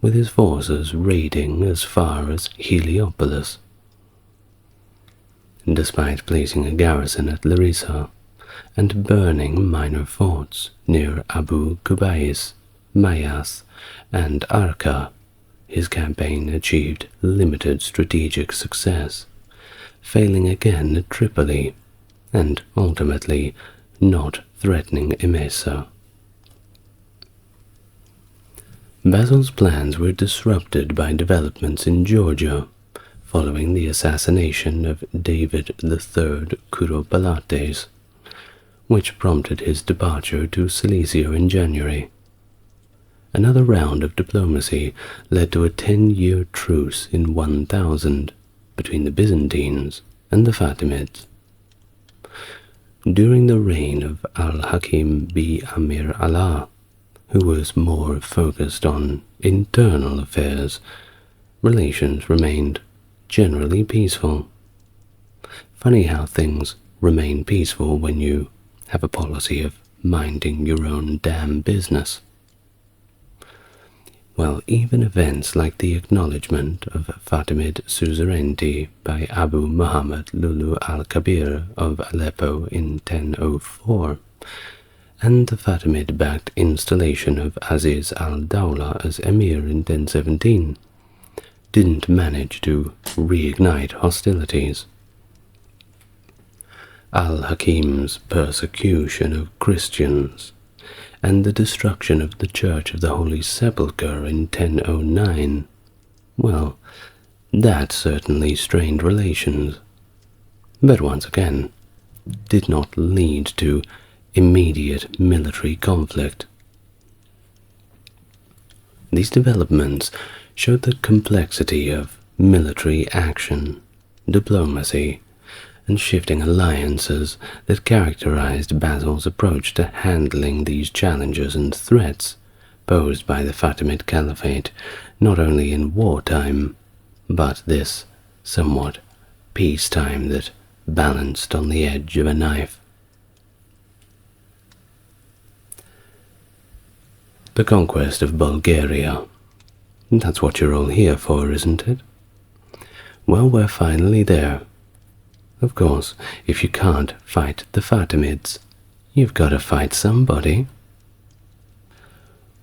with his forces raiding as far as Heliopolis. Despite placing a garrison at Larissa and burning minor forts near Abu Kubais, Mayas, and Arka, his campaign achieved limited strategic success, failing again at Tripoli, and ultimately not threatening Emesa. Basil's plans were disrupted by developments in Georgia, following the assassination of David III Kuropalates, which prompted his departure to Cilicia in January. Another round of diplomacy led to a 10-year truce in 1000 between the Byzantines and the Fatimids. During the reign of Al-Hakim bi Amir Allah, who was more focused on internal affairs, relations remained generally peaceful. Funny how things remain peaceful when you have a policy of minding your own damn business. Well, even events like the acknowledgement of Fatimid suzerainty by Abu Muhammad Lulu al-Kabir of Aleppo in 1004, and the Fatimid-backed installation of Aziz al-Dawla as emir in 1017, didn't manage to reignite hostilities. Al-Hakim's persecution of Christians and the destruction of the Church of the Holy Sepulchre in 1009, well, that certainly strained relations, but once again, did not lead to immediate military conflict. These developments showed the complexity of military action, diplomacy, and shifting alliances that characterized Basil's approach to handling these challenges and threats posed by the Fatimid Caliphate, not only in wartime, but this somewhat peacetime that balanced on the edge of a knife. The conquest of Bulgaria. That's what you're all here for, isn't it? Well, we're finally there. Of course, if you can't fight the Fatimids, you've got to fight somebody.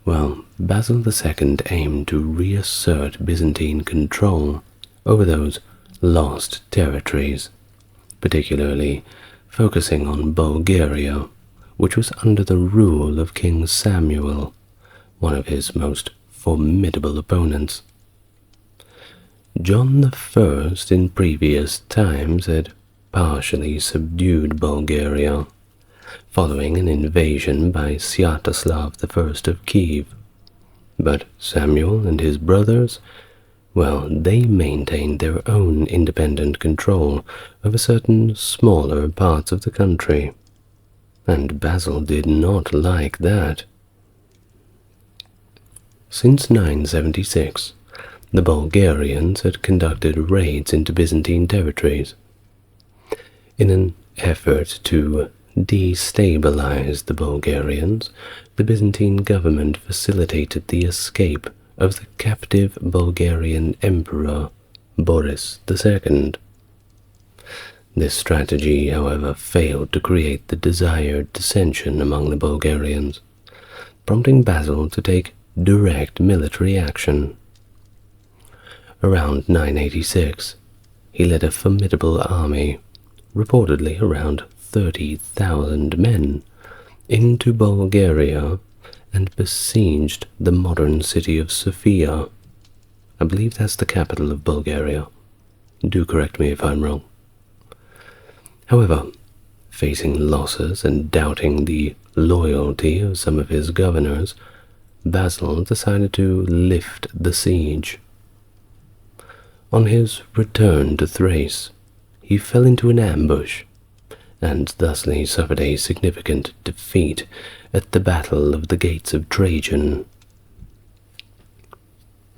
Well, Basil II aimed to reassert Byzantine control over those lost territories, particularly focusing on Bulgaria, which was under the rule of King Samuel, one of his most formidable opponents. John I in previous times had partially subdued Bulgaria, following an invasion by Sviatoslav I of Kiev, but Samuel and his brothers, well, they maintained their own independent control over certain smaller parts of the country, and Basil did not like that. Since 976, the Bulgarians had conducted raids into Byzantine territories. In an effort to destabilize the Bulgarians, the Byzantine government facilitated the escape of the captive Bulgarian emperor Boris II. This strategy, however, failed to create the desired dissension among the Bulgarians, prompting Basil to take direct military action. Around 986, he led a formidable army, reportedly around 30,000 men, into Bulgaria and besieged the modern city of Sofia. I believe that's the capital of Bulgaria. Do correct me if I'm wrong. However, Facing losses and doubting the loyalty of some of his governors, Basil decided to lift the siege. On his return to Thrace, he fell into an ambush, and thusly suffered a significant defeat at the Battle of the Gates of Trajan.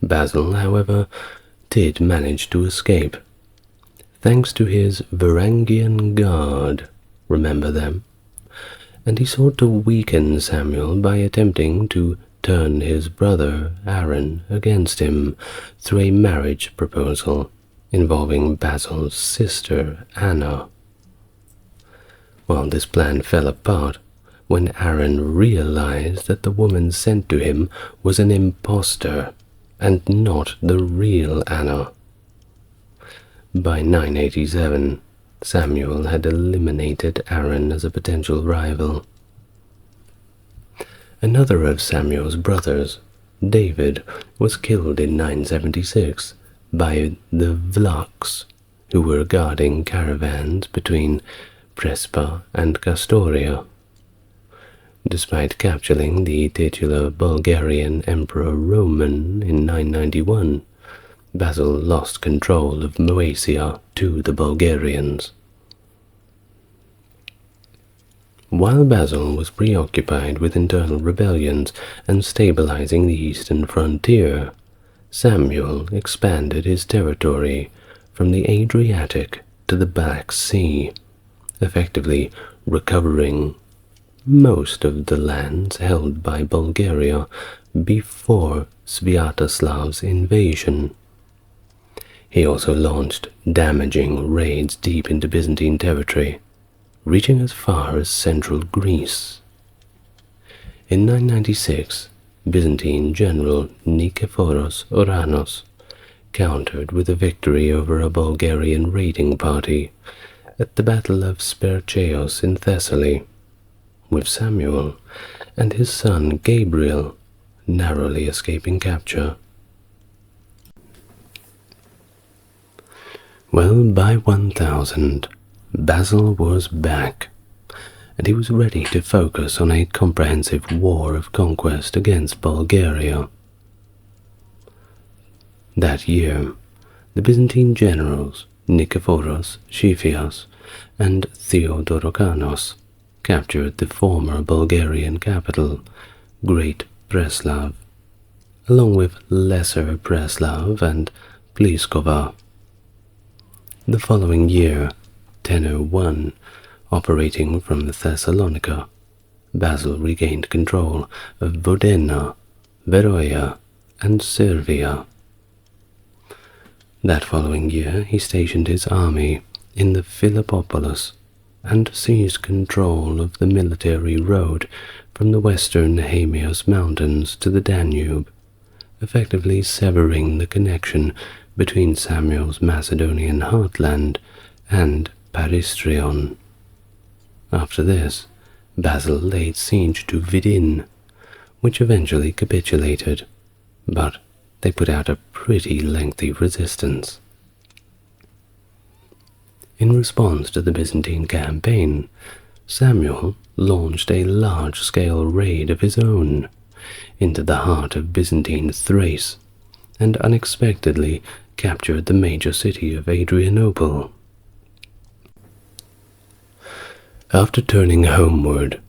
Basil, however, did manage to escape, thanks to his Varangian Guard, remember them? And he sought to weaken Samuel by attempting to turn his brother Aaron against him through a marriage proposal involving Basil's sister Anna. Well, this plan fell apart when Aaron realized that the woman sent to him was an impostor and not the real Anna. By 987, Samuel had eliminated Aaron as a potential rival. Another of Samuel's brothers, David, was killed in 976 by the Vlachs, who were guarding caravans between Prespa and Castoria. Despite capturing the titular Bulgarian Emperor Roman in 991, Basil lost control of Moesia to the Bulgarians. While Basil was preoccupied with internal rebellions and stabilizing the eastern frontier, Samuel expanded his territory from the Adriatic to the Black Sea, effectively recovering most of the lands held by Bulgaria before Sviatoslav's invasion. He also launched damaging raids deep into Byzantine territory, reaching as far as central Greece. In 996, Byzantine general Nikephoros Oranos countered with a victory over a Bulgarian raiding party at the Battle of Spercheios in Thessaly, with Samuel and his son Gabriel narrowly escaping capture. Well, by 1000, Basil was back, and he was ready to focus on a comprehensive war of conquest against Bulgaria. That year, the Byzantine generals Nikephoros Xiphias and Theodorokanos captured the former Bulgarian capital, Great Preslav, along with Lesser Preslav and Pliskova. The following year, 1001, operating from Thessalonica, Basil regained control of Vodena, Veroia, and Servia. That following year, he stationed his army in the Philippopolis and seized control of the military road from the western Hamios Mountains to the Danube, effectively severing the connection between Samuel's Macedonian heartland and Paristrion. After this, Basil laid siege to Vidin, which eventually capitulated, but they put out a pretty lengthy resistance. In response to the Byzantine campaign, Samuel launched a large-scale raid of his own into the heart of Byzantine Thrace and unexpectedly captured the major city of Adrianople. After turning homeward,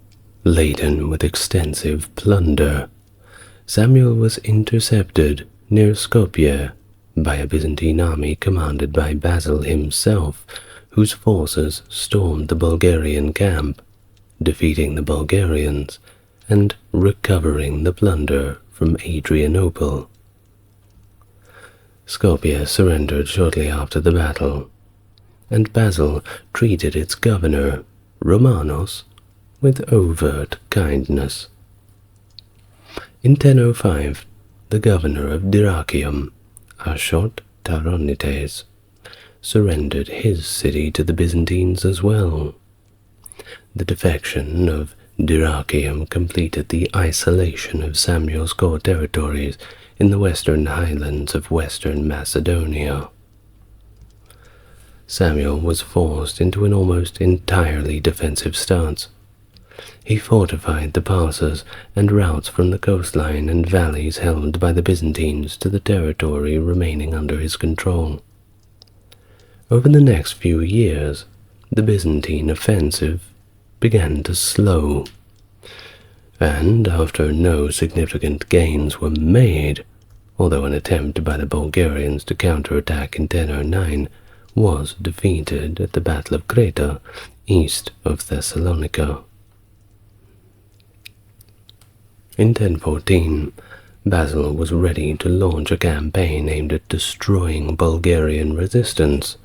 laden with extensive plunder, Samuel was intercepted near Skopje by a Byzantine army commanded by Basil himself, whose forces stormed the Bulgarian camp, defeating the Bulgarians and recovering the plunder from Adrianople. Skopje surrendered shortly after the battle, and Basil treated its governor, Romanos, with overt kindness. In 1005, the governor of Dyrrhachium, Ashot Taronites, surrendered his city to the Byzantines as well. The defection of Dyrrhachium completed the isolation of Samuel's core territories in the western highlands of western Macedonia. Samuel was forced into an almost entirely defensive stance. He fortified the passes and routes from the coastline and valleys held by the Byzantines to the territory remaining under his control. Over the next few years, the Byzantine offensive began to slow, and after no significant gains were made, although an attempt by the Bulgarians to counterattack in 1009 was defeated at the Battle of Creta, east of Thessalonica. In 1014, Basil was ready to launch a campaign aimed at destroying Bulgarian resistance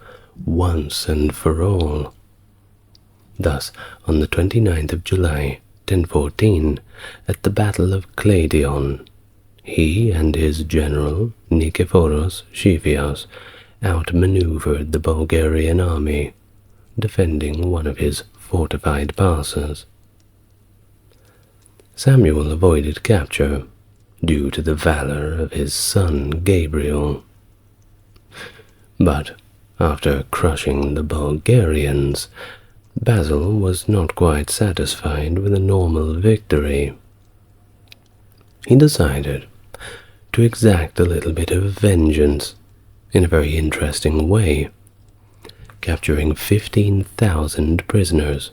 once and for all. Thus, on the 29th of July, 1014, at the Battle of Cladion, he and his general, Nikephoros Xivias, outmaneuvered the Bulgarian army, defending one of his fortified passes. Samuel avoided capture due to the valor of his son Gabriel. But after crushing the Bulgarians, Basil was not quite satisfied with a normal victory. He decided to exact a little bit of vengeance in a very interesting way, capturing 15,000 prisoners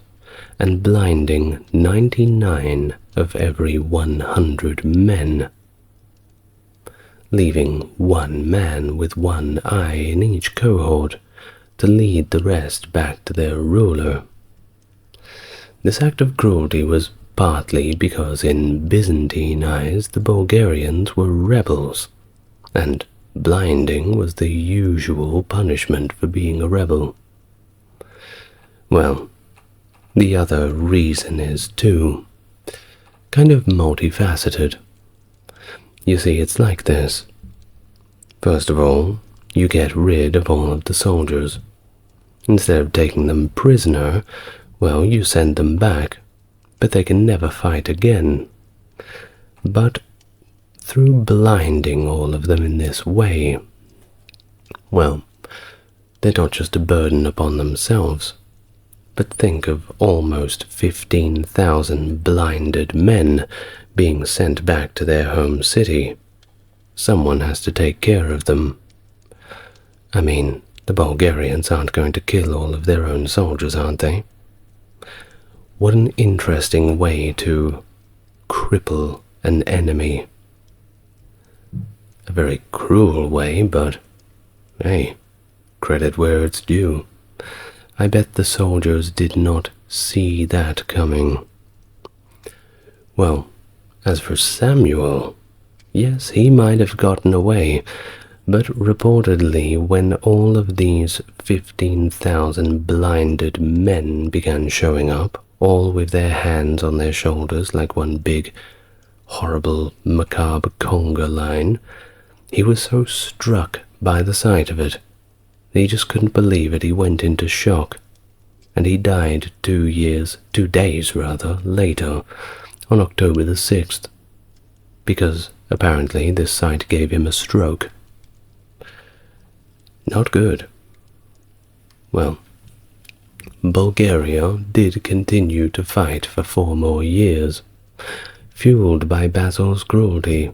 and blinding 99 of every 100 men, leaving one man with one eye in each cohort to lead the rest back to their ruler. This act of cruelty was partly because in Byzantine eyes the Bulgarians were rebels, and blinding was the usual punishment for being a rebel. Well, the other reason is, too, kind of multifaceted. You see, it's like this. First of all, you get rid of all of the soldiers. Instead of taking them prisoner, well, you send them back, but they can never fight again. But through blinding all of them in this way, well, they're not just a burden upon themselves, but think of almost 15,000 blinded men being sent back to their home city. Someone has to take care of them. I mean, the Bulgarians aren't going to kill all of their own soldiers, aren't they? What an interesting way to cripple an enemy. A very cruel way, but hey, credit where it's due. I bet the soldiers did not see that coming. Well, as for Samuel, yes, he might have gotten away, but reportedly when all of these 15,000 blinded men began showing up, all with their hands on their shoulders like one big, horrible, macabre conga line, he was so struck by the sight of it that he just couldn't believe it. He went into shock, and he died 2 days later, on October the 6th, because apparently this sight gave him a stroke. Not good. Well, Bulgaria did continue to fight for 4 more years, fueled by Basil's cruelty,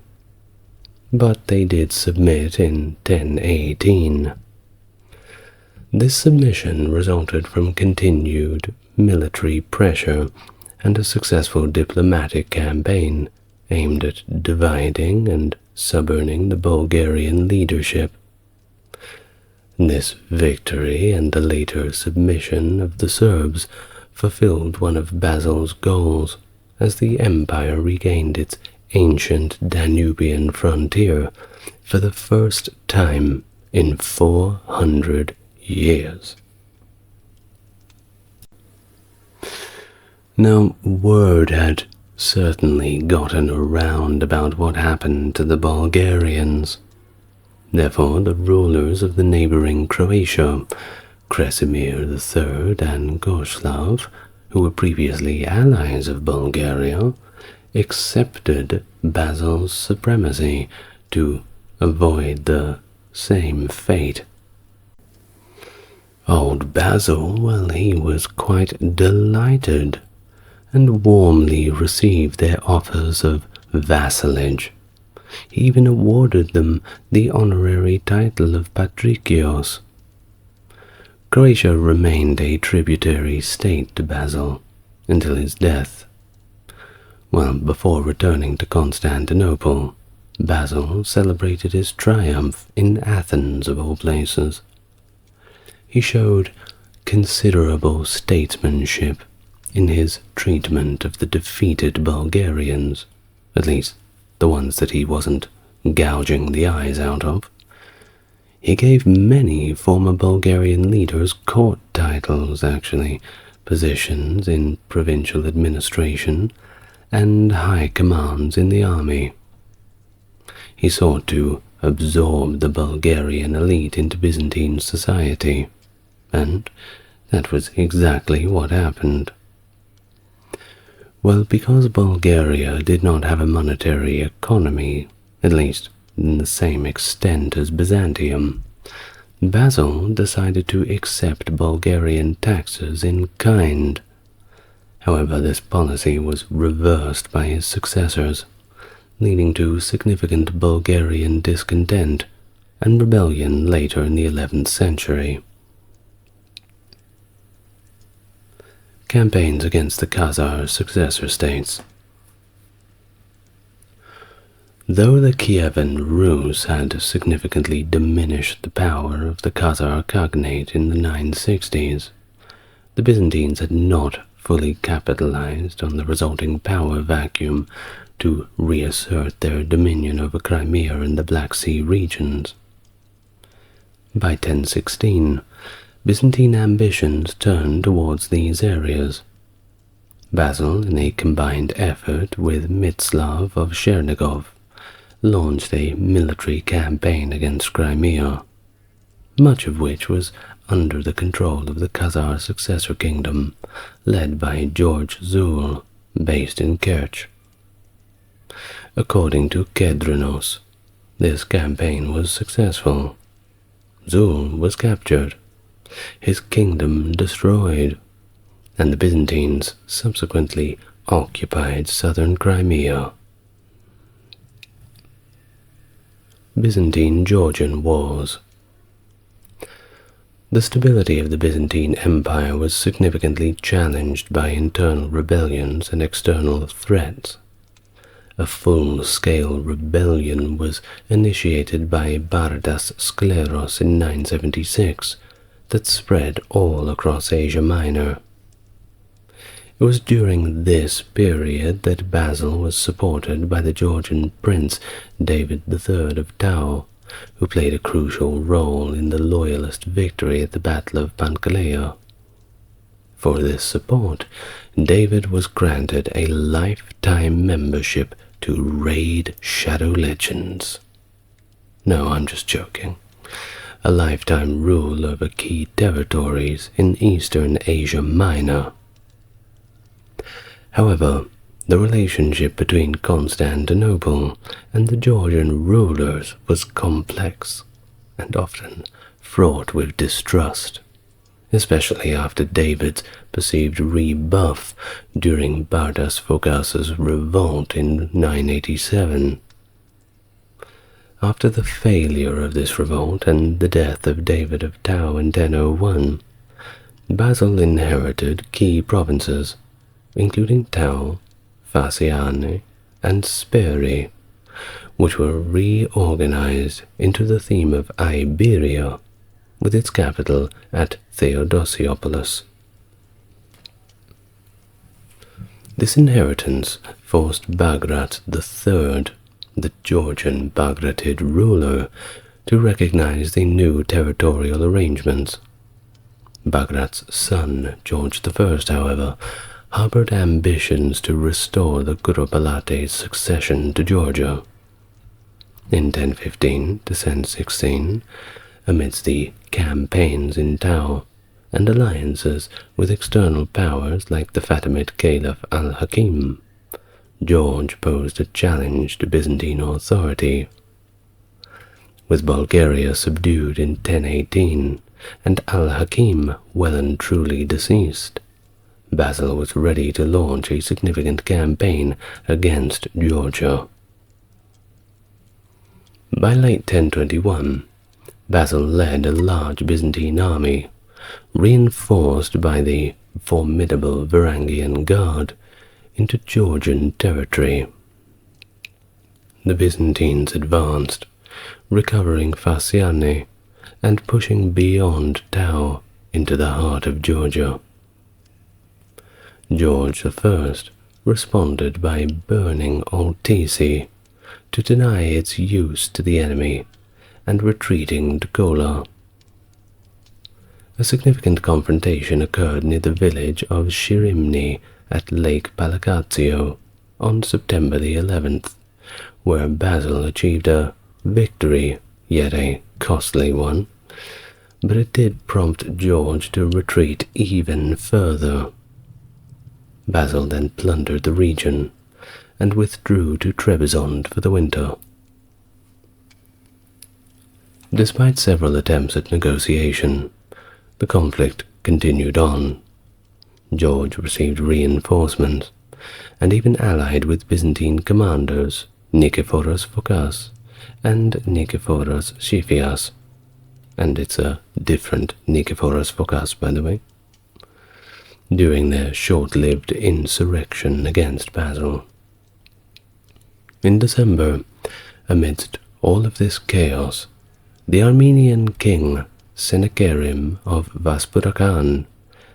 but they did submit in 1018. This submission resulted from continued military pressure and a successful diplomatic campaign aimed at dividing and suborning the Bulgarian leadership. This victory and the later submission of the Serbs fulfilled one of Basil's goals as the empire regained its ancient Danubian frontier for the first time in 400 years. Now, word had certainly gotten around about what happened to the Bulgarians. Therefore, the rulers of the neighboring Croatia, Krasimir III and Goslav, who were previously allies of Bulgaria, accepted Basil's supremacy to avoid the same fate. Old Basil, well, he was quite delighted and warmly received their offers of vassalage. He even awarded them the honorary title of Patricios. Croatia remained a tributary state to Basil until his death. Well, before returning to Constantinople, Basil celebrated his triumph in Athens, of all places. He showed considerable statesmanship in his treatment of the defeated Bulgarians, at least the ones that he wasn't gouging the eyes out of. He gave many former Bulgarian leaders court titles, actually, positions in provincial administration, and high commands in the army. He sought to absorb the Bulgarian elite into Byzantine society, and that was exactly what happened. Well, because Bulgaria did not have a monetary economy, at least in the same extent as Byzantium, Basil decided to accept Bulgarian taxes in kind. However, this policy was reversed by his successors, leading to significant Bulgarian discontent and rebellion later in the 11th century. Campaigns against the Cathar successor states. Though the Kievan Rus had significantly diminished the power of the Cathar Khaganate in the 960s, the Byzantines had not fully capitalized on the resulting power vacuum to reassert their dominion over Crimea and the Black Sea regions. By 1016, Byzantine ambitions turned towards these areas. Basil, in a combined effort with Mstislav of Chernigov, launched a military campaign against Crimea, much of which was under the control of the Cathar successor kingdom, led by George Zul, based in Kerch. According to Kedrenos, this campaign was successful. Zul was captured, his kingdom destroyed, and the Byzantines subsequently occupied southern Crimea. Byzantine-Georgian Wars. The stability of the Byzantine Empire was significantly challenged by internal rebellions and external threats. A full-scale rebellion was initiated by Bardas Skleros in 976 that spread all across Asia Minor. It was during this period that Basil was supported by the Georgian prince David III of Tau, who played a crucial role in the loyalist victory at the Battle of Pankaleia. For this support, David was granted a lifetime membership to Raid Shadow Legends. No, I'm just joking. A lifetime rule over key territories in eastern Asia Minor. However, the relationship between Constantinople and the Georgian rulers was complex and often fraught with distrust, especially after David's perceived rebuff during Bardas Phogas's revolt in 987. After the failure of this revolt and the death of David of Tau in 1001, Basil inherited key provinces, including Tau, Phasiane, and Speri, which were reorganized into the theme of Iberia, with its capital at Theodosiopolis. This inheritance forced Bagrat III, the Georgian Bagratid ruler, to recognize the new territorial arrangements. Bagrat's son, George I, however, harbored ambitions to restore the Kuropalates' succession to Georgia. In 1015 to 1016, amidst the campaigns in Tau and alliances with external powers like the Fatimid Caliph al-Hakim, George posed a challenge to Byzantine authority. With Bulgaria subdued in 1018, and Al-Hakim well and truly deceased, Basil was ready to launch a significant campaign against Georgia. By late 1021, Basil led a large Byzantine army, reinforced by the formidable Varangian Guard, into Georgian territory. The Byzantines advanced, recovering Phasiane and pushing beyond Tau into the heart of Georgia. George I responded by burning Oltisi to deny its use to the enemy and retreating to Kola. A significant confrontation occurred near the village of Shirimni at Lake Palacazio on September the 11th, where Basil achieved a victory, yet a costly one, but it did prompt George to retreat even further. Basil then plundered the region and withdrew to Trebizond for the winter. Despite several attempts at negotiation, the conflict continued on. George received reinforcements and even allied with Byzantine commanders Nikephoros Phokas and Nikephoros Siphias, and it's a different Nikephoros Phokas, by the way, during their short-lived insurrection against Basil. In December, amidst all of this chaos, the Armenian king Senekerim of Vaspurakan,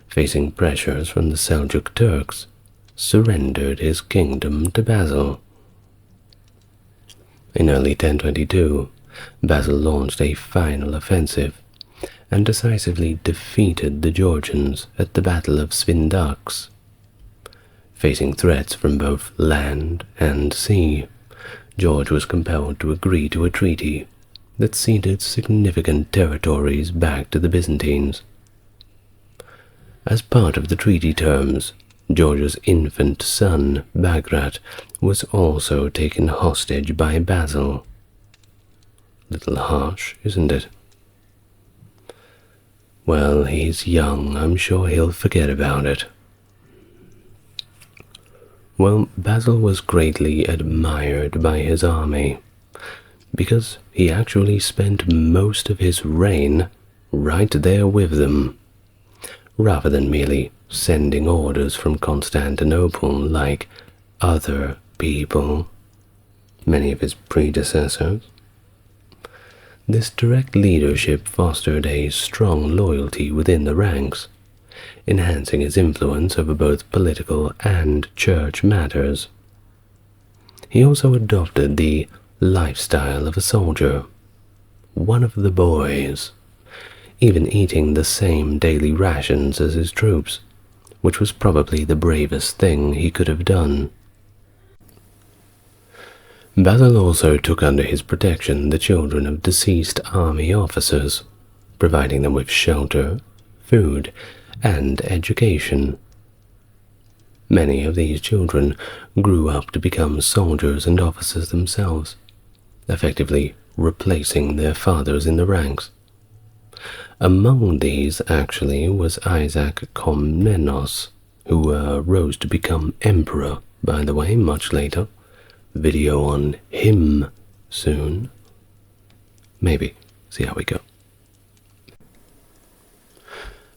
facing pressures from the Seljuk Turks, surrendered his kingdom to Basil. In early 1022, Basil launched a final offensive and decisively defeated the Georgians at the Battle of Svindax. Facing threats from both land and sea, George was compelled to agree to a treaty that ceded significant territories back to the Byzantines. As part of the treaty terms, George's infant son, Bagrat, was also taken hostage by Basil. Little harsh, isn't it? Well, he's young. I'm sure he'll forget about it. Well, Basil was greatly admired by his army, because he actually spent most of his reign right there with them, rather than merely sending orders from Constantinople like other people, many of his predecessors. This direct leadership fostered a strong loyalty within the ranks, enhancing his influence over both political and church matters. He also adopted the lifestyle of a soldier, one of the boys, even eating the same daily rations as his troops, which was probably the bravest thing he could have done. Basil also took under his protection the children of deceased army officers, providing them with shelter, food, and education. Many of these children grew up to become soldiers and officers themselves, effectively replacing their fathers in the ranks. Among these, actually, was Isaac Komnenos, who rose to become emperor, by the way, much later. Video on him soon. Maybe. See how we go.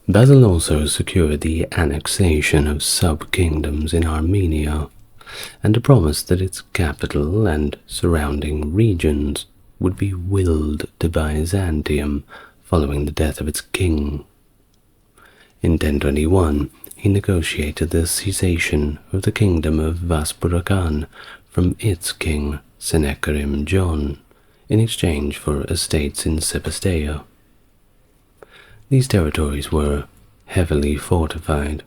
Basil also secured the annexation of sub-kingdoms in Armenia, and a promise that its capital and surrounding regions would be willed to Byzantium following the death of its king. In 1021, he negotiated the cessation of the kingdom of Vaspurakan from its king, Senekerim John, in exchange for estates in Sepasteia. These territories were heavily fortified,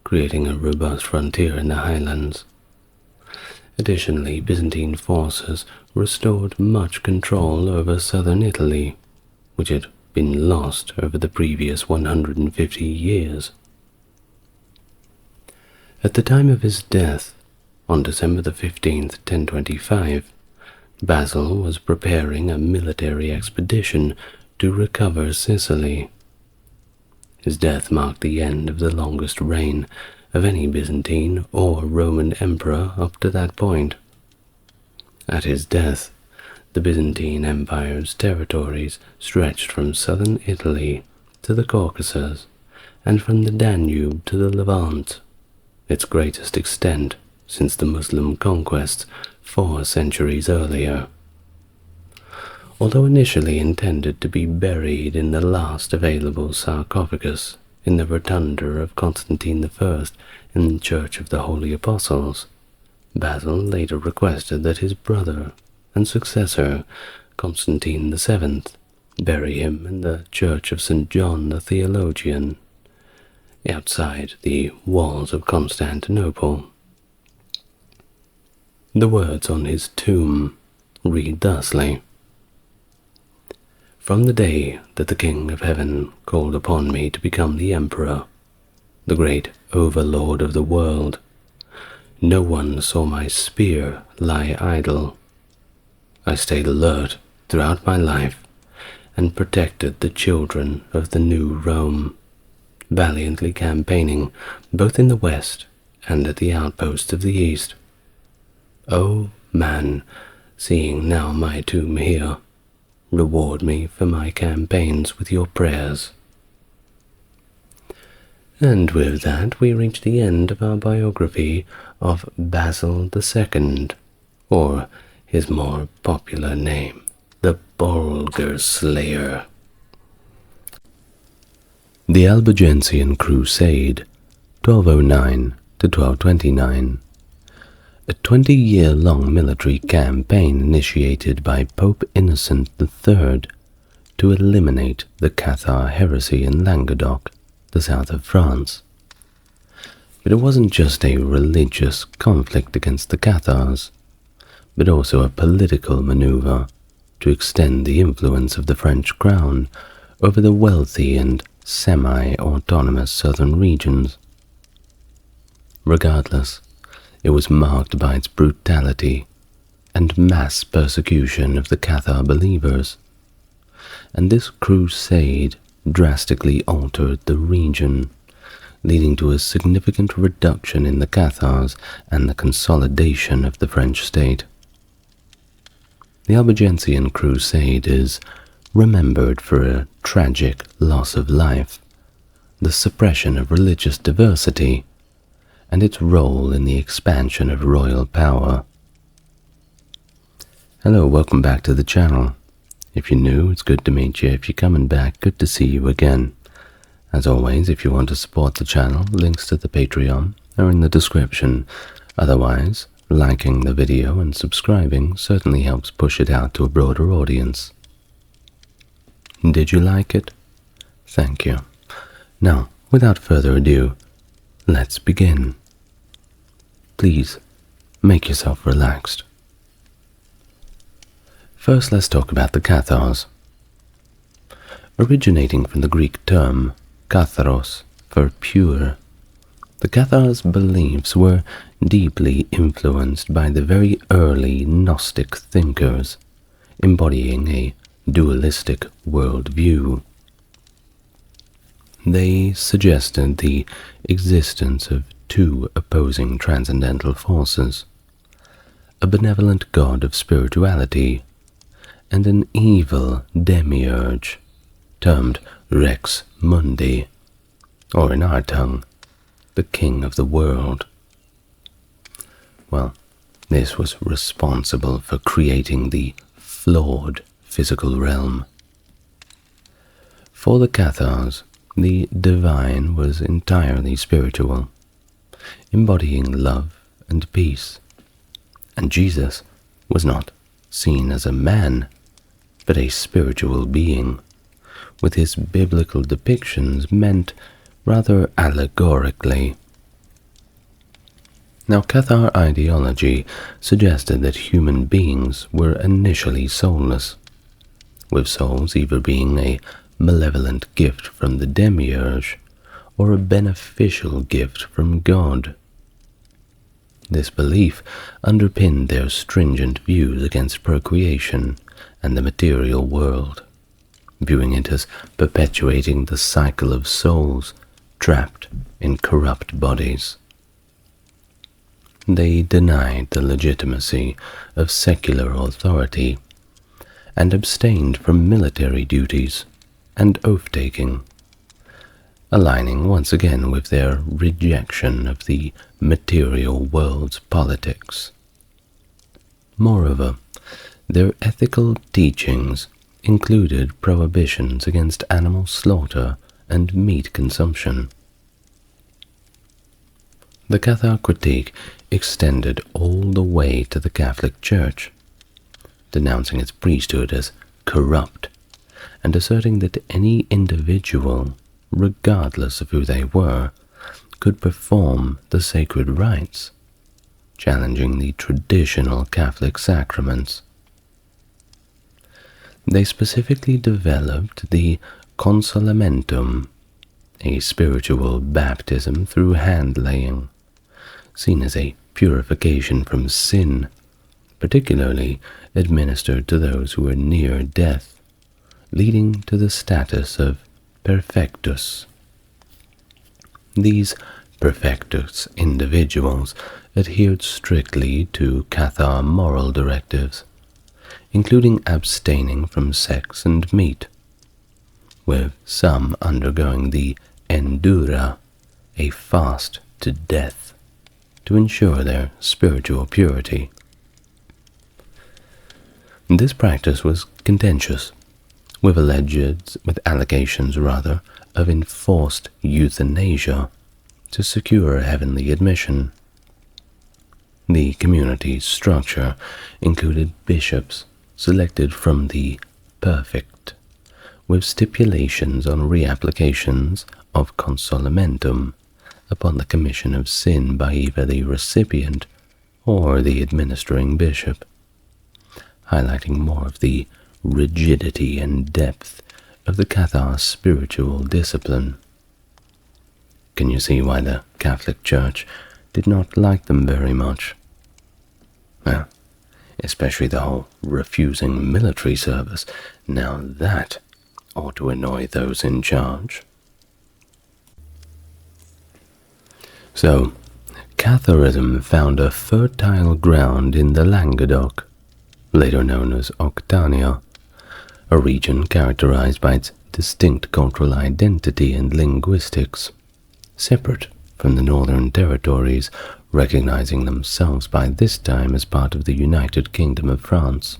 creating a robust frontier in the highlands. Additionally, Byzantine forces restored much control over southern Italy, which had been lost over the previous 150 years. At the time of his death, on December the 15th, 1025, Basil was preparing a military expedition to recover Sicily, His death marked the end of the longest reign of any Byzantine or Roman emperor up to that point. At his death, the Byzantine Empire's territories stretched from southern Italy to the Caucasus and from the Danube to the Levant, its greatest extent since the Muslim conquests 4 centuries earlier. Although initially intended to be buried in the last available sarcophagus in the rotunda of Constantine I in the Church of the Holy Apostles, Basil later requested that his brother and successor, Constantine VII, bury him in the Church of St. John the Theologian, outside the walls of Constantinople. The words on his tomb read thusly: "From the day that the King of Heaven called upon me to become the Emperor, the great overlord of the world, no one saw my spear lie idle. I stayed alert throughout my life and protected the children of the new Rome, valiantly campaigning both in the west and at the outposts of the east. O man, seeing now my tomb here, reward me for my campaigns with your prayers." And with that, we reach the end of our biography of Basil II, or his more popular name, the Bulgar Slayer. The Albigensian Crusade, 1209 to 1229. A 20-year-long military campaign initiated by Pope Innocent III to eliminate the Cathar Heresy in Languedoc, the south of France. But it wasn't just a religious conflict against the Cathars, but also a political maneuver to extend the influence of the French crown over the wealthy and semi-autonomous southern regions. Regardless, it was marked by its brutality and mass persecution of the Cathar believers, and this crusade drastically altered the region, leading to a significant reduction in the Cathars and the consolidation of the French state. The Albigensian Crusade is remembered for a tragic loss of life, the suppression of religious diversity, and its role in the expansion of royal power. Hello, welcome back to the channel. If you're new, it's good to meet you. If you're coming back, good to see you again. As always, if you want to support the channel, links to the Patreon are in the description. Otherwise, liking the video and subscribing certainly helps push it out to a broader audience. Did you like it? Thank you. Now, without further ado, let's begin. Please, make yourself relaxed. First, let's talk about the Cathars. Originating from the Greek term katharos, for pure, the Cathars' beliefs were deeply influenced by the very early Gnostic thinkers, embodying a dualistic worldview. They suggested the existence of two opposing transcendental forces, a benevolent god of spirituality and an evil demiurge, termed Rex Mundi, or in our tongue, the king of the world. Well, this was responsible for creating the flawed physical realm. For the Cathars, the divine was entirely spiritual, embodying love and peace, and Jesus was not seen as a man, but a spiritual being, with his biblical depictions meant rather allegorically. Now, Cathar ideology suggested that human beings were initially soulless, with souls either being a malevolent gift from the demiurge or a beneficial gift from God. This belief underpinned their stringent views against procreation and the material world, viewing it as perpetuating the cycle of souls trapped in corrupt bodies. They denied the legitimacy of secular authority and abstained from military duties and oath-taking, aligning once again with their rejection of the material world's politics. Moreover, their ethical teachings included prohibitions against animal slaughter and meat consumption. The Cathar critique extended all the way to the Catholic Church, denouncing its priesthood as corrupt and asserting that any individual, regardless of who they were, could perform the sacred rites, challenging the traditional Catholic sacraments. They specifically developed the consolamentum, a spiritual baptism through hand-laying, seen as a purification from sin, particularly administered to those who were near death, leading to the status of perfectus. These perfectus individuals adhered strictly to Cathar moral directives, including abstaining from sex and meat, with some undergoing the endura, a fast to death, to ensure their spiritual purity. This practice was contentious, with allegations of enforced euthanasia to secure heavenly admission. The community's structure included bishops selected from the perfect, with stipulations on reapplications of consolamentum upon the commission of sin by either the recipient or the administering bishop, highlighting more of the rigidity and depth of the Cathar spiritual discipline. Can you see why the Catholic Church did not like them very much? Well, especially the whole refusing military service. Now that ought to annoy those in charge. So, Catharism found a fertile ground in the Languedoc, later known as Occitania, a region characterized by its distinct cultural identity and linguistics, separate from the northern territories, recognizing themselves by this time as part of the United Kingdom of France.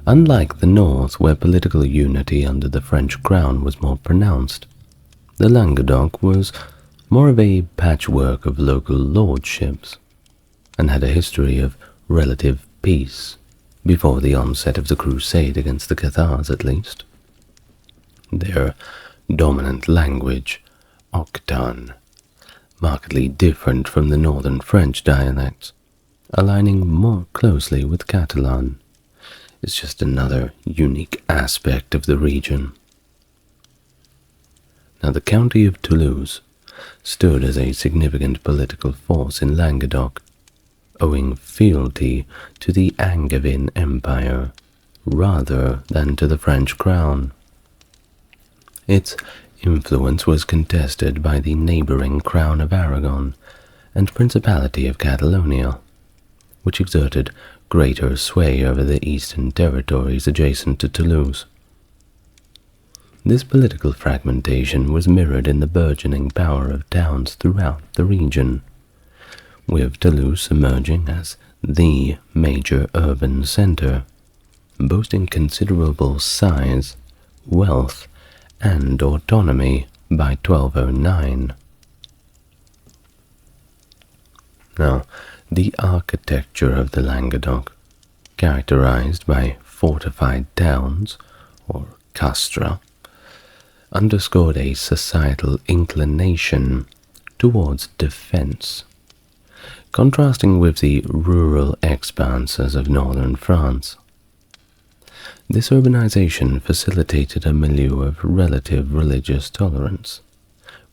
Unlike the north, where political unity under the French crown was more pronounced, the Languedoc was more of a patchwork of local lordships, and had a history of relative peace, before the onset of the Crusade against the Cathars at least. Their dominant language, Occitan, markedly different from the northern French dialects, aligning more closely with Catalan, is just another unique aspect of the region. Now, the county of Toulouse stood as a significant political force in Languedoc, owing fealty to the Angevin Empire rather than to the French crown. Its influence was contested by the neighboring Crown of Aragon and Principality of Catalonia, which exerted greater sway over the eastern territories adjacent to Toulouse. This political fragmentation was mirrored in the burgeoning power of towns throughout the region, with Toulouse emerging as the major urban center, boasting considerable size, wealth, and autonomy by 1209. Now, the architecture of the Languedoc, characterized by fortified towns, or castra, underscored a societal inclination towards defense, contrasting with the rural expanses of northern France. This urbanization facilitated a milieu of relative religious tolerance,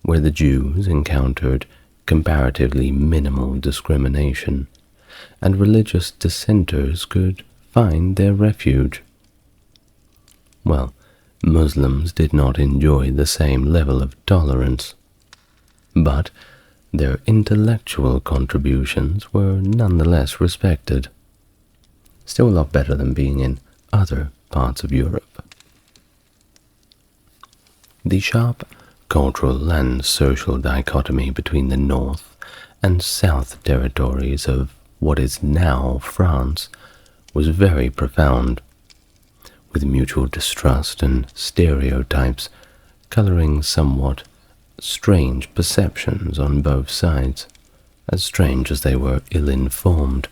where the Jews encountered comparatively minimal discrimination, and religious dissenters could find their refuge. well, Muslims did not enjoy the same level of tolerance, but their intellectual contributions were nonetheless respected. Still a lot better than being in other parts of Europe. The sharp cultural and social dichotomy between the north and south territories of what is now France was very profound, with mutual distrust and stereotypes coloring somewhat strange perceptions on both sides, as strange as they were ill-informed.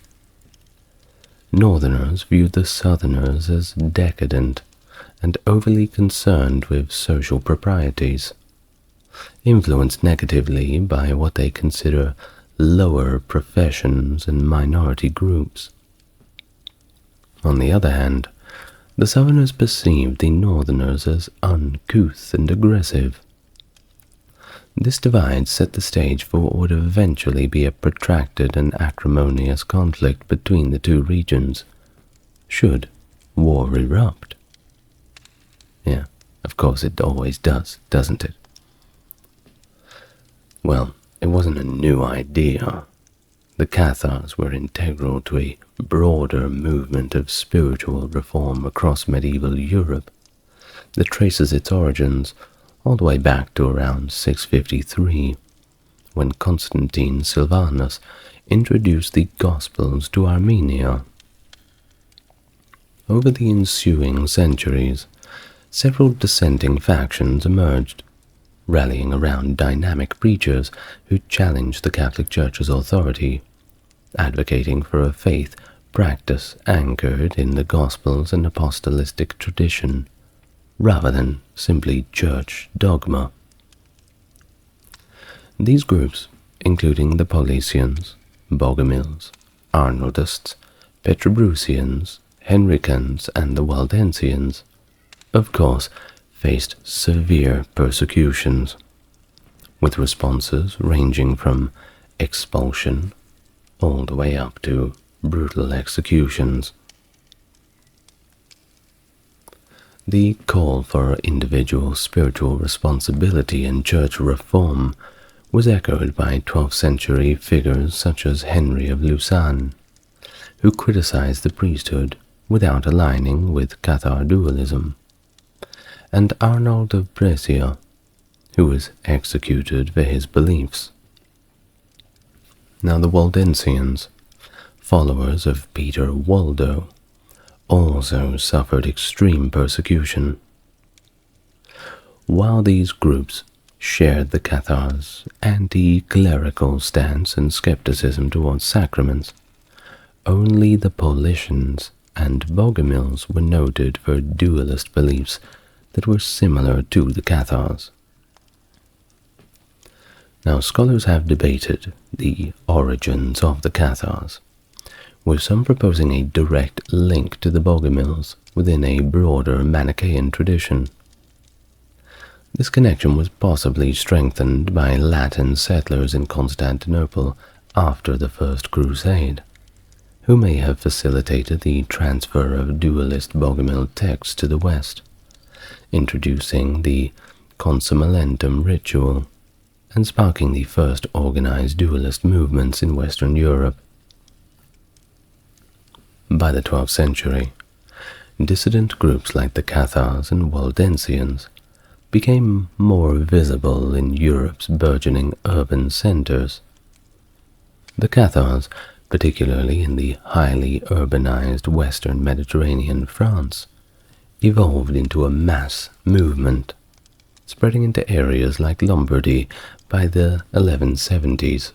Northerners viewed the Southerners as decadent and overly concerned with social proprieties, influenced negatively by what they consider lower professions and minority groups. On the other hand, the Southerners perceived the Northerners as uncouth and aggressive. This divide set the stage for what would eventually be a protracted and acrimonious conflict between the two regions, should war erupt. Yeah, of course it always does, doesn't it? Well, it wasn't a new idea. The Cathars were integral to a broader movement of spiritual reform across medieval Europe that traces its origins all the way back to around 653, when Constantine Silvanus introduced the Gospels to Armenia. Over the ensuing centuries, several dissenting factions emerged, rallying around dynamic preachers who challenged the Catholic Church's authority, advocating for a faith practice anchored in the Gospels and apostolic tradition, rather than simply church dogma. These groups, including the Paulicians, Bogomils, Arnoldists, Petrobrusians, Henricans, and the Waldensians, of course, faced severe persecutions, with responses ranging from expulsion all the way up to brutal executions. The call for individual spiritual responsibility and church reform was echoed by 12th century figures such as Henry of Lausanne, who criticized the priesthood without aligning with Cathar dualism, and Arnold of Brescia, who was executed for his beliefs. Now the Waldensians, followers of Peter Waldo, also suffered extreme persecution. While these groups shared the Cathars' anti-clerical stance and skepticism towards sacraments, only the Paulicians and Bogomils were noted for dualist beliefs that were similar to the Cathars. Now, scholars have debated the origins of the Cathars, with some proposing a direct link to the Bogomils within a broader Manichaean tradition. This connection was possibly strengthened by Latin settlers in Constantinople after the First Crusade, who may have facilitated the transfer of dualist Bogomil texts to the West, introducing the consummentum ritual and sparking the first organized dualist movements in Western Europe. By the 12th century, dissident groups like the Cathars and Waldensians became more visible in Europe's burgeoning urban centers. The Cathars, particularly in the highly urbanized Western Mediterranean France, evolved into a mass movement, spreading into areas like Lombardy by the 1170s.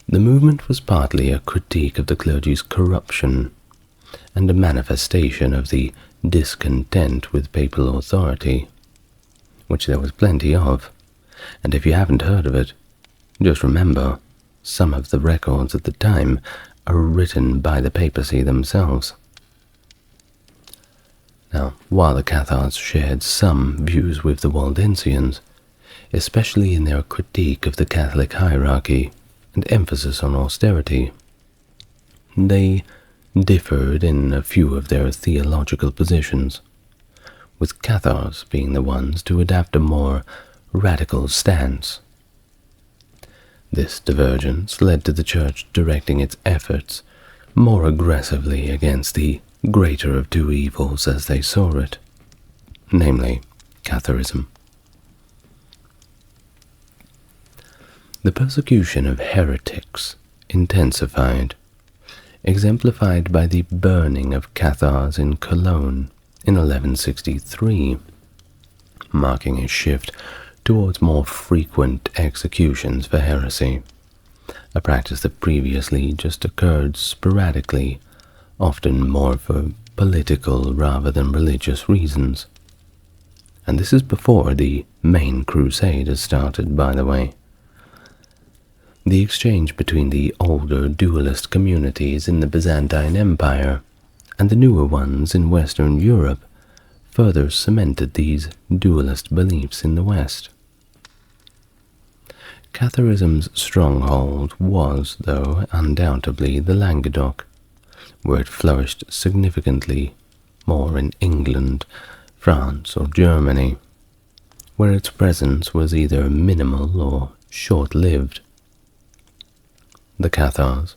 The movement was partly a critique of the clergy's corruption and a manifestation of the discontent with papal authority, which there was plenty of, and if you haven't heard of it, just remember, some of the records at the time are written by the papacy themselves. Now, while the Cathars shared some views with the Waldensians, especially in their critique of the Catholic hierarchy and emphasis on austerity, they differed in a few of their theological positions, with Cathars being the ones to adapt a more radical stance. This divergence led to the Church directing its efforts more aggressively against the greater of two evils as they saw it, namely Catharism. The persecution of heretics intensified, exemplified by the burning of Cathars in Cologne in 1163, marking a shift towards more frequent executions for heresy, a practice that previously just occurred sporadically, often more for political rather than religious reasons. And this is before the main crusade has started, by the way. The exchange between the older dualist communities in the Byzantine Empire and the newer ones in Western Europe further cemented these dualist beliefs in the West. Catharism's stronghold was, though, undoubtedly the Languedoc, where it flourished significantly more in England, France, or Germany, where its presence was either minimal or short-lived. The Cathars,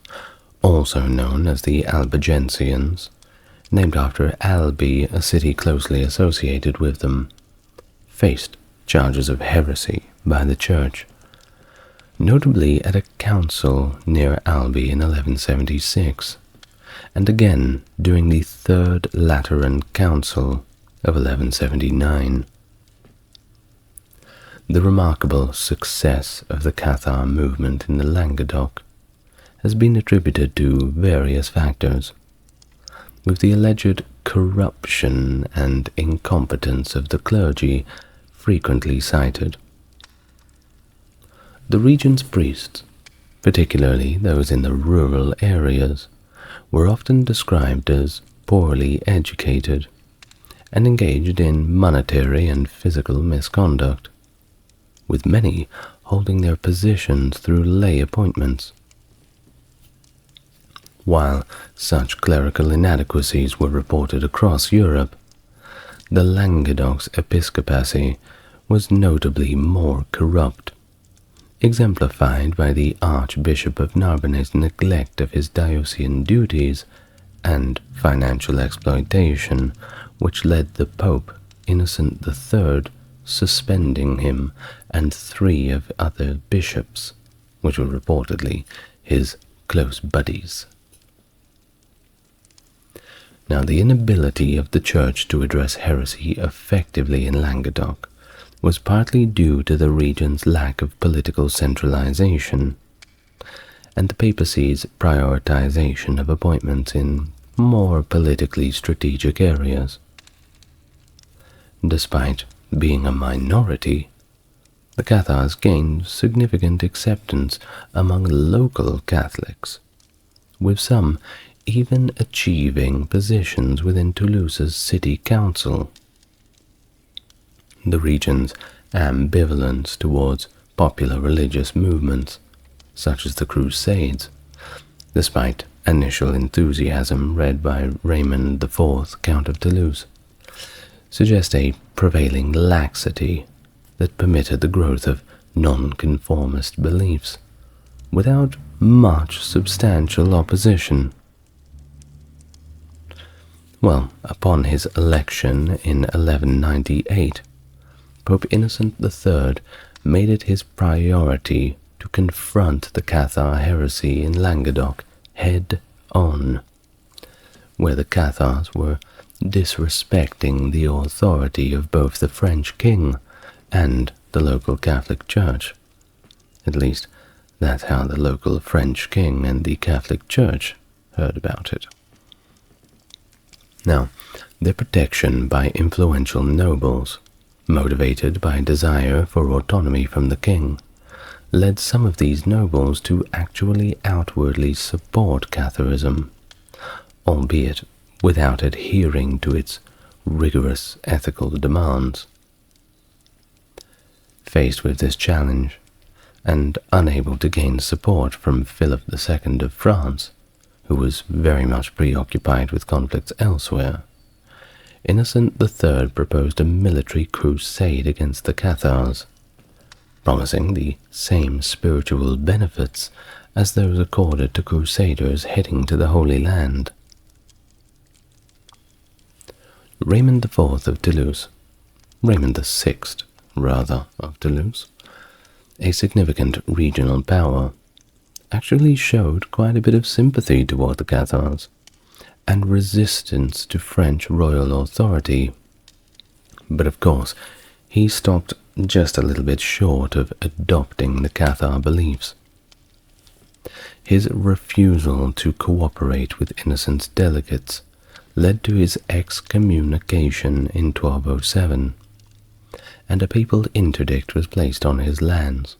also known as the Albigensians, named after Albi, a city closely associated with them, faced charges of heresy by the Church, notably at a council near Albi in 1176, and again during the Third Lateran Council of 1179. The remarkable success of the Cathar movement in the Languedoc has been attributed to various factors, with the alleged corruption and incompetence of the clergy frequently cited. The region's priests, particularly those in the rural areas, were often described as poorly educated and engaged in monetary and physical misconduct, with many holding their positions through lay appointments. While such clerical inadequacies were reported across Europe, the Languedoc's episcopacy was notably more corrupt, exemplified by the Archbishop of Narbonne's neglect of his diocesan duties and financial exploitation, which led the Pope Innocent III suspending him and 3 of other bishops, which were reportedly his close buddies. Now, the inability of the Church to address heresy effectively in Languedoc was partly due to the region's lack of political centralization and the papacy's prioritization of appointments in more politically strategic areas. Despite being a minority, the Cathars gained significant acceptance among local Catholics, with some even achieving positions within Toulouse's city council. The region's ambivalence towards popular religious movements, such as the Crusades, despite initial enthusiasm read by Raymond IV, Count of Toulouse, suggest a prevailing laxity that permitted the growth of nonconformist beliefs without much substantial opposition. Well, upon his election in 1198, Pope Innocent III made it his priority to confront the Cathar heresy in Languedoc head-on, where the Cathars were disrespecting the authority of both the French king and the local Catholic Church. At least, that's how the local French king and the Catholic Church heard about it. Now, their protection by influential nobles, motivated by desire for autonomy from the king, led some of these nobles to actually outwardly support Catharism, albeit without adhering to its rigorous ethical demands. Faced with this challenge, and unable to gain support from Philip II of France, who was very much preoccupied with conflicts elsewhere, Innocent III proposed a military crusade against the Cathars, promising the same spiritual benefits as those accorded to crusaders heading to the Holy Land. Raymond IV of Toulouse, Raymond VI, rather, of Toulouse, a significant regional power, actually showed quite a bit of sympathy toward the Cathars and resistance to French royal authority. But of course, he stopped just a little bit short of adopting the Cathar beliefs. His refusal to cooperate with Innocent's delegates led to his excommunication in 1207, and a papal interdict was placed on his lands.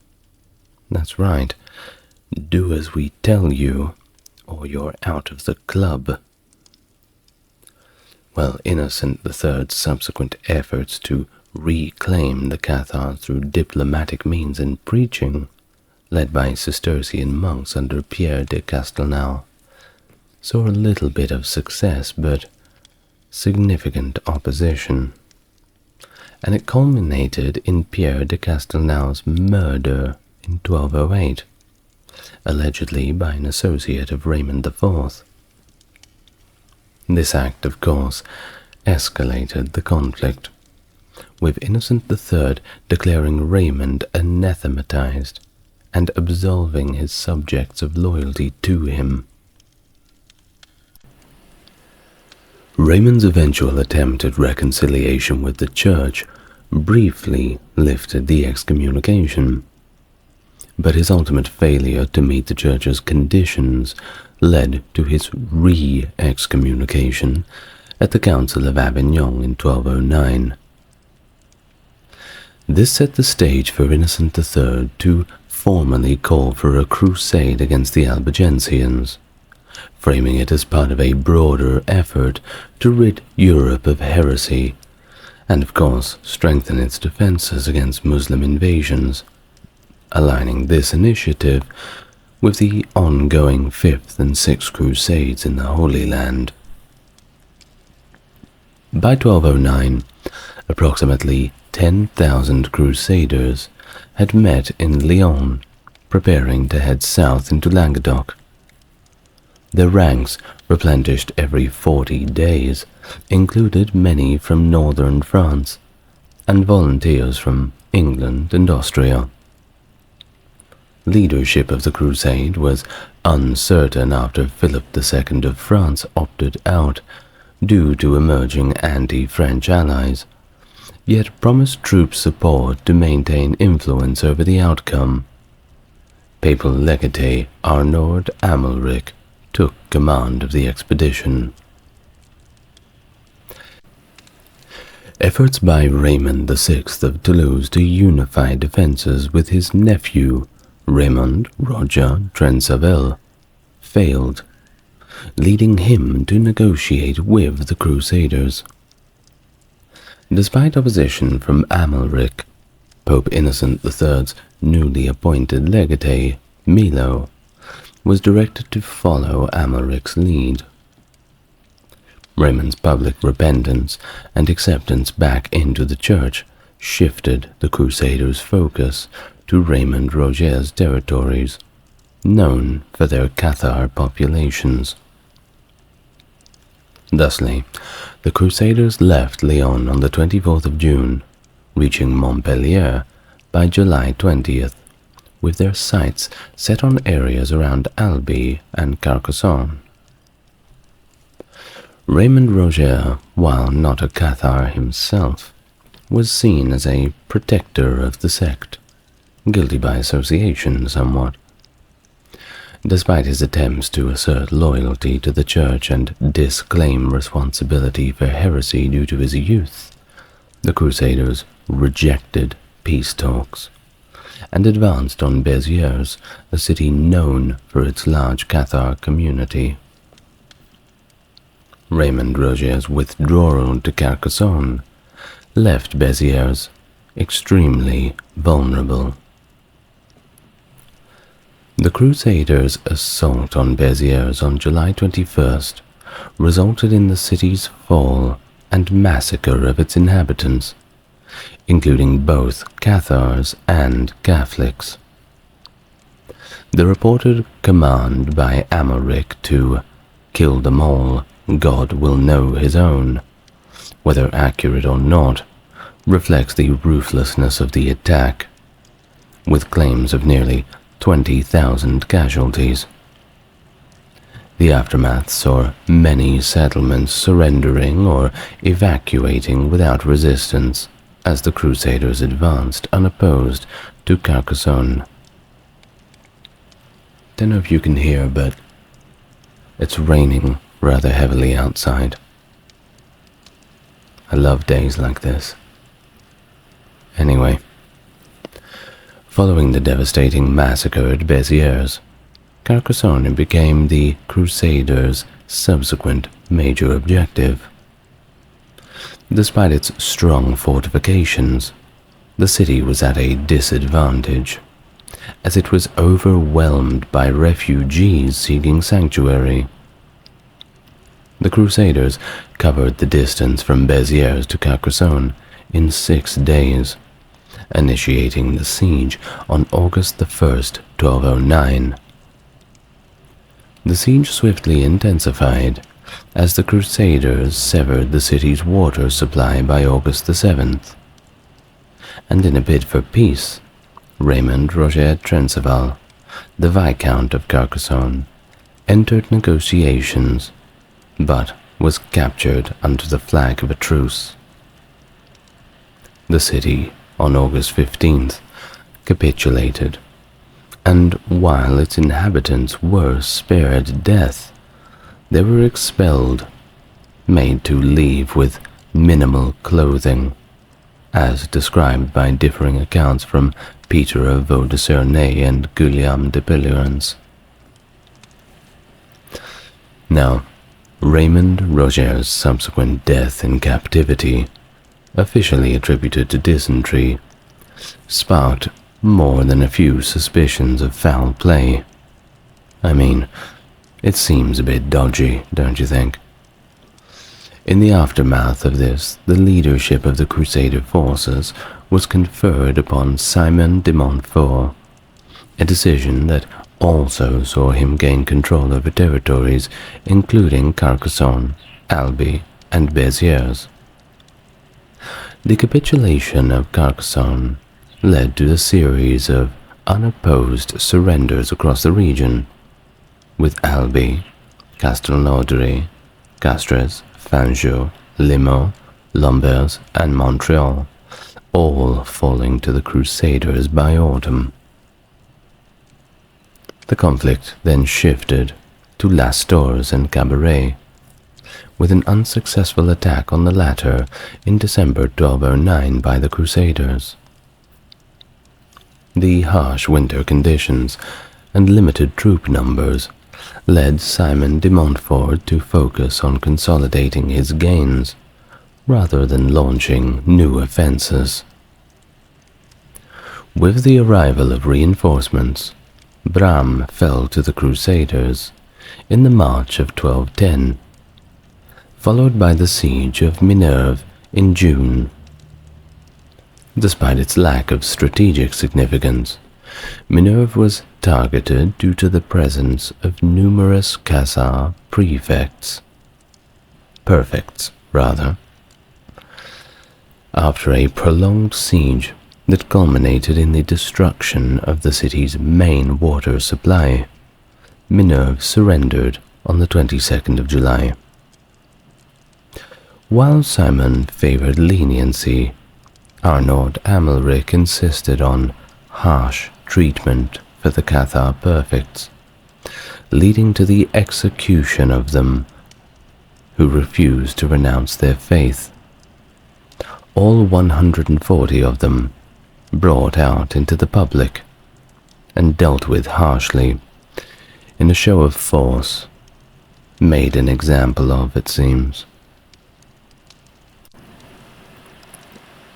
That's right, do as we tell you, or you're out of the club. Well, Innocent III's subsequent efforts to reclaim the Cathars through diplomatic means and preaching, led by Cistercian monks under Pierre de Castelnau, saw a little bit of success, but significant opposition, and it culminated in Pierre de Castelnau's murder in 1208, allegedly by an associate of Raymond IV. This act, of course, escalated the conflict, with Innocent III declaring Raymond anathematized and absolving his subjects of loyalty to him. Raymond's eventual attempt at reconciliation with the Church briefly lifted the excommunication, but his ultimate failure to meet the Church's conditions led to his re-excommunication at the Council of Avignon in 1209. This set the stage for Innocent III to formally call for a crusade against the Albigensians, framing it as part of a broader effort to rid Europe of heresy, and of course strengthen its defenses against Muslim invasions, aligning this initiative with the ongoing Fifth and Sixth Crusades in the Holy Land. By 1209, approximately 10,000 crusaders had met in Lyon, preparing to head south into Languedoc. Their ranks, replenished every 40 days, included many from northern France and volunteers from England and Austria. Leadership of the crusade was uncertain after Philip II of France opted out due to emerging anti-French allies, yet promised troops support to maintain influence over the outcome. Papal legate Arnaud Amalric took command of the expedition. Efforts by Raymond VI of Toulouse to unify defenses with his nephew Raymond Roger Trencavel failed, leading him to negotiate with the Crusaders. Despite opposition from Amalric, Pope Innocent III's newly appointed legate, Milo, was directed to follow Amalric's lead. Raymond's public repentance and acceptance back into the Church shifted the Crusaders' focus to Raymond Roger's territories, known for their Cathar populations. Thusly, the Crusaders left Lyon on the 24th of June, reaching Montpellier by July 20th, with their sights set on areas around Albi and Carcassonne. Raymond Roger, while not a Cathar himself, was seen as a protector of the sect, guilty by association somewhat. Despite his attempts to assert loyalty to the Church and disclaim responsibility for heresy due to his youth, the Crusaders rejected peace talks and advanced on Béziers, a city known for its large Cathar community. Raymond Roger's withdrawal to Carcassonne left Béziers extremely vulnerable. The Crusaders' assault on Béziers on July 21st resulted in the city's fall and massacre of its inhabitants, including both Cathars and Catholics. The reported command by Amalric to "kill them all, God will know his own," whether accurate or not, reflects the ruthlessness of the attack, with claims of nearly 20,000 casualties. The aftermath saw many settlements surrendering or evacuating without resistance as the Crusaders advanced unopposed to Carcassonne. Don't know if you can hear, but it's raining rather heavily outside. I love days like this. Anyway, following the devastating massacre at Béziers, Carcassonne became the Crusaders' subsequent major objective. Despite its strong fortifications, the city was at a disadvantage, as it was overwhelmed by refugees seeking sanctuary. The Crusaders covered the distance from Béziers to Carcassonne in 6 days, initiating the siege on August 1st, 1209. The siege swiftly intensified as the Crusaders severed the city's water supply by August 7th. And in a bid for peace, Raymond Roger Trenceval, the Viscount of Carcassonne, entered negotiations, but was captured under the flag of a truce. The city, on August 15th, capitulated, and while its inhabitants were spared death, they were expelled, made to leave with minimal clothing, as described by differing accounts from Peter of Vaudesernay and Guillaume de Peleurance. Now, Raymond Roger's subsequent death in captivity, officially attributed to dysentery, sparked more than a few suspicions of foul play. I mean, it seems a bit dodgy, don't you think? In the aftermath of this, the leadership of the Crusader forces was conferred upon Simon de Montfort, a decision that also saw him gain control over territories including Carcassonne, Albi, and Béziers. The capitulation of Carcassonne led to a series of unopposed surrenders across the region, with Albi, Castelnaudary, Castres, Fanjeaux, Limoux, Lombers, and Montreal, all falling to the Crusaders by autumn. The conflict then shifted to Les Tours and Cabaret, with an unsuccessful attack on the latter in December 1209 by the Crusaders. The harsh winter conditions and limited troop numbers led Simon de Montfort to focus on consolidating his gains, rather than launching new offences. With the arrival of reinforcements, Bram fell to the Crusaders in the March of 1210, followed by the siege of Minerve in June. Despite its lack of strategic significance, Minerve was targeted due to the presence of numerous Cathar prefects. Perfects, rather. After a prolonged siege that culminated in the destruction of the city's main water supply, Minerve surrendered on the 22nd of July. While Simon favored leniency, Arnaud Amalric insisted on harsh treatment for the Cathar perfects, leading to the execution of them who refused to renounce their faith. All 140 of them brought out into the public and dealt with harshly, in a show of force, made an example of, it seems.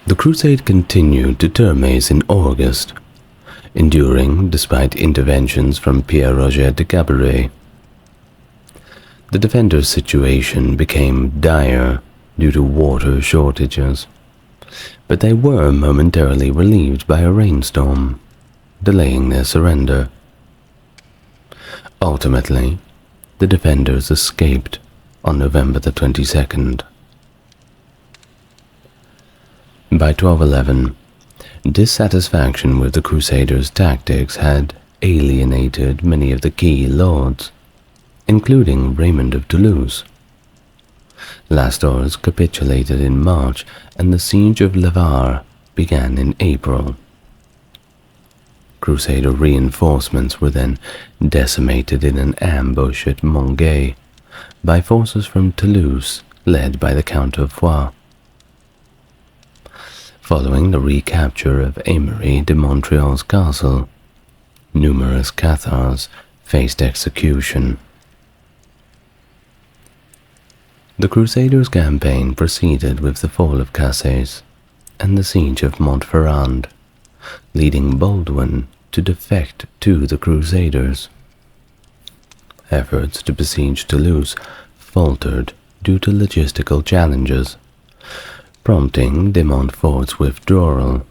The crusade continued to Termes in August, enduring despite interventions from Pierre-Roger de Cabaret. The defenders' situation became dire due to water shortages, but they were momentarily relieved by a rainstorm, delaying their surrender. Ultimately, the defenders escaped on November the 22nd. By 1211, dissatisfaction with the Crusaders' tactics had alienated many of the key lords, including Raymond of Toulouse. Lastors capitulated in March, and the siege of Le Var began in April. Crusader reinforcements were then decimated in an ambush at Montgay by forces from Toulouse led by the Count of Foix. Following the recapture of Aymery de Montreal's castle, numerous Cathars faced execution. The Crusaders' campaign proceeded with the fall of Cassis and the siege of Montferrand, leading Baldwin to defect to the Crusaders. Efforts to besiege Toulouse faltered due to logistical challenges, prompting de Montfort's withdrawal.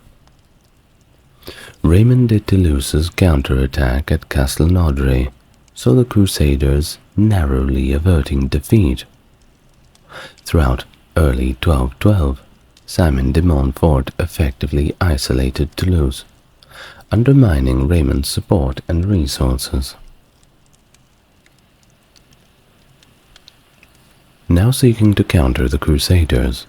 Raymond de Toulouse's counterattack at Castelnaudary saw the Crusaders narrowly averting defeat. Throughout early 1212, Simon de Montfort effectively isolated Toulouse, undermining Raymond's support and resources. Now seeking to counter the Crusaders,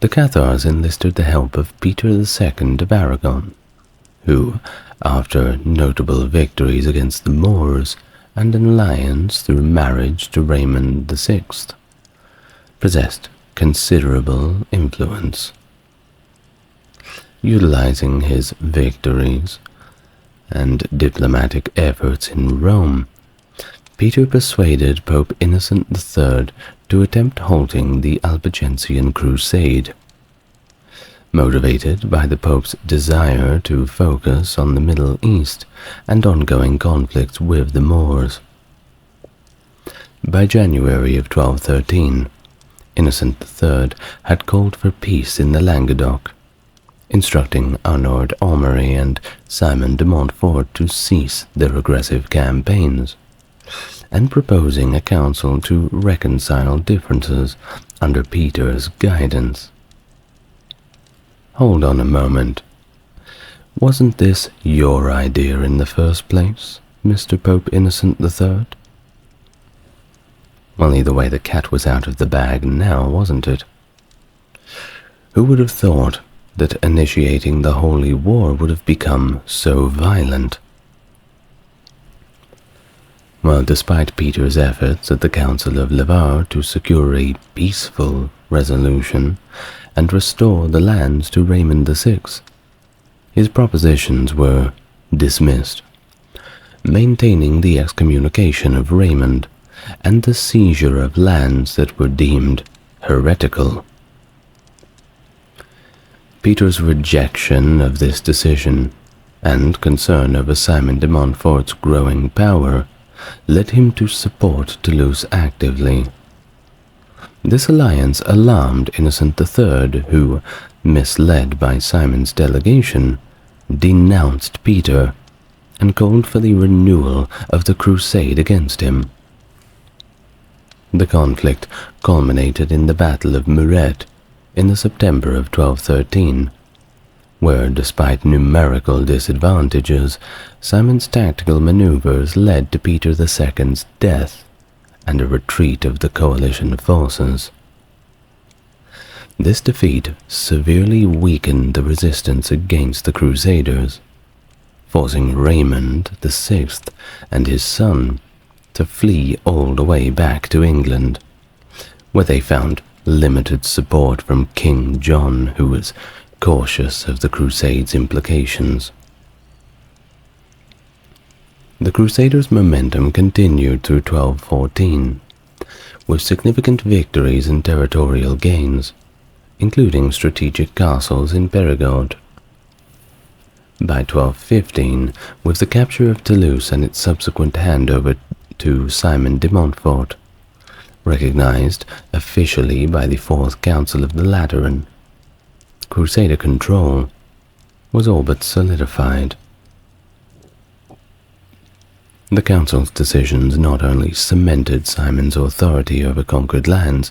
the Cathars enlisted the help of Peter II of Aragon, who, after notable victories against the Moors and an alliance through marriage to Raymond VI, possessed considerable influence. Utilizing his victories and diplomatic efforts in Rome, Peter persuaded Pope Innocent III to attempt halting the Albigensian Crusade. Motivated by the Pope's desire to focus on the Middle East and ongoing conflicts with the Moors. By January of 1213, Innocent III had called for peace in the Languedoc, instructing Arnaud Aumery and Simon de Montfort to cease their aggressive campaigns, and proposing a council to reconcile differences under Peter's guidance. Hold on a moment. Wasn't this your idea in the first place, Mr. Pope Innocent III? Well, either way, the cat was out of the bag now, wasn't it? Who would have thought that initiating the Holy War would have become so violent? Well, despite Peter's efforts at the Council of Le Var to secure a peaceful resolution and restore the lands to Raymond VI, his propositions were dismissed, maintaining the excommunication of Raymond and the seizure of lands that were deemed heretical. Peter's rejection of this decision and concern over Simon de Montfort's growing power led him to support Toulouse actively. This alliance alarmed Innocent III, who, misled by Simon's delegation, denounced Peter and called for the renewal of the crusade against him. The conflict culminated in the Battle of Muret in the September of 1213, where, despite numerical disadvantages, Simon's tactical maneuvers led to Peter II's death and a retreat of the coalition forces. This defeat severely weakened the resistance against the Crusaders, forcing Raymond VI and his son to flee all the way back to England, where they found limited support from King John, who was cautious of the Crusade's implications. The Crusaders' momentum continued through 1214, with significant victories and territorial gains, including strategic castles in Perigord. By 1215, with the capture of Toulouse and its subsequent handover to Simon de Montfort, recognized officially by the Fourth Council of the Lateran, Crusader control was all but solidified. The Council's decisions not only cemented Simon's authority over conquered lands,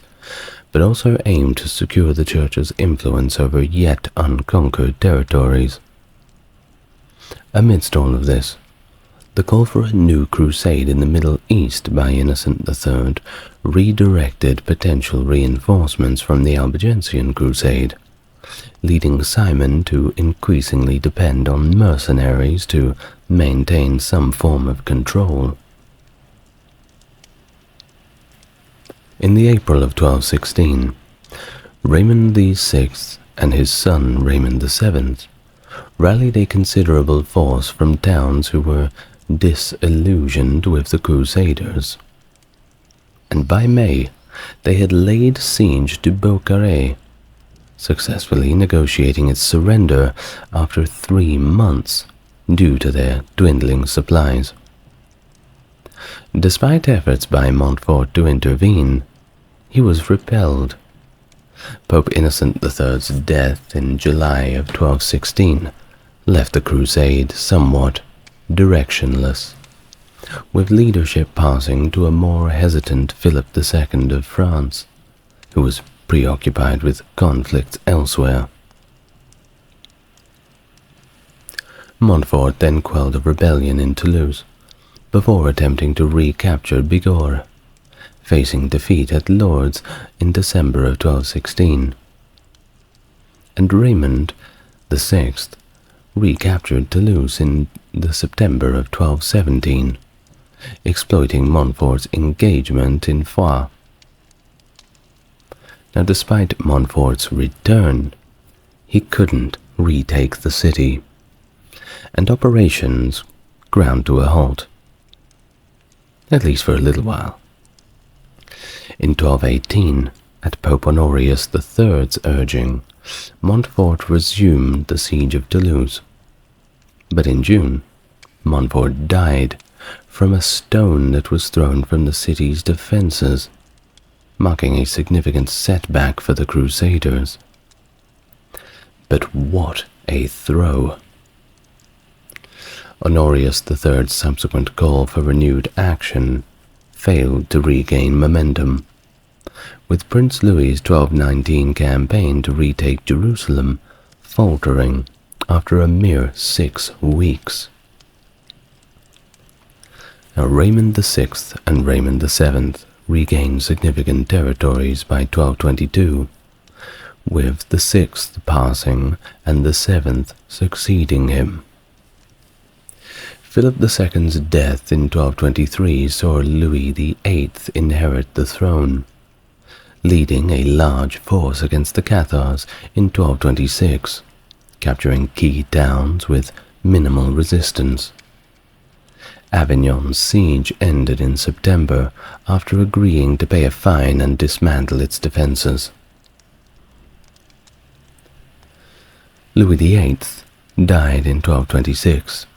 but also aimed to secure the Church's influence over yet unconquered territories. Amidst all of this, the call for a new crusade in the Middle East by Innocent III redirected potential reinforcements from the Albigensian Crusade, leading Simon to increasingly depend on mercenaries to maintain some form of control. In the April of 1216, Raymond VI and his son Raymond VII rallied a considerable force from towns who were disillusioned with the Crusaders, and by May they had laid siege to Bulgar, successfully negotiating its surrender after 3 months due to their dwindling supplies. Despite efforts by Montfort to intervene, he was repelled. Pope Innocent III's death in July of 1216 left the crusade somewhat directionless, with leadership passing to a more hesitant Philip II of France, who was preoccupied with conflicts elsewhere. Montfort then quelled a rebellion in Toulouse, before attempting to recapture Bigorre, facing defeat at Lourdes in December of 1216. And Raymond VI recaptured Toulouse in the September of 1217, exploiting Montfort's engagement in Foix. Now, despite Montfort's return, he couldn't retake the city, and operations ground to a halt, at least for a little while. In 1218, at Pope Honorius III's urging, Montfort resumed the siege of Toulouse, but in June, Montfort died from a stone that was thrown from the city's defenses, marking a significant setback for the Crusaders. But what a throw! Honorius III's subsequent call for renewed action failed to regain momentum, with Prince Louis's 1219 campaign to retake Jerusalem faltering after a mere 6 weeks. Now, Raymond VI and Raymond VII regained significant territories by 1222, with the 6th passing and the 7th succeeding him. Philip II's death in 1223 saw Louis VIII inherit the throne, leading a large force against the Cathars in 1226, capturing key towns with minimal resistance. Avignon's siege ended in September after agreeing to pay a fine and dismantle its defenses. Louis VIII died in 1226,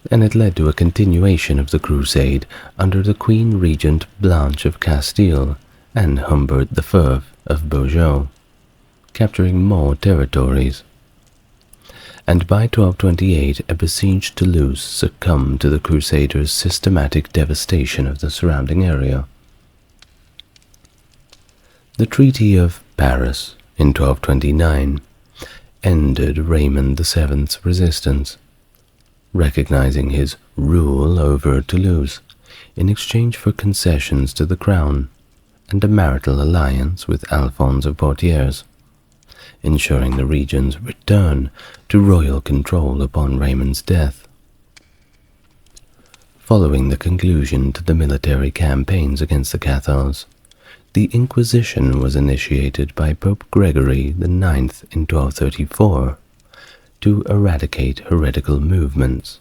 and it led to a continuation of the crusade under the Queen Regent Blanche of Castile and Humbert I of Beaujeu, capturing more territories. And by 1228 a besieged Toulouse succumbed to the Crusaders' systematic devastation of the surrounding area. The Treaty of Paris in 1229 ended Raymond VII's resistance, recognizing his rule over Toulouse in exchange for concessions to the crown and a marital alliance with Alphonse of Poitiers, ensuring the region's return to royal control upon Raymond's death. Following the conclusion to the military campaigns against the Cathars, the Inquisition was initiated by Pope Gregory IX in 1234 to eradicate heretical movements,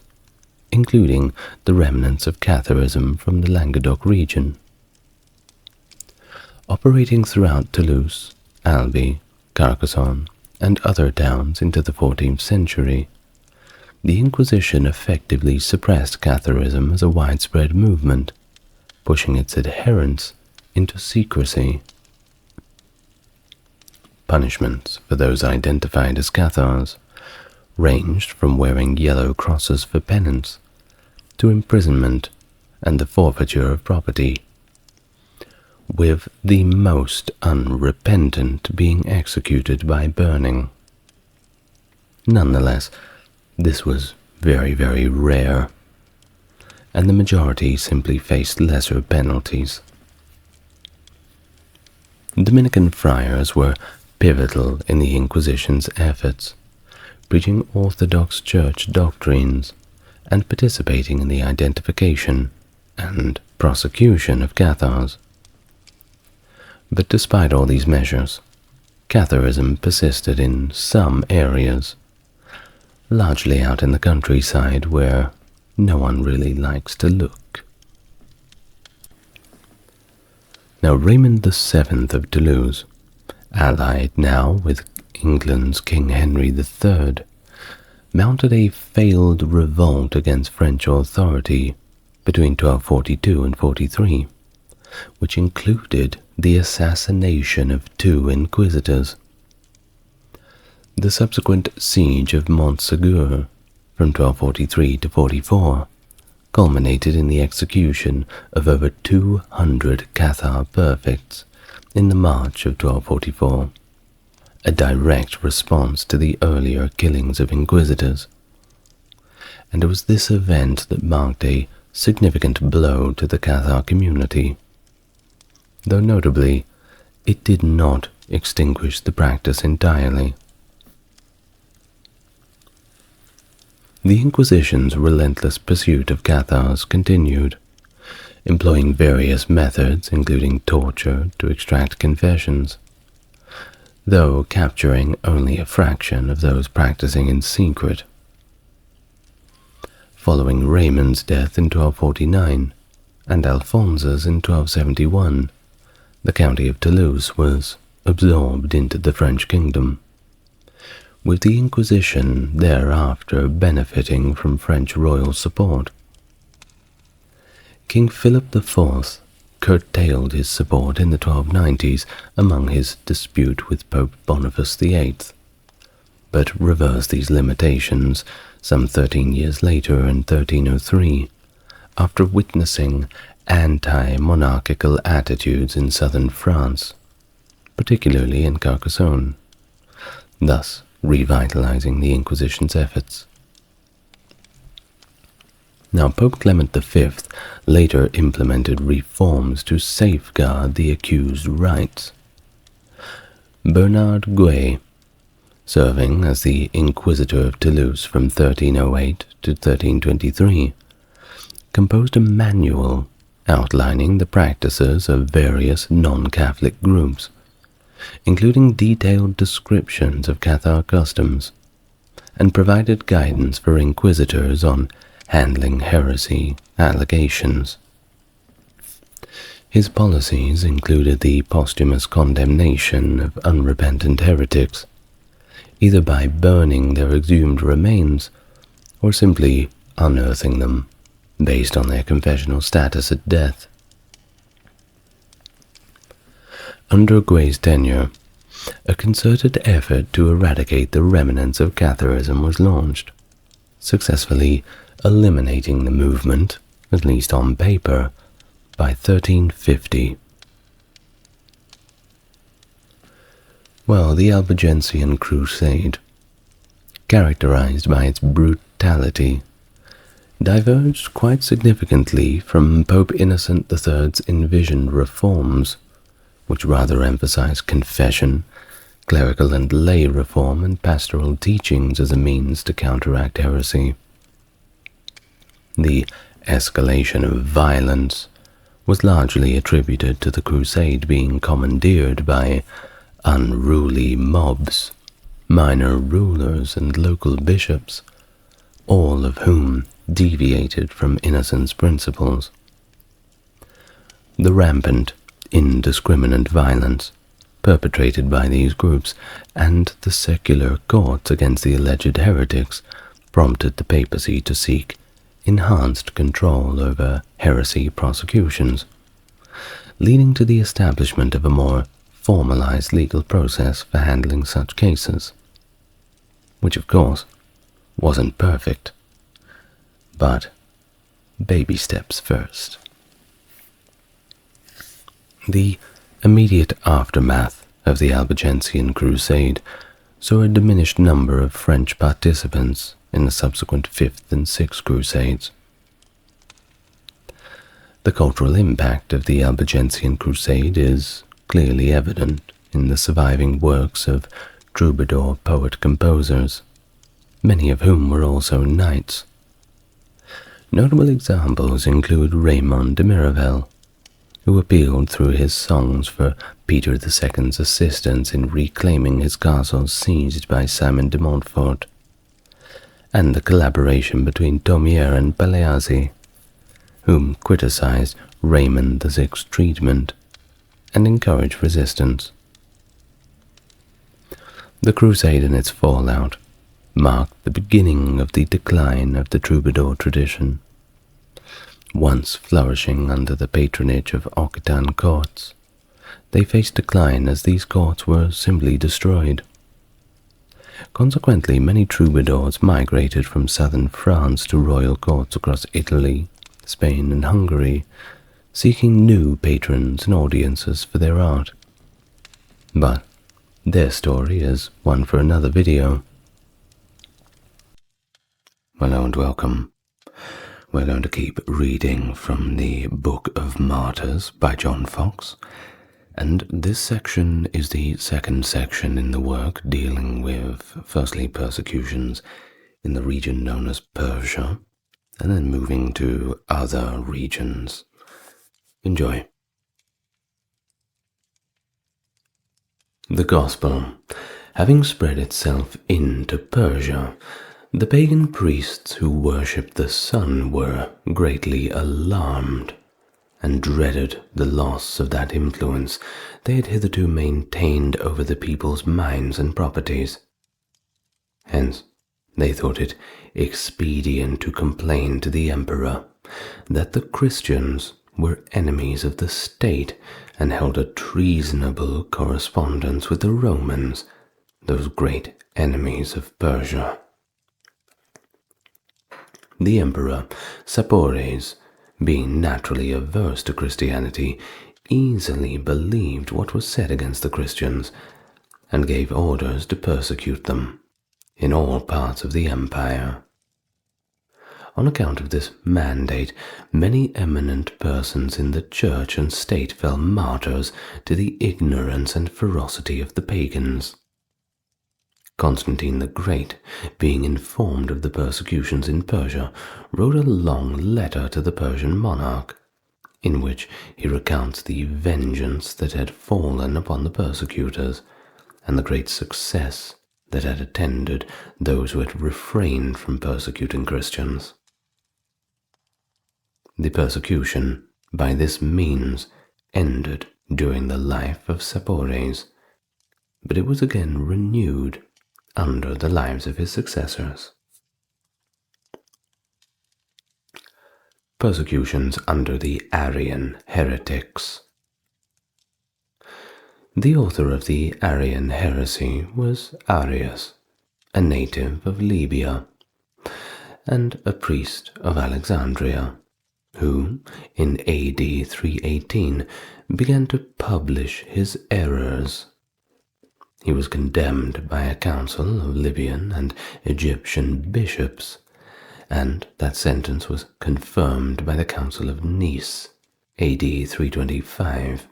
including the remnants of Catharism from the Languedoc region. Operating throughout Toulouse, Albi, Carcassonne, and other towns into the 14th century, the Inquisition effectively suppressed Catharism as a widespread movement, pushing its adherents into secrecy. Punishments for those identified as Cathars ranged from wearing yellow crosses for penance to imprisonment and the forfeiture of property, with the most unrepentant being executed by burning. Nonetheless, this was very, very rare, and the majority simply faced lesser penalties. Dominican friars were pivotal in the Inquisition's efforts, preaching Orthodox Church doctrines and participating in the identification and prosecution of Cathars. But despite all these measures, Catharism persisted in some areas, largely out in the countryside where no one really likes to look. Now, Raymond VII of Toulouse, allied now with England's King Henry III, mounted a failed revolt against French authority between 1242 and 43, which included the assassination of 2 inquisitors. The subsequent siege of Massacre from 1243 to 44 culminated in the execution of over 200 Cathar perfects in the March of 1244, a direct response to the earlier killings of inquisitors. And it was this event that marked a significant blow to the Cathar community, though notably, it did not extinguish the practice entirely. The Inquisition's relentless pursuit of Cathars continued, employing various methods including torture to extract confessions, though capturing only a fraction of those practicing in secret. Following Raymond's death in 1249 and Alphonse's in 1271, the county of Toulouse was absorbed into the French kingdom, with the Inquisition thereafter benefiting from French royal support. King Philip IV curtailed his support in the 1290s among his dispute with Pope Boniface VIII, but reversed these limitations some 13 years later in 1303, after witnessing anti-monarchical attitudes in southern France, particularly in Carcassonne, thus revitalizing the Inquisition's efforts. Now, Pope Clement V later implemented reforms to safeguard the accused rights. Bernard Guay, serving as the Inquisitor of Toulouse from 1308 to 1323, composed a manual outlining the practices of various non-Catholic groups, including detailed descriptions of Cathar customs, and provided guidance for inquisitors on handling heresy allegations. His policies included the posthumous condemnation of unrepentant heretics, either by burning their exhumed remains or simply unearthing them based on their confessional status at death. Under Guay's tenure, a concerted effort to eradicate the remnants of Catharism was launched, successfully eliminating the movement, at least on paper, by 1350. Well, the Albigensian Crusade, characterized by its brutality, diverged quite significantly from Pope Innocent III's envisioned reforms, which rather emphasized confession, clerical and lay reform, and pastoral teachings as a means to counteract heresy. The escalation of violence was largely attributed to the crusade being commandeered by unruly mobs, minor rulers, and local bishops, all of whom deviated from Innocent's principles. The rampant, indiscriminate violence perpetrated by these groups and the secular courts against the alleged heretics prompted the papacy to seek enhanced control over heresy prosecutions, leading to the establishment of a more formalized legal process for handling such cases, which of course wasn't perfect, but baby steps first. The immediate aftermath of the Albigensian Crusade saw a diminished number of French participants in the subsequent Fifth and Sixth Crusades. The cultural impact of the Albigensian Crusade is clearly evident in the surviving works of troubadour poet-composers, many of whom were also knights. Notable examples include Raymond de Miravel, who appealed through his songs for Peter II's assistance in reclaiming his castles seized by Simon de Montfort, and the collaboration between Thomier and Paleazzi, whom criticized Raymond VI's treatment and encouraged resistance. The Crusade and its fallout marked the beginning of the decline of the troubadour tradition, once flourishing under the patronage of Occitan courts. They faced decline as these courts were simply destroyed. Consequently, many troubadours migrated from southern France to royal courts across Italy, Spain, and Hungary, seeking new patrons and audiences for their art. But their story is one for another video. Hello and welcome. We're going to keep reading from the Book of Martyrs by John Fox, and this section is the second section in the work dealing with, firstly, persecutions in the region known as Persia, and then moving to other regions. Enjoy. The Gospel, having spread itself into Persia, the pagan priests who worshipped the sun were greatly alarmed and dreaded the loss of that influence they had hitherto maintained over the people's minds and properties. Hence, they thought it expedient to complain to the emperor that the Christians were enemies of the state and held a treasonable correspondence with the Romans, those great enemies of Persia. The emperor, Sapores, being naturally averse to Christianity, easily believed what was said against the Christians, and gave orders to persecute them in all parts of the empire. On account of this mandate, many eminent persons in the church and state fell martyrs to the ignorance and ferocity of the pagans. Constantine the Great, being informed of the persecutions in Persia, wrote a long letter to the Persian monarch, in which he recounts the vengeance that had fallen upon the persecutors, and the great success that had attended those who had refrained from persecuting Christians. The persecution, by this means, ended during the life of Sapores, but it was again renewed under the lives of his successors. Persecutions under the Arian heretics. The author of the Arian heresy was Arius, a native of Libya, and a priest of Alexandria, who, in AD 318, began to publish his errors. He was condemned by a council of Libyan and Egyptian bishops, and that sentence was confirmed by the Council of Nice, AD 325.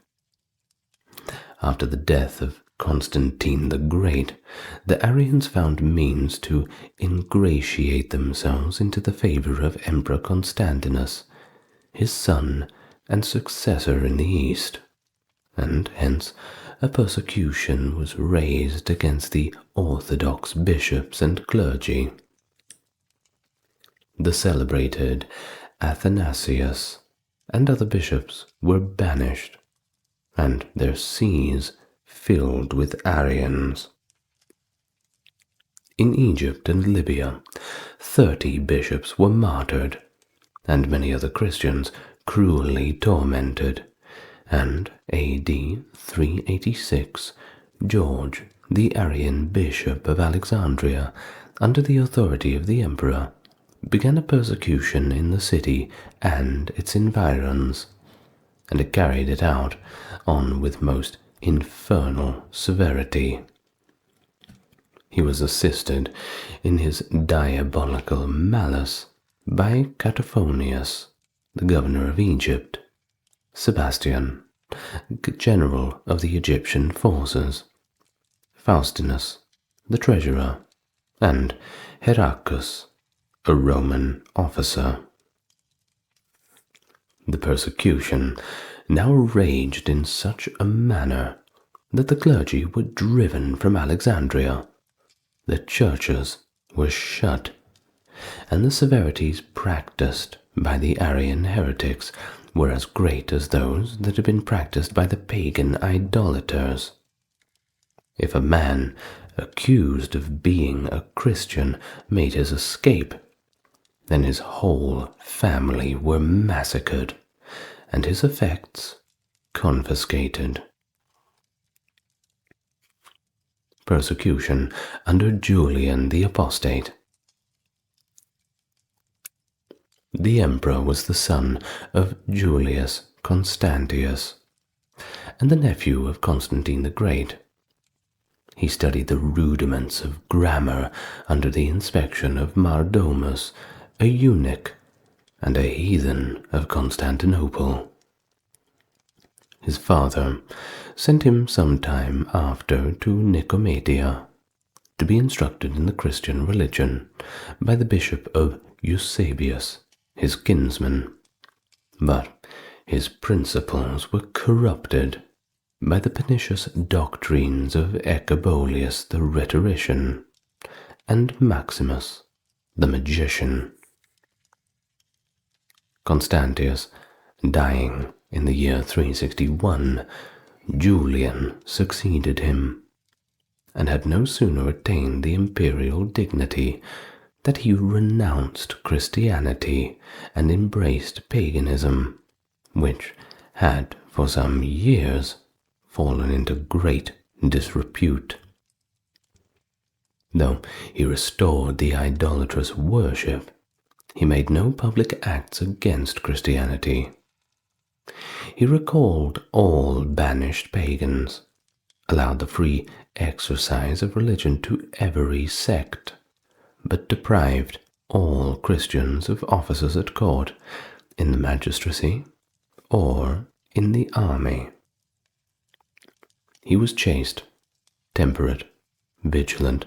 After the death of Constantine the Great, the Arians found means to ingratiate themselves into the favor of Emperor Constantinus, his son and successor in the East, and hence a persecution was raised against the Orthodox bishops and clergy. The celebrated Athanasius and other bishops were banished, and their sees filled with Arians. in Egypt and Libya, 30 bishops were martyred, and many other Christians cruelly tormented, and AD 386, George, the Arian bishop of Alexandria, under the authority of the emperor, began a persecution in the city and its environs, and it carried it out on with most infernal severity. He was assisted in his diabolical malice by Cataphonius, the governor of Egypt, Sebastian, general of the Egyptian forces, Faustinus, the treasurer, and Heracchus, a Roman officer. The persecution now raged in such a manner that the clergy were driven from Alexandria, the churches were shut, and the severities practiced by the Arian heretics were as great as those that had been practiced by the pagan idolaters. If a man accused of being a Christian made his escape, then his whole family were massacred, and his effects confiscated. Persecution under Julian the Apostate. The emperor was the son of Julius Constantius, and the nephew of Constantine the Great. He studied the rudiments of grammar under the inspection of Mardomus, a eunuch and a heathen of Constantinople. His father sent him some time after to Nicomedia to be instructed in the Christian religion by the bishop of Eusebius, his kinsman, but his principles were corrupted by the pernicious doctrines of Ecebolius the rhetorician and Maximus the magician. Constantius dying in the year 361, Julian succeeded him, and had no sooner attained the imperial dignity that he renounced Christianity and embraced paganism, which had for some years fallen into great disrepute. Though he restored the idolatrous worship, he made no public acts against Christianity. He recalled all banished pagans, allowed the free exercise of religion to every sect, but deprived all Christians of offices at court, in the magistracy, or in the army. He was chaste, temperate, vigilant,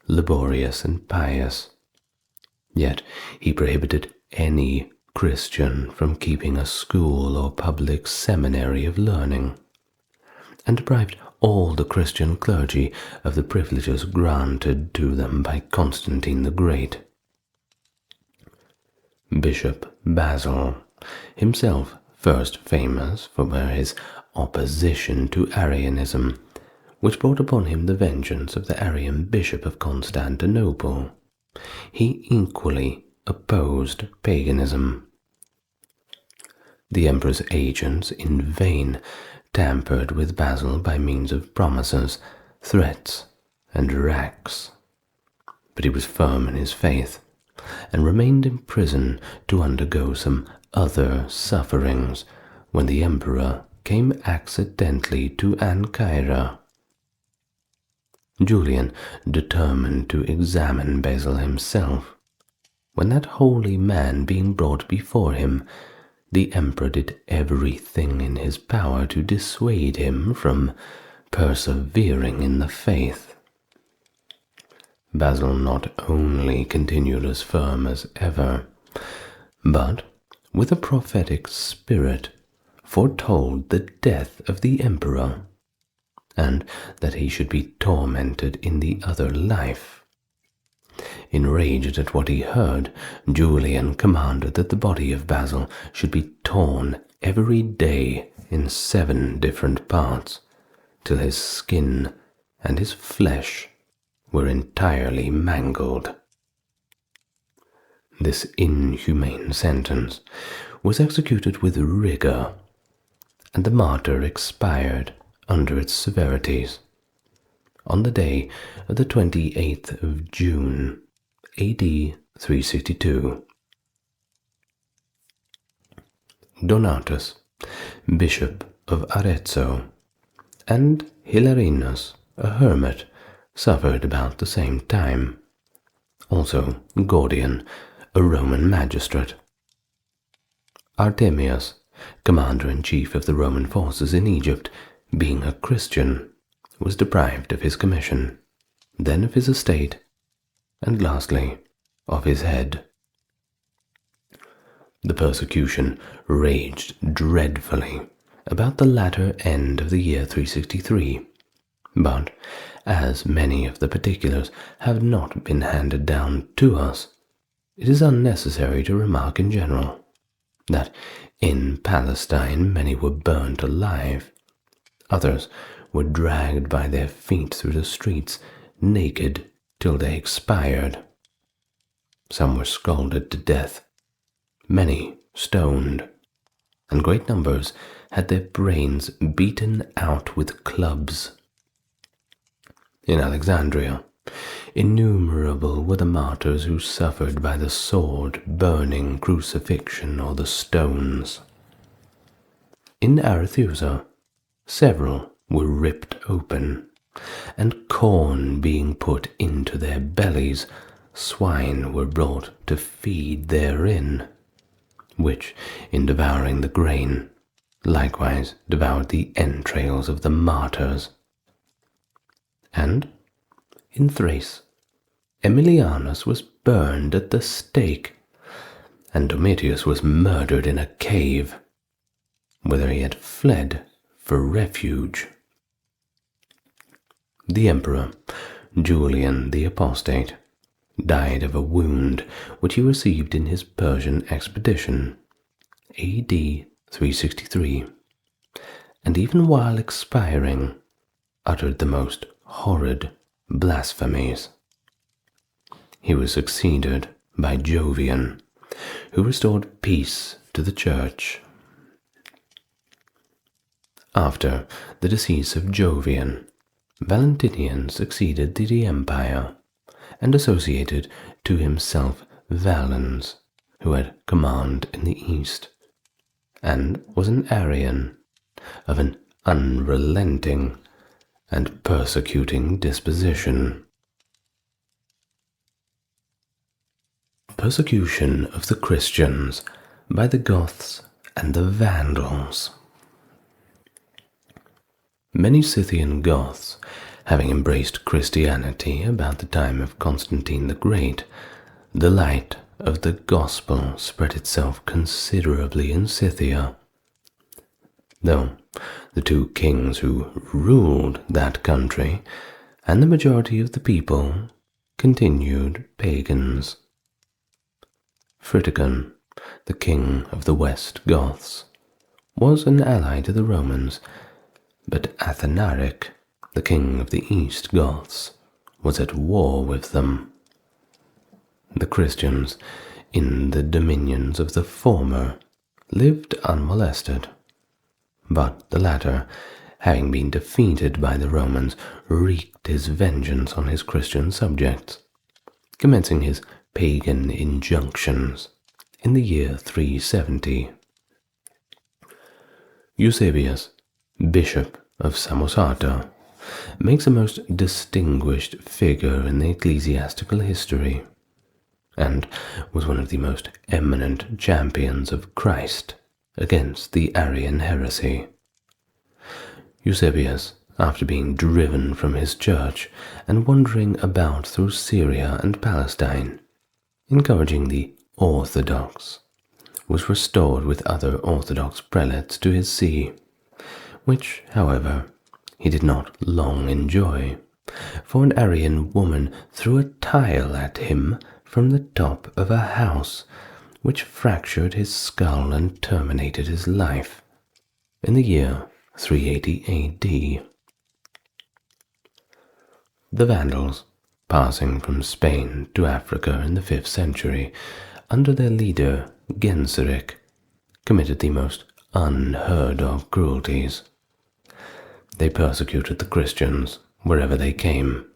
laborious, and pious. Yet he prohibited any Christian from keeping a school or public seminary of learning, and deprived all the Christian clergy of the privileges granted to them by Constantine the Great. Bishop Basil, himself first famous for his opposition to Arianism, which brought upon him the vengeance of the Arian bishop of Constantinople, he equally opposed paganism. The emperor's agents in vain tampered with Basil by means of promises, threats, and racks, but he was firm in his faith, and remained in prison to undergo some other sufferings when the emperor came accidentally to Ancyra. Julian determined to examine Basil himself, when that holy man being brought before him, the emperor did everything in his power to dissuade him from persevering in the faith. Basil not only continued as firm as ever, but, with a prophetic spirit, foretold the death of the emperor, and that he should be tormented in the other life. Enraged at what he heard, Julian commanded that the body of Basil should be torn every day in 7 different parts, till his skin and his flesh were entirely mangled. This inhumane sentence was executed with rigor, and the martyr expired under its severities on the day of the 28th of June, AD 362. Donatus, bishop of Arezzo, and Hilarinus, a hermit, suffered about the same time. Also Gordian, a Roman magistrate. Artemius, commander-in-chief of the Roman forces in Egypt, being a Christian, was deprived of his commission, then of his estate, and lastly of his head. The persecution raged dreadfully about the latter end of the year 363, but as many of the particulars have not been handed down to us, it is unnecessary to remark in general that in Palestine many were burnt alive, others were dragged by their feet through the streets naked till they expired. Some were scalded to death, many stoned, and great numbers had their brains beaten out with clubs. In Alexandria, innumerable were the martyrs who suffered by the sword, burning, crucifixion, or the stones. In Arethusa, several were ripped open, and corn being put into their bellies, swine were brought to feed therein, which, in devouring the grain, likewise devoured the entrails of the martyrs. And in Thrace, Aemilianus was burned at the stake, and Domitius was murdered in a cave, whither he had fled for refuge. The emperor, Julian the Apostate, died of a wound which he received in his Persian expedition, AD 363, and even while expiring, uttered the most horrid blasphemies. He was succeeded by Jovian, who restored peace to the church. After the decease of Jovian, Valentinian succeeded to the empire, and associated to himself Valens, who had command in the east, and was an Arian, of an unrelenting and persecuting disposition. Persecution of the Christians by the Goths and the Vandals. Many Scythian Goths, having embraced Christianity about the time of Constantine the Great, the light of the gospel spread itself considerably in Scythia, though the two kings who ruled that country and the majority of the people continued pagans. Fritigern, the king of the West Goths, was an ally to the Romans, but Athanaric, the king of the East Goths, was at war with them. The Christians, in the dominions of the former, lived unmolested, but the latter, having been defeated by the Romans, wreaked his vengeance on his Christian subjects, commencing his pagan injunctions in the year 370. Eusebius, bishop of Samosata, makes a most distinguished figure in the ecclesiastical history, and was one of the most eminent champions of Christ against the Arian heresy. Eusebius, after being driven from his church and wandering about through Syria and Palestine, encouraging the Orthodox, was restored with other Orthodox prelates to his see, which, however, he did not long enjoy, for an Arian woman threw a tile at him from the top of a house, which fractured his skull and terminated his life in the year 380 AD. The Vandals, passing from Spain to Africa in the 5th century, under their leader Genseric, committed the most unheard-of cruelties. They persecuted the Christians wherever they came,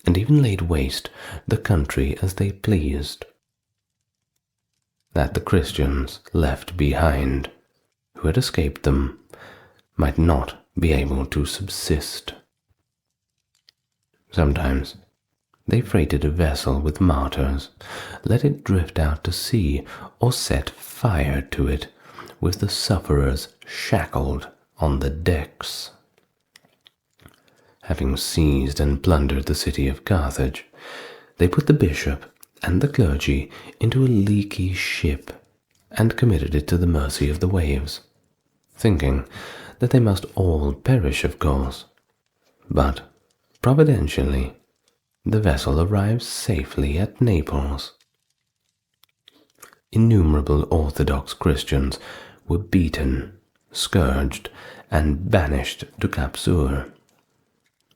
and even laid waste the country as they pleased. That the Christians left behind, who had escaped them, might not be able to subsist. Sometimes they freighted a vessel with martyrs, let it drift out to sea, or set fire to it, with the sufferers shackled on the decks. Having seized and plundered the city of Carthage, they put the bishop and the clergy into a leaky ship and committed it to the mercy of the waves, thinking that they must all perish, of course. But, providentially, the vessel arrived safely at Naples. Innumerable Orthodox Christians were beaten, scourged, and banished to Capsur,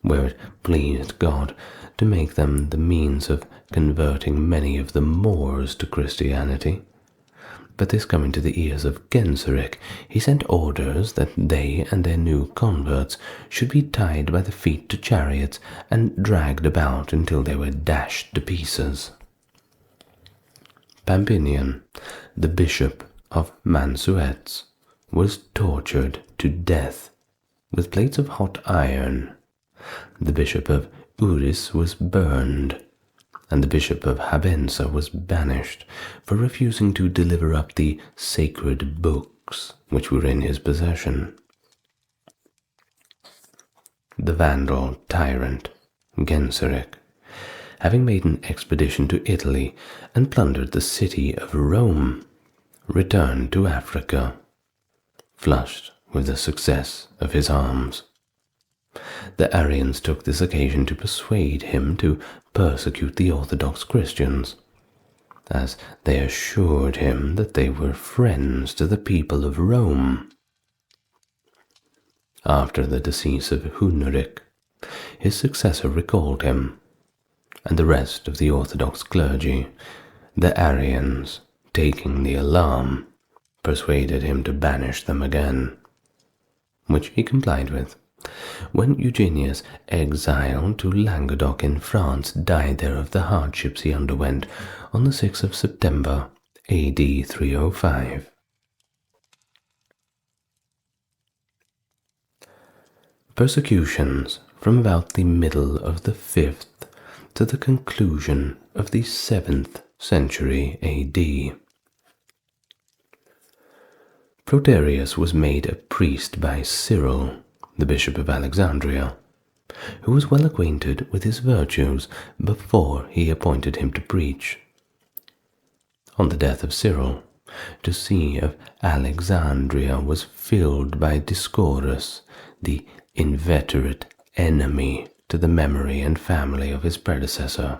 where it pleased God to make them the means of converting many of the Moors to Christianity. But this coming to the ears of Genseric, he sent orders that they and their new converts should be tied by the feet to chariots and dragged about until they were dashed to pieces. Pampinian, the bishop of Mansuets, was tortured to death with plates of hot iron. The bishop of Uris was burned, and the bishop of Habensa was banished for refusing to deliver up the sacred books which were in his possession. The Vandal tyrant, Genseric, having made an expedition to Italy and plundered the city of Rome, returned to Africa, flushed with the success of his arms. The Arians took this occasion to persuade him to persecute the Orthodox Christians, as they assured him that they were friends to the people of Rome. After the decease of Huneric, his successor recalled him, and the rest of the Orthodox clergy, the Arians, taking the alarm, persuaded him to banish them again, which he complied with. When Eugenius, exiled to Languedoc in France, died there of the hardships he underwent on the 6th of September, AD 305. Persecutions from about the middle of the 5th to the conclusion of the 7th century AD. Proterius was made a priest by Cyril, the bishop of Alexandria, who was well acquainted with his virtues before he appointed him to preach. On the death of Cyril, the see of Alexandria was filled by Dioscorus, the inveterate enemy to the memory and family of his predecessor.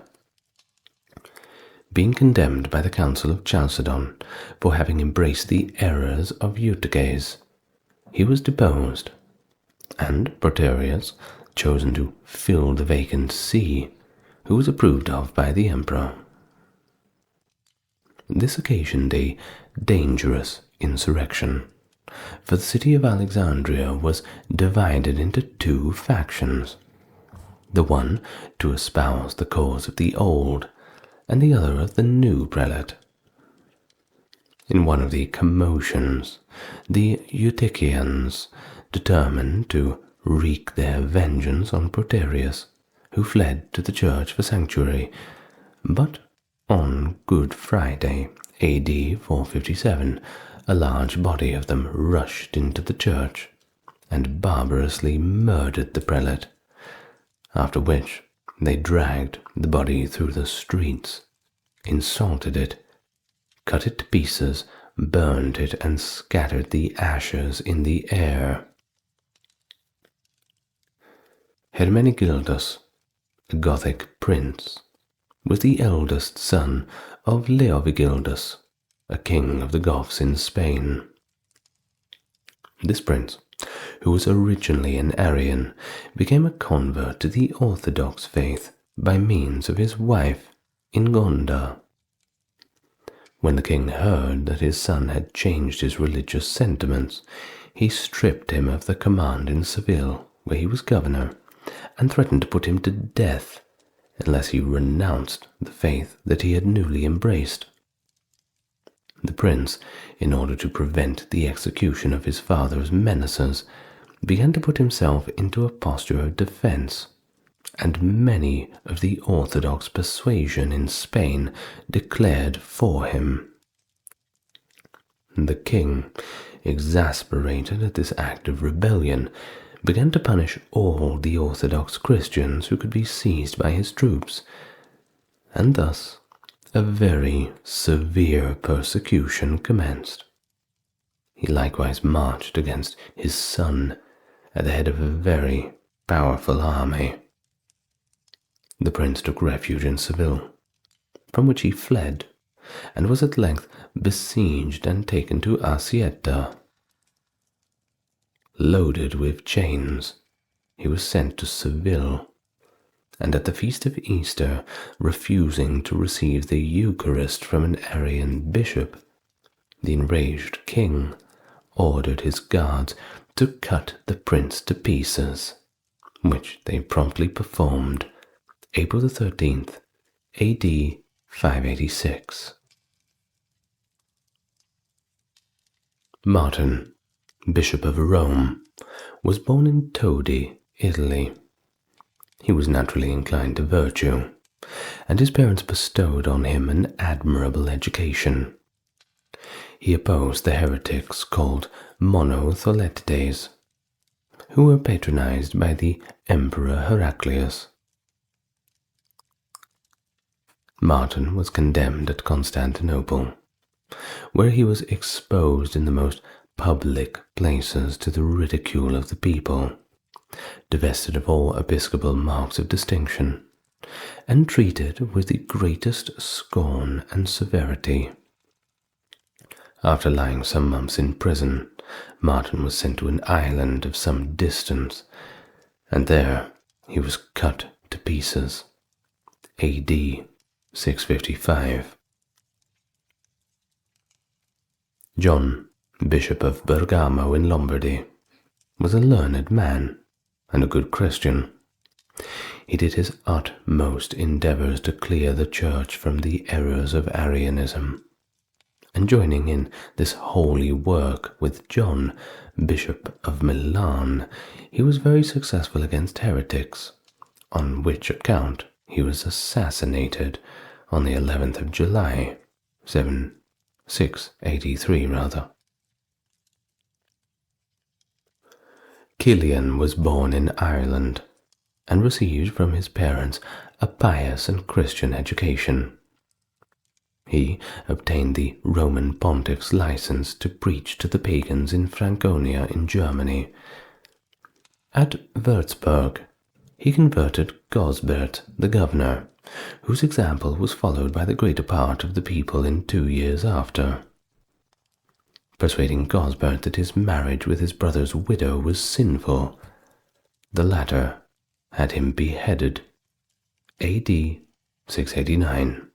Being condemned by the Council of Chalcedon for having embraced the errors of Eutyches, he was deposed, and Proterius chosen to fill the vacant see, who was approved of by the emperor. This occasioned a dangerous insurrection, for the city of Alexandria was divided into two factions, the one to espouse the cause of the old, and the other of the new prelate. In one of the commotions, the Eutychians determined to wreak their vengeance on Proterius, who fled to the church for sanctuary, but on Good Friday, AD 457, a large body of them rushed into the church and barbarously murdered the prelate, after which they dragged the body through the streets, insulted it, cut it to pieces, burned it, and scattered the ashes in the air. Hermenegildas, a Gothic prince, was the eldest son of Leovigildas, a king of the Goths in Spain. This prince, who was originally an Arian, became a convert to the Orthodox faith by means of his wife Ingonda. When the king heard that his son had changed his religious sentiments, he stripped him of the command in Seville, where he was governor, and threatened to put him to death unless he renounced the faith that he had newly embraced. The prince, in order to prevent the execution of his father's menaces, began to put himself into a posture of defense, and many of the Orthodox persuasion in Spain declared for him. The king, exasperated at this act of rebellion, began to punish all the Orthodox Christians who could be seized by his troops, and thus a very severe persecution commenced. He likewise marched against his son at the head of a very powerful army. The prince took refuge in Seville, from which he fled, and was at length besieged and taken to Acieta. Loaded with chains, he was sent to Seville, and at the feast of Easter, refusing to receive the Eucharist from an Arian bishop, the enraged king ordered his guards to cut the prince to pieces, which they promptly performed, April the 13th, AD 586. Martin, Bishop of Rome, was born in Todi, Italy. He was naturally inclined to virtue, and his parents bestowed on him an admirable education. He opposed the heretics called Monotheletides, who were patronized by the Emperor Heraclius. Martin was condemned at Constantinople, where he was exposed in the most public places to the ridicule of the people, divested of all episcopal marks of distinction, and treated with the greatest scorn and severity. After lying some months in prison, Martin was sent to an island of some distance, and there he was cut to pieces, AD 655. John, Bishop of Bergamo in Lombardy, was a learned man and a good Christian. He did his utmost endeavors to clear the Church from the errors of Arianism, and joining in this holy work with John, Bishop of Milan, he was very successful against heretics, on which account he was assassinated on the 11th of July, 683 rather. Kilian was born in Ireland, and received from his parents a pious and Christian education. He obtained the Roman pontiff's license to preach to the pagans in Franconia in Germany. At Würzburg, he converted Gosbert, the governor, whose example was followed by the greater part of the people in 2 years after. Persuading Gosbert that his marriage with his brother's widow was sinful, the latter had him beheaded, AD 689.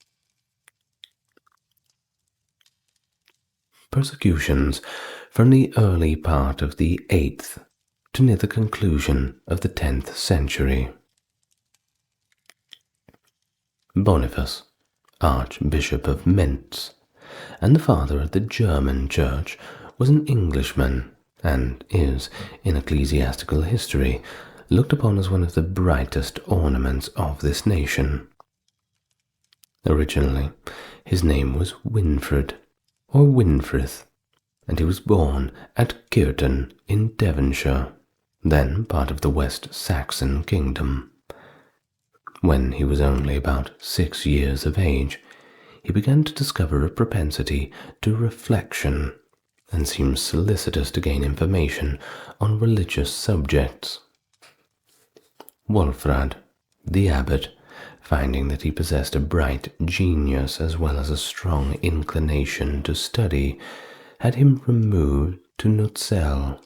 Persecutions from the early part of the 8th to near the conclusion of the 10th century. Boniface, Archbishop of Mentz, and the father of the German Church, was an Englishman, and is, in ecclesiastical history, looked upon as one of the brightest ornaments of this nation. Originally, his name was Winfrid, or Winfrith, and he was born at Kirton in Devonshire, then part of the West Saxon kingdom. When he was only about 6 years of age, he began to discover a propensity to reflection, and seemed solicitous to gain information on religious subjects. Wolfrad, the abbot, finding that he possessed a bright genius as well as a strong inclination to study, had him removed to Nutzel,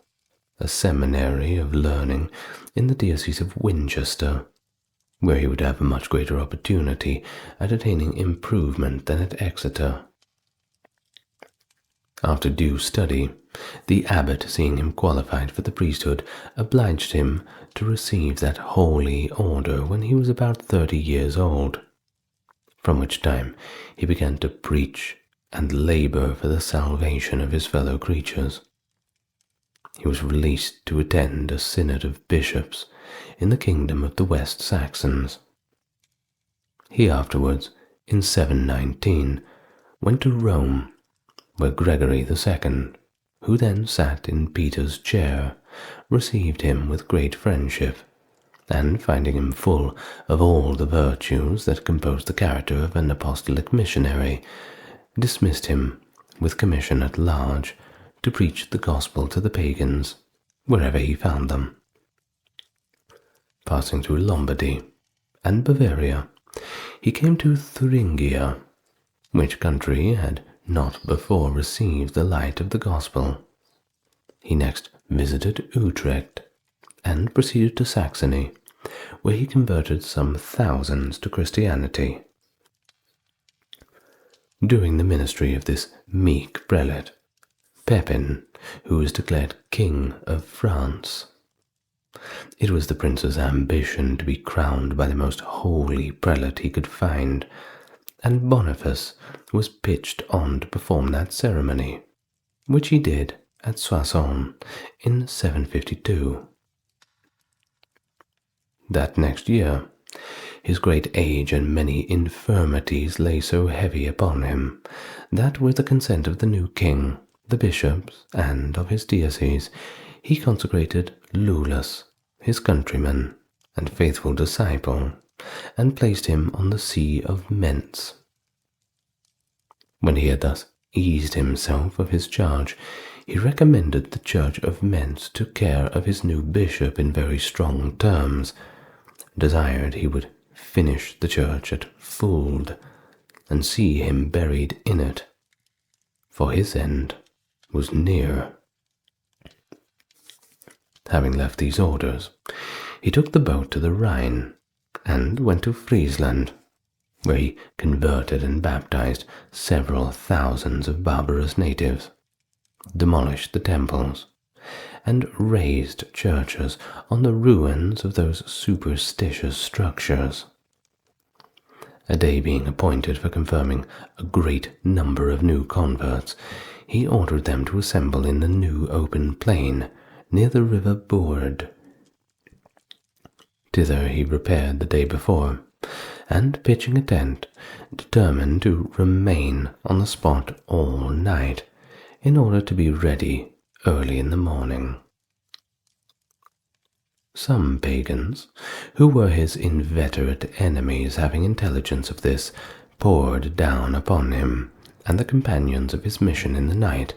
a seminary of learning in the diocese of Winchester, where he would have a much greater opportunity at attaining improvement than at Exeter. After due study, the abbot, seeing him qualified for the priesthood, obliged him to receive that holy order when he was about 30 years old, from which time he began to preach and labor for the salvation of his fellow creatures. He was released to attend a synod of bishops in the kingdom of the West Saxons. He afterwards, in 719, went to Rome, where Gregory II, who then sat in Peter's chair, received him with great friendship, and finding him full of all the virtues that compose the character of an apostolic missionary, dismissed him with commission at large to preach the gospel to the pagans wherever he found them. Passing through Lombardy and Bavaria, he came to Thuringia, which country had not before received the light of the gospel. He next visited Utrecht and proceeded to Saxony, where he converted some thousands to Christianity. During the ministry of this meek prelate, Pepin, who was declared King of France, it was the prince's ambition to be crowned by the most holy prelate he could find, and Boniface was pitched on to perform that ceremony, which he did at Soissons in 752. That next year, his great age and many infirmities lay so heavy upon him that, with the consent of the new king, the bishops, and of his diocese, he consecrated Lullus, his countryman and faithful disciple, and placed him on the see of Mentz. When he had thus eased himself of his charge, he recommended the church of Mentz to care of his new bishop in very strong terms, desired he would finish the church at Fulda, and see him buried in it, for his end was near. Having left these orders, he took the boat to the Rhine, and went to Friesland, where he converted and baptized several thousands of barbarous natives, demolished the temples, and raised churches on the ruins of those superstitious structures. A day being appointed for confirming a great number of new converts, he ordered them to assemble in the new open plain near the river Bourd. Thither he repaired the day before, and pitching a tent, determined to remain on the spot all night, in order to be ready early in the morning. Some pagans, who were his inveterate enemies, having intelligence of this, poured down upon him and the companions of his mission in the night,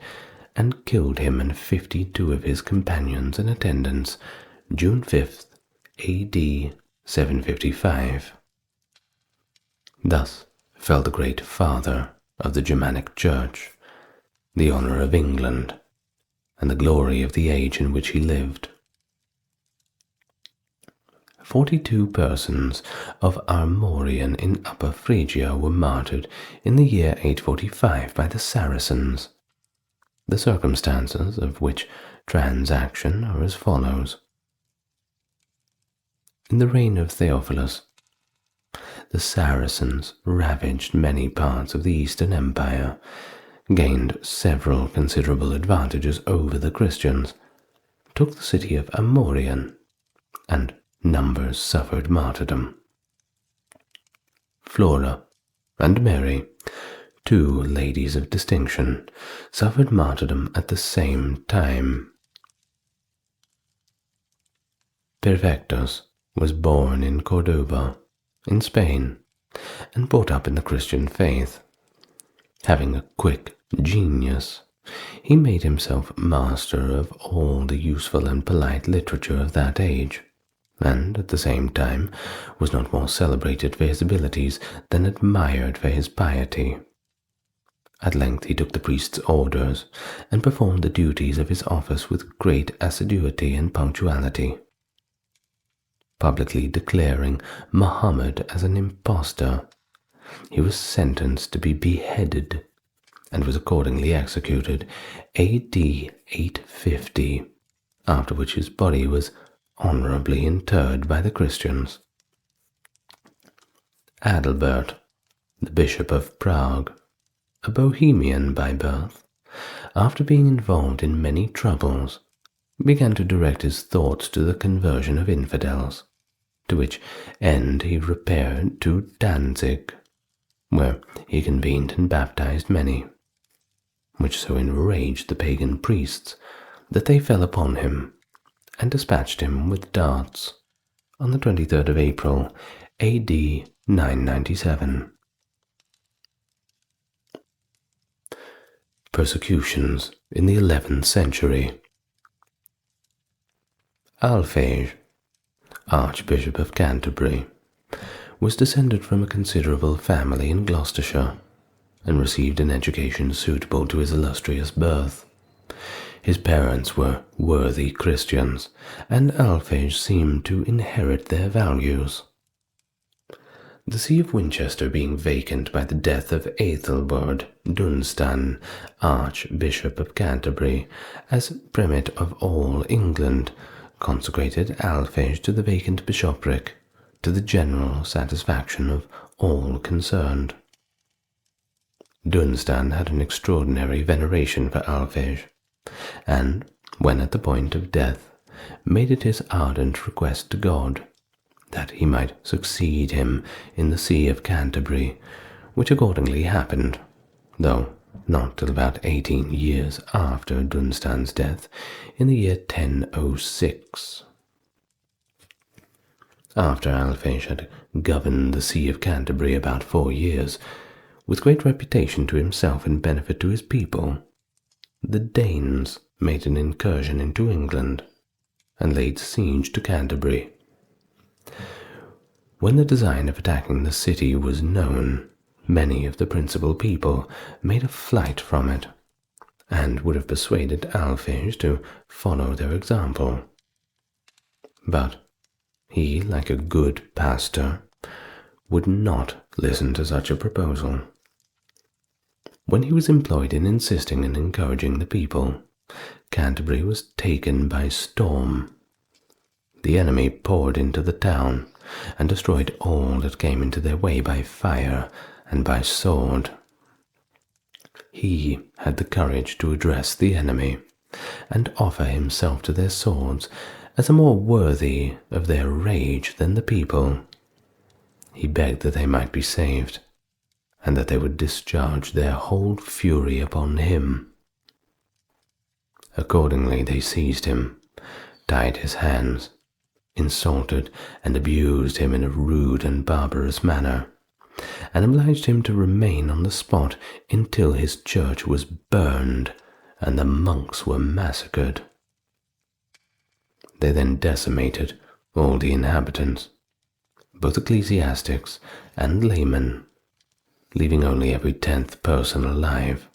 and killed him and 52 of his companions and attendants, June 5th, A.D. 755. Thus fell the great father of the Germanic Church, the honor of England, and the glory of the age in which he lived. 42 persons of Armorian in Upper Phrygia were martyred in the year 845 by the Saracens, the circumstances of which transaction are as follows. In the reign of Theophilus, the Saracens ravaged many parts of the Eastern Empire, gained several considerable advantages over the Christians, took the city of Amorian, and numbers suffered martyrdom. Flora and Mary, 2 ladies of distinction, suffered martyrdom at the same time. Perfectus was born in Cordoba, in Spain, and brought up in the Christian faith. Having a quick genius, he made himself master of all the useful and polite literature of that age, and at the same time was not more celebrated for his abilities than admired for his piety. At length he took the priest's orders, and performed the duties of his office with great assiduity and punctuality. publicly declaring Muhammad as an impostor. He was sentenced to be beheaded and was accordingly executed AD 850, after which his body was honorably interred by the Christians. Adalbert, the Bishop of Prague, a Bohemian by birth, after being involved in many troubles, began to direct his thoughts to the conversion of infidels, to which end he repaired to Danzig, where he convened and baptized many, which so enraged the pagan priests that they fell upon him and dispatched him with darts on the 23rd of April, AD 997. Persecutions in the 11th century. Alphege, Archbishop of Canterbury, was descended from a considerable family in Gloucestershire and received an education suitable to his illustrious birth. His parents were worthy Christians, and Alphege seemed to inherit their values. The see of Winchester being vacant by the death of Aethelbald Dunstan, Archbishop of Canterbury, as primate of all England, consecrated Alphege to the vacant bishopric, to the general satisfaction of all concerned. Dunstan had an extraordinary veneration for Alphege, and, when at the point of death, made it his ardent request to God that he might succeed him in the see of Canterbury, which accordingly happened, though not till about 18 years after Dunstan's death, in the year 1006. After Alphege had governed the see of Canterbury about 4 years, with great reputation to himself and benefit to his people, the Danes made an incursion into England and laid siege to Canterbury. When the design of attacking the city was known, many of the principal people made a flight from it, and would have persuaded Alphege to follow their example. But he, like a good pastor, would not listen to such a proposal. When he was employed in insisting and encouraging the people, Canterbury was taken by storm. The enemy poured into the town and destroyed all that came into their way by fire and by sword. He had the courage to address the enemy and offer himself to their swords as a more worthy of their rage than the people. He begged that they might be saved, and that they would discharge their whole fury upon him. Accordingly they seized him, tied his hands, insulted and abused him in a rude and barbarous manner, and obliged him to remain on the spot until his church was burned and the monks were massacred. They then decimated all the inhabitants, both ecclesiastics and laymen, leaving only every 10th person alive,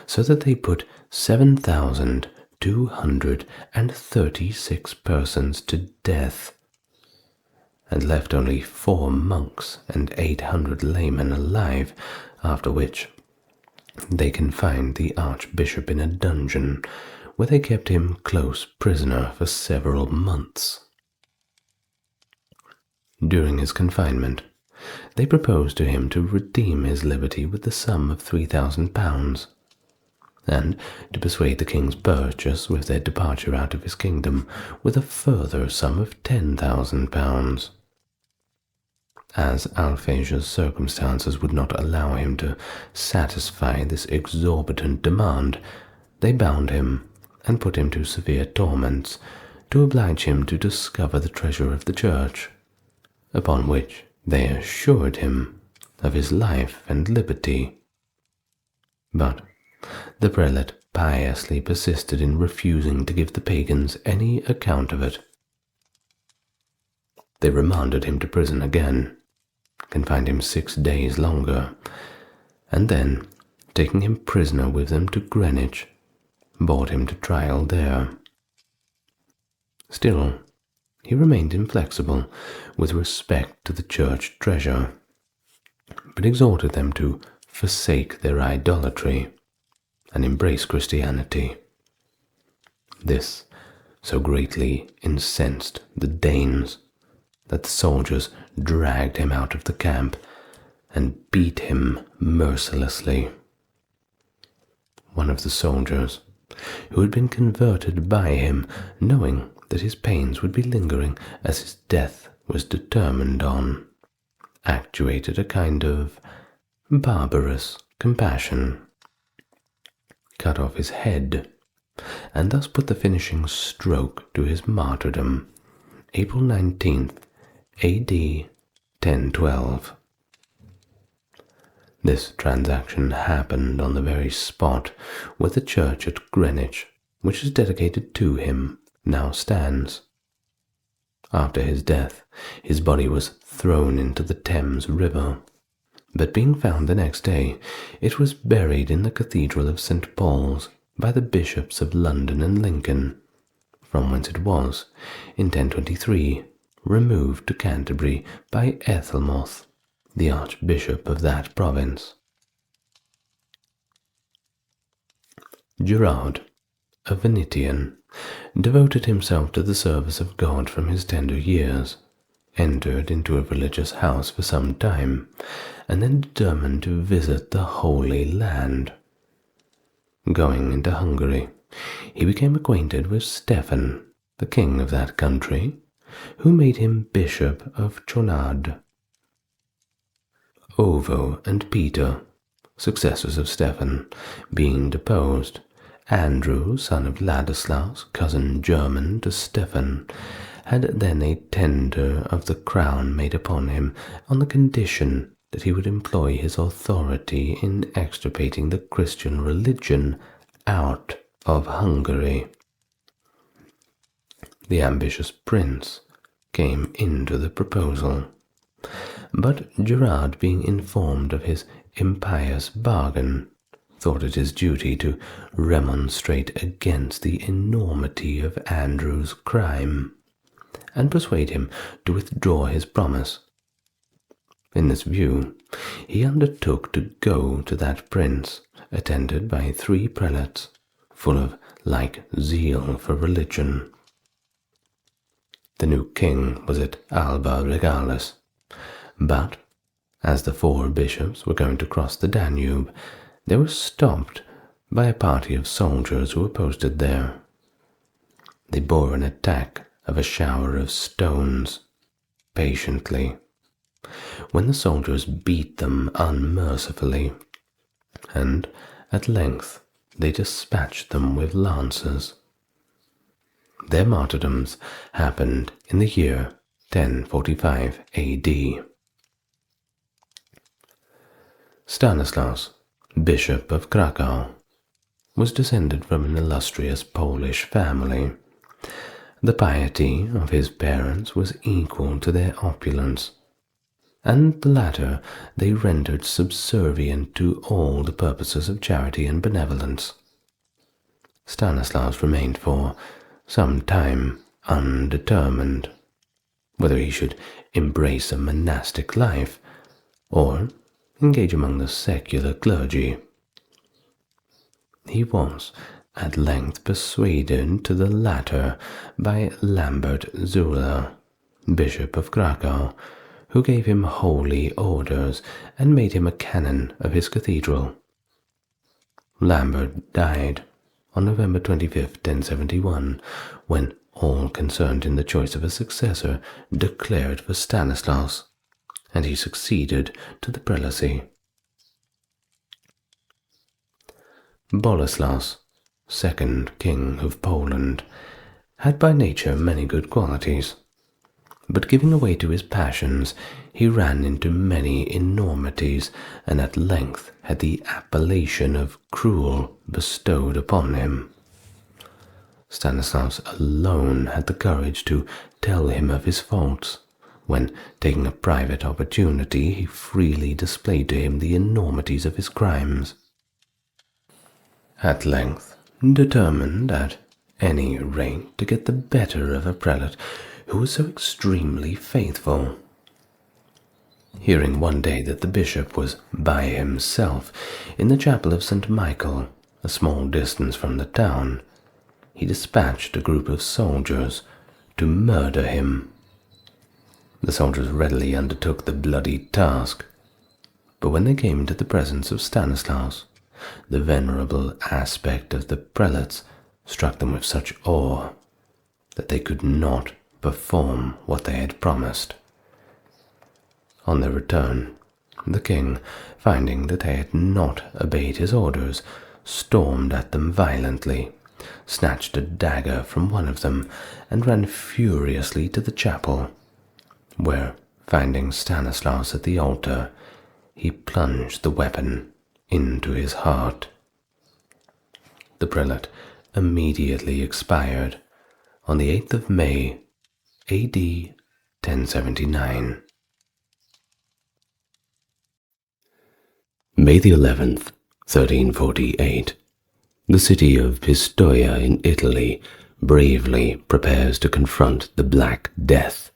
so that they put 7,236 persons to death, and left only 4 monks and 800 laymen alive, after which they confined the archbishop in a dungeon, where they kept him close prisoner for several months. During his confinement, they proposed to him to redeem his liberty with the sum of £3,000, and to persuade the king's purchase with their departure out of his kingdom with a further sum of £10,000. As Alphege's circumstances would not allow him to satisfy this exorbitant demand, they bound him and put him to severe torments to oblige him to discover the treasure of the church, upon which they assured him of his life and liberty. But the prelate piously persisted in refusing to give the pagans any account of it. They remanded him to prison again, confined him 6 days longer, and then, taking him prisoner with them to Greenwich, brought him to trial there. Still, he remained inflexible with respect to the church treasure, but exhorted them to forsake their idolatry and embrace Christianity. This so greatly incensed the Danes that the soldiers dragged him out of the camp and beat him mercilessly. One of the soldiers, who had been converted by him, knowing that his pains would be lingering as his death was determined on, actuated a kind of barbarous compassion, cut off his head, and thus put the finishing stroke to his martyrdom, April 19th, AD 1012. This transaction happened on the very spot where the church at Greenwich, which is dedicated to him, now stands. After his death, his body was thrown into the Thames River, but being found the next day, it was buried in the Cathedral of St. Paul's by the bishops of London and Lincoln, from whence it was, in 1023, removed to Canterbury by Ethelmoth, the archbishop of that province. Gerard, a Venetian, devoted himself to the service of God from his tender years, entered into a religious house for some time, and then determined to visit the Holy Land. Going into Hungary, he became acquainted with Stephen, the king of that country, who made him bishop of Chonad. Ovo and Peter, successors of Stephen, being deposed, Andrew, son of Ladislaus, cousin german to Stephen, had then a tender of the crown made upon him on the condition that he would employ his authority in extirpating the Christian religion out of Hungary. The ambitious prince came into the proposal, but Gerard, being informed of his impious bargain, thought it his duty to remonstrate against the enormity of Andrew's crime, and persuade him to withdraw his promise. In this view, he undertook to go to that prince, attended by 3 prelates, full of like zeal for religion. The new king was at Alba Regalis, but, as the 4 bishops were going to cross the Danube, they were stopped by a party of soldiers who were posted there. They bore an attack of a shower of stones, patiently, when the soldiers beat them unmercifully, and at length they dispatched them with lances. Their martyrdoms happened in the year 1045 A.D. Stanislaus, Bishop of Krakow, was descended from an illustrious Polish family. The piety of his parents was equal to their opulence, and the latter they rendered subservient to all the purposes of charity and benevolence. Stanislaus remained for some time undetermined whether he should embrace a monastic life or engage among the secular clergy. He was at length persuaded to the latter by Lambert Zula, Bishop of Krakow, who gave him holy orders and made him a canon of his cathedral. Lambert died on November 25, 1071, when all concerned in the choice of a successor declared for Stanislaus, and he succeeded to the prelacy. Boleslaus, second king of Poland, had by nature many good qualities, but giving away to his passions, he ran into many enormities, and at length had the appellation of cruel bestowed upon him. Stanislaus alone had the courage to tell him of his faults, when, taking a private opportunity, he freely displayed to him the enormities of his crimes. At length, determined at any rate to get the better of a prelate who was so extremely faithful. Hearing one day that the bishop was by himself in the chapel of St. Michael, a small distance from the town, he dispatched a group of soldiers to murder him. The soldiers readily undertook the bloody task, but when they came to the presence of Stanislaus, the venerable aspect of the prelates struck them with such awe that they could not perform what they had promised. On their return, the king, finding that they had not obeyed his orders, stormed at them violently, snatched a dagger from one of them, and ran furiously to the chapel, where, finding Stanislaus at the altar, he plunged the weapon into his heart. The prelate immediately expired on the 8th of May, A.D. 1079. May the 11th, 1348. The city of Pistoia in Italy bravely prepares to confront the Black Death,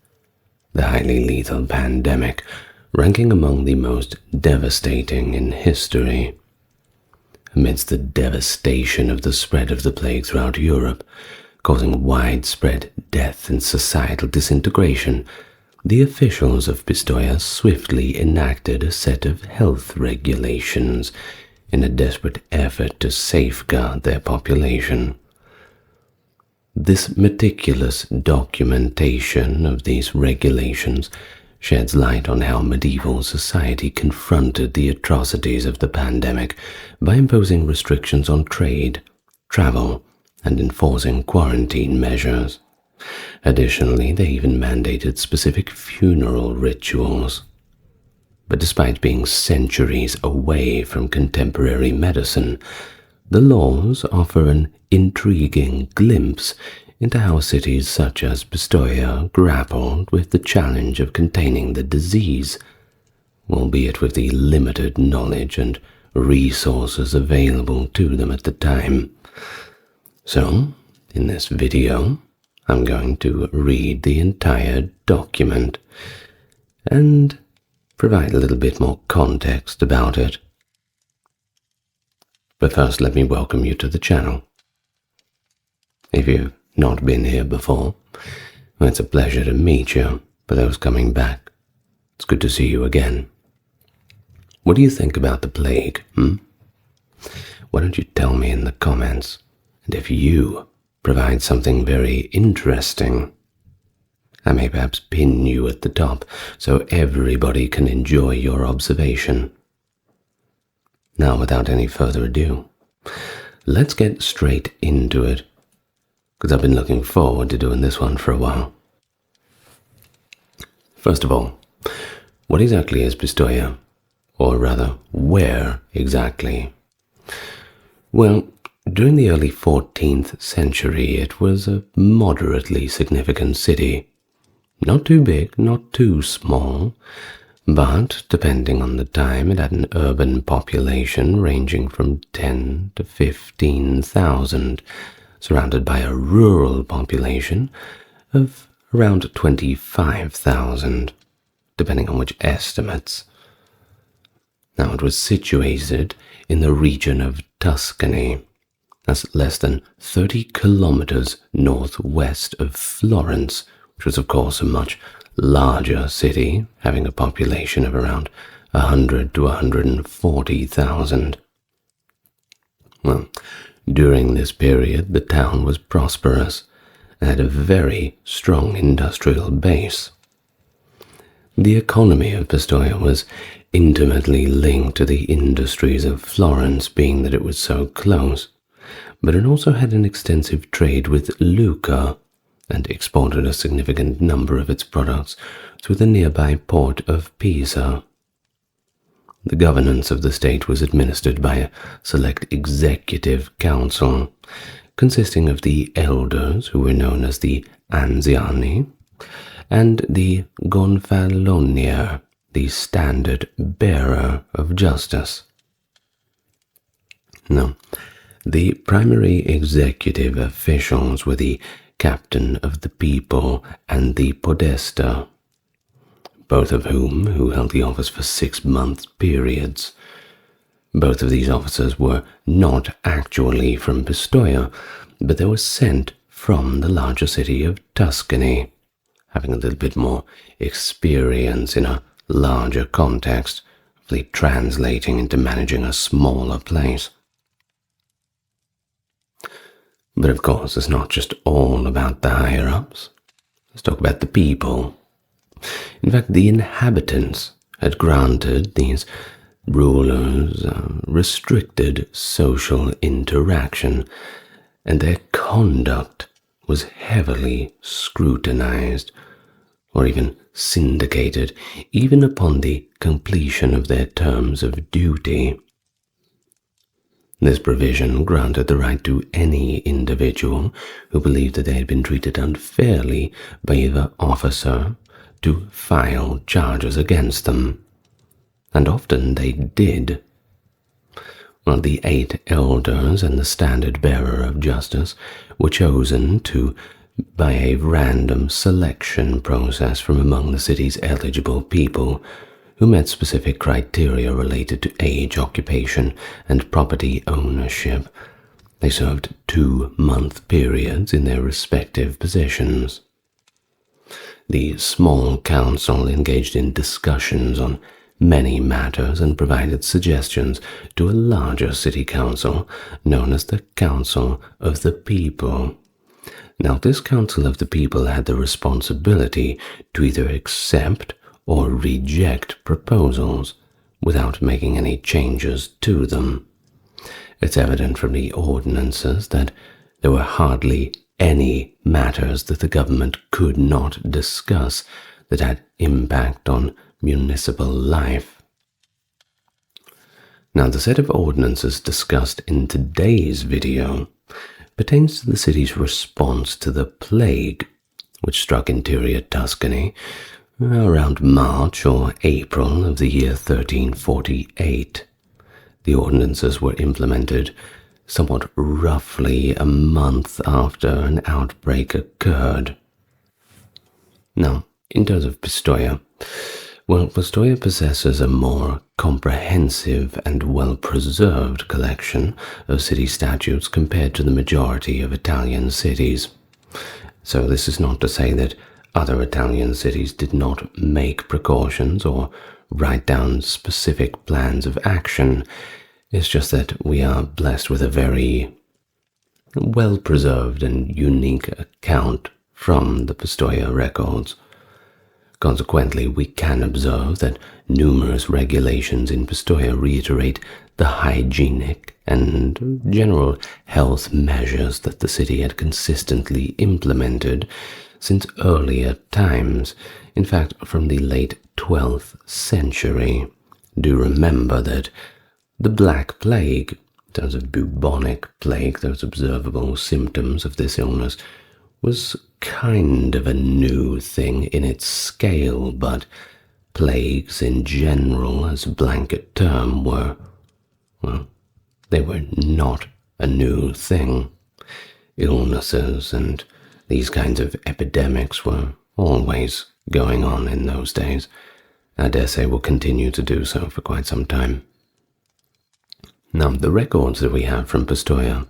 the highly lethal pandemic ranking among the most devastating in history. Amidst the devastation of the spread of the plague throughout Europe, causing widespread death and societal disintegration, the officials of Pistoia swiftly enacted a set of health regulations in a desperate effort to safeguard their population. This meticulous documentation of these regulations sheds light on how medieval society confronted the atrocities of the pandemic by imposing restrictions on trade, travel, and enforcing quarantine measures. Additionally, they even mandated specific funeral rituals. But despite being centuries away from contemporary medicine, the laws offer an intriguing glimpse into how cities such as Pistoia grappled with the challenge of containing the disease, albeit with the limited knowledge and resources available to them at the time. So, in this video, I'm going to read the entire document and provide a little bit more context about it. But first, let me welcome you to the channel. If you've not been here before, well, it's a pleasure to meet you. For those coming back, it's good to see you again. What do you think about the plague? Why don't you tell me in the comments? And if you provide something very interesting, I may perhaps pin you at the top so everybody can enjoy your observation. Now, without any further ado, let's get straight into it, because I've been looking forward to doing this one for a while. First of all, what exactly is Pistoia? Or rather, where exactly? Well, during the early 14th century, it was a moderately significant city. Not too big, not too small, but depending on the time, it had an urban population ranging from 10 to 15,000, surrounded by a rural population of around 25,000, depending on which estimates. Now, it was situated in the region of Tuscany. That's less than 30 kilometers northwest of Florence, which was of course a much larger city, having a population of around 100 to 140,000. Well, during this period, the town was prosperous and had a very strong industrial base. The economy of Pistoia was intimately linked to the industries of Florence, being that it was so close, but it also had an extensive trade with Lucca and exported a significant number of its products through the nearby port of Pisa. The governance of the state was administered by a select executive council, consisting of the elders, who were known as the Anziani, and the Gonfalonier, the standard bearer of justice. Now, the primary executive officials were the captain of the people and the podesta, both of who held the office for 6-month periods. Both of these officers were not actually from Pistoia, but they were sent from the larger city of Tuscany, having a little bit more experience in a larger context, translating into managing a smaller place. But of course, it's not just all about the higher-ups. Let's talk about the people. In fact, the inhabitants had granted these rulers restricted social interaction, and their conduct was heavily scrutinized, or even syndicated, even upon the completion of their terms of duty. This provision granted the right to any individual who believed that they had been treated unfairly by either officer to file charges against them, and often they did. Well, the 8 elders and the standard-bearer of justice were chosen by a random selection process from among the city's eligible people, who met specific criteria related to age, occupation, and property ownership. They served 2-month periods in their respective positions. The small council engaged in discussions on many matters and provided suggestions to a larger city council known as the Council of the People. Now, this Council of the People had the responsibility to either accept or reject proposals without making any changes to them. It's evident from the ordinances that there were hardly any matters that the government could not discuss that had impact on municipal life. Now, the set of ordinances discussed in today's video pertains to the city's response to the plague, which struck interior Tuscany around March or April of the year 1348. The ordinances were implemented somewhat roughly a month after an outbreak occurred. Now, in terms of Pistoia, Pistoia possesses a more comprehensive and well-preserved collection of city statutes compared to the majority of Italian cities. So this is not to say that other Italian cities did not make precautions or write down specific plans of action. It's just that we are blessed with a very well-preserved and unique account from the Pistoia records. Consequently, we can observe that numerous regulations in Pistoia reiterate the hygienic and general health measures that the city had consistently implemented since earlier times, in fact from the late 12th century. Do remember that the Black Plague, in terms of bubonic plague, those observable symptoms of this illness, was kind of a new thing in its scale, but plagues in general as a blanket term they were not a new thing. Illnesses and these kinds of epidemics were always going on in those days. I dare say will continue to do so for quite some time. Now, the records that we have from Pistoia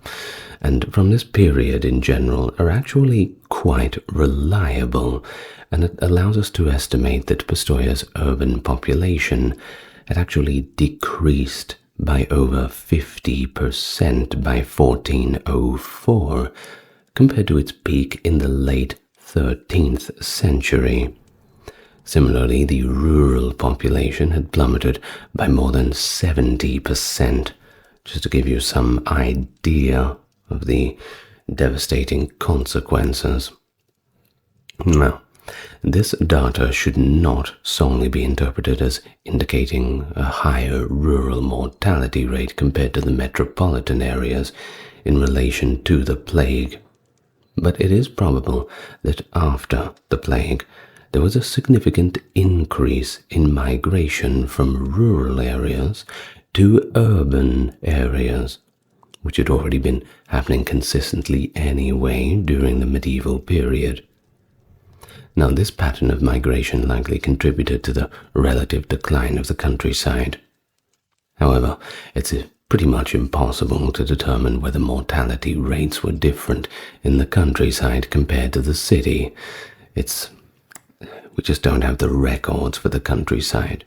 and from this period in general are actually quite reliable, and it allows us to estimate that Pistoia's urban population had actually decreased by over 50% by 1404, compared to its peak in the late 13th century. Similarly, the rural population had plummeted by more than 70%, just to give you some idea of the devastating consequences. Now, this data should not solely be interpreted as indicating a higher rural mortality rate compared to the metropolitan areas in relation to the plague, but it is probable that after the plague there was a significant increase in migration from rural areas to urban areas, which had already been happening consistently anyway during the medieval period. Now, this pattern of migration likely contributed to the relative decline of the countryside. However, it's pretty much impossible to determine whether mortality rates were different in the countryside compared to the city. We just don't have the records for the countryside.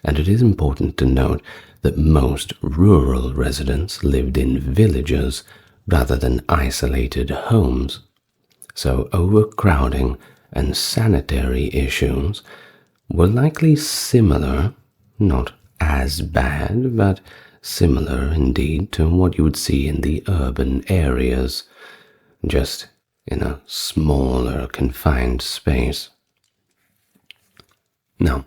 And it is important to note that most rural residents lived in villages rather than isolated homes. So overcrowding and sanitary issues were likely similar, not as bad, but similar indeed to what you would see in the urban areas, just in a smaller confined space. Now,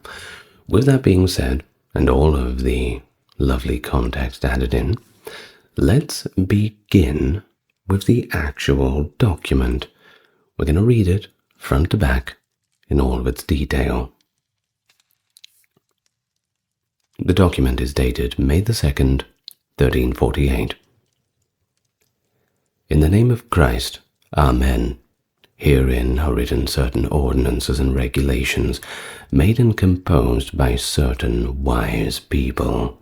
with that being said, and all of the lovely context added in, let's begin with the actual document. We're going to read it front to back in all of its detail. The document is dated May the 2nd, 1348. In the name of Christ, Amen. Herein are written certain ordinances and regulations made and composed by certain wise people,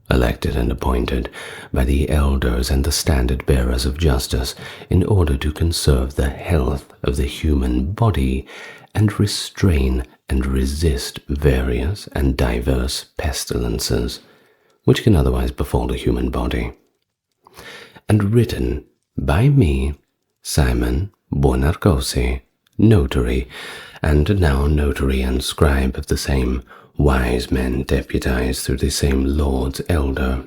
elected and appointed by the elders and the standard-bearers of justice in order to conserve the health of the human body and restrain and resist various and diverse pestilences which can otherwise befall the human body, and written by me, Simon Buonarcosi, notary, and now notary and scribe of the same wise men deputized through the same Lord's elder,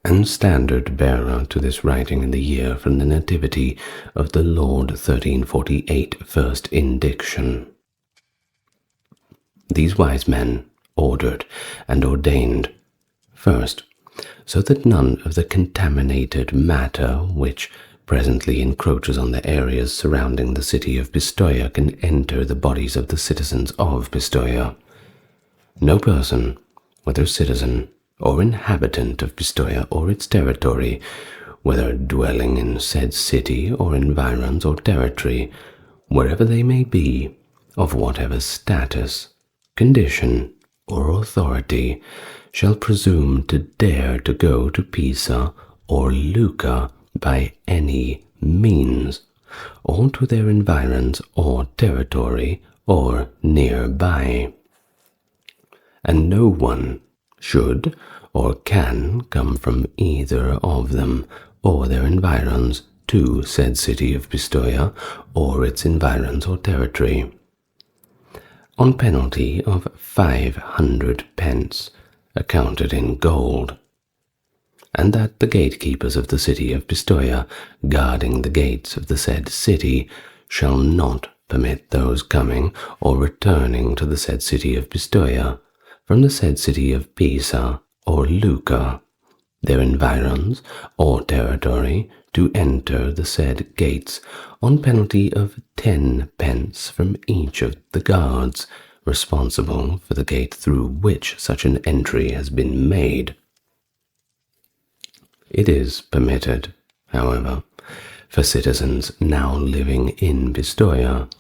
and standard bearer to this writing in the year from the nativity of the Lord 1348 first indiction. These wise men ordered and ordained, first, so that none of the contaminated matter which presently encroaches on the areas surrounding the city of Pistoia can enter the bodies of the citizens of Pistoia. No person, whether citizen or inhabitant of Pistoia or its territory, whether dwelling in said city or environs or territory, wherever they may be, of whatever status, condition, or authority, shall presume to dare to go to Pisa or Lucca by any means, or to their environs or territory or nearby. And no one should or can come from either of them or their environs to said city of Pistoia or its environs or territory, on penalty of 500 pence, accounted in gold, and that the gatekeepers of the city of Pistoia, guarding the gates of the said city, shall not permit those coming or returning to the said city of Pistoia from the said city of Pisa or Lucca, their environs or territory, to enter the said gates on penalty of 10 pence from each of the guards responsible for the gate through which such an entry has been made. It is permitted, however, for citizens now living in Pistoia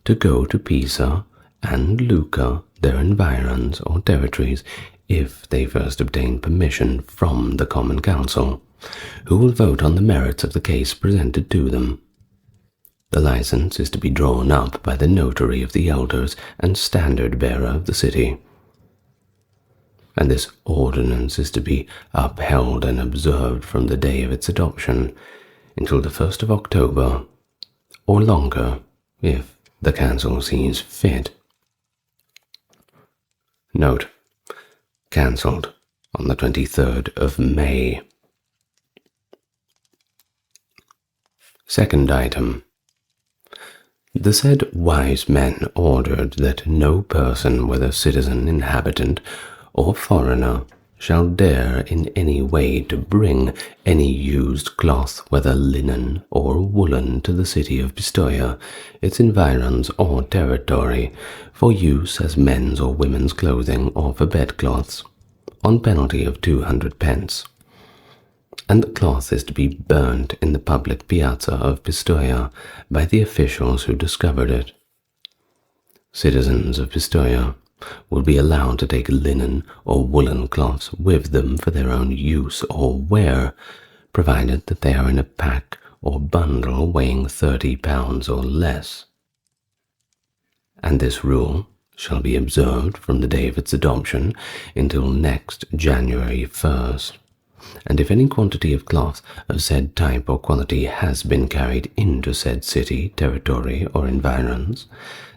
to go to Pisa and Lucca, their environs or territories, if they first obtain permission from the Common Council, who will vote on the merits of the case presented to them. The license is to be drawn up by the notary of the elders and standard-bearer of the city, and this ordinance is to be upheld and observed from the day of its adoption until the 1st of October, or longer, if the Council sees fit. Note: cancelled on the 23rd of May. Second item. The said wise men ordered that no person, whether citizen, inhabitant, or foreigner, shall dare in any way to bring any used cloth, whether linen or woolen, to the city of Pistoia, its environs or territory, for use as men's or women's clothing or for bedcloths, on penalty of 200 pence. and the cloth is to be burnt in the public piazza of Pistoia by the officials who discovered it. Citizens of Pistoia will be allowed to take linen or woolen cloths with them for their own use or wear, provided that they are in a pack or bundle weighing 30 pounds or less. And this rule shall be observed from the day of its adoption until next January 1st. And if any quantity of cloth of said type or quality has been carried into said city, territory, or environs,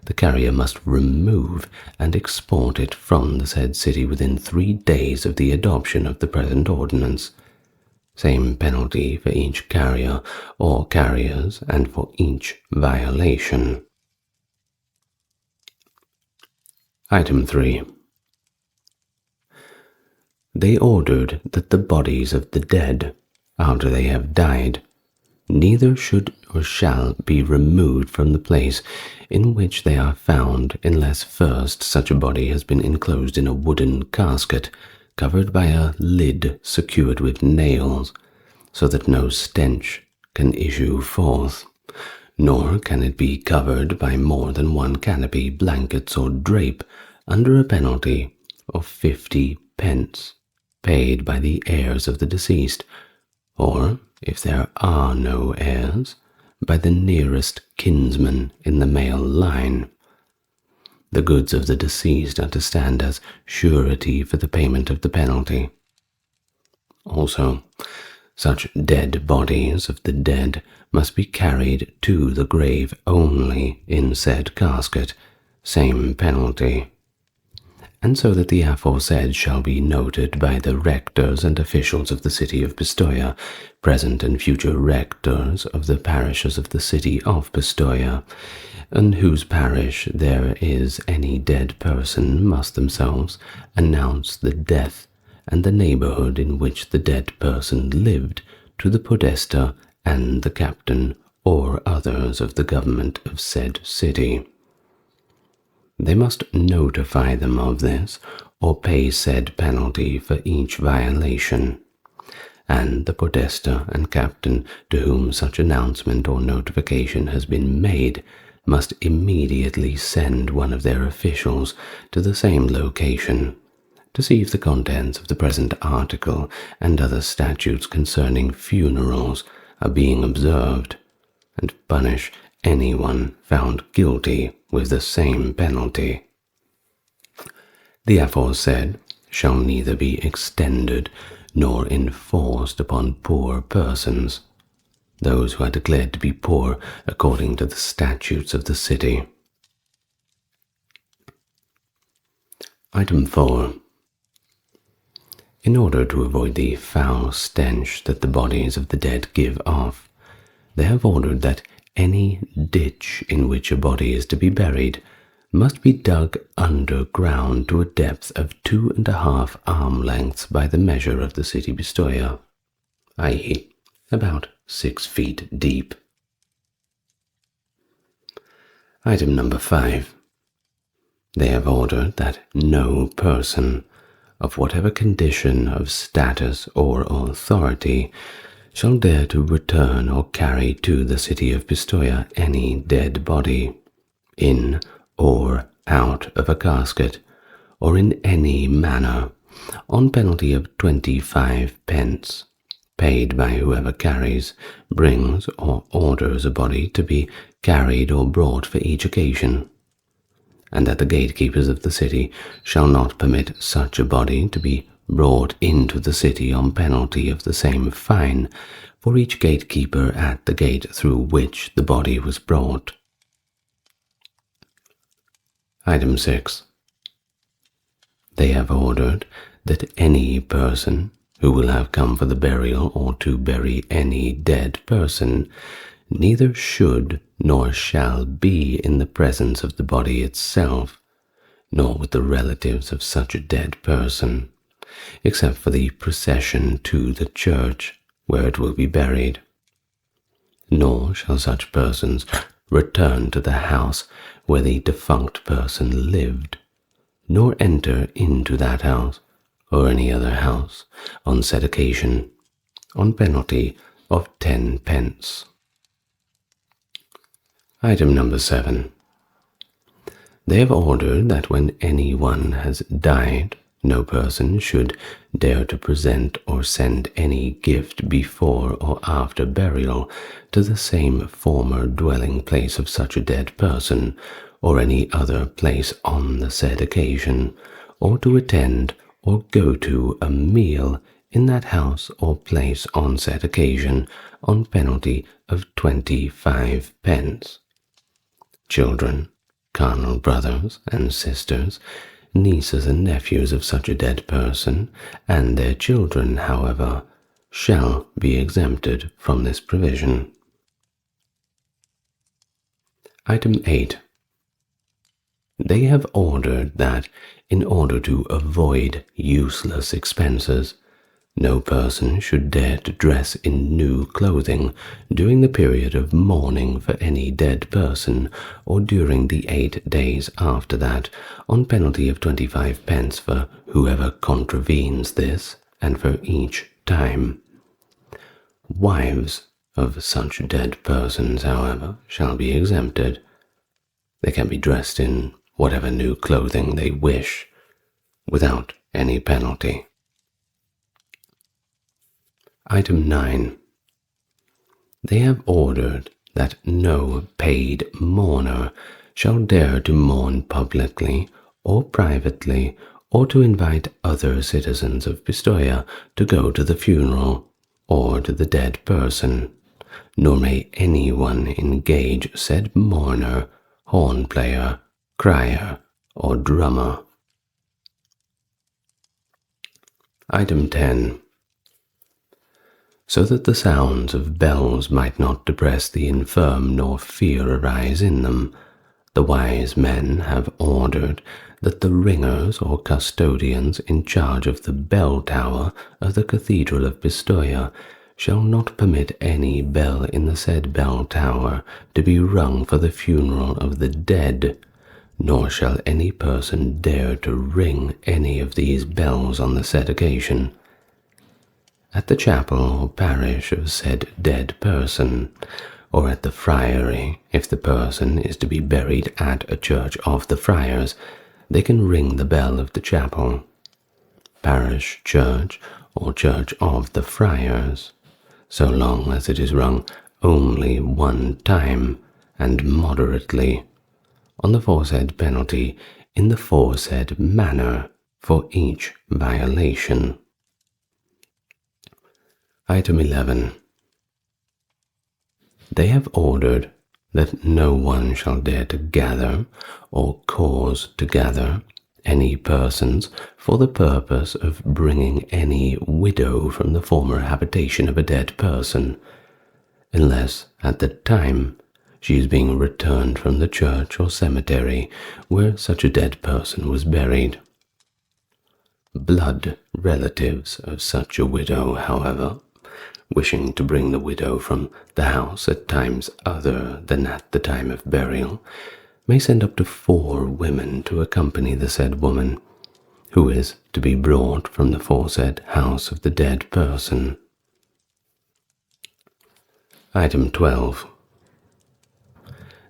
the carrier must remove and export it from the said city within 3 days of the adoption of the present ordinance. Same penalty for each carrier or carriers and for each violation. Item 3. They ordered that the bodies of the dead, after they have died, neither should or shall be removed from the place in which they are found unless first such a body has been enclosed in a wooden casket covered by a lid secured with nails, so that no stench can issue forth, nor can it be covered by more than one canopy, blankets, or drape, under a penalty of 50 pence, paid by the heirs of the deceased, or, if there are no heirs, by the nearest kinsman in the male line. The goods of the deceased are to stand as surety for the payment of the penalty. Also, such dead bodies of the dead must be carried to the grave only in said casket, same penalty. And so that the aforesaid shall be noted by the rectors and officials of the city of Pistoia, present and future rectors of the parishes of the city of Pistoia, in whose parish there is any dead person, must themselves announce the death and the neighborhood in which the dead person lived to the podesta and the captain or others of the government of said city. They must notify them of this, or pay said penalty for each violation, and the podesta and captain to whom such announcement or notification has been made must immediately send one of their officials to the same location, to see if the contents of the present article and other statutes concerning funerals are being observed, and punish anyone found guilty with the same penalty. The aforesaid shall neither be extended nor enforced upon poor persons, those who are declared to be poor according to the statutes of the city. Item 4. In order to avoid the foul stench that the bodies of the dead give off, they have ordered that any ditch in which a body is to be buried must be dug underground to a depth of 2½ arm lengths by the measure of the city Pistoia, i.e., about 6 feet deep. Item number 5. They have ordered that no person, of whatever condition of status or authority, shall dare to return or carry to the city of Pistoia any dead body, in or out of a casket, or in any manner, on penalty of 25 pence, paid by whoever carries, brings, or orders a body to be carried or brought for each occasion, and that the gatekeepers of the city shall not permit such a body to be brought into the city on penalty of the same fine for each gatekeeper at the gate through which the body was brought. Item 6. They have ordered that any person who will have come for the burial or to bury any dead person neither should nor shall be in the presence of the body itself, nor with the relatives of such a dead person, except for the procession to the church where it will be buried. Nor shall such persons return to the house where the defunct person lived, nor enter into that house or any other house on said occasion, on penalty of 10 pence. Item number 7. They have ordered that when anyone has died, no person should dare to present or send any gift before or after burial to the same former dwelling place of such a dead person, or any other place on the said occasion, or to attend or go to a meal in that house or place on said occasion, on penalty of 25 pence. Children, carnal brothers and sisters, nieces and nephews of such a dead person, and their children, however, shall be exempted from this provision. Item 8. They have ordered that, in order to avoid useless expenses, no person should dare to dress in new clothing during the period of mourning for any dead person, or during the 8 days after that, on penalty of 25 pence for whoever contravenes this, and for each time. Wives of such dead persons, however, shall be exempted. They can be dressed in whatever new clothing they wish, without any penalty. Item 9. They have ordered that no paid mourner shall dare to mourn publicly or privately, or to invite other citizens of Pistoia to go to the funeral or to the dead person, nor may anyone engage said mourner, horn player, crier, or drummer. Item 10. So that the sounds of bells might not depress the infirm nor fear arise in them, the wise men have ordered that the ringers or custodians in charge of the bell tower of the Cathedral of Pistoia shall not permit any bell in the said bell tower to be rung for the funeral of the dead, nor shall any person dare to ring any of these bells on the said occasion. At the chapel or parish of said dead person, or at the friary, if the person is to be buried at a church of the friars, they can ring the bell of the chapel, parish church, or church of the friars, so long as it is rung only one time, and moderately, on the foresaid penalty, in the foresaid manner, for each violation. Item 11. They have ordered that no one shall dare to gather, or cause to gather, any persons for the purpose of bringing any widow from the former habitation of a dead person, unless at the time she is being returned from the church or cemetery where such a dead person was buried. Blood relatives of such a widow, however, wishing to bring the widow from the house at times other than at the time of burial, may send up to 4 women to accompany the said woman, who is to be brought from the foresaid house of the dead person. Item 12.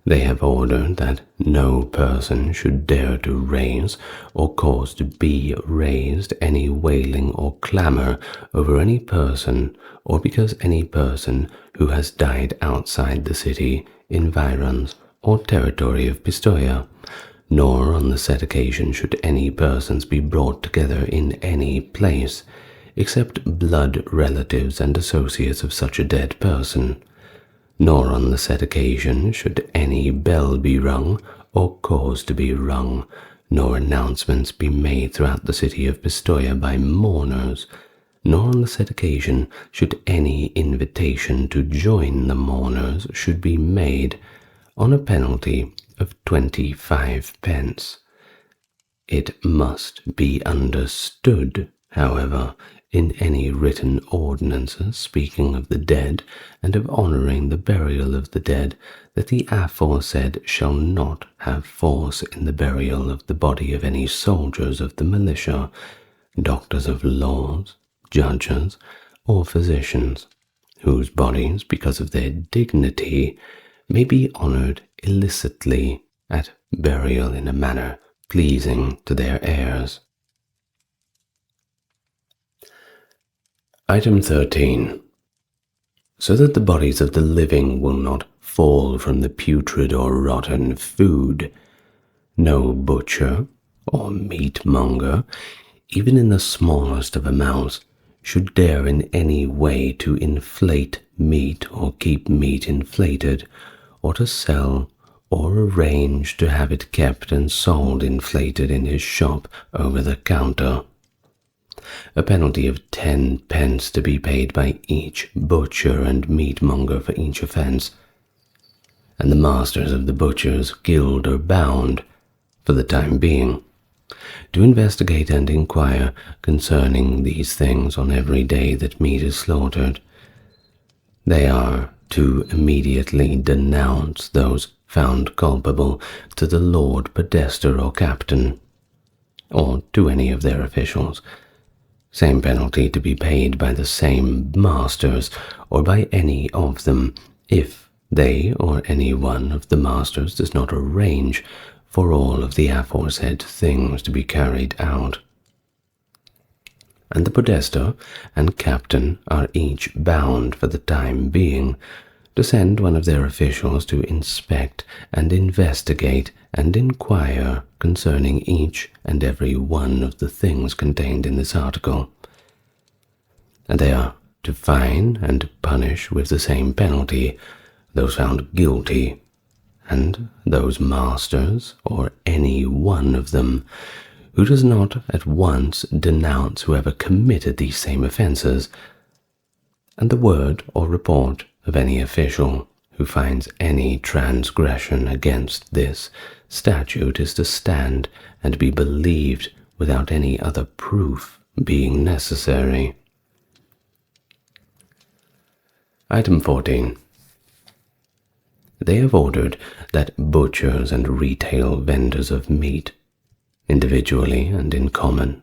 They have ordered that no person should dare to raise or cause to be raised any wailing or clamor over any person, or because any person who has died outside the city, environs, or territory of Pistoia, nor on the said occasion should any persons be brought together in any place, except blood relatives and associates of such a dead person. Nor on the said occasion should any bell be rung or cause to be rung, nor announcements be made throughout the city of Pistoia by mourners, nor on the said occasion should any invitation to join the mourners should be made, on a penalty of 25 pence. It must be understood, however, in any written ordinances speaking of the dead and of honouring the burial of the dead, that the aforesaid shall not have force in the burial of the body of any soldiers of the militia, doctors of laws, judges, or physicians, whose bodies, because of their dignity, may be honored illicitly at burial in a manner pleasing to their heirs. Item 13. So that the bodies of the living will not fall from the putrid or rotten food, no butcher or meatmonger, even in the smallest of amounts, should dare in any way to inflate meat or keep meat inflated, or to sell or arrange to have it kept and sold inflated in his shop over the counter. A penalty of 10 pence to be paid by each butcher and meatmonger for each offence, and the masters of the butchers' guild are bound, for the time being, to investigate and inquire concerning these things on every day that meat is slaughtered. They are to immediately denounce those found culpable to the Lord Podesta or Captain, or to any of their officials, same penalty to be paid by the same masters or by any of them, if they or any one of the masters does not arrange for all of the aforesaid things to be carried out. And the Podesta and Captain are each bound for the time being to send one of their officials to inspect and investigate and inquire concerning each and every one of the things contained in this article. And they are to fine and punish with the same penalty those found guilty, and those masters, or any one of them, who does not at once denounce whoever committed these same offences, and the word or report of any official who finds any transgression against this statute is to stand and be believed without any other proof being necessary. Item 14. They have ordered that butchers and retail vendors of meat, individually and in common,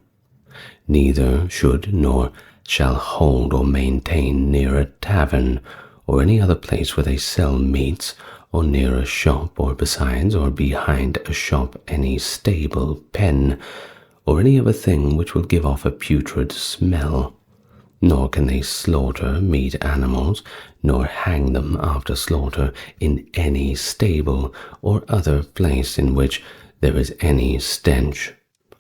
neither should nor shall hold or maintain near a tavern or any other place where they sell meats, or near a shop, or besides or behind a shop any stable, pen, or any other thing which will give off a putrid smell. Nor can they slaughter meat animals, nor hang them after slaughter in any stable or other place in which there is any stench,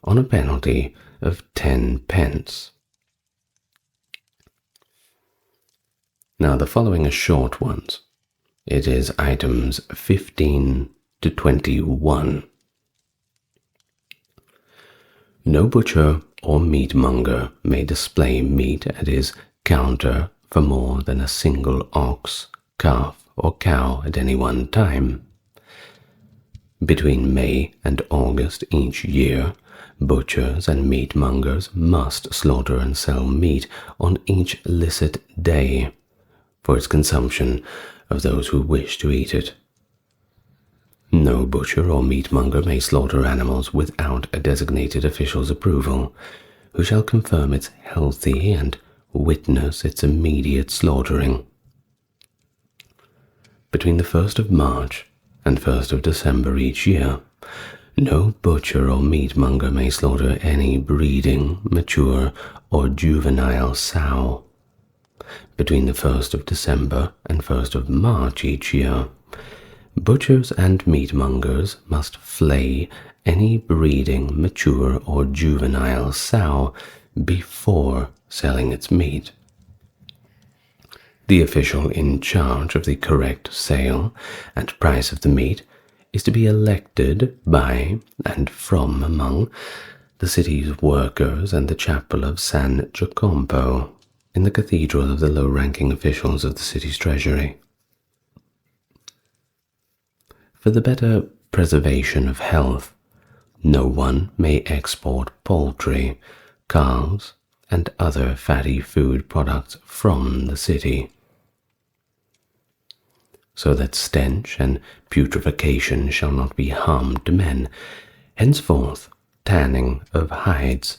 on a penalty of 10 pence. Now the following are short ones. It is items 15 to 21. No butcher or meatmonger may display meat at his counter for more than a single ox, calf, or cow at any one time. Between May and August each year, butchers and meatmongers must slaughter and sell meat on each licit day, for its consumption of those who wish to eat it. No butcher or meatmonger may slaughter animals without a designated official's approval, who shall confirm its healthy and witness its immediate slaughtering. Between the 1st of March and 1st of December each year, no butcher or meatmonger may slaughter any breeding, mature, or juvenile sow. Between the 1st of December and 1st of March each year, butchers and meatmongers must flay any breeding, mature, or juvenile sow before selling its meat. The official in charge of the correct sale and price of the meat is to be elected by and from among the city's workers and the chapel of San Giacompo in the cathedral of the low-ranking officials of the city's treasury. For the better preservation of health, no one may export poultry, calves, and other fatty food products from the city, so that stench and putrefaction shall not be harm to men. Henceforth, tanning of hides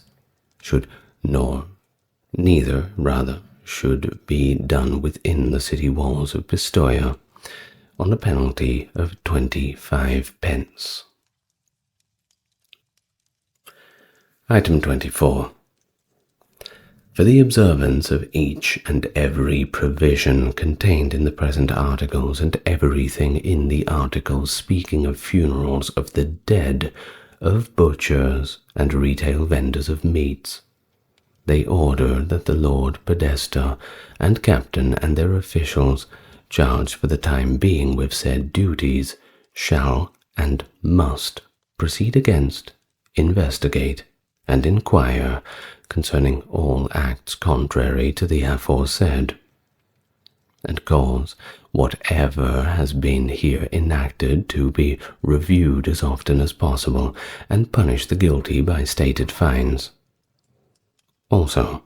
neither should be done within the city walls of Pistoia, on a penalty of 25 pence. Item 24. For the observance of each and every provision contained in the present articles, and everything in the articles speaking of funerals of the dead, of butchers and retail vendors of meats, they order that the Lord Podesta and Captain and their officials, charged for the time being with said duties, shall and must proceed against, investigate, and inquire concerning all acts contrary to the aforesaid, and cause whatever has been here enacted to be reviewed as often as possible, and punish the guilty by stated fines. Also,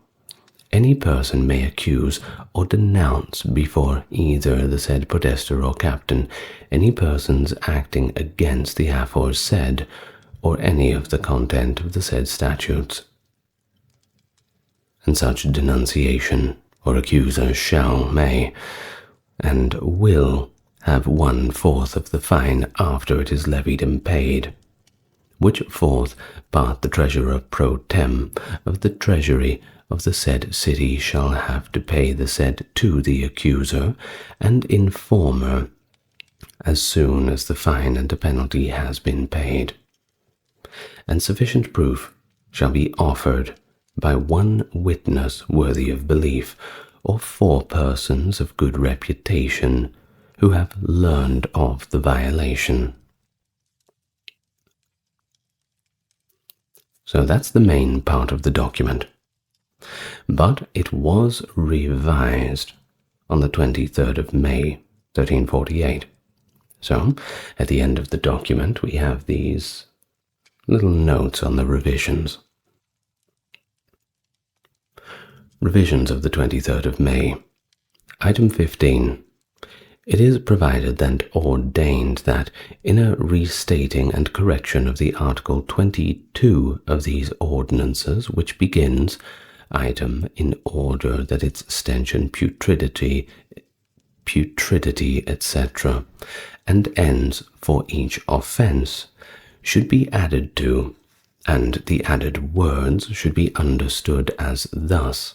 any person may accuse or denounce before either the said Podesta or Captain any persons acting against the aforesaid, or any of the content of the said statutes. And such denunciation or accuser shall, may, and will have 1/4 of the fine after it is levied and paid, which fourth part the treasurer pro tem of the treasury of the said city shall have to pay the said to the accuser and informer as soon as the fine and the penalty has been paid. And sufficient proof shall be offered by one witness worthy of belief, or 4 persons of good reputation who have learned of the violation. So that's the main part of the document. But it was revised on the 23rd of May, 1348. So, at the end of the document, we have these little notes on the revisions. Revisions of the 23rd of May. Item 15. It is provided and ordained that, in a restating and correction of the Article 22 of these ordinances, which begins, item, in order that its stench and putridity, etc., and ends for each offence, should be added to, and the added words should be understood as thus,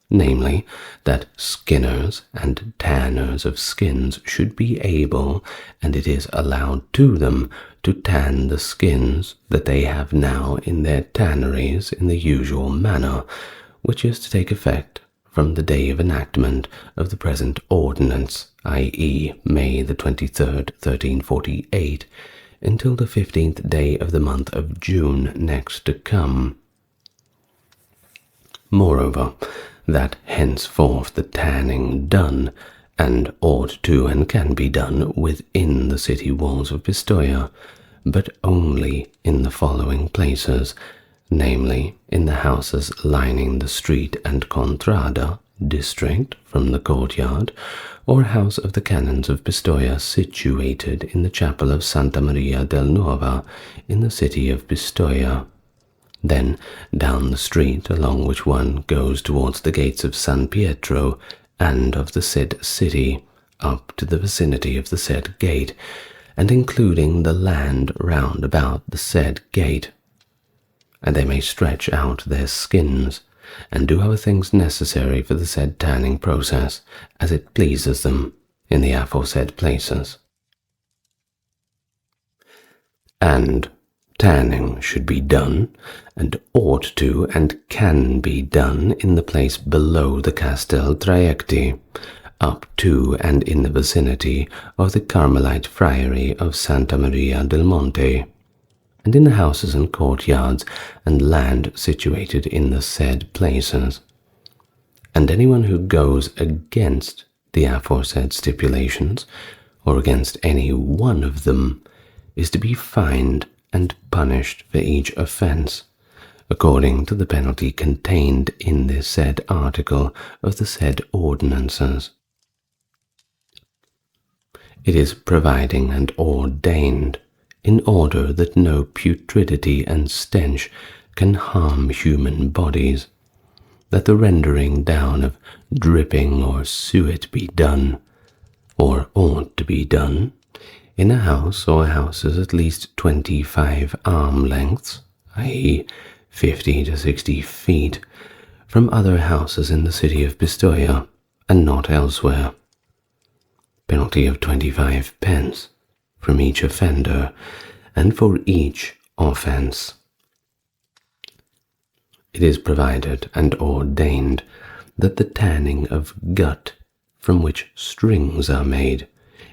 namely, that skinners and tanners of skins should be able, and it is allowed to them, to tan the skins that they have now in their tanneries in the usual manner, which is to take effect from the day of enactment of the present ordinance, i.e. May the 23rd, 1348, until the 15th day of the month of June next to come. Moreover, that henceforth the tanning done, and ought to and can be done within the city walls of Pistoia, but only in the following places, namely, in the houses lining the street and contrada district from the courtyard, or house of the canons of Pistoia situated in the chapel of Santa Maria del Nuova in the city of Pistoia. Then down the street along which one goes towards the gates of San Pietro and of the said city, up to the vicinity of the said gate, and including the land round about the said gate. And they may stretch out their skins, and do other things necessary for the said tanning process, as it pleases them, in the aforesaid places. And tanning should be done, and ought to and can be done in the place below the Castel Traiecti, up to and in the vicinity of the Carmelite Friary of Santa Maria del Monte, and in the houses and courtyards and land situated in the said places. And anyone who goes against the aforesaid stipulations, or against any one of them, is to be fined and punished for each offence, according to the penalty contained in this said article of the said ordinances. It is providing and ordained, in order that no putridity and stench can harm human bodies, that the rendering down of dripping or suet be done, or ought to be done, in a house or houses at least 25 arm lengths, i.e. 50 to 60 feet, from other houses in the city of Pistoia, and not elsewhere. Penalty of 25 pence from each offender, and for each offence. It is provided and ordained that the tanning of gut from which strings are made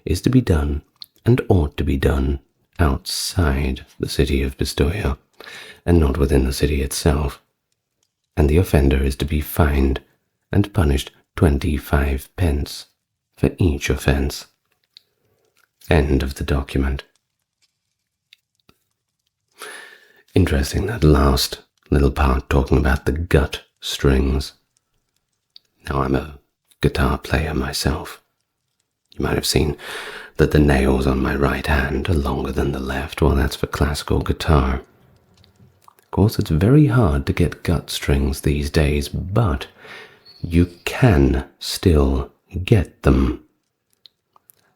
is to be done and ought to be done outside the city of Pistoia, and not within the city itself, and the offender is to be fined and punished 25 pence for each offence. End of the document. Interesting, that last little part talking about the gut strings. Now, I'm a guitar player myself. You might have seen that the nails on my right hand are longer than the left. Well, that's for classical guitar. Of course, it's very hard to get gut strings these days, but you can still get them.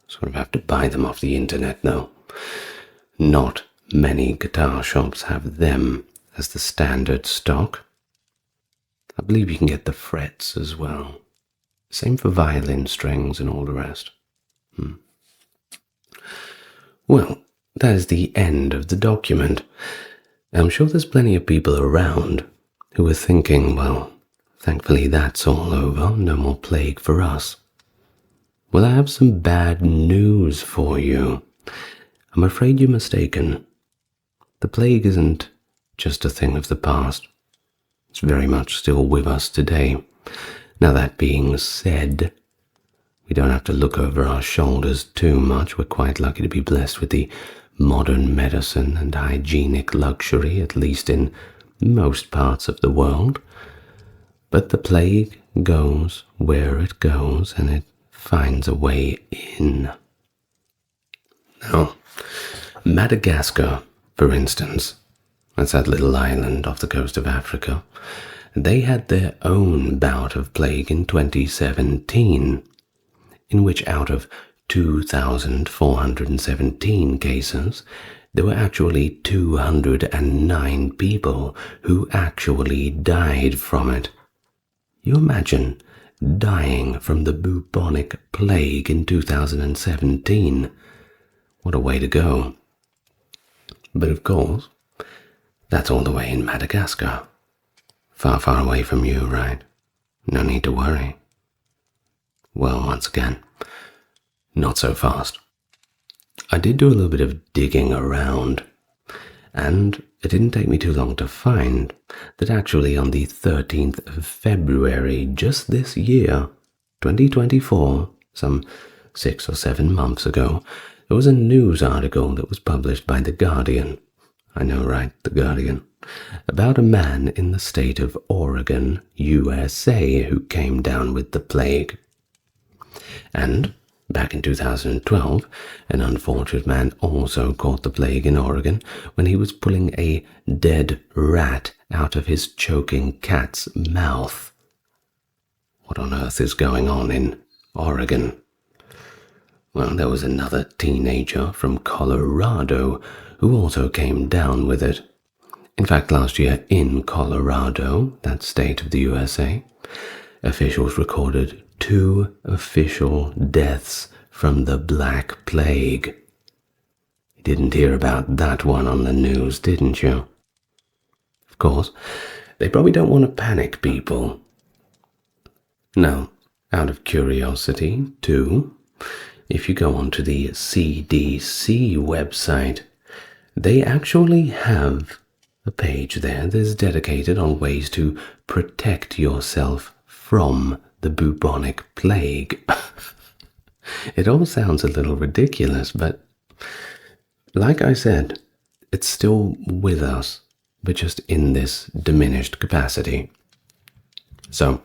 Sort of have to buy them off the internet, though. Not many guitar shops have them as the standard stock. I believe you can get the frets as well. Same for violin strings and all the rest. Well, that is the end of the document. I'm sure there's plenty of people around who are thinking, well, thankfully that's all over, no more plague for us. Well, I have some bad news for you. I'm afraid you're mistaken. The plague isn't just a thing of the past. It's very much still with us today. Now, that being said, we don't have to look over our shoulders too much. We're quite lucky to be blessed with the modern medicine and hygienic luxury, at least in most parts of the world. But the plague goes where it goes, and it finds a way in. Now, Madagascar, for instance, that's that little island off the coast of Africa, they had their own bout of plague in 2017, in which out of 2,417 cases, there were actually 209 people who actually died from it. You imagine dying from the bubonic plague in 2017. What a way to go. But of course, that's all the way in Madagascar. Far, far away from you, right? No need to worry. Well, once again, not so fast. I did do a little bit of digging around, and it didn't take me too long to find that actually on the 13th of February, just this year, 2024, some 6 or 7 months ago, there was a news article that was published by The Guardian. I know, right? The Guardian. About a man in the state of Oregon, USA, who came down with the plague. And back in 2012, an unfortunate man also caught the plague in Oregon when he was pulling a dead rat out of his choking cat's mouth. What on earth is going on in Oregon? Well, there was another teenager from Colorado who also came down with it. In fact, last year in Colorado, that state of the USA, officials recorded 2 official deaths from the Black Plague. You didn't hear about that one on the news, didn't you? Of course, they probably don't want to panic people. Now, out of curiosity, too, if you go onto the CDC website, they actually have a page there that is dedicated on ways to protect yourself from the bubonic plague. It all sounds a little ridiculous, but like I said, it's still with us, but just in this diminished capacity. So,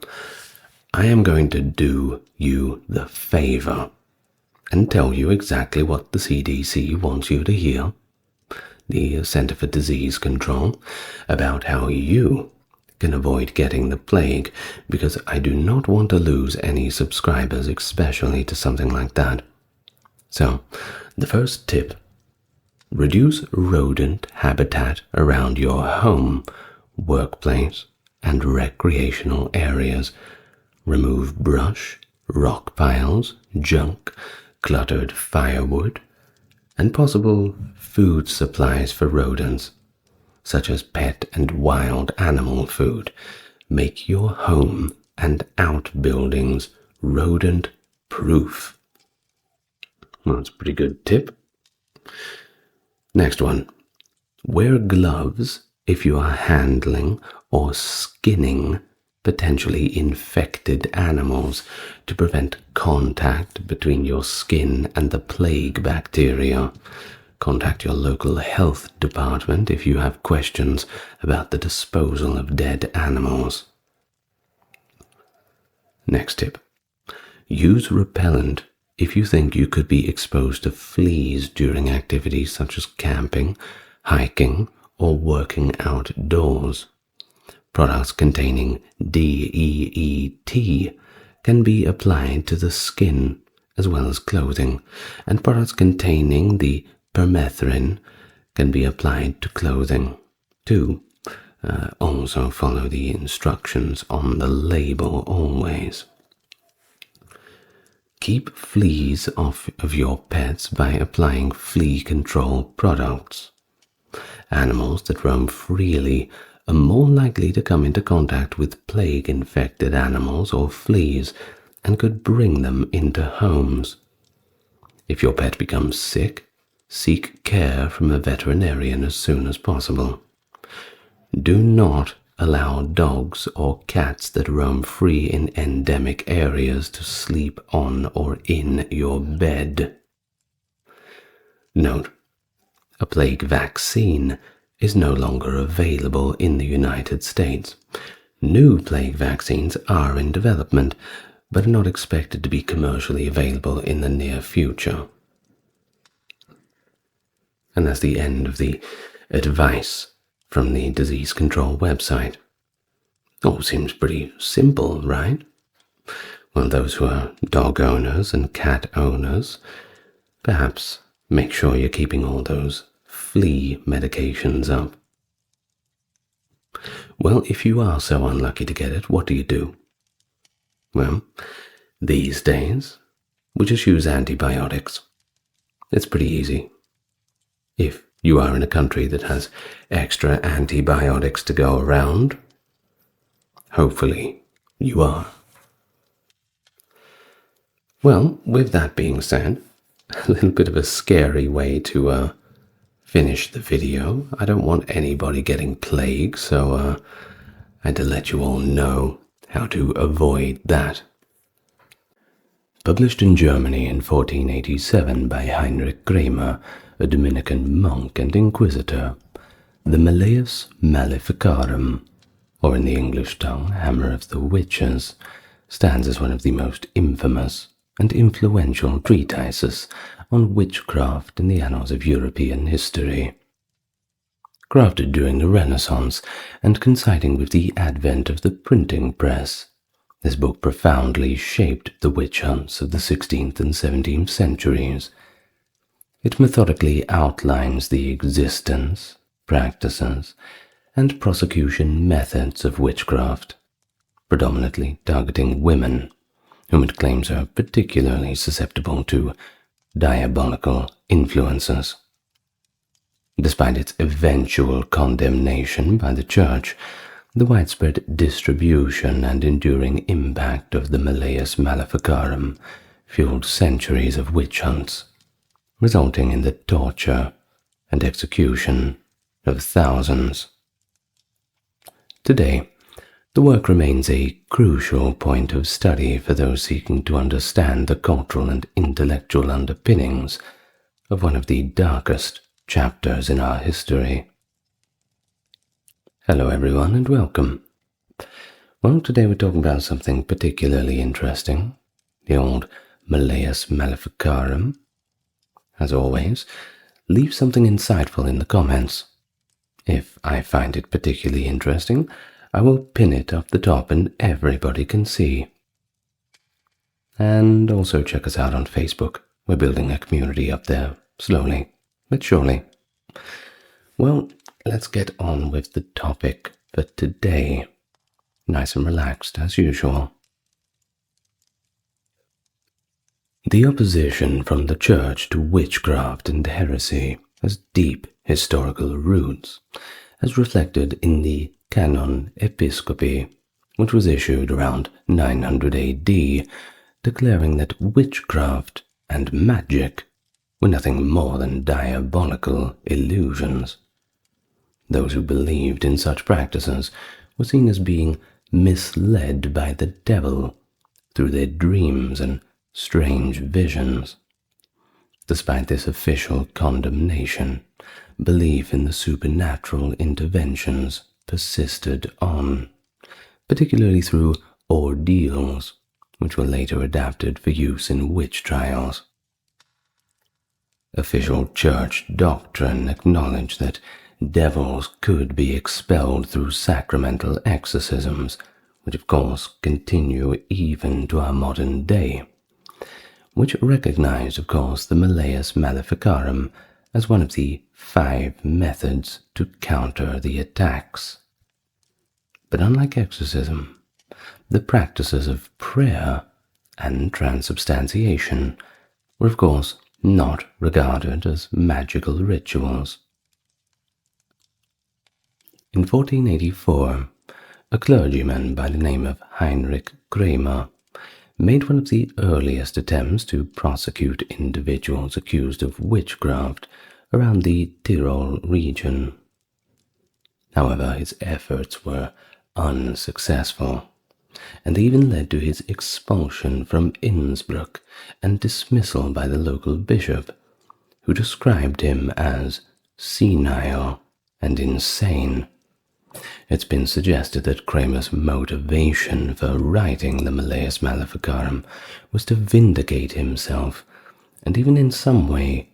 I am going to do you the favor and tell you exactly what the CDC wants you to hear, the Center for Disease Control, about how you can avoid getting the plague, because I do not want to lose any subscribers, especially to something like that. So, the first tip: reduce rodent habitat around your home, workplace, and recreational areas. Remove brush, rock piles, junk, cluttered firewood, and possible food supplies for rodents, such as pet and wild animal food. Make your home and outbuildings rodent-proof. Well, that's a pretty good tip. Next one. Wear gloves if you are handling or skinning potentially infected animals to prevent contact between your skin and the plague bacteria. Contact your local health department if you have questions about the disposal of dead animals. Next tip. Use repellent if you think you could be exposed to fleas during activities such as camping, hiking, or working outdoors. Products containing DEET can be applied to the skin as well as clothing, and products containing the permethrin can be applied to clothing too. Also follow the instructions on the label always. Keep fleas off of your pets by applying flea control products. Animals that roam freely are more likely to come into contact with plague-infected animals or fleas and could bring them into homes. If your pet becomes sick, seek care from a veterinarian as soon as possible. Do not allow dogs or cats that roam free in endemic areas to sleep on or in your bed. Note: a plague vaccine is no longer available in the United States. New plague vaccines are in development, but are not expected to be commercially available in the near future. And that's the end of the advice from the disease control website. Oh, seems pretty simple, right? Well, those who are dog owners and cat owners, perhaps make sure you're keeping all those flea medications up. Well, if you are so unlucky to get it, what do you do? Well, these days, we just use antibiotics. It's pretty easy. If you are in a country that has extra antibiotics to go around, hopefully you are. Well, with that being said, a little bit of a scary way to finish the video. I don't want anybody getting plague, so I had to let you all know how to avoid that. Published in Germany in 1487 by Heinrich Kramer, a Dominican monk and inquisitor, the Malleus Maleficarum, or in the English tongue, Hammer of the Witches, stands as one of the most infamous and influential treatises on witchcraft in the annals of European history. Crafted during the Renaissance and coinciding with the advent of the printing press, this book profoundly shaped the witch hunts of the 16th and 17th centuries. It methodically outlines the existence, practices, and prosecution methods of witchcraft, predominantly targeting women, whom it claims are particularly susceptible to diabolical influences. Despite its eventual condemnation by the Church, the widespread distribution and enduring impact of the Malleus Maleficarum fueled centuries of witch hunts, resulting in the torture and execution of thousands. Today, the work remains a crucial point of study for those seeking to understand the cultural and intellectual underpinnings of one of the darkest chapters in our history. Hello everyone and welcome. Well, today we're talking about something particularly interesting, the old Malleus Maleficarum. As always, leave something insightful in the comments. If I find it particularly interesting, I will pin it up the top and everybody can see. And also check us out on Facebook. We're building a community up there, slowly but surely. Well, let's get on with the topic for today. Nice and relaxed, as usual. The opposition from the Church to witchcraft and heresy has deep historical roots, as reflected in the Canon Episcopi, which was issued around 900 AD, declaring that witchcraft and magic were nothing more than diabolical illusions. Those who believed in such practices were seen as being misled by the devil through their dreams and strange visions. Despite this official condemnation, belief in the supernatural interventions persisted on, particularly through ordeals, which were later adapted for use in witch trials. Official church doctrine acknowledged that devils could be expelled through sacramental exorcisms, which of course continue even to our modern day, which recognized, of course, the Malleus Maleficarum as one of the 5 methods to counter the attacks. But unlike exorcism, the practices of prayer and transubstantiation were, of course, not regarded as magical rituals. In 1484, a clergyman by the name of Heinrich Kramer made one of the earliest attempts to prosecute individuals accused of witchcraft around the Tyrol region. However, his efforts were unsuccessful, and even led to his expulsion from Innsbruck and dismissal by the local bishop, who described him as senile and insane. It's been suggested that Kramer's motivation for writing the Malleus Maleficarum was to vindicate himself and even in some way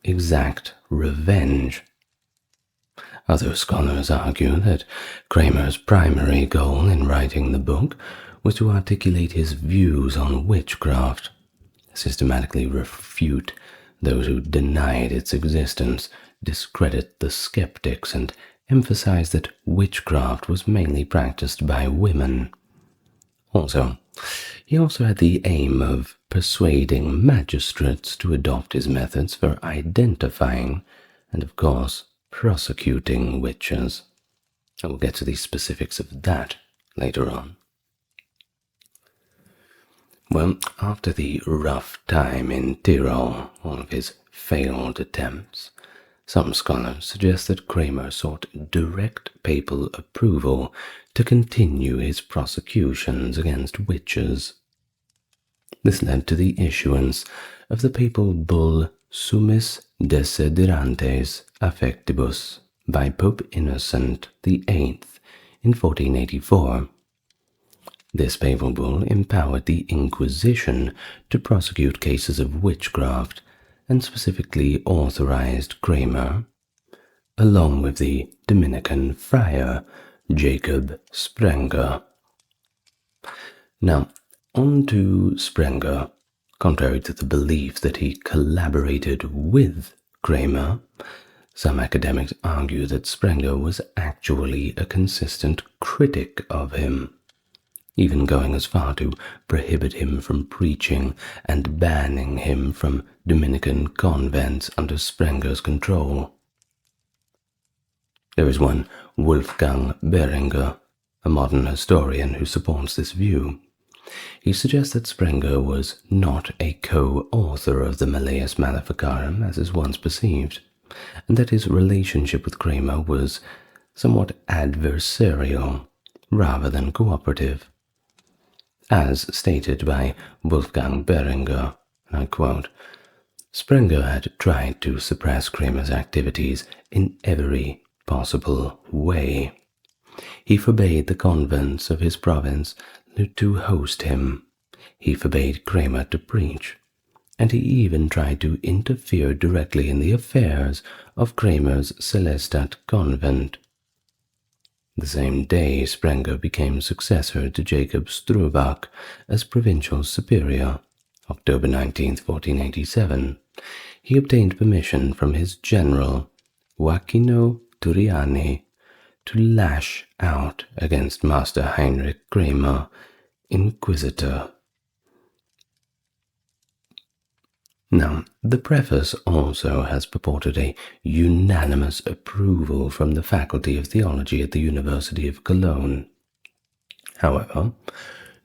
exact revenge. Other scholars argue that Kramer's primary goal in writing the book was to articulate his views on witchcraft, systematically refute those who denied its existence, discredit the skeptics, and emphasize that witchcraft was mainly practiced by women. He also had the aim of persuading magistrates to adopt his methods for identifying and, of course, prosecuting witches. I will get to the specifics of that later on. Well, after the rough time in Tyrol, all of his failed attempts, some scholars suggest that Kramer sought direct papal approval to continue his prosecutions against witches. This led to the issuance of the papal bull Summis Desiderantes Affectibus by Pope Innocent VIII in 1484. This papal bull empowered the Inquisition to prosecute cases of witchcraft and specifically authorized Kramer, along with the Dominican friar Jacob Sprenger. Now, on to Sprenger. Contrary to the belief that he collaborated with Kramer, some academics argue that Sprenger was actually a consistent critic of him, even going as far to prohibit him from preaching and banning him from Dominican convents under Sprenger's control. There is one Wolfgang Behringer, a modern historian who supports this view. He suggests that Sprenger was not a co-author of the Malleus Maleficarum as is once perceived, and that his relationship with Kramer was somewhat adversarial rather than cooperative. As stated by Wolfgang Behringer, and I quote, Sprenger had tried to suppress Kramer's activities in every possible way. He forbade the convents of his province to host him. He forbade Kramer to preach, and he even tried to interfere directly in the affairs of Kramer's Celestat convent. The same day, Sprenger became successor to Jacob Strubach as provincial superior. October 19, 1487, he obtained permission from his general, Joachino Turiani, to lash out against Master Heinrich Kramer, Inquisitor. Now, the preface also has purported a unanimous approval from the Faculty of Theology at the University of Cologne. However,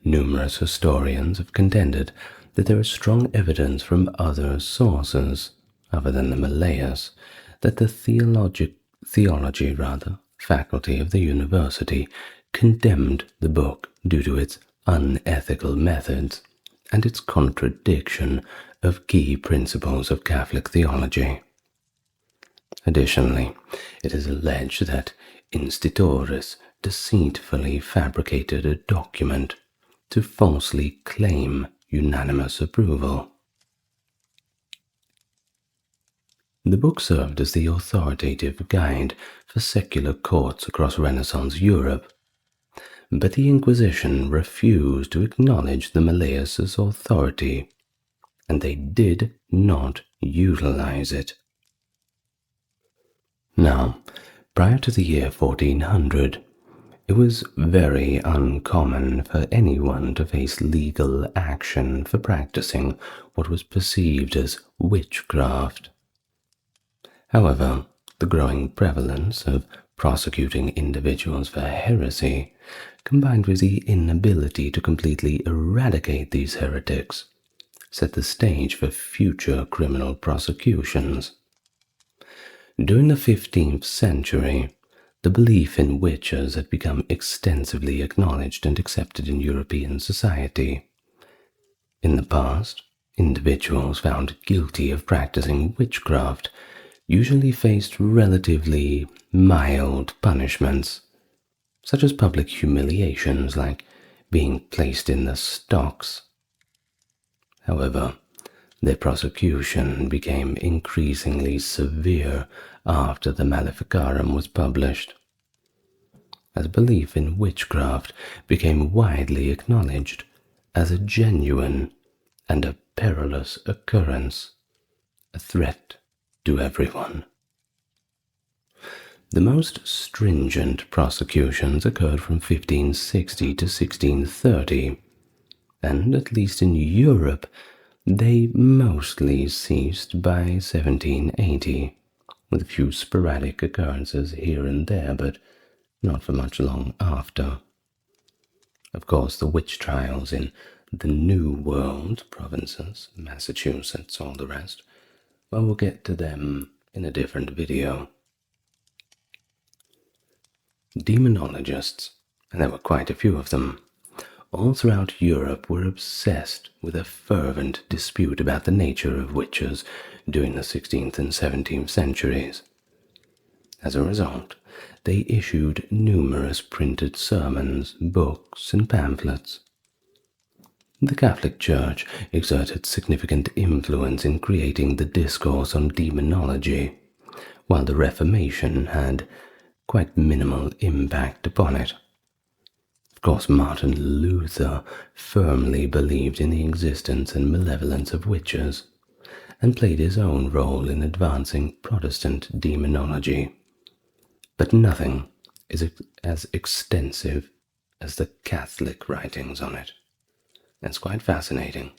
numerous historians have contended that there is strong evidence from other sources, other than the Malleus, that the theology faculty of the university condemned the book due to its unethical methods and its contradiction of key principles of Catholic theology. Additionally, it is alleged that Institores deceitfully fabricated a document to falsely claim unanimous approval. The book served as the authoritative guide for secular courts across Renaissance Europe, but the Inquisition refused to acknowledge the Malleus's authority, and they did not utilize it. Now, prior to the year 1400, it was very uncommon for anyone to face legal action for practicing what was perceived as witchcraft. However, the growing prevalence of prosecuting individuals for heresy, combined with the inability to completely eradicate these heretics, set the stage for future criminal prosecutions. During the 15th century, the belief in witches had become extensively acknowledged and accepted in European society. In the past, individuals found guilty of practicing witchcraft usually faced relatively mild punishments, such as public humiliations like being placed in the stocks. However, their prosecution became increasingly severe after the Maleficarum was published, as belief in witchcraft became widely acknowledged as a genuine and a perilous occurrence, a threat to everyone. The most stringent prosecutions occurred from 1560 to 1630, and at least in Europe, they mostly ceased by 1780, with a few sporadic occurrences here and there, but not for much long after. Of course, the witch trials in the New World provinces, Massachusetts, all the rest, well, we'll get to them in a different video. Demonologists, and there were quite a few of them, all throughout Europe were obsessed with a fervent dispute about the nature of witches during the 16th and 17th centuries. As a result, they issued numerous printed sermons, books, and pamphlets. The Catholic Church exerted significant influence in creating the discourse on demonology, while the Reformation had quite minimal impact upon it. Of course, Martin Luther firmly believed in the existence and malevolence of witches, and played his own role in advancing Protestant demonology. But nothing is as extensive as the Catholic writings on it. It's quite fascinating.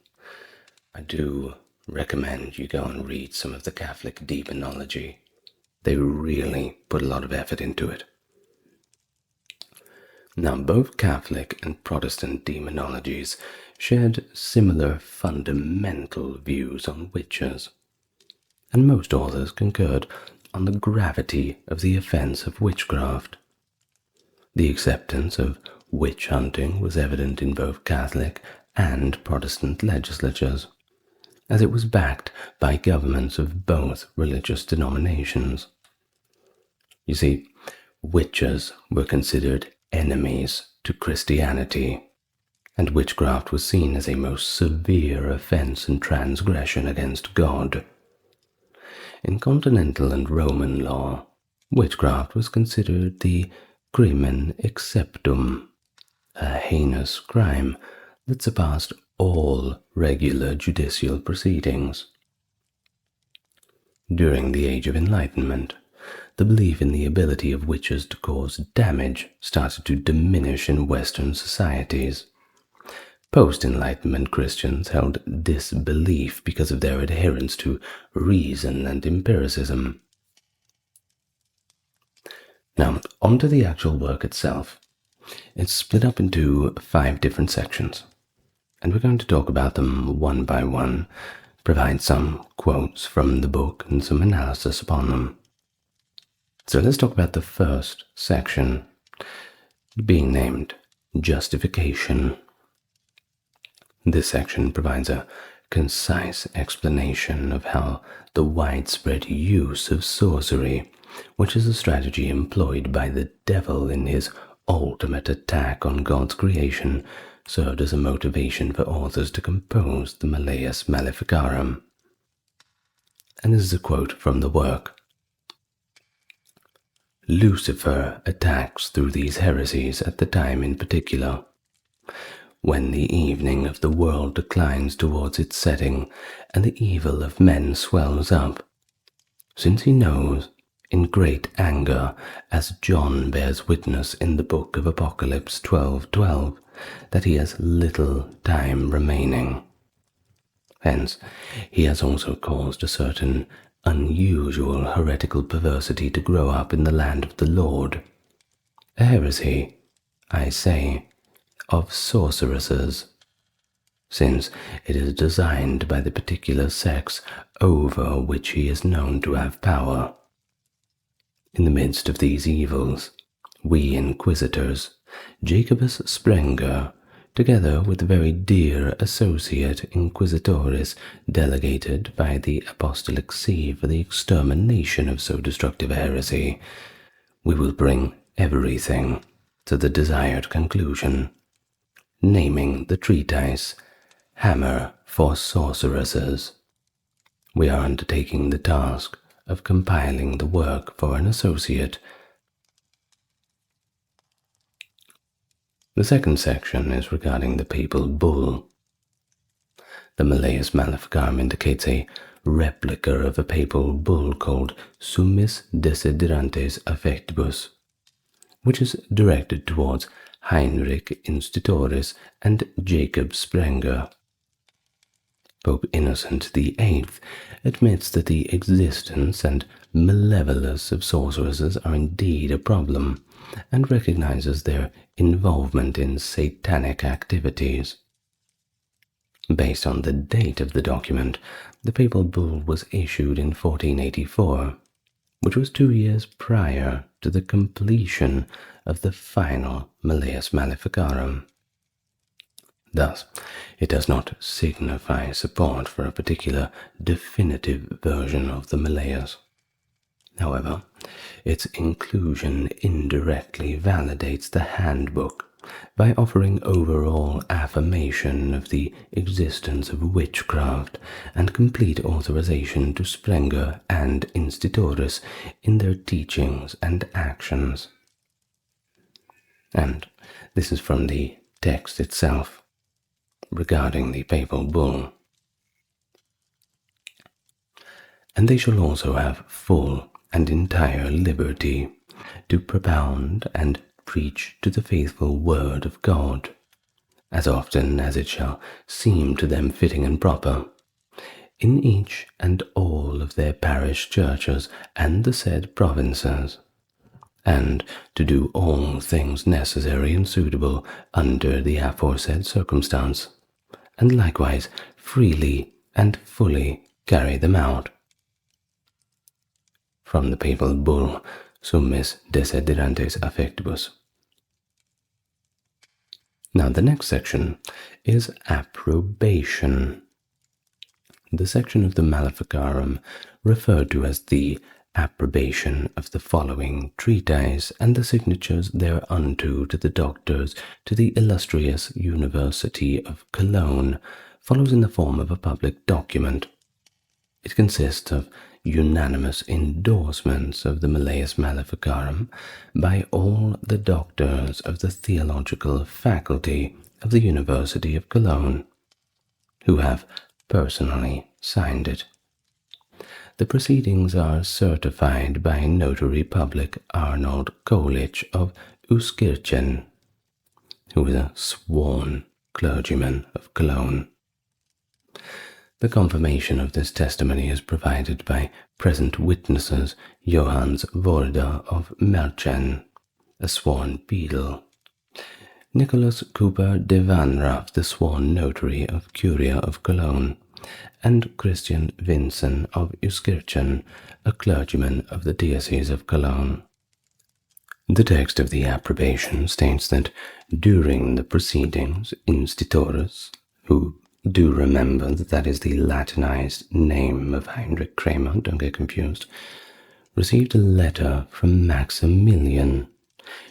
I do recommend you go and read some of the Catholic demonology. They really put a lot of effort into it. Now, both Catholic and Protestant demonologies shared similar fundamental views on witches, and most authors concurred on the gravity of the offense of witchcraft. The acceptance of witch hunting was evident in both Catholic and Protestant legislatures, as it was backed by governments of both religious denominations. You see, witches were considered enemies to Christianity, and witchcraft was seen as a most severe offense and transgression against God. In continental and Roman law, witchcraft was considered the crimen exceptum, a heinous crime that surpassed all regular judicial proceedings. During the Age of Enlightenment, the belief in the ability of witches to cause damage started to diminish in Western societies. Post-Enlightenment Christians held disbelief because of their adherence to reason and empiricism. Now, onto the actual work itself. It's split up into 5 different sections, and we're going to talk about them one by one, provide some quotes from the book and some analysis upon them. So let's talk about the first section, being named Justification. This section provides a concise explanation of how the widespread use of sorcery, which is a strategy employed by the devil in his ultimate attack on God's creation, served as a motivation for authors to compose the Malleus Maleficarum. And this is a quote from the work. Lucifer attacks through these heresies at the time in particular, when the evening of the world declines towards its setting and the evil of men swells up, since he knows, in great anger, as John bears witness in the book of Apocalypse 12:12, that he has little time remaining. Hence, he has also caused a certain unusual heretical perversity to grow up in the land of the Lord. A heresy, I say, of sorceresses, since it is designed by the particular sex over which he is known to have power. In the midst of these evils, we inquisitors, Jacobus Sprenger, together with the very dear associate inquisitoris delegated by the Apostolic See for the extermination of so destructive a heresy, we will bring everything to the desired conclusion, naming the treatise Hammer for Sorceresses. We are undertaking the task of compiling the work for an associate. The second section is regarding the papal bull. The Malleus Maleficarum indicates a replica of a papal bull called Summis Desiderantes Affectibus, which is directed towards Heinrich Institutoris and Jacob Sprenger. Pope Innocent VIII admits that the existence and malevolence of sorceresses are indeed a problem, and recognizes their involvement in satanic activities. Based on the date of the document, the papal bull was issued in 1484, which was 2 years prior to the completion of the final Malleus Maleficarum. Thus, it does not signify support for a particular definitive version of the Malleus. However, its inclusion indirectly validates the handbook by offering overall affirmation of the existence of witchcraft and complete authorization to Sprenger and Institutoris in their teachings and actions. And this is from the text itself regarding the papal bull. And they shall also have full and entire liberty to propound and preach to the faithful word of God, as often as it shall seem to them fitting and proper, in each and all of their parish churches and the said provinces, and to do all things necessary and suitable under the aforesaid circumstance, and likewise freely and fully carry them out. From the papal bull, Summis Desiderantes Affectibus. Now the next section is approbation. The section of the Maleficarum referred to as the approbation of the following treatise and the signatures thereunto to the doctors to the illustrious University of Cologne follows in the form of a public document. It consists of unanimous endorsements of the Malleus Maleficarum by all the doctors of the theological faculty of the University of Cologne, who have personally signed it. The proceedings are certified by Notary Public Arnold Kolich of Euskirchen, who is a sworn clergyman of Cologne. The confirmation of this testimony is provided by present witnesses Johannes Volda of Merchen, a sworn beadle, Nicholas Cooper de Vanraff, the sworn notary of Curia of Cologne, and Christian Vincent of Euskirchen, a clergyman of the Diocese of Cologne. The text of the approbation states that during the proceedings, institutors, who do remember that that is the Latinized name of Heinrich Kramer, don't get confused, received a letter from Maximilian,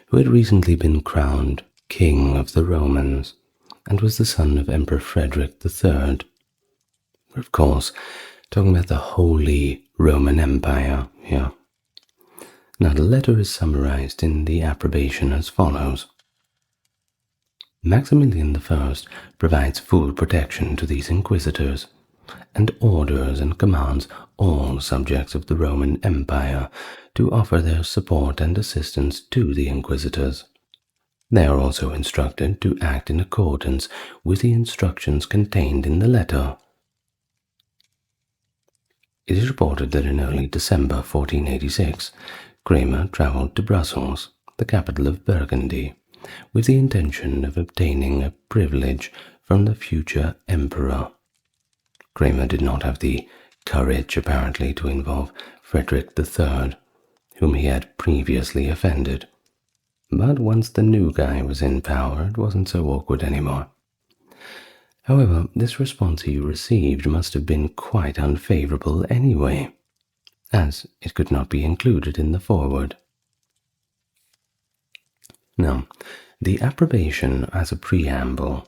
who had recently been crowned King of the Romans and was the son of Emperor Frederick III. We're, of course, talking about the Holy Roman Empire here. Now, the letter is summarized in the approbation as follows. Maximilian I provides full protection to these inquisitors, and orders and commands all subjects of the Roman Empire to offer their support and assistance to the inquisitors. They are also instructed to act in accordance with the instructions contained in the letter. It is reported that in early December 1486, Kramer traveled to Brussels, the capital of Burgundy, with the intention of obtaining a privilege from the future emperor. Kramer did not have the courage, apparently, to involve Frederick III, whom he had previously offended. But once the new guy was in power, it wasn't so awkward anymore. However, this response he received must have been quite unfavorable anyway, as it could not be included in the foreword. Now, the approbation has a preamble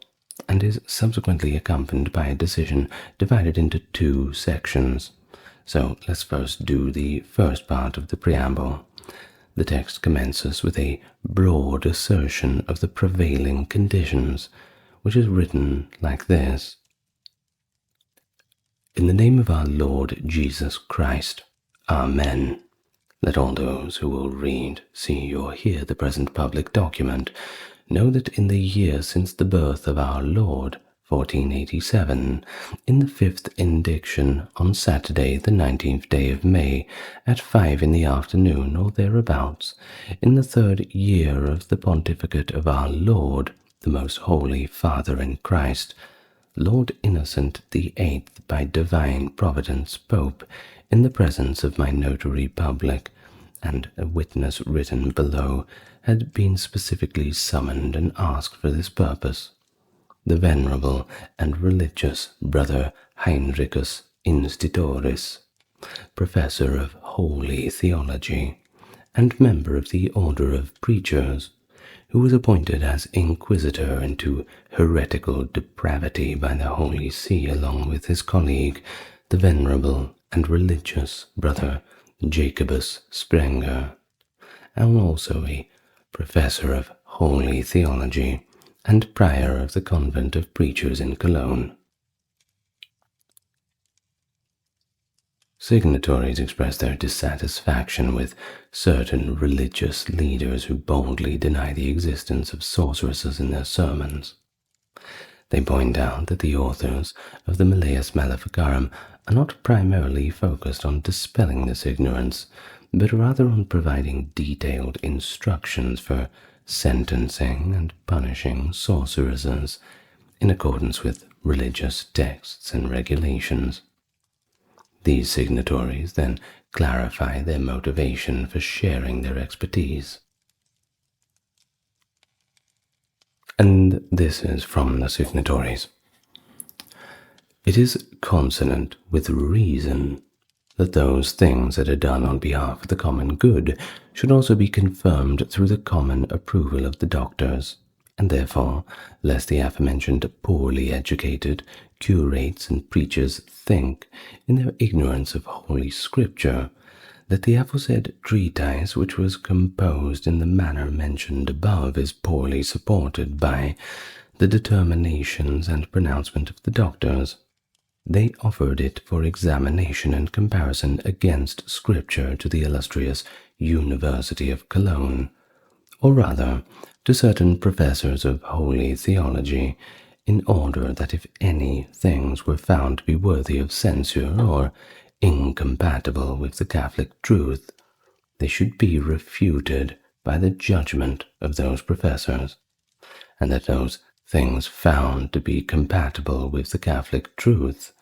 and is subsequently accompanied by a decision divided into two sections. So let's first do the first part of the preamble. The text commences with a broad assertion of the prevailing conditions, which is written like this. In the name of our Lord Jesus Christ, Amen. Let all those who will read, see, or hear the present public document know that in the year since the birth of our Lord, 1487, in the 5th indiction, on Saturday, the 19th day of May, at 5 in the afternoon or thereabouts, in the 3rd year of the pontificate of our Lord, the most holy Father in Christ, Lord Innocent the Eighth, by divine providence Pope, in the presence of my notary public, and a witness written below, had been specifically summoned and asked for this purpose. The venerable and religious brother Heinricus Institutoris, professor of holy theology, and member of the order of preachers, who was appointed as inquisitor into heretical depravity by the Holy See along with his colleague, the venerable and religious brother Jacobus Sprenger, and also a professor of holy theology and prior of the convent of preachers in Cologne. Signatories express their dissatisfaction with certain religious leaders who boldly deny the existence of sorceresses in their sermons. They point out that the authors of the Malleus Maleficarum are not primarily focused on dispelling this ignorance, but rather on providing detailed instructions for sentencing and punishing sorceresses in accordance with religious texts and regulations. These signatories then clarify their motivation for sharing their expertise. And this is from the signatories. It is consonant with reason that those things that are done on behalf of the common good should also be confirmed through the common approval of the doctors, and therefore, lest the aforementioned poorly educated curates and preachers think, in their ignorance of Holy Scripture, that the aforesaid treatise, which was composed in the manner mentioned above, is poorly supported by the determinations and pronouncement of the doctors. They offered it for examination and comparison against Scripture to the illustrious University of Cologne, or rather to certain professors of holy theology, in order that if any things were found to be worthy of censure or incompatible with the Catholic truth, they should be refuted by the judgment of those professors, and that those things found to be compatible with the Catholic truth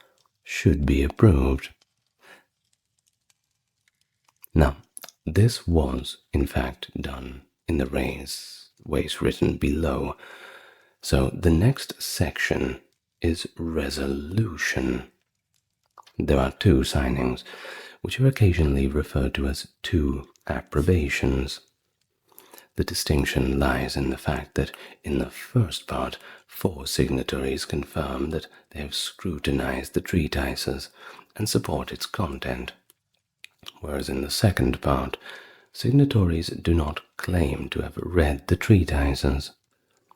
should be approved. Now, this was, in fact, done in the ways written below. So the next section is resolution. There are two signings, which are occasionally referred to as two approbations. The distinction lies in the fact that in the first part, 4 signatories confirm that they have scrutinized the treatises and support its content, whereas in the second part, signatories do not claim to have read the treatises,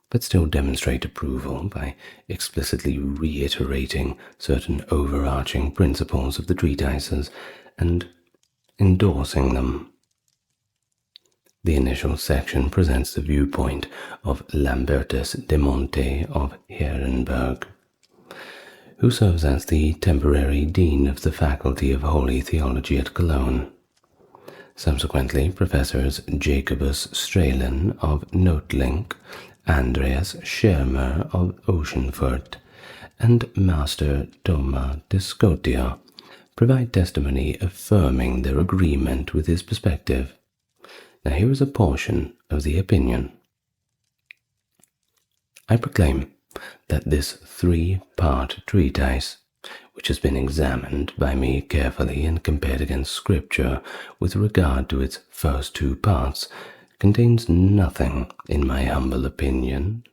but still demonstrate approval by explicitly reiterating certain overarching principles of the treatises and endorsing them. The initial section presents the viewpoint of Lambertus de Monte of Herenberg, who serves as the temporary dean of the Faculty of Holy Theology at Cologne. Subsequently, Professors Jacobus Strehlen of Notlink, Andreas Schermer of Oceanfurt, and Master Thomas de Scotia provide testimony affirming their agreement with his perspective. Now here is a portion of the opinion. I proclaim that this 3-part treatise, which has been examined by me carefully and compared against Scripture with regard to its first 2 parts, contains nothing, in my humble opinion,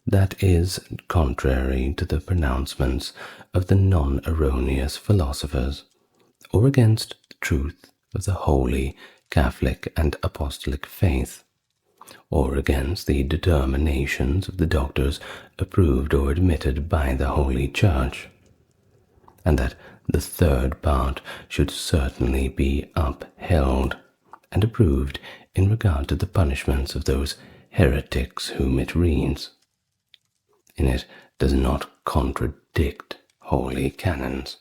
that is contrary to the pronouncements of the non-erroneous philosophers, or against the truth of the holy Catholic and Apostolic faith, or against the determinations of the doctors approved or admitted by the Holy Church, and that the 3rd part should certainly be upheld and approved in regard to the punishments of those heretics whom it reads. In it does not contradict holy canons,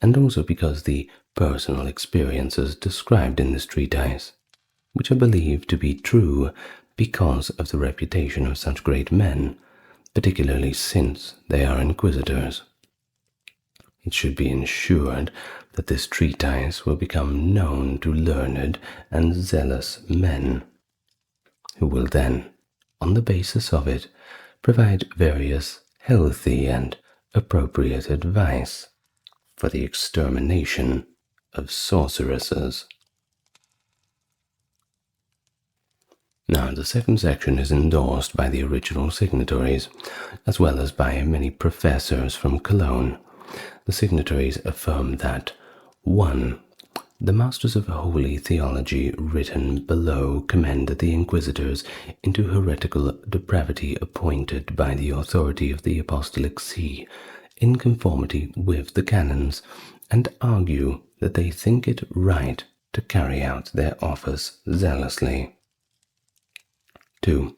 and also because the personal experiences described in this treatise, which are believed to be true because of the reputation of such great men, particularly since they are inquisitors. It should be ensured that this treatise will become known to learned and zealous men, who will then, on the basis of it, provide various healthy and appropriate advice for the extermination of sorceresses. Now, the second section is endorsed by the original signatories, as well as by many professors from Cologne. The signatories affirm that 1. The Masters of Holy Theology written below commend the inquisitors into heretical depravity appointed by the authority of the Apostolic See, in conformity with the canons, and argue that they think it right to carry out their office zealously. 2.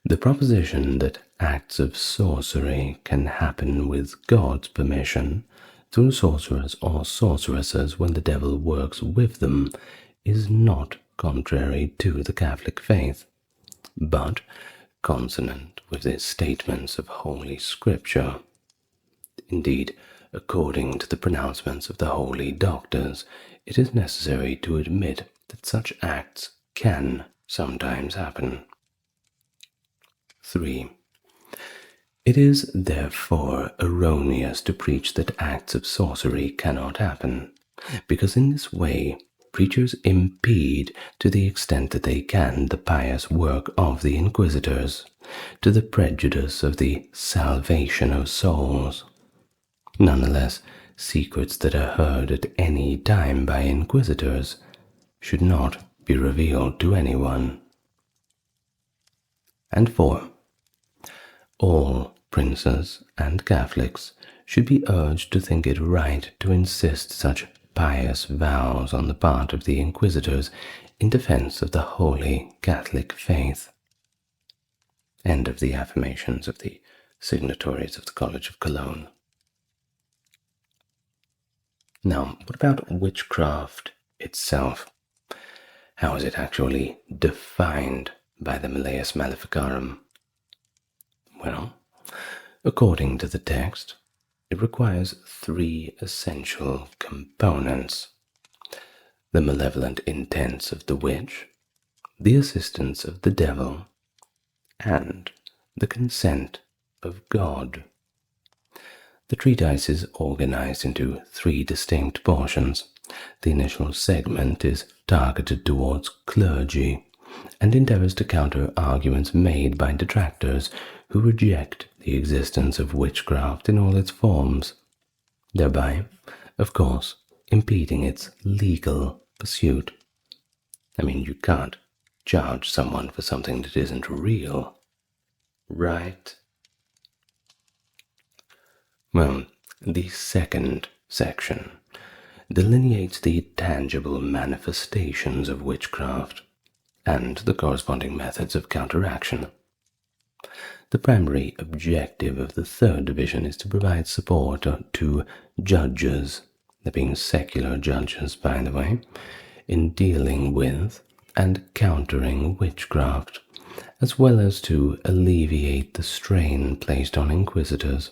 The proposition that acts of sorcery can happen with God's permission through sorcerers or sorceresses when the devil works with them is not contrary to the Catholic faith, but consonant with the statements of Holy Scripture. Indeed, according to the pronouncements of the holy doctors, it is necessary to admit that such acts can sometimes happen. 3. It is therefore erroneous to preach that acts of sorcery cannot happen, because in this way preachers impede to the extent that they can the pious work of the inquisitors, to the prejudice of the salvation of souls. Nonetheless, secrets that are heard at any time by inquisitors should not be revealed to anyone. And 4. All princes and Catholics should be urged to think it right to insist such pious vows on the part of the inquisitors in defense of the holy Catholic faith. End of the affirmations of the signatories of the College of Cologne. Now, what about witchcraft itself? How is it actually defined by the Malleus Maleficarum? Well, according to the text, it requires 3 essential components: the malevolent intents of the witch, the assistance of the devil, and the consent of God. The treatise is organized into 3 distinct portions. The initial segment is targeted towards clergy and endeavors to counter arguments made by detractors who reject the existence of witchcraft in all its forms, thereby, of course, impeding its legal pursuit. I mean, you can't charge someone for something that isn't real, right? Well, the second section delineates the tangible manifestations of witchcraft and the corresponding methods of counteraction. The primary objective of the third division is to provide support to judges, there being secular judges, by the way, in dealing with and countering witchcraft, as well as to alleviate the strain placed on inquisitors.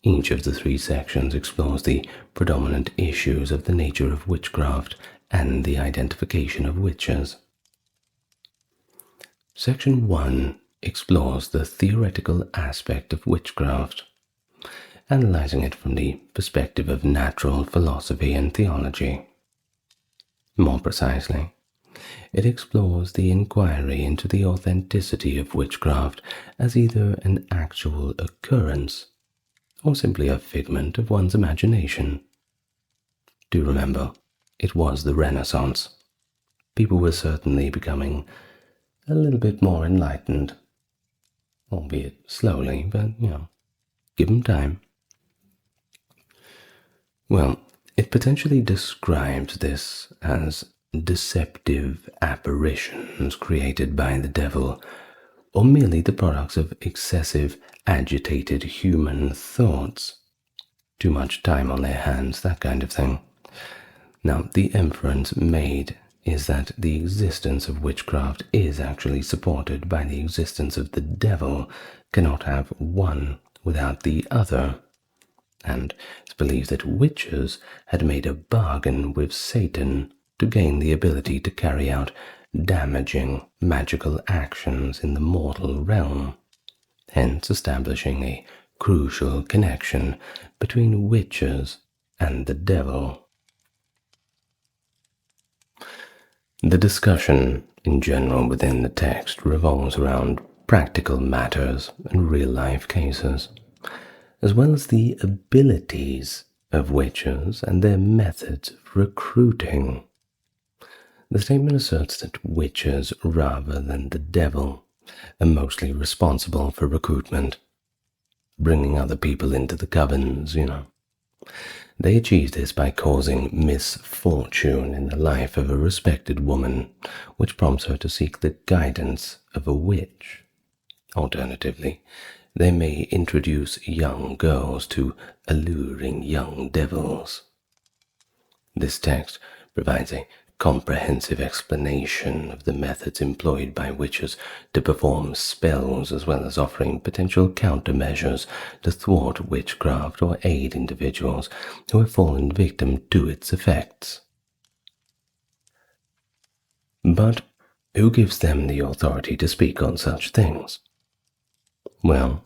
Each of the 3 sections explores the predominant issues of the nature of witchcraft and the identification of witches. Section 1 explores the theoretical aspect of witchcraft, analyzing it from the perspective of natural philosophy and theology. More precisely, it explores the inquiry into the authenticity of witchcraft as either an actual occurrence or simply a figment of one's imagination. Do remember, it was the Renaissance. People were certainly becoming a little bit more enlightened, albeit slowly, but, give them time. Well, it potentially describes this as deceptive apparitions created by the devil, or merely the products of excessive, agitated human thoughts. Too much time on their hands, that kind of thing. Now, the inference made is that the existence of witchcraft is actually supported by the existence of the devil, cannot have one without the other, and it's believed that witches had made a bargain with Satan to gain the ability to carry out damaging magical actions in the mortal realm, hence establishing a crucial connection between witches and the devil. The discussion in general within the text revolves around practical matters and real-life cases, as well as the abilities of witches and their methods of recruiting. The statement asserts that witches, rather than the devil, are mostly responsible for recruitment, bringing other people into the covens, They achieve this by causing misfortune in the life of a respected woman, which prompts her to seek the guidance of a witch. Alternatively, they may introduce young girls to alluring young devils. This text provides a comprehensive explanation of the methods employed by witches to perform spells, as well as offering potential countermeasures to thwart witchcraft or aid individuals who have fallen victim to its effects. But who gives them the authority to speak on such things? Well,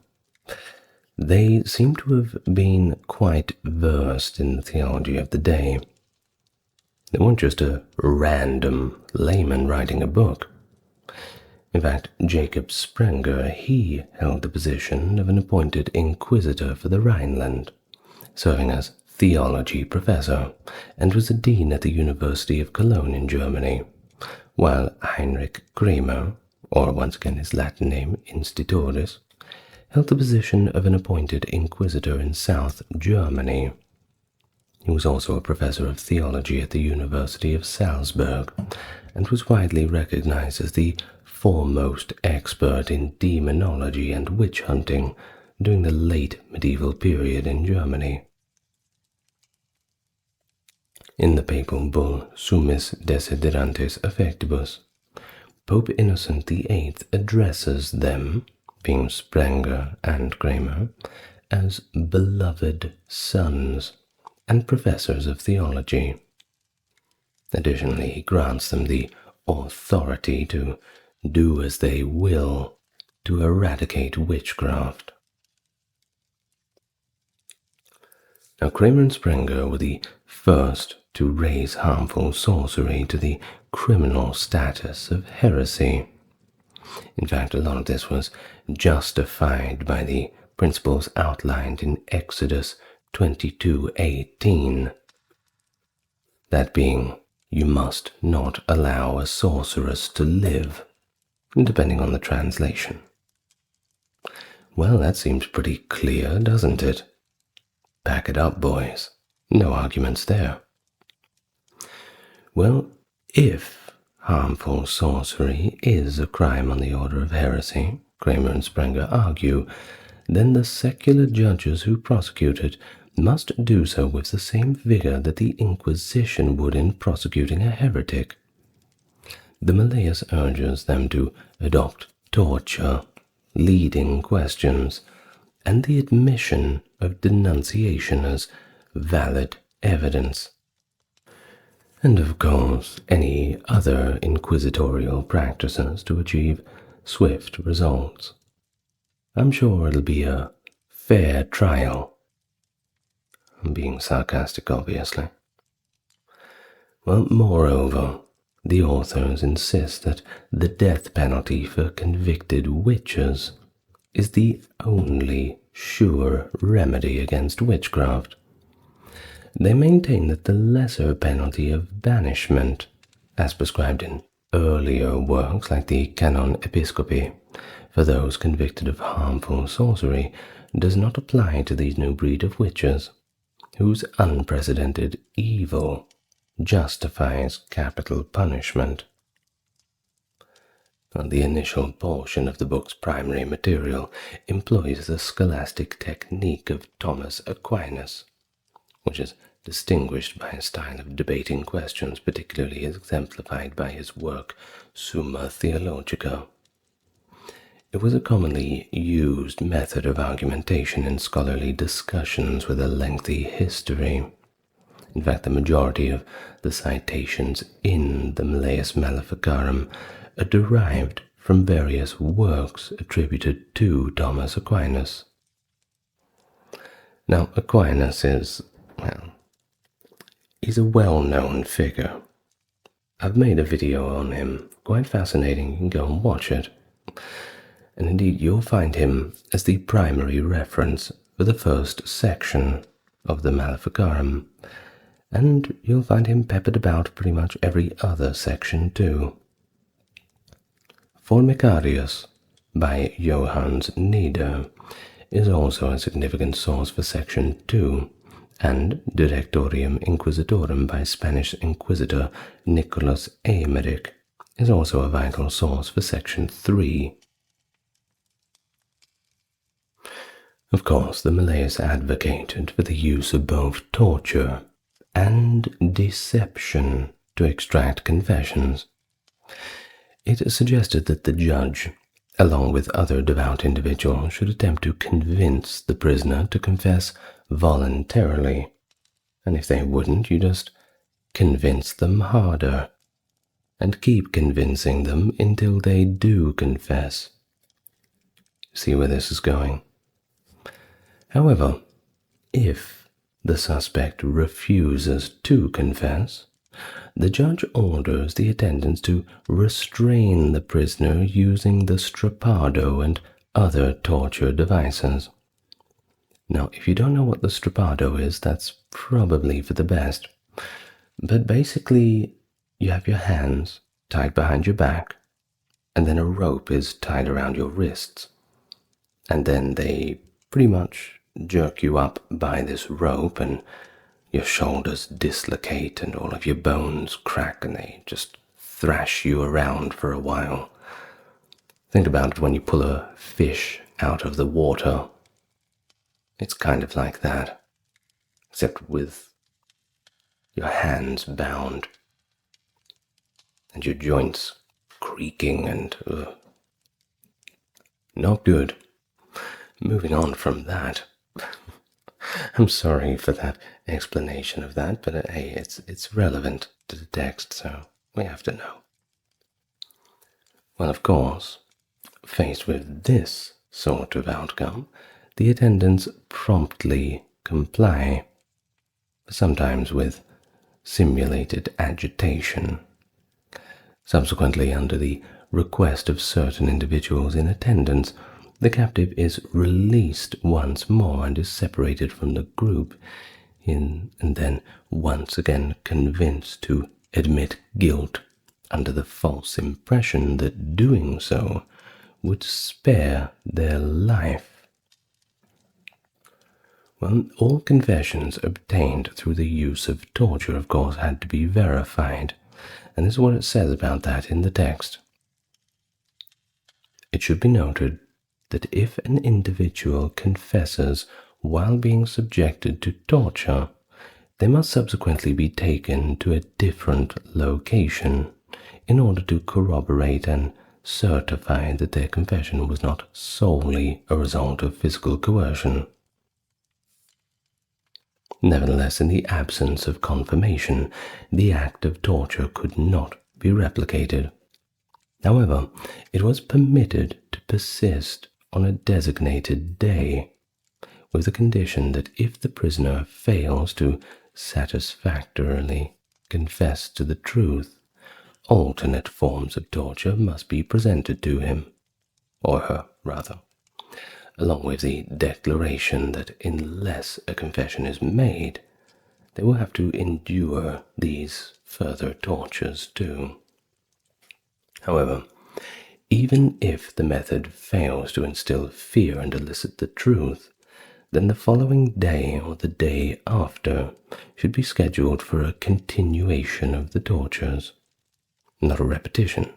they seem to have been quite versed in the theology of the day. They weren't just a random layman writing a book. In fact, Jacob Sprenger, he held the position of an appointed inquisitor for the Rhineland, serving as theology professor, and was a dean at the University of Cologne in Germany, while Heinrich Kramer, or once again his Latin name Institutoris, held the position of an appointed inquisitor in South Germany. He was also a professor of theology at the University of Salzburg, and was widely recognized as the foremost expert in demonology and witch hunting during the late medieval period in Germany. In the papal bull Summis Desiderantes Affectibus, Pope Innocent VIII addresses them, being Sprenger and Kramer, as beloved sons and professors of theology. Additionally, he grants them the authority to do as they will to eradicate witchcraft. Now, Kramer and Sprenger were the first to raise harmful sorcery to the criminal status of heresy. In fact, a lot of this was justified by the principles outlined in Exodus 22:18. That being, you must not allow a sorceress to live, depending on the translation. Well, that seems pretty clear, doesn't it? Back it up, boys. No arguments there. Well, if harmful sorcery is a crime on the order of heresy, Kramer and Sprenger argue, then the secular judges who prosecute it must do so with the same vigor that the Inquisition would in prosecuting a heretic. The Malleus urges them to adopt torture, leading questions, and the admission of denunciation as valid evidence. And of course, any other inquisitorial practices to achieve swift results. I'm sure it'll be a fair trial. I'm being sarcastic, obviously. Well, moreover, the authors insist that the death penalty for convicted witches is the only sure remedy against witchcraft. They maintain that the lesser penalty of banishment, as prescribed in earlier works like the Canon Episcopi, for those convicted of harmful sorcery, does not apply to these new breed of witches, whose unprecedented evil justifies capital punishment. The initial portion of the book's primary material employs the scholastic technique of Thomas Aquinas, which is distinguished by a style of debating questions particularly exemplified by his work Summa Theologica. It was a commonly used method of argumentation in scholarly discussions with a lengthy history. In fact, the majority of the citations in the Malleus Maleficarum are derived from various works attributed to Thomas Aquinas. Now, Aquinas is, he's a well-known figure. I've made a video on him, quite fascinating, you can go and watch it. And indeed, you'll find him as the primary reference for the first section of the Maleficarum, and you'll find him peppered about pretty much every other section too. Formicarius by Johannes Nieder is also a significant source for section 2, and Directorium Inquisitorum by Spanish Inquisitor Nicholas Emmerich is also a vital source for section 3. Of course, the Malleus advocated for the use of both torture and deception to extract confessions. It suggested that the judge, along with other devout individuals, should attempt to convince the prisoner to confess voluntarily, and if they wouldn't, you just convince them harder, and keep convincing them until they do confess. See where this is going? However, if the suspect refuses to confess, The judge orders the attendants to restrain the prisoner using the strappado and other torture devices. Now, if you don't know what the strappado is, that's probably for the best. But basically, you have your hands tied behind your back, and then a rope is tied around your wrists. And then they pretty much jerk you up by this rope, and your shoulders dislocate and all of your bones crack, and they just thrash you around for a while. Think about it when you pull a fish out of the water. It's kind of like that, except with your hands bound and your joints creaking and not good. Moving on from that, I'm sorry for that explanation of that, but hey, it's relevant to the text, so we have to know. Well, of course, faced with this sort of outcome, the attendants promptly comply, sometimes with simulated agitation. Subsequently, under the request of certain individuals in attendance, the captive is released once more and is separated from the group, and then once again convinced to admit guilt under the false impression that doing so would spare their life. Well, all confessions obtained through the use of torture, of course, had to be verified, and this is what it says about that in the text. It should be noted that if an individual confesses while being subjected to torture, they must subsequently be taken to a different location in order to corroborate and certify that their confession was not solely a result of physical coercion. Nevertheless, in the absence of confirmation, the act of torture could not be replicated. However, it was permitted to persist on a designated day, with the condition that if the prisoner fails to satisfactorily confess to the truth, alternate forms of torture must be presented to him, or her, rather, along with the declaration that unless a confession is made, they will have to endure these further tortures too. However, even if the method fails to instill fear and elicit the truth, then the following day or the day after should be scheduled for a continuation of the tortures, not a repetition,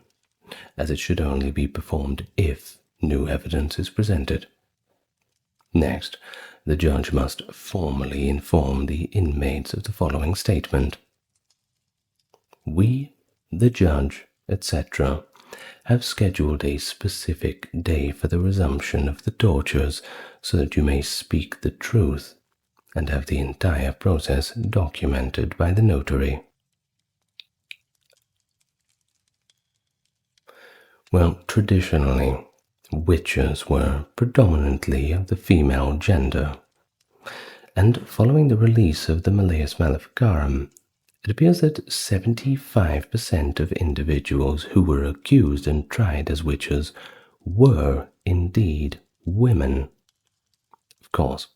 as it should only be performed if new evidence is presented. Next, the judge must formally inform the inmates of the following statement. We, the judge, etc., have scheduled a specific day for the resumption of the tortures so that you may speak the truth and have the entire process documented by the notary. Well, traditionally, witches were predominantly of the female gender, and following the release of the Malleus Maleficarum, it appears that 75% of individuals who were accused and tried as witches were indeed women. Of course,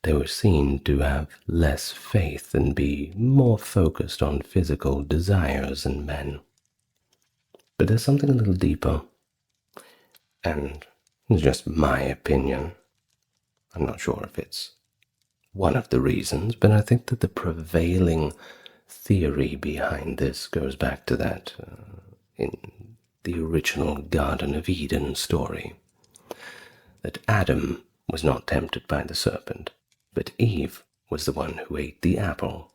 they were seen to have less faith and be more focused on physical desires than men. But there's something a little deeper, and it's just my opinion. I'm not sure if it's one of the reasons, but I think that the prevailing theory behind this goes back to that in the original Garden of Eden story, that Adam was not tempted by the serpent, but Eve was the one who ate the apple,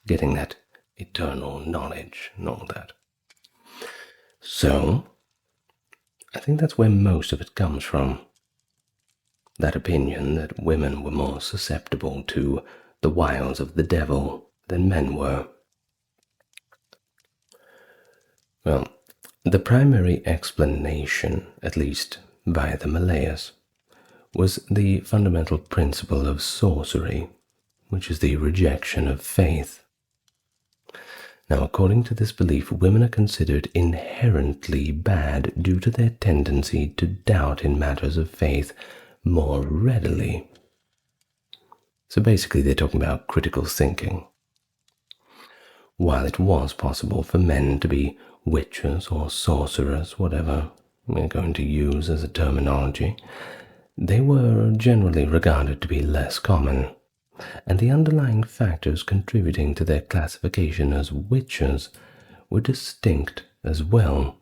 getting that eternal knowledge and all that. So, I think that's where most of it comes from. That opinion that women were more susceptible to the wiles of the devil than men were. Well, the primary explanation, at least by the Malleus, was the fundamental principle of sorcery, which is the rejection of faith. Now, according to this belief, women are considered inherently bad due to their tendency to doubt in matters of faith more readily. So basically, they're talking about critical thinking. While it was possible for men to be witches or sorcerers, whatever we're going to use as a terminology, they were generally regarded to be less common, and the underlying factors contributing to their classification as witches were distinct as well.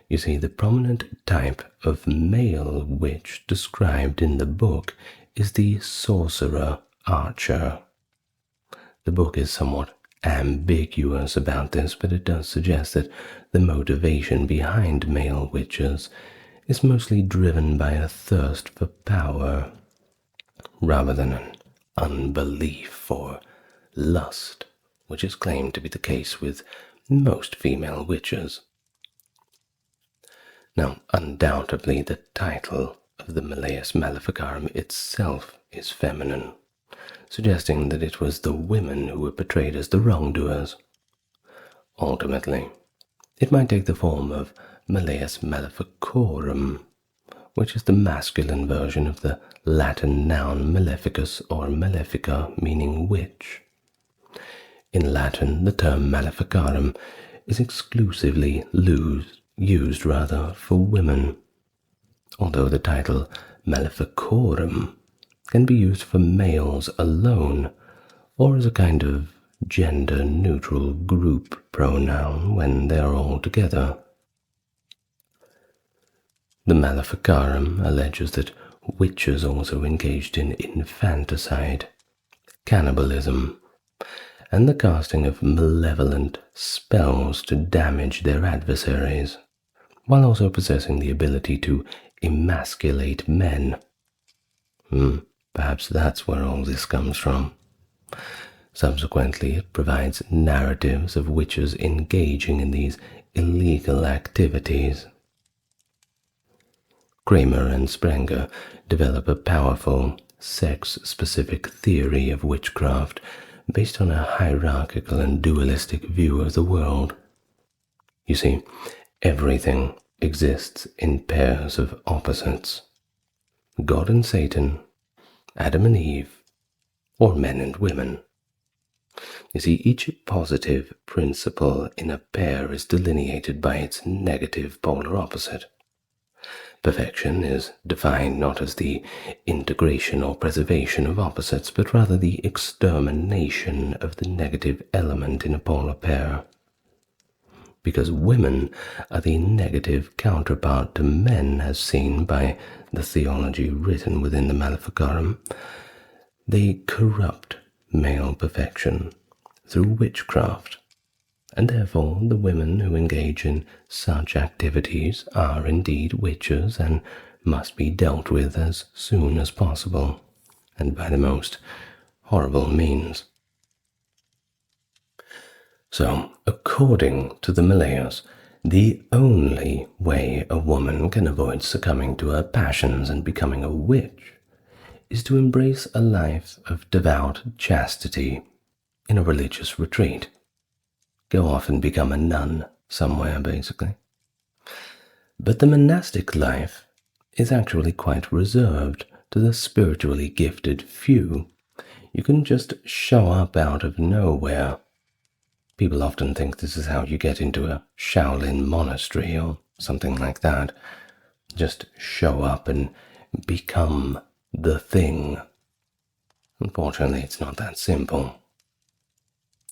You see, the prominent type of male witch described in the book is the sorcerer archer. The book is somewhat ambiguous about this, but it does suggest that the motivation behind male witches is mostly driven by a thirst for power, rather than an unbelief or lust, which is claimed to be the case with most female witches. Now, undoubtedly, the title of the Malleus Maleficarum itself is feminine, suggesting that it was the women who were portrayed as the wrongdoers. Ultimately, it might take the form of Malleus Maleficorum, which is the masculine version of the Latin noun maleficus or malefica, meaning witch. In Latin, the term maleficarum is exclusively used for women, although the title maleficorum can be used for males alone, or as a kind of gender-neutral group pronoun when they are all together. The Maleficarum alleges that witches also engaged in infanticide, cannibalism, and the casting of malevolent spells to damage their adversaries, while also possessing the ability to emasculate men. Perhaps that's where all this comes from. Subsequently, it provides narratives of witches engaging in these illegal activities. Kramer and Sprenger develop a powerful, sex-specific theory of witchcraft based on a hierarchical and dualistic view of the world. You see, everything exists in pairs of opposites. God and Satan, Adam and Eve, or men and women. You see, each positive principle in a pair is delineated by its negative polar opposite. Perfection is defined not as the integration or preservation of opposites, but rather the extermination of the negative element in a polar pair. Because women are the negative counterpart to men as seen by the theology written within the Maleficarum, they corrupt male perfection through witchcraft, and therefore the women who engage in such activities are indeed witches and must be dealt with as soon as possible, and by the most horrible means. So, according to the Malleus, the only way a woman can avoid succumbing to her passions and becoming a witch is to embrace a life of devout chastity in a religious retreat. Go off and become a nun somewhere, basically. But the monastic life is actually quite reserved to the spiritually gifted few. You can just show up out of nowhere. People often think this is how you get into a Shaolin monastery or something like that. Just show up and become the thing. Unfortunately, it's not that simple.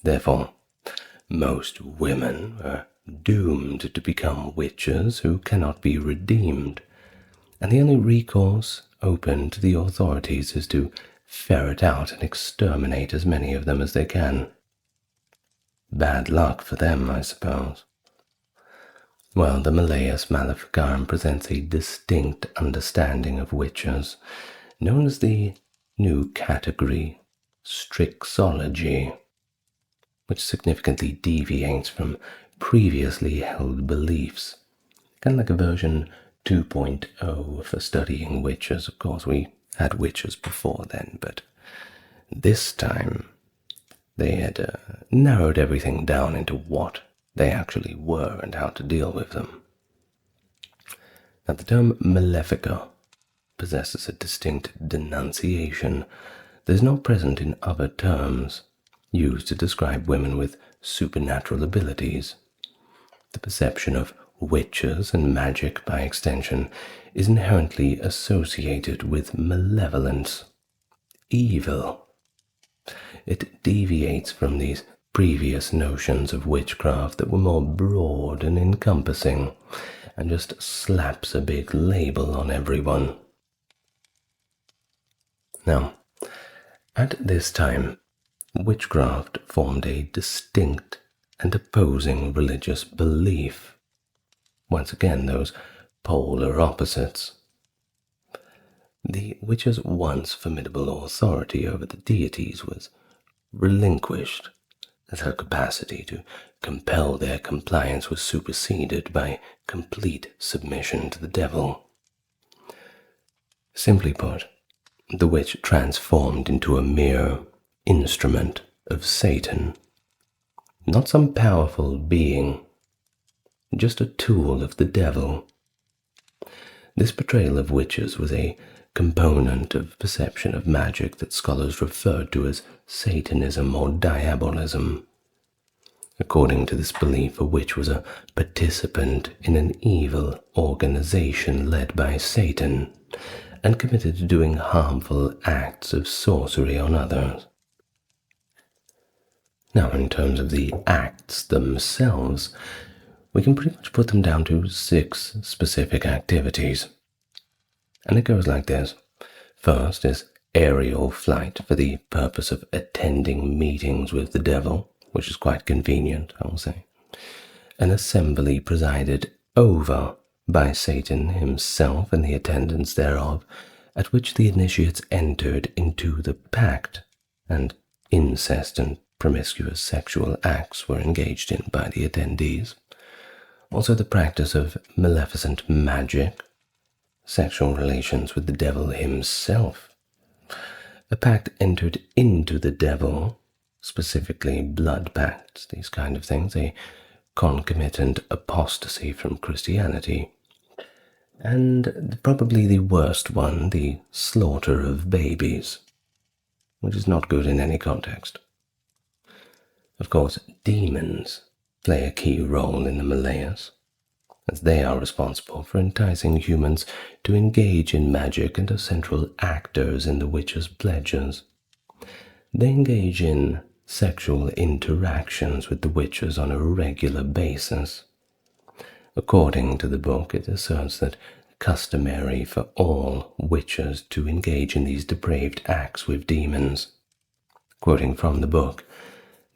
Therefore, most women are doomed to become witches who cannot be redeemed, and the only recourse open to the authorities is to ferret out and exterminate as many of them as they can. Bad luck for them, I suppose. Well, the Malleus Maleficarum presents a distinct understanding of witches, known as the new category, Strixology, which significantly deviates from previously held beliefs. Kind of like a version 2.0 for studying witches. Of course, we had witches before then, but this time They had narrowed everything down into what they actually were and how to deal with them. Now, the term malefica possesses a distinct denunciation that is not present in other terms used to describe women with supernatural abilities. The perception of witches and magic, by extension, is inherently associated with malevolence, evil. It deviates from these previous notions of witchcraft that were more broad and encompassing, and just slaps a big label on everyone. Now, at this time, witchcraft formed a distinct and opposing religious belief. Once again, those polar opposites. The witch's once formidable authority over the deities was relinquished, as her capacity to compel their compliance was superseded by complete submission to the devil. Simply put, the witch transformed into a mere instrument of Satan, not some powerful being, just a tool of the devil. This portrayal of witches was a component of perception of magic that scholars referred to as Satanism or diabolism. According to this belief, a witch was a participant in an evil organization led by Satan and committed to doing harmful acts of sorcery on others. Now, in terms of the acts themselves, we can pretty much put them down to 6 specific activities. And it goes like this. First is aerial flight for the purpose of attending meetings with the devil, which is quite convenient, I will say. An assembly presided over by Satan himself and the attendants thereof, at which the initiates entered into the pact, and incest and promiscuous sexual acts were engaged in by the attendees. Also the practice of maleficent magic, sexual relations with the devil himself. A pact entered into the devil, specifically blood pacts, these kind of things, a concomitant apostasy from Christianity, and probably the worst one, the slaughter of babies, which is not good in any context. Of course, demons play a key role in the Malleus, as they are responsible for enticing humans to engage in magic and are central actors in the witches' pledges. They engage in sexual interactions with the witches on a regular basis. According to the book, it asserts that customary for all witches to engage in these depraved acts with demons. Quoting from the book,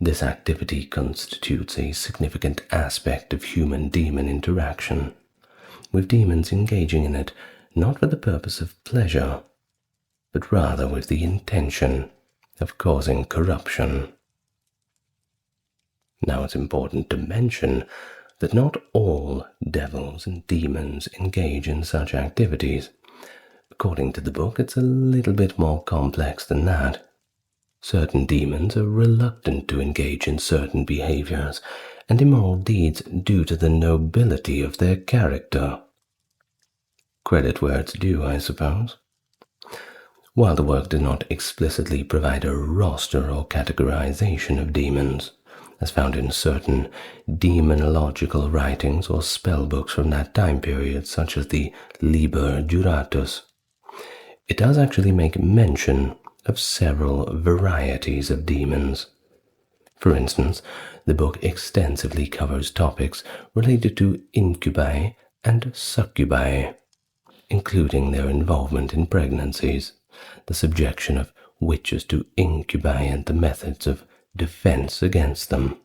this activity constitutes a significant aspect of human-demon interaction, with demons engaging in it not for the purpose of pleasure, but rather with the intention of causing corruption. Now it's important to mention that not all devils and demons engage in such activities. According to the book, it's a little bit more complex than that. Certain demons are reluctant to engage in certain behaviors and immoral deeds due to the nobility of their character. Credit where it's due, I suppose. While the work did not explicitly provide a roster or categorization of demons, as found in certain demonological writings or spell books from that time period, such as the Liber Juratus, it does actually make mention of several varieties of demons. For instance, the book extensively covers topics related to incubi and succubi, including their involvement in pregnancies, the subjection of witches to incubi, and the methods of defense against them.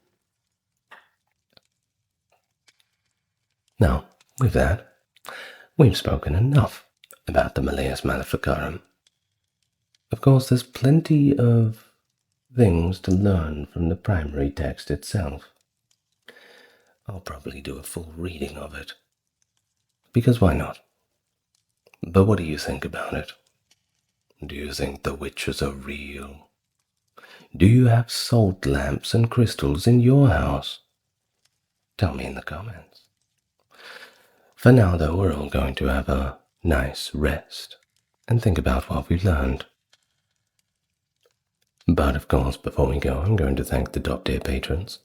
Now, with that, we've spoken enough about the Malleus Maleficarum. Of course, there's plenty of things to learn from the primary text itself. I'll probably do a full reading of it, because why not? But what do you think about it? Do you think the witches are real? Do you have salt lamps and crystals in your house? Tell me in the comments. For now, though, we're all going to have a nice rest and think about what we've learned. But of course, before we go, I'm going to thank the top tier patrons: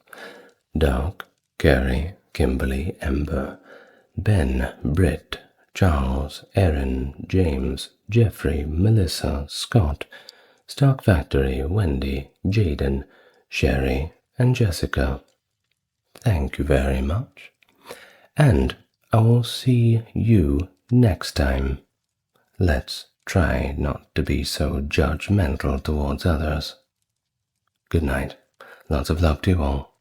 Doug, Carrie, Kimberly, Ember, Ben, Britt, Charles, Aaron, James, Jeffrey, Melissa, Scott, Stark Factory, Wendy, Jaden, Sherry, and Jessica. Thank you very much. And I will see you next time. Let's try not to be so judgmental towards others. Good night. Lots of love to you all.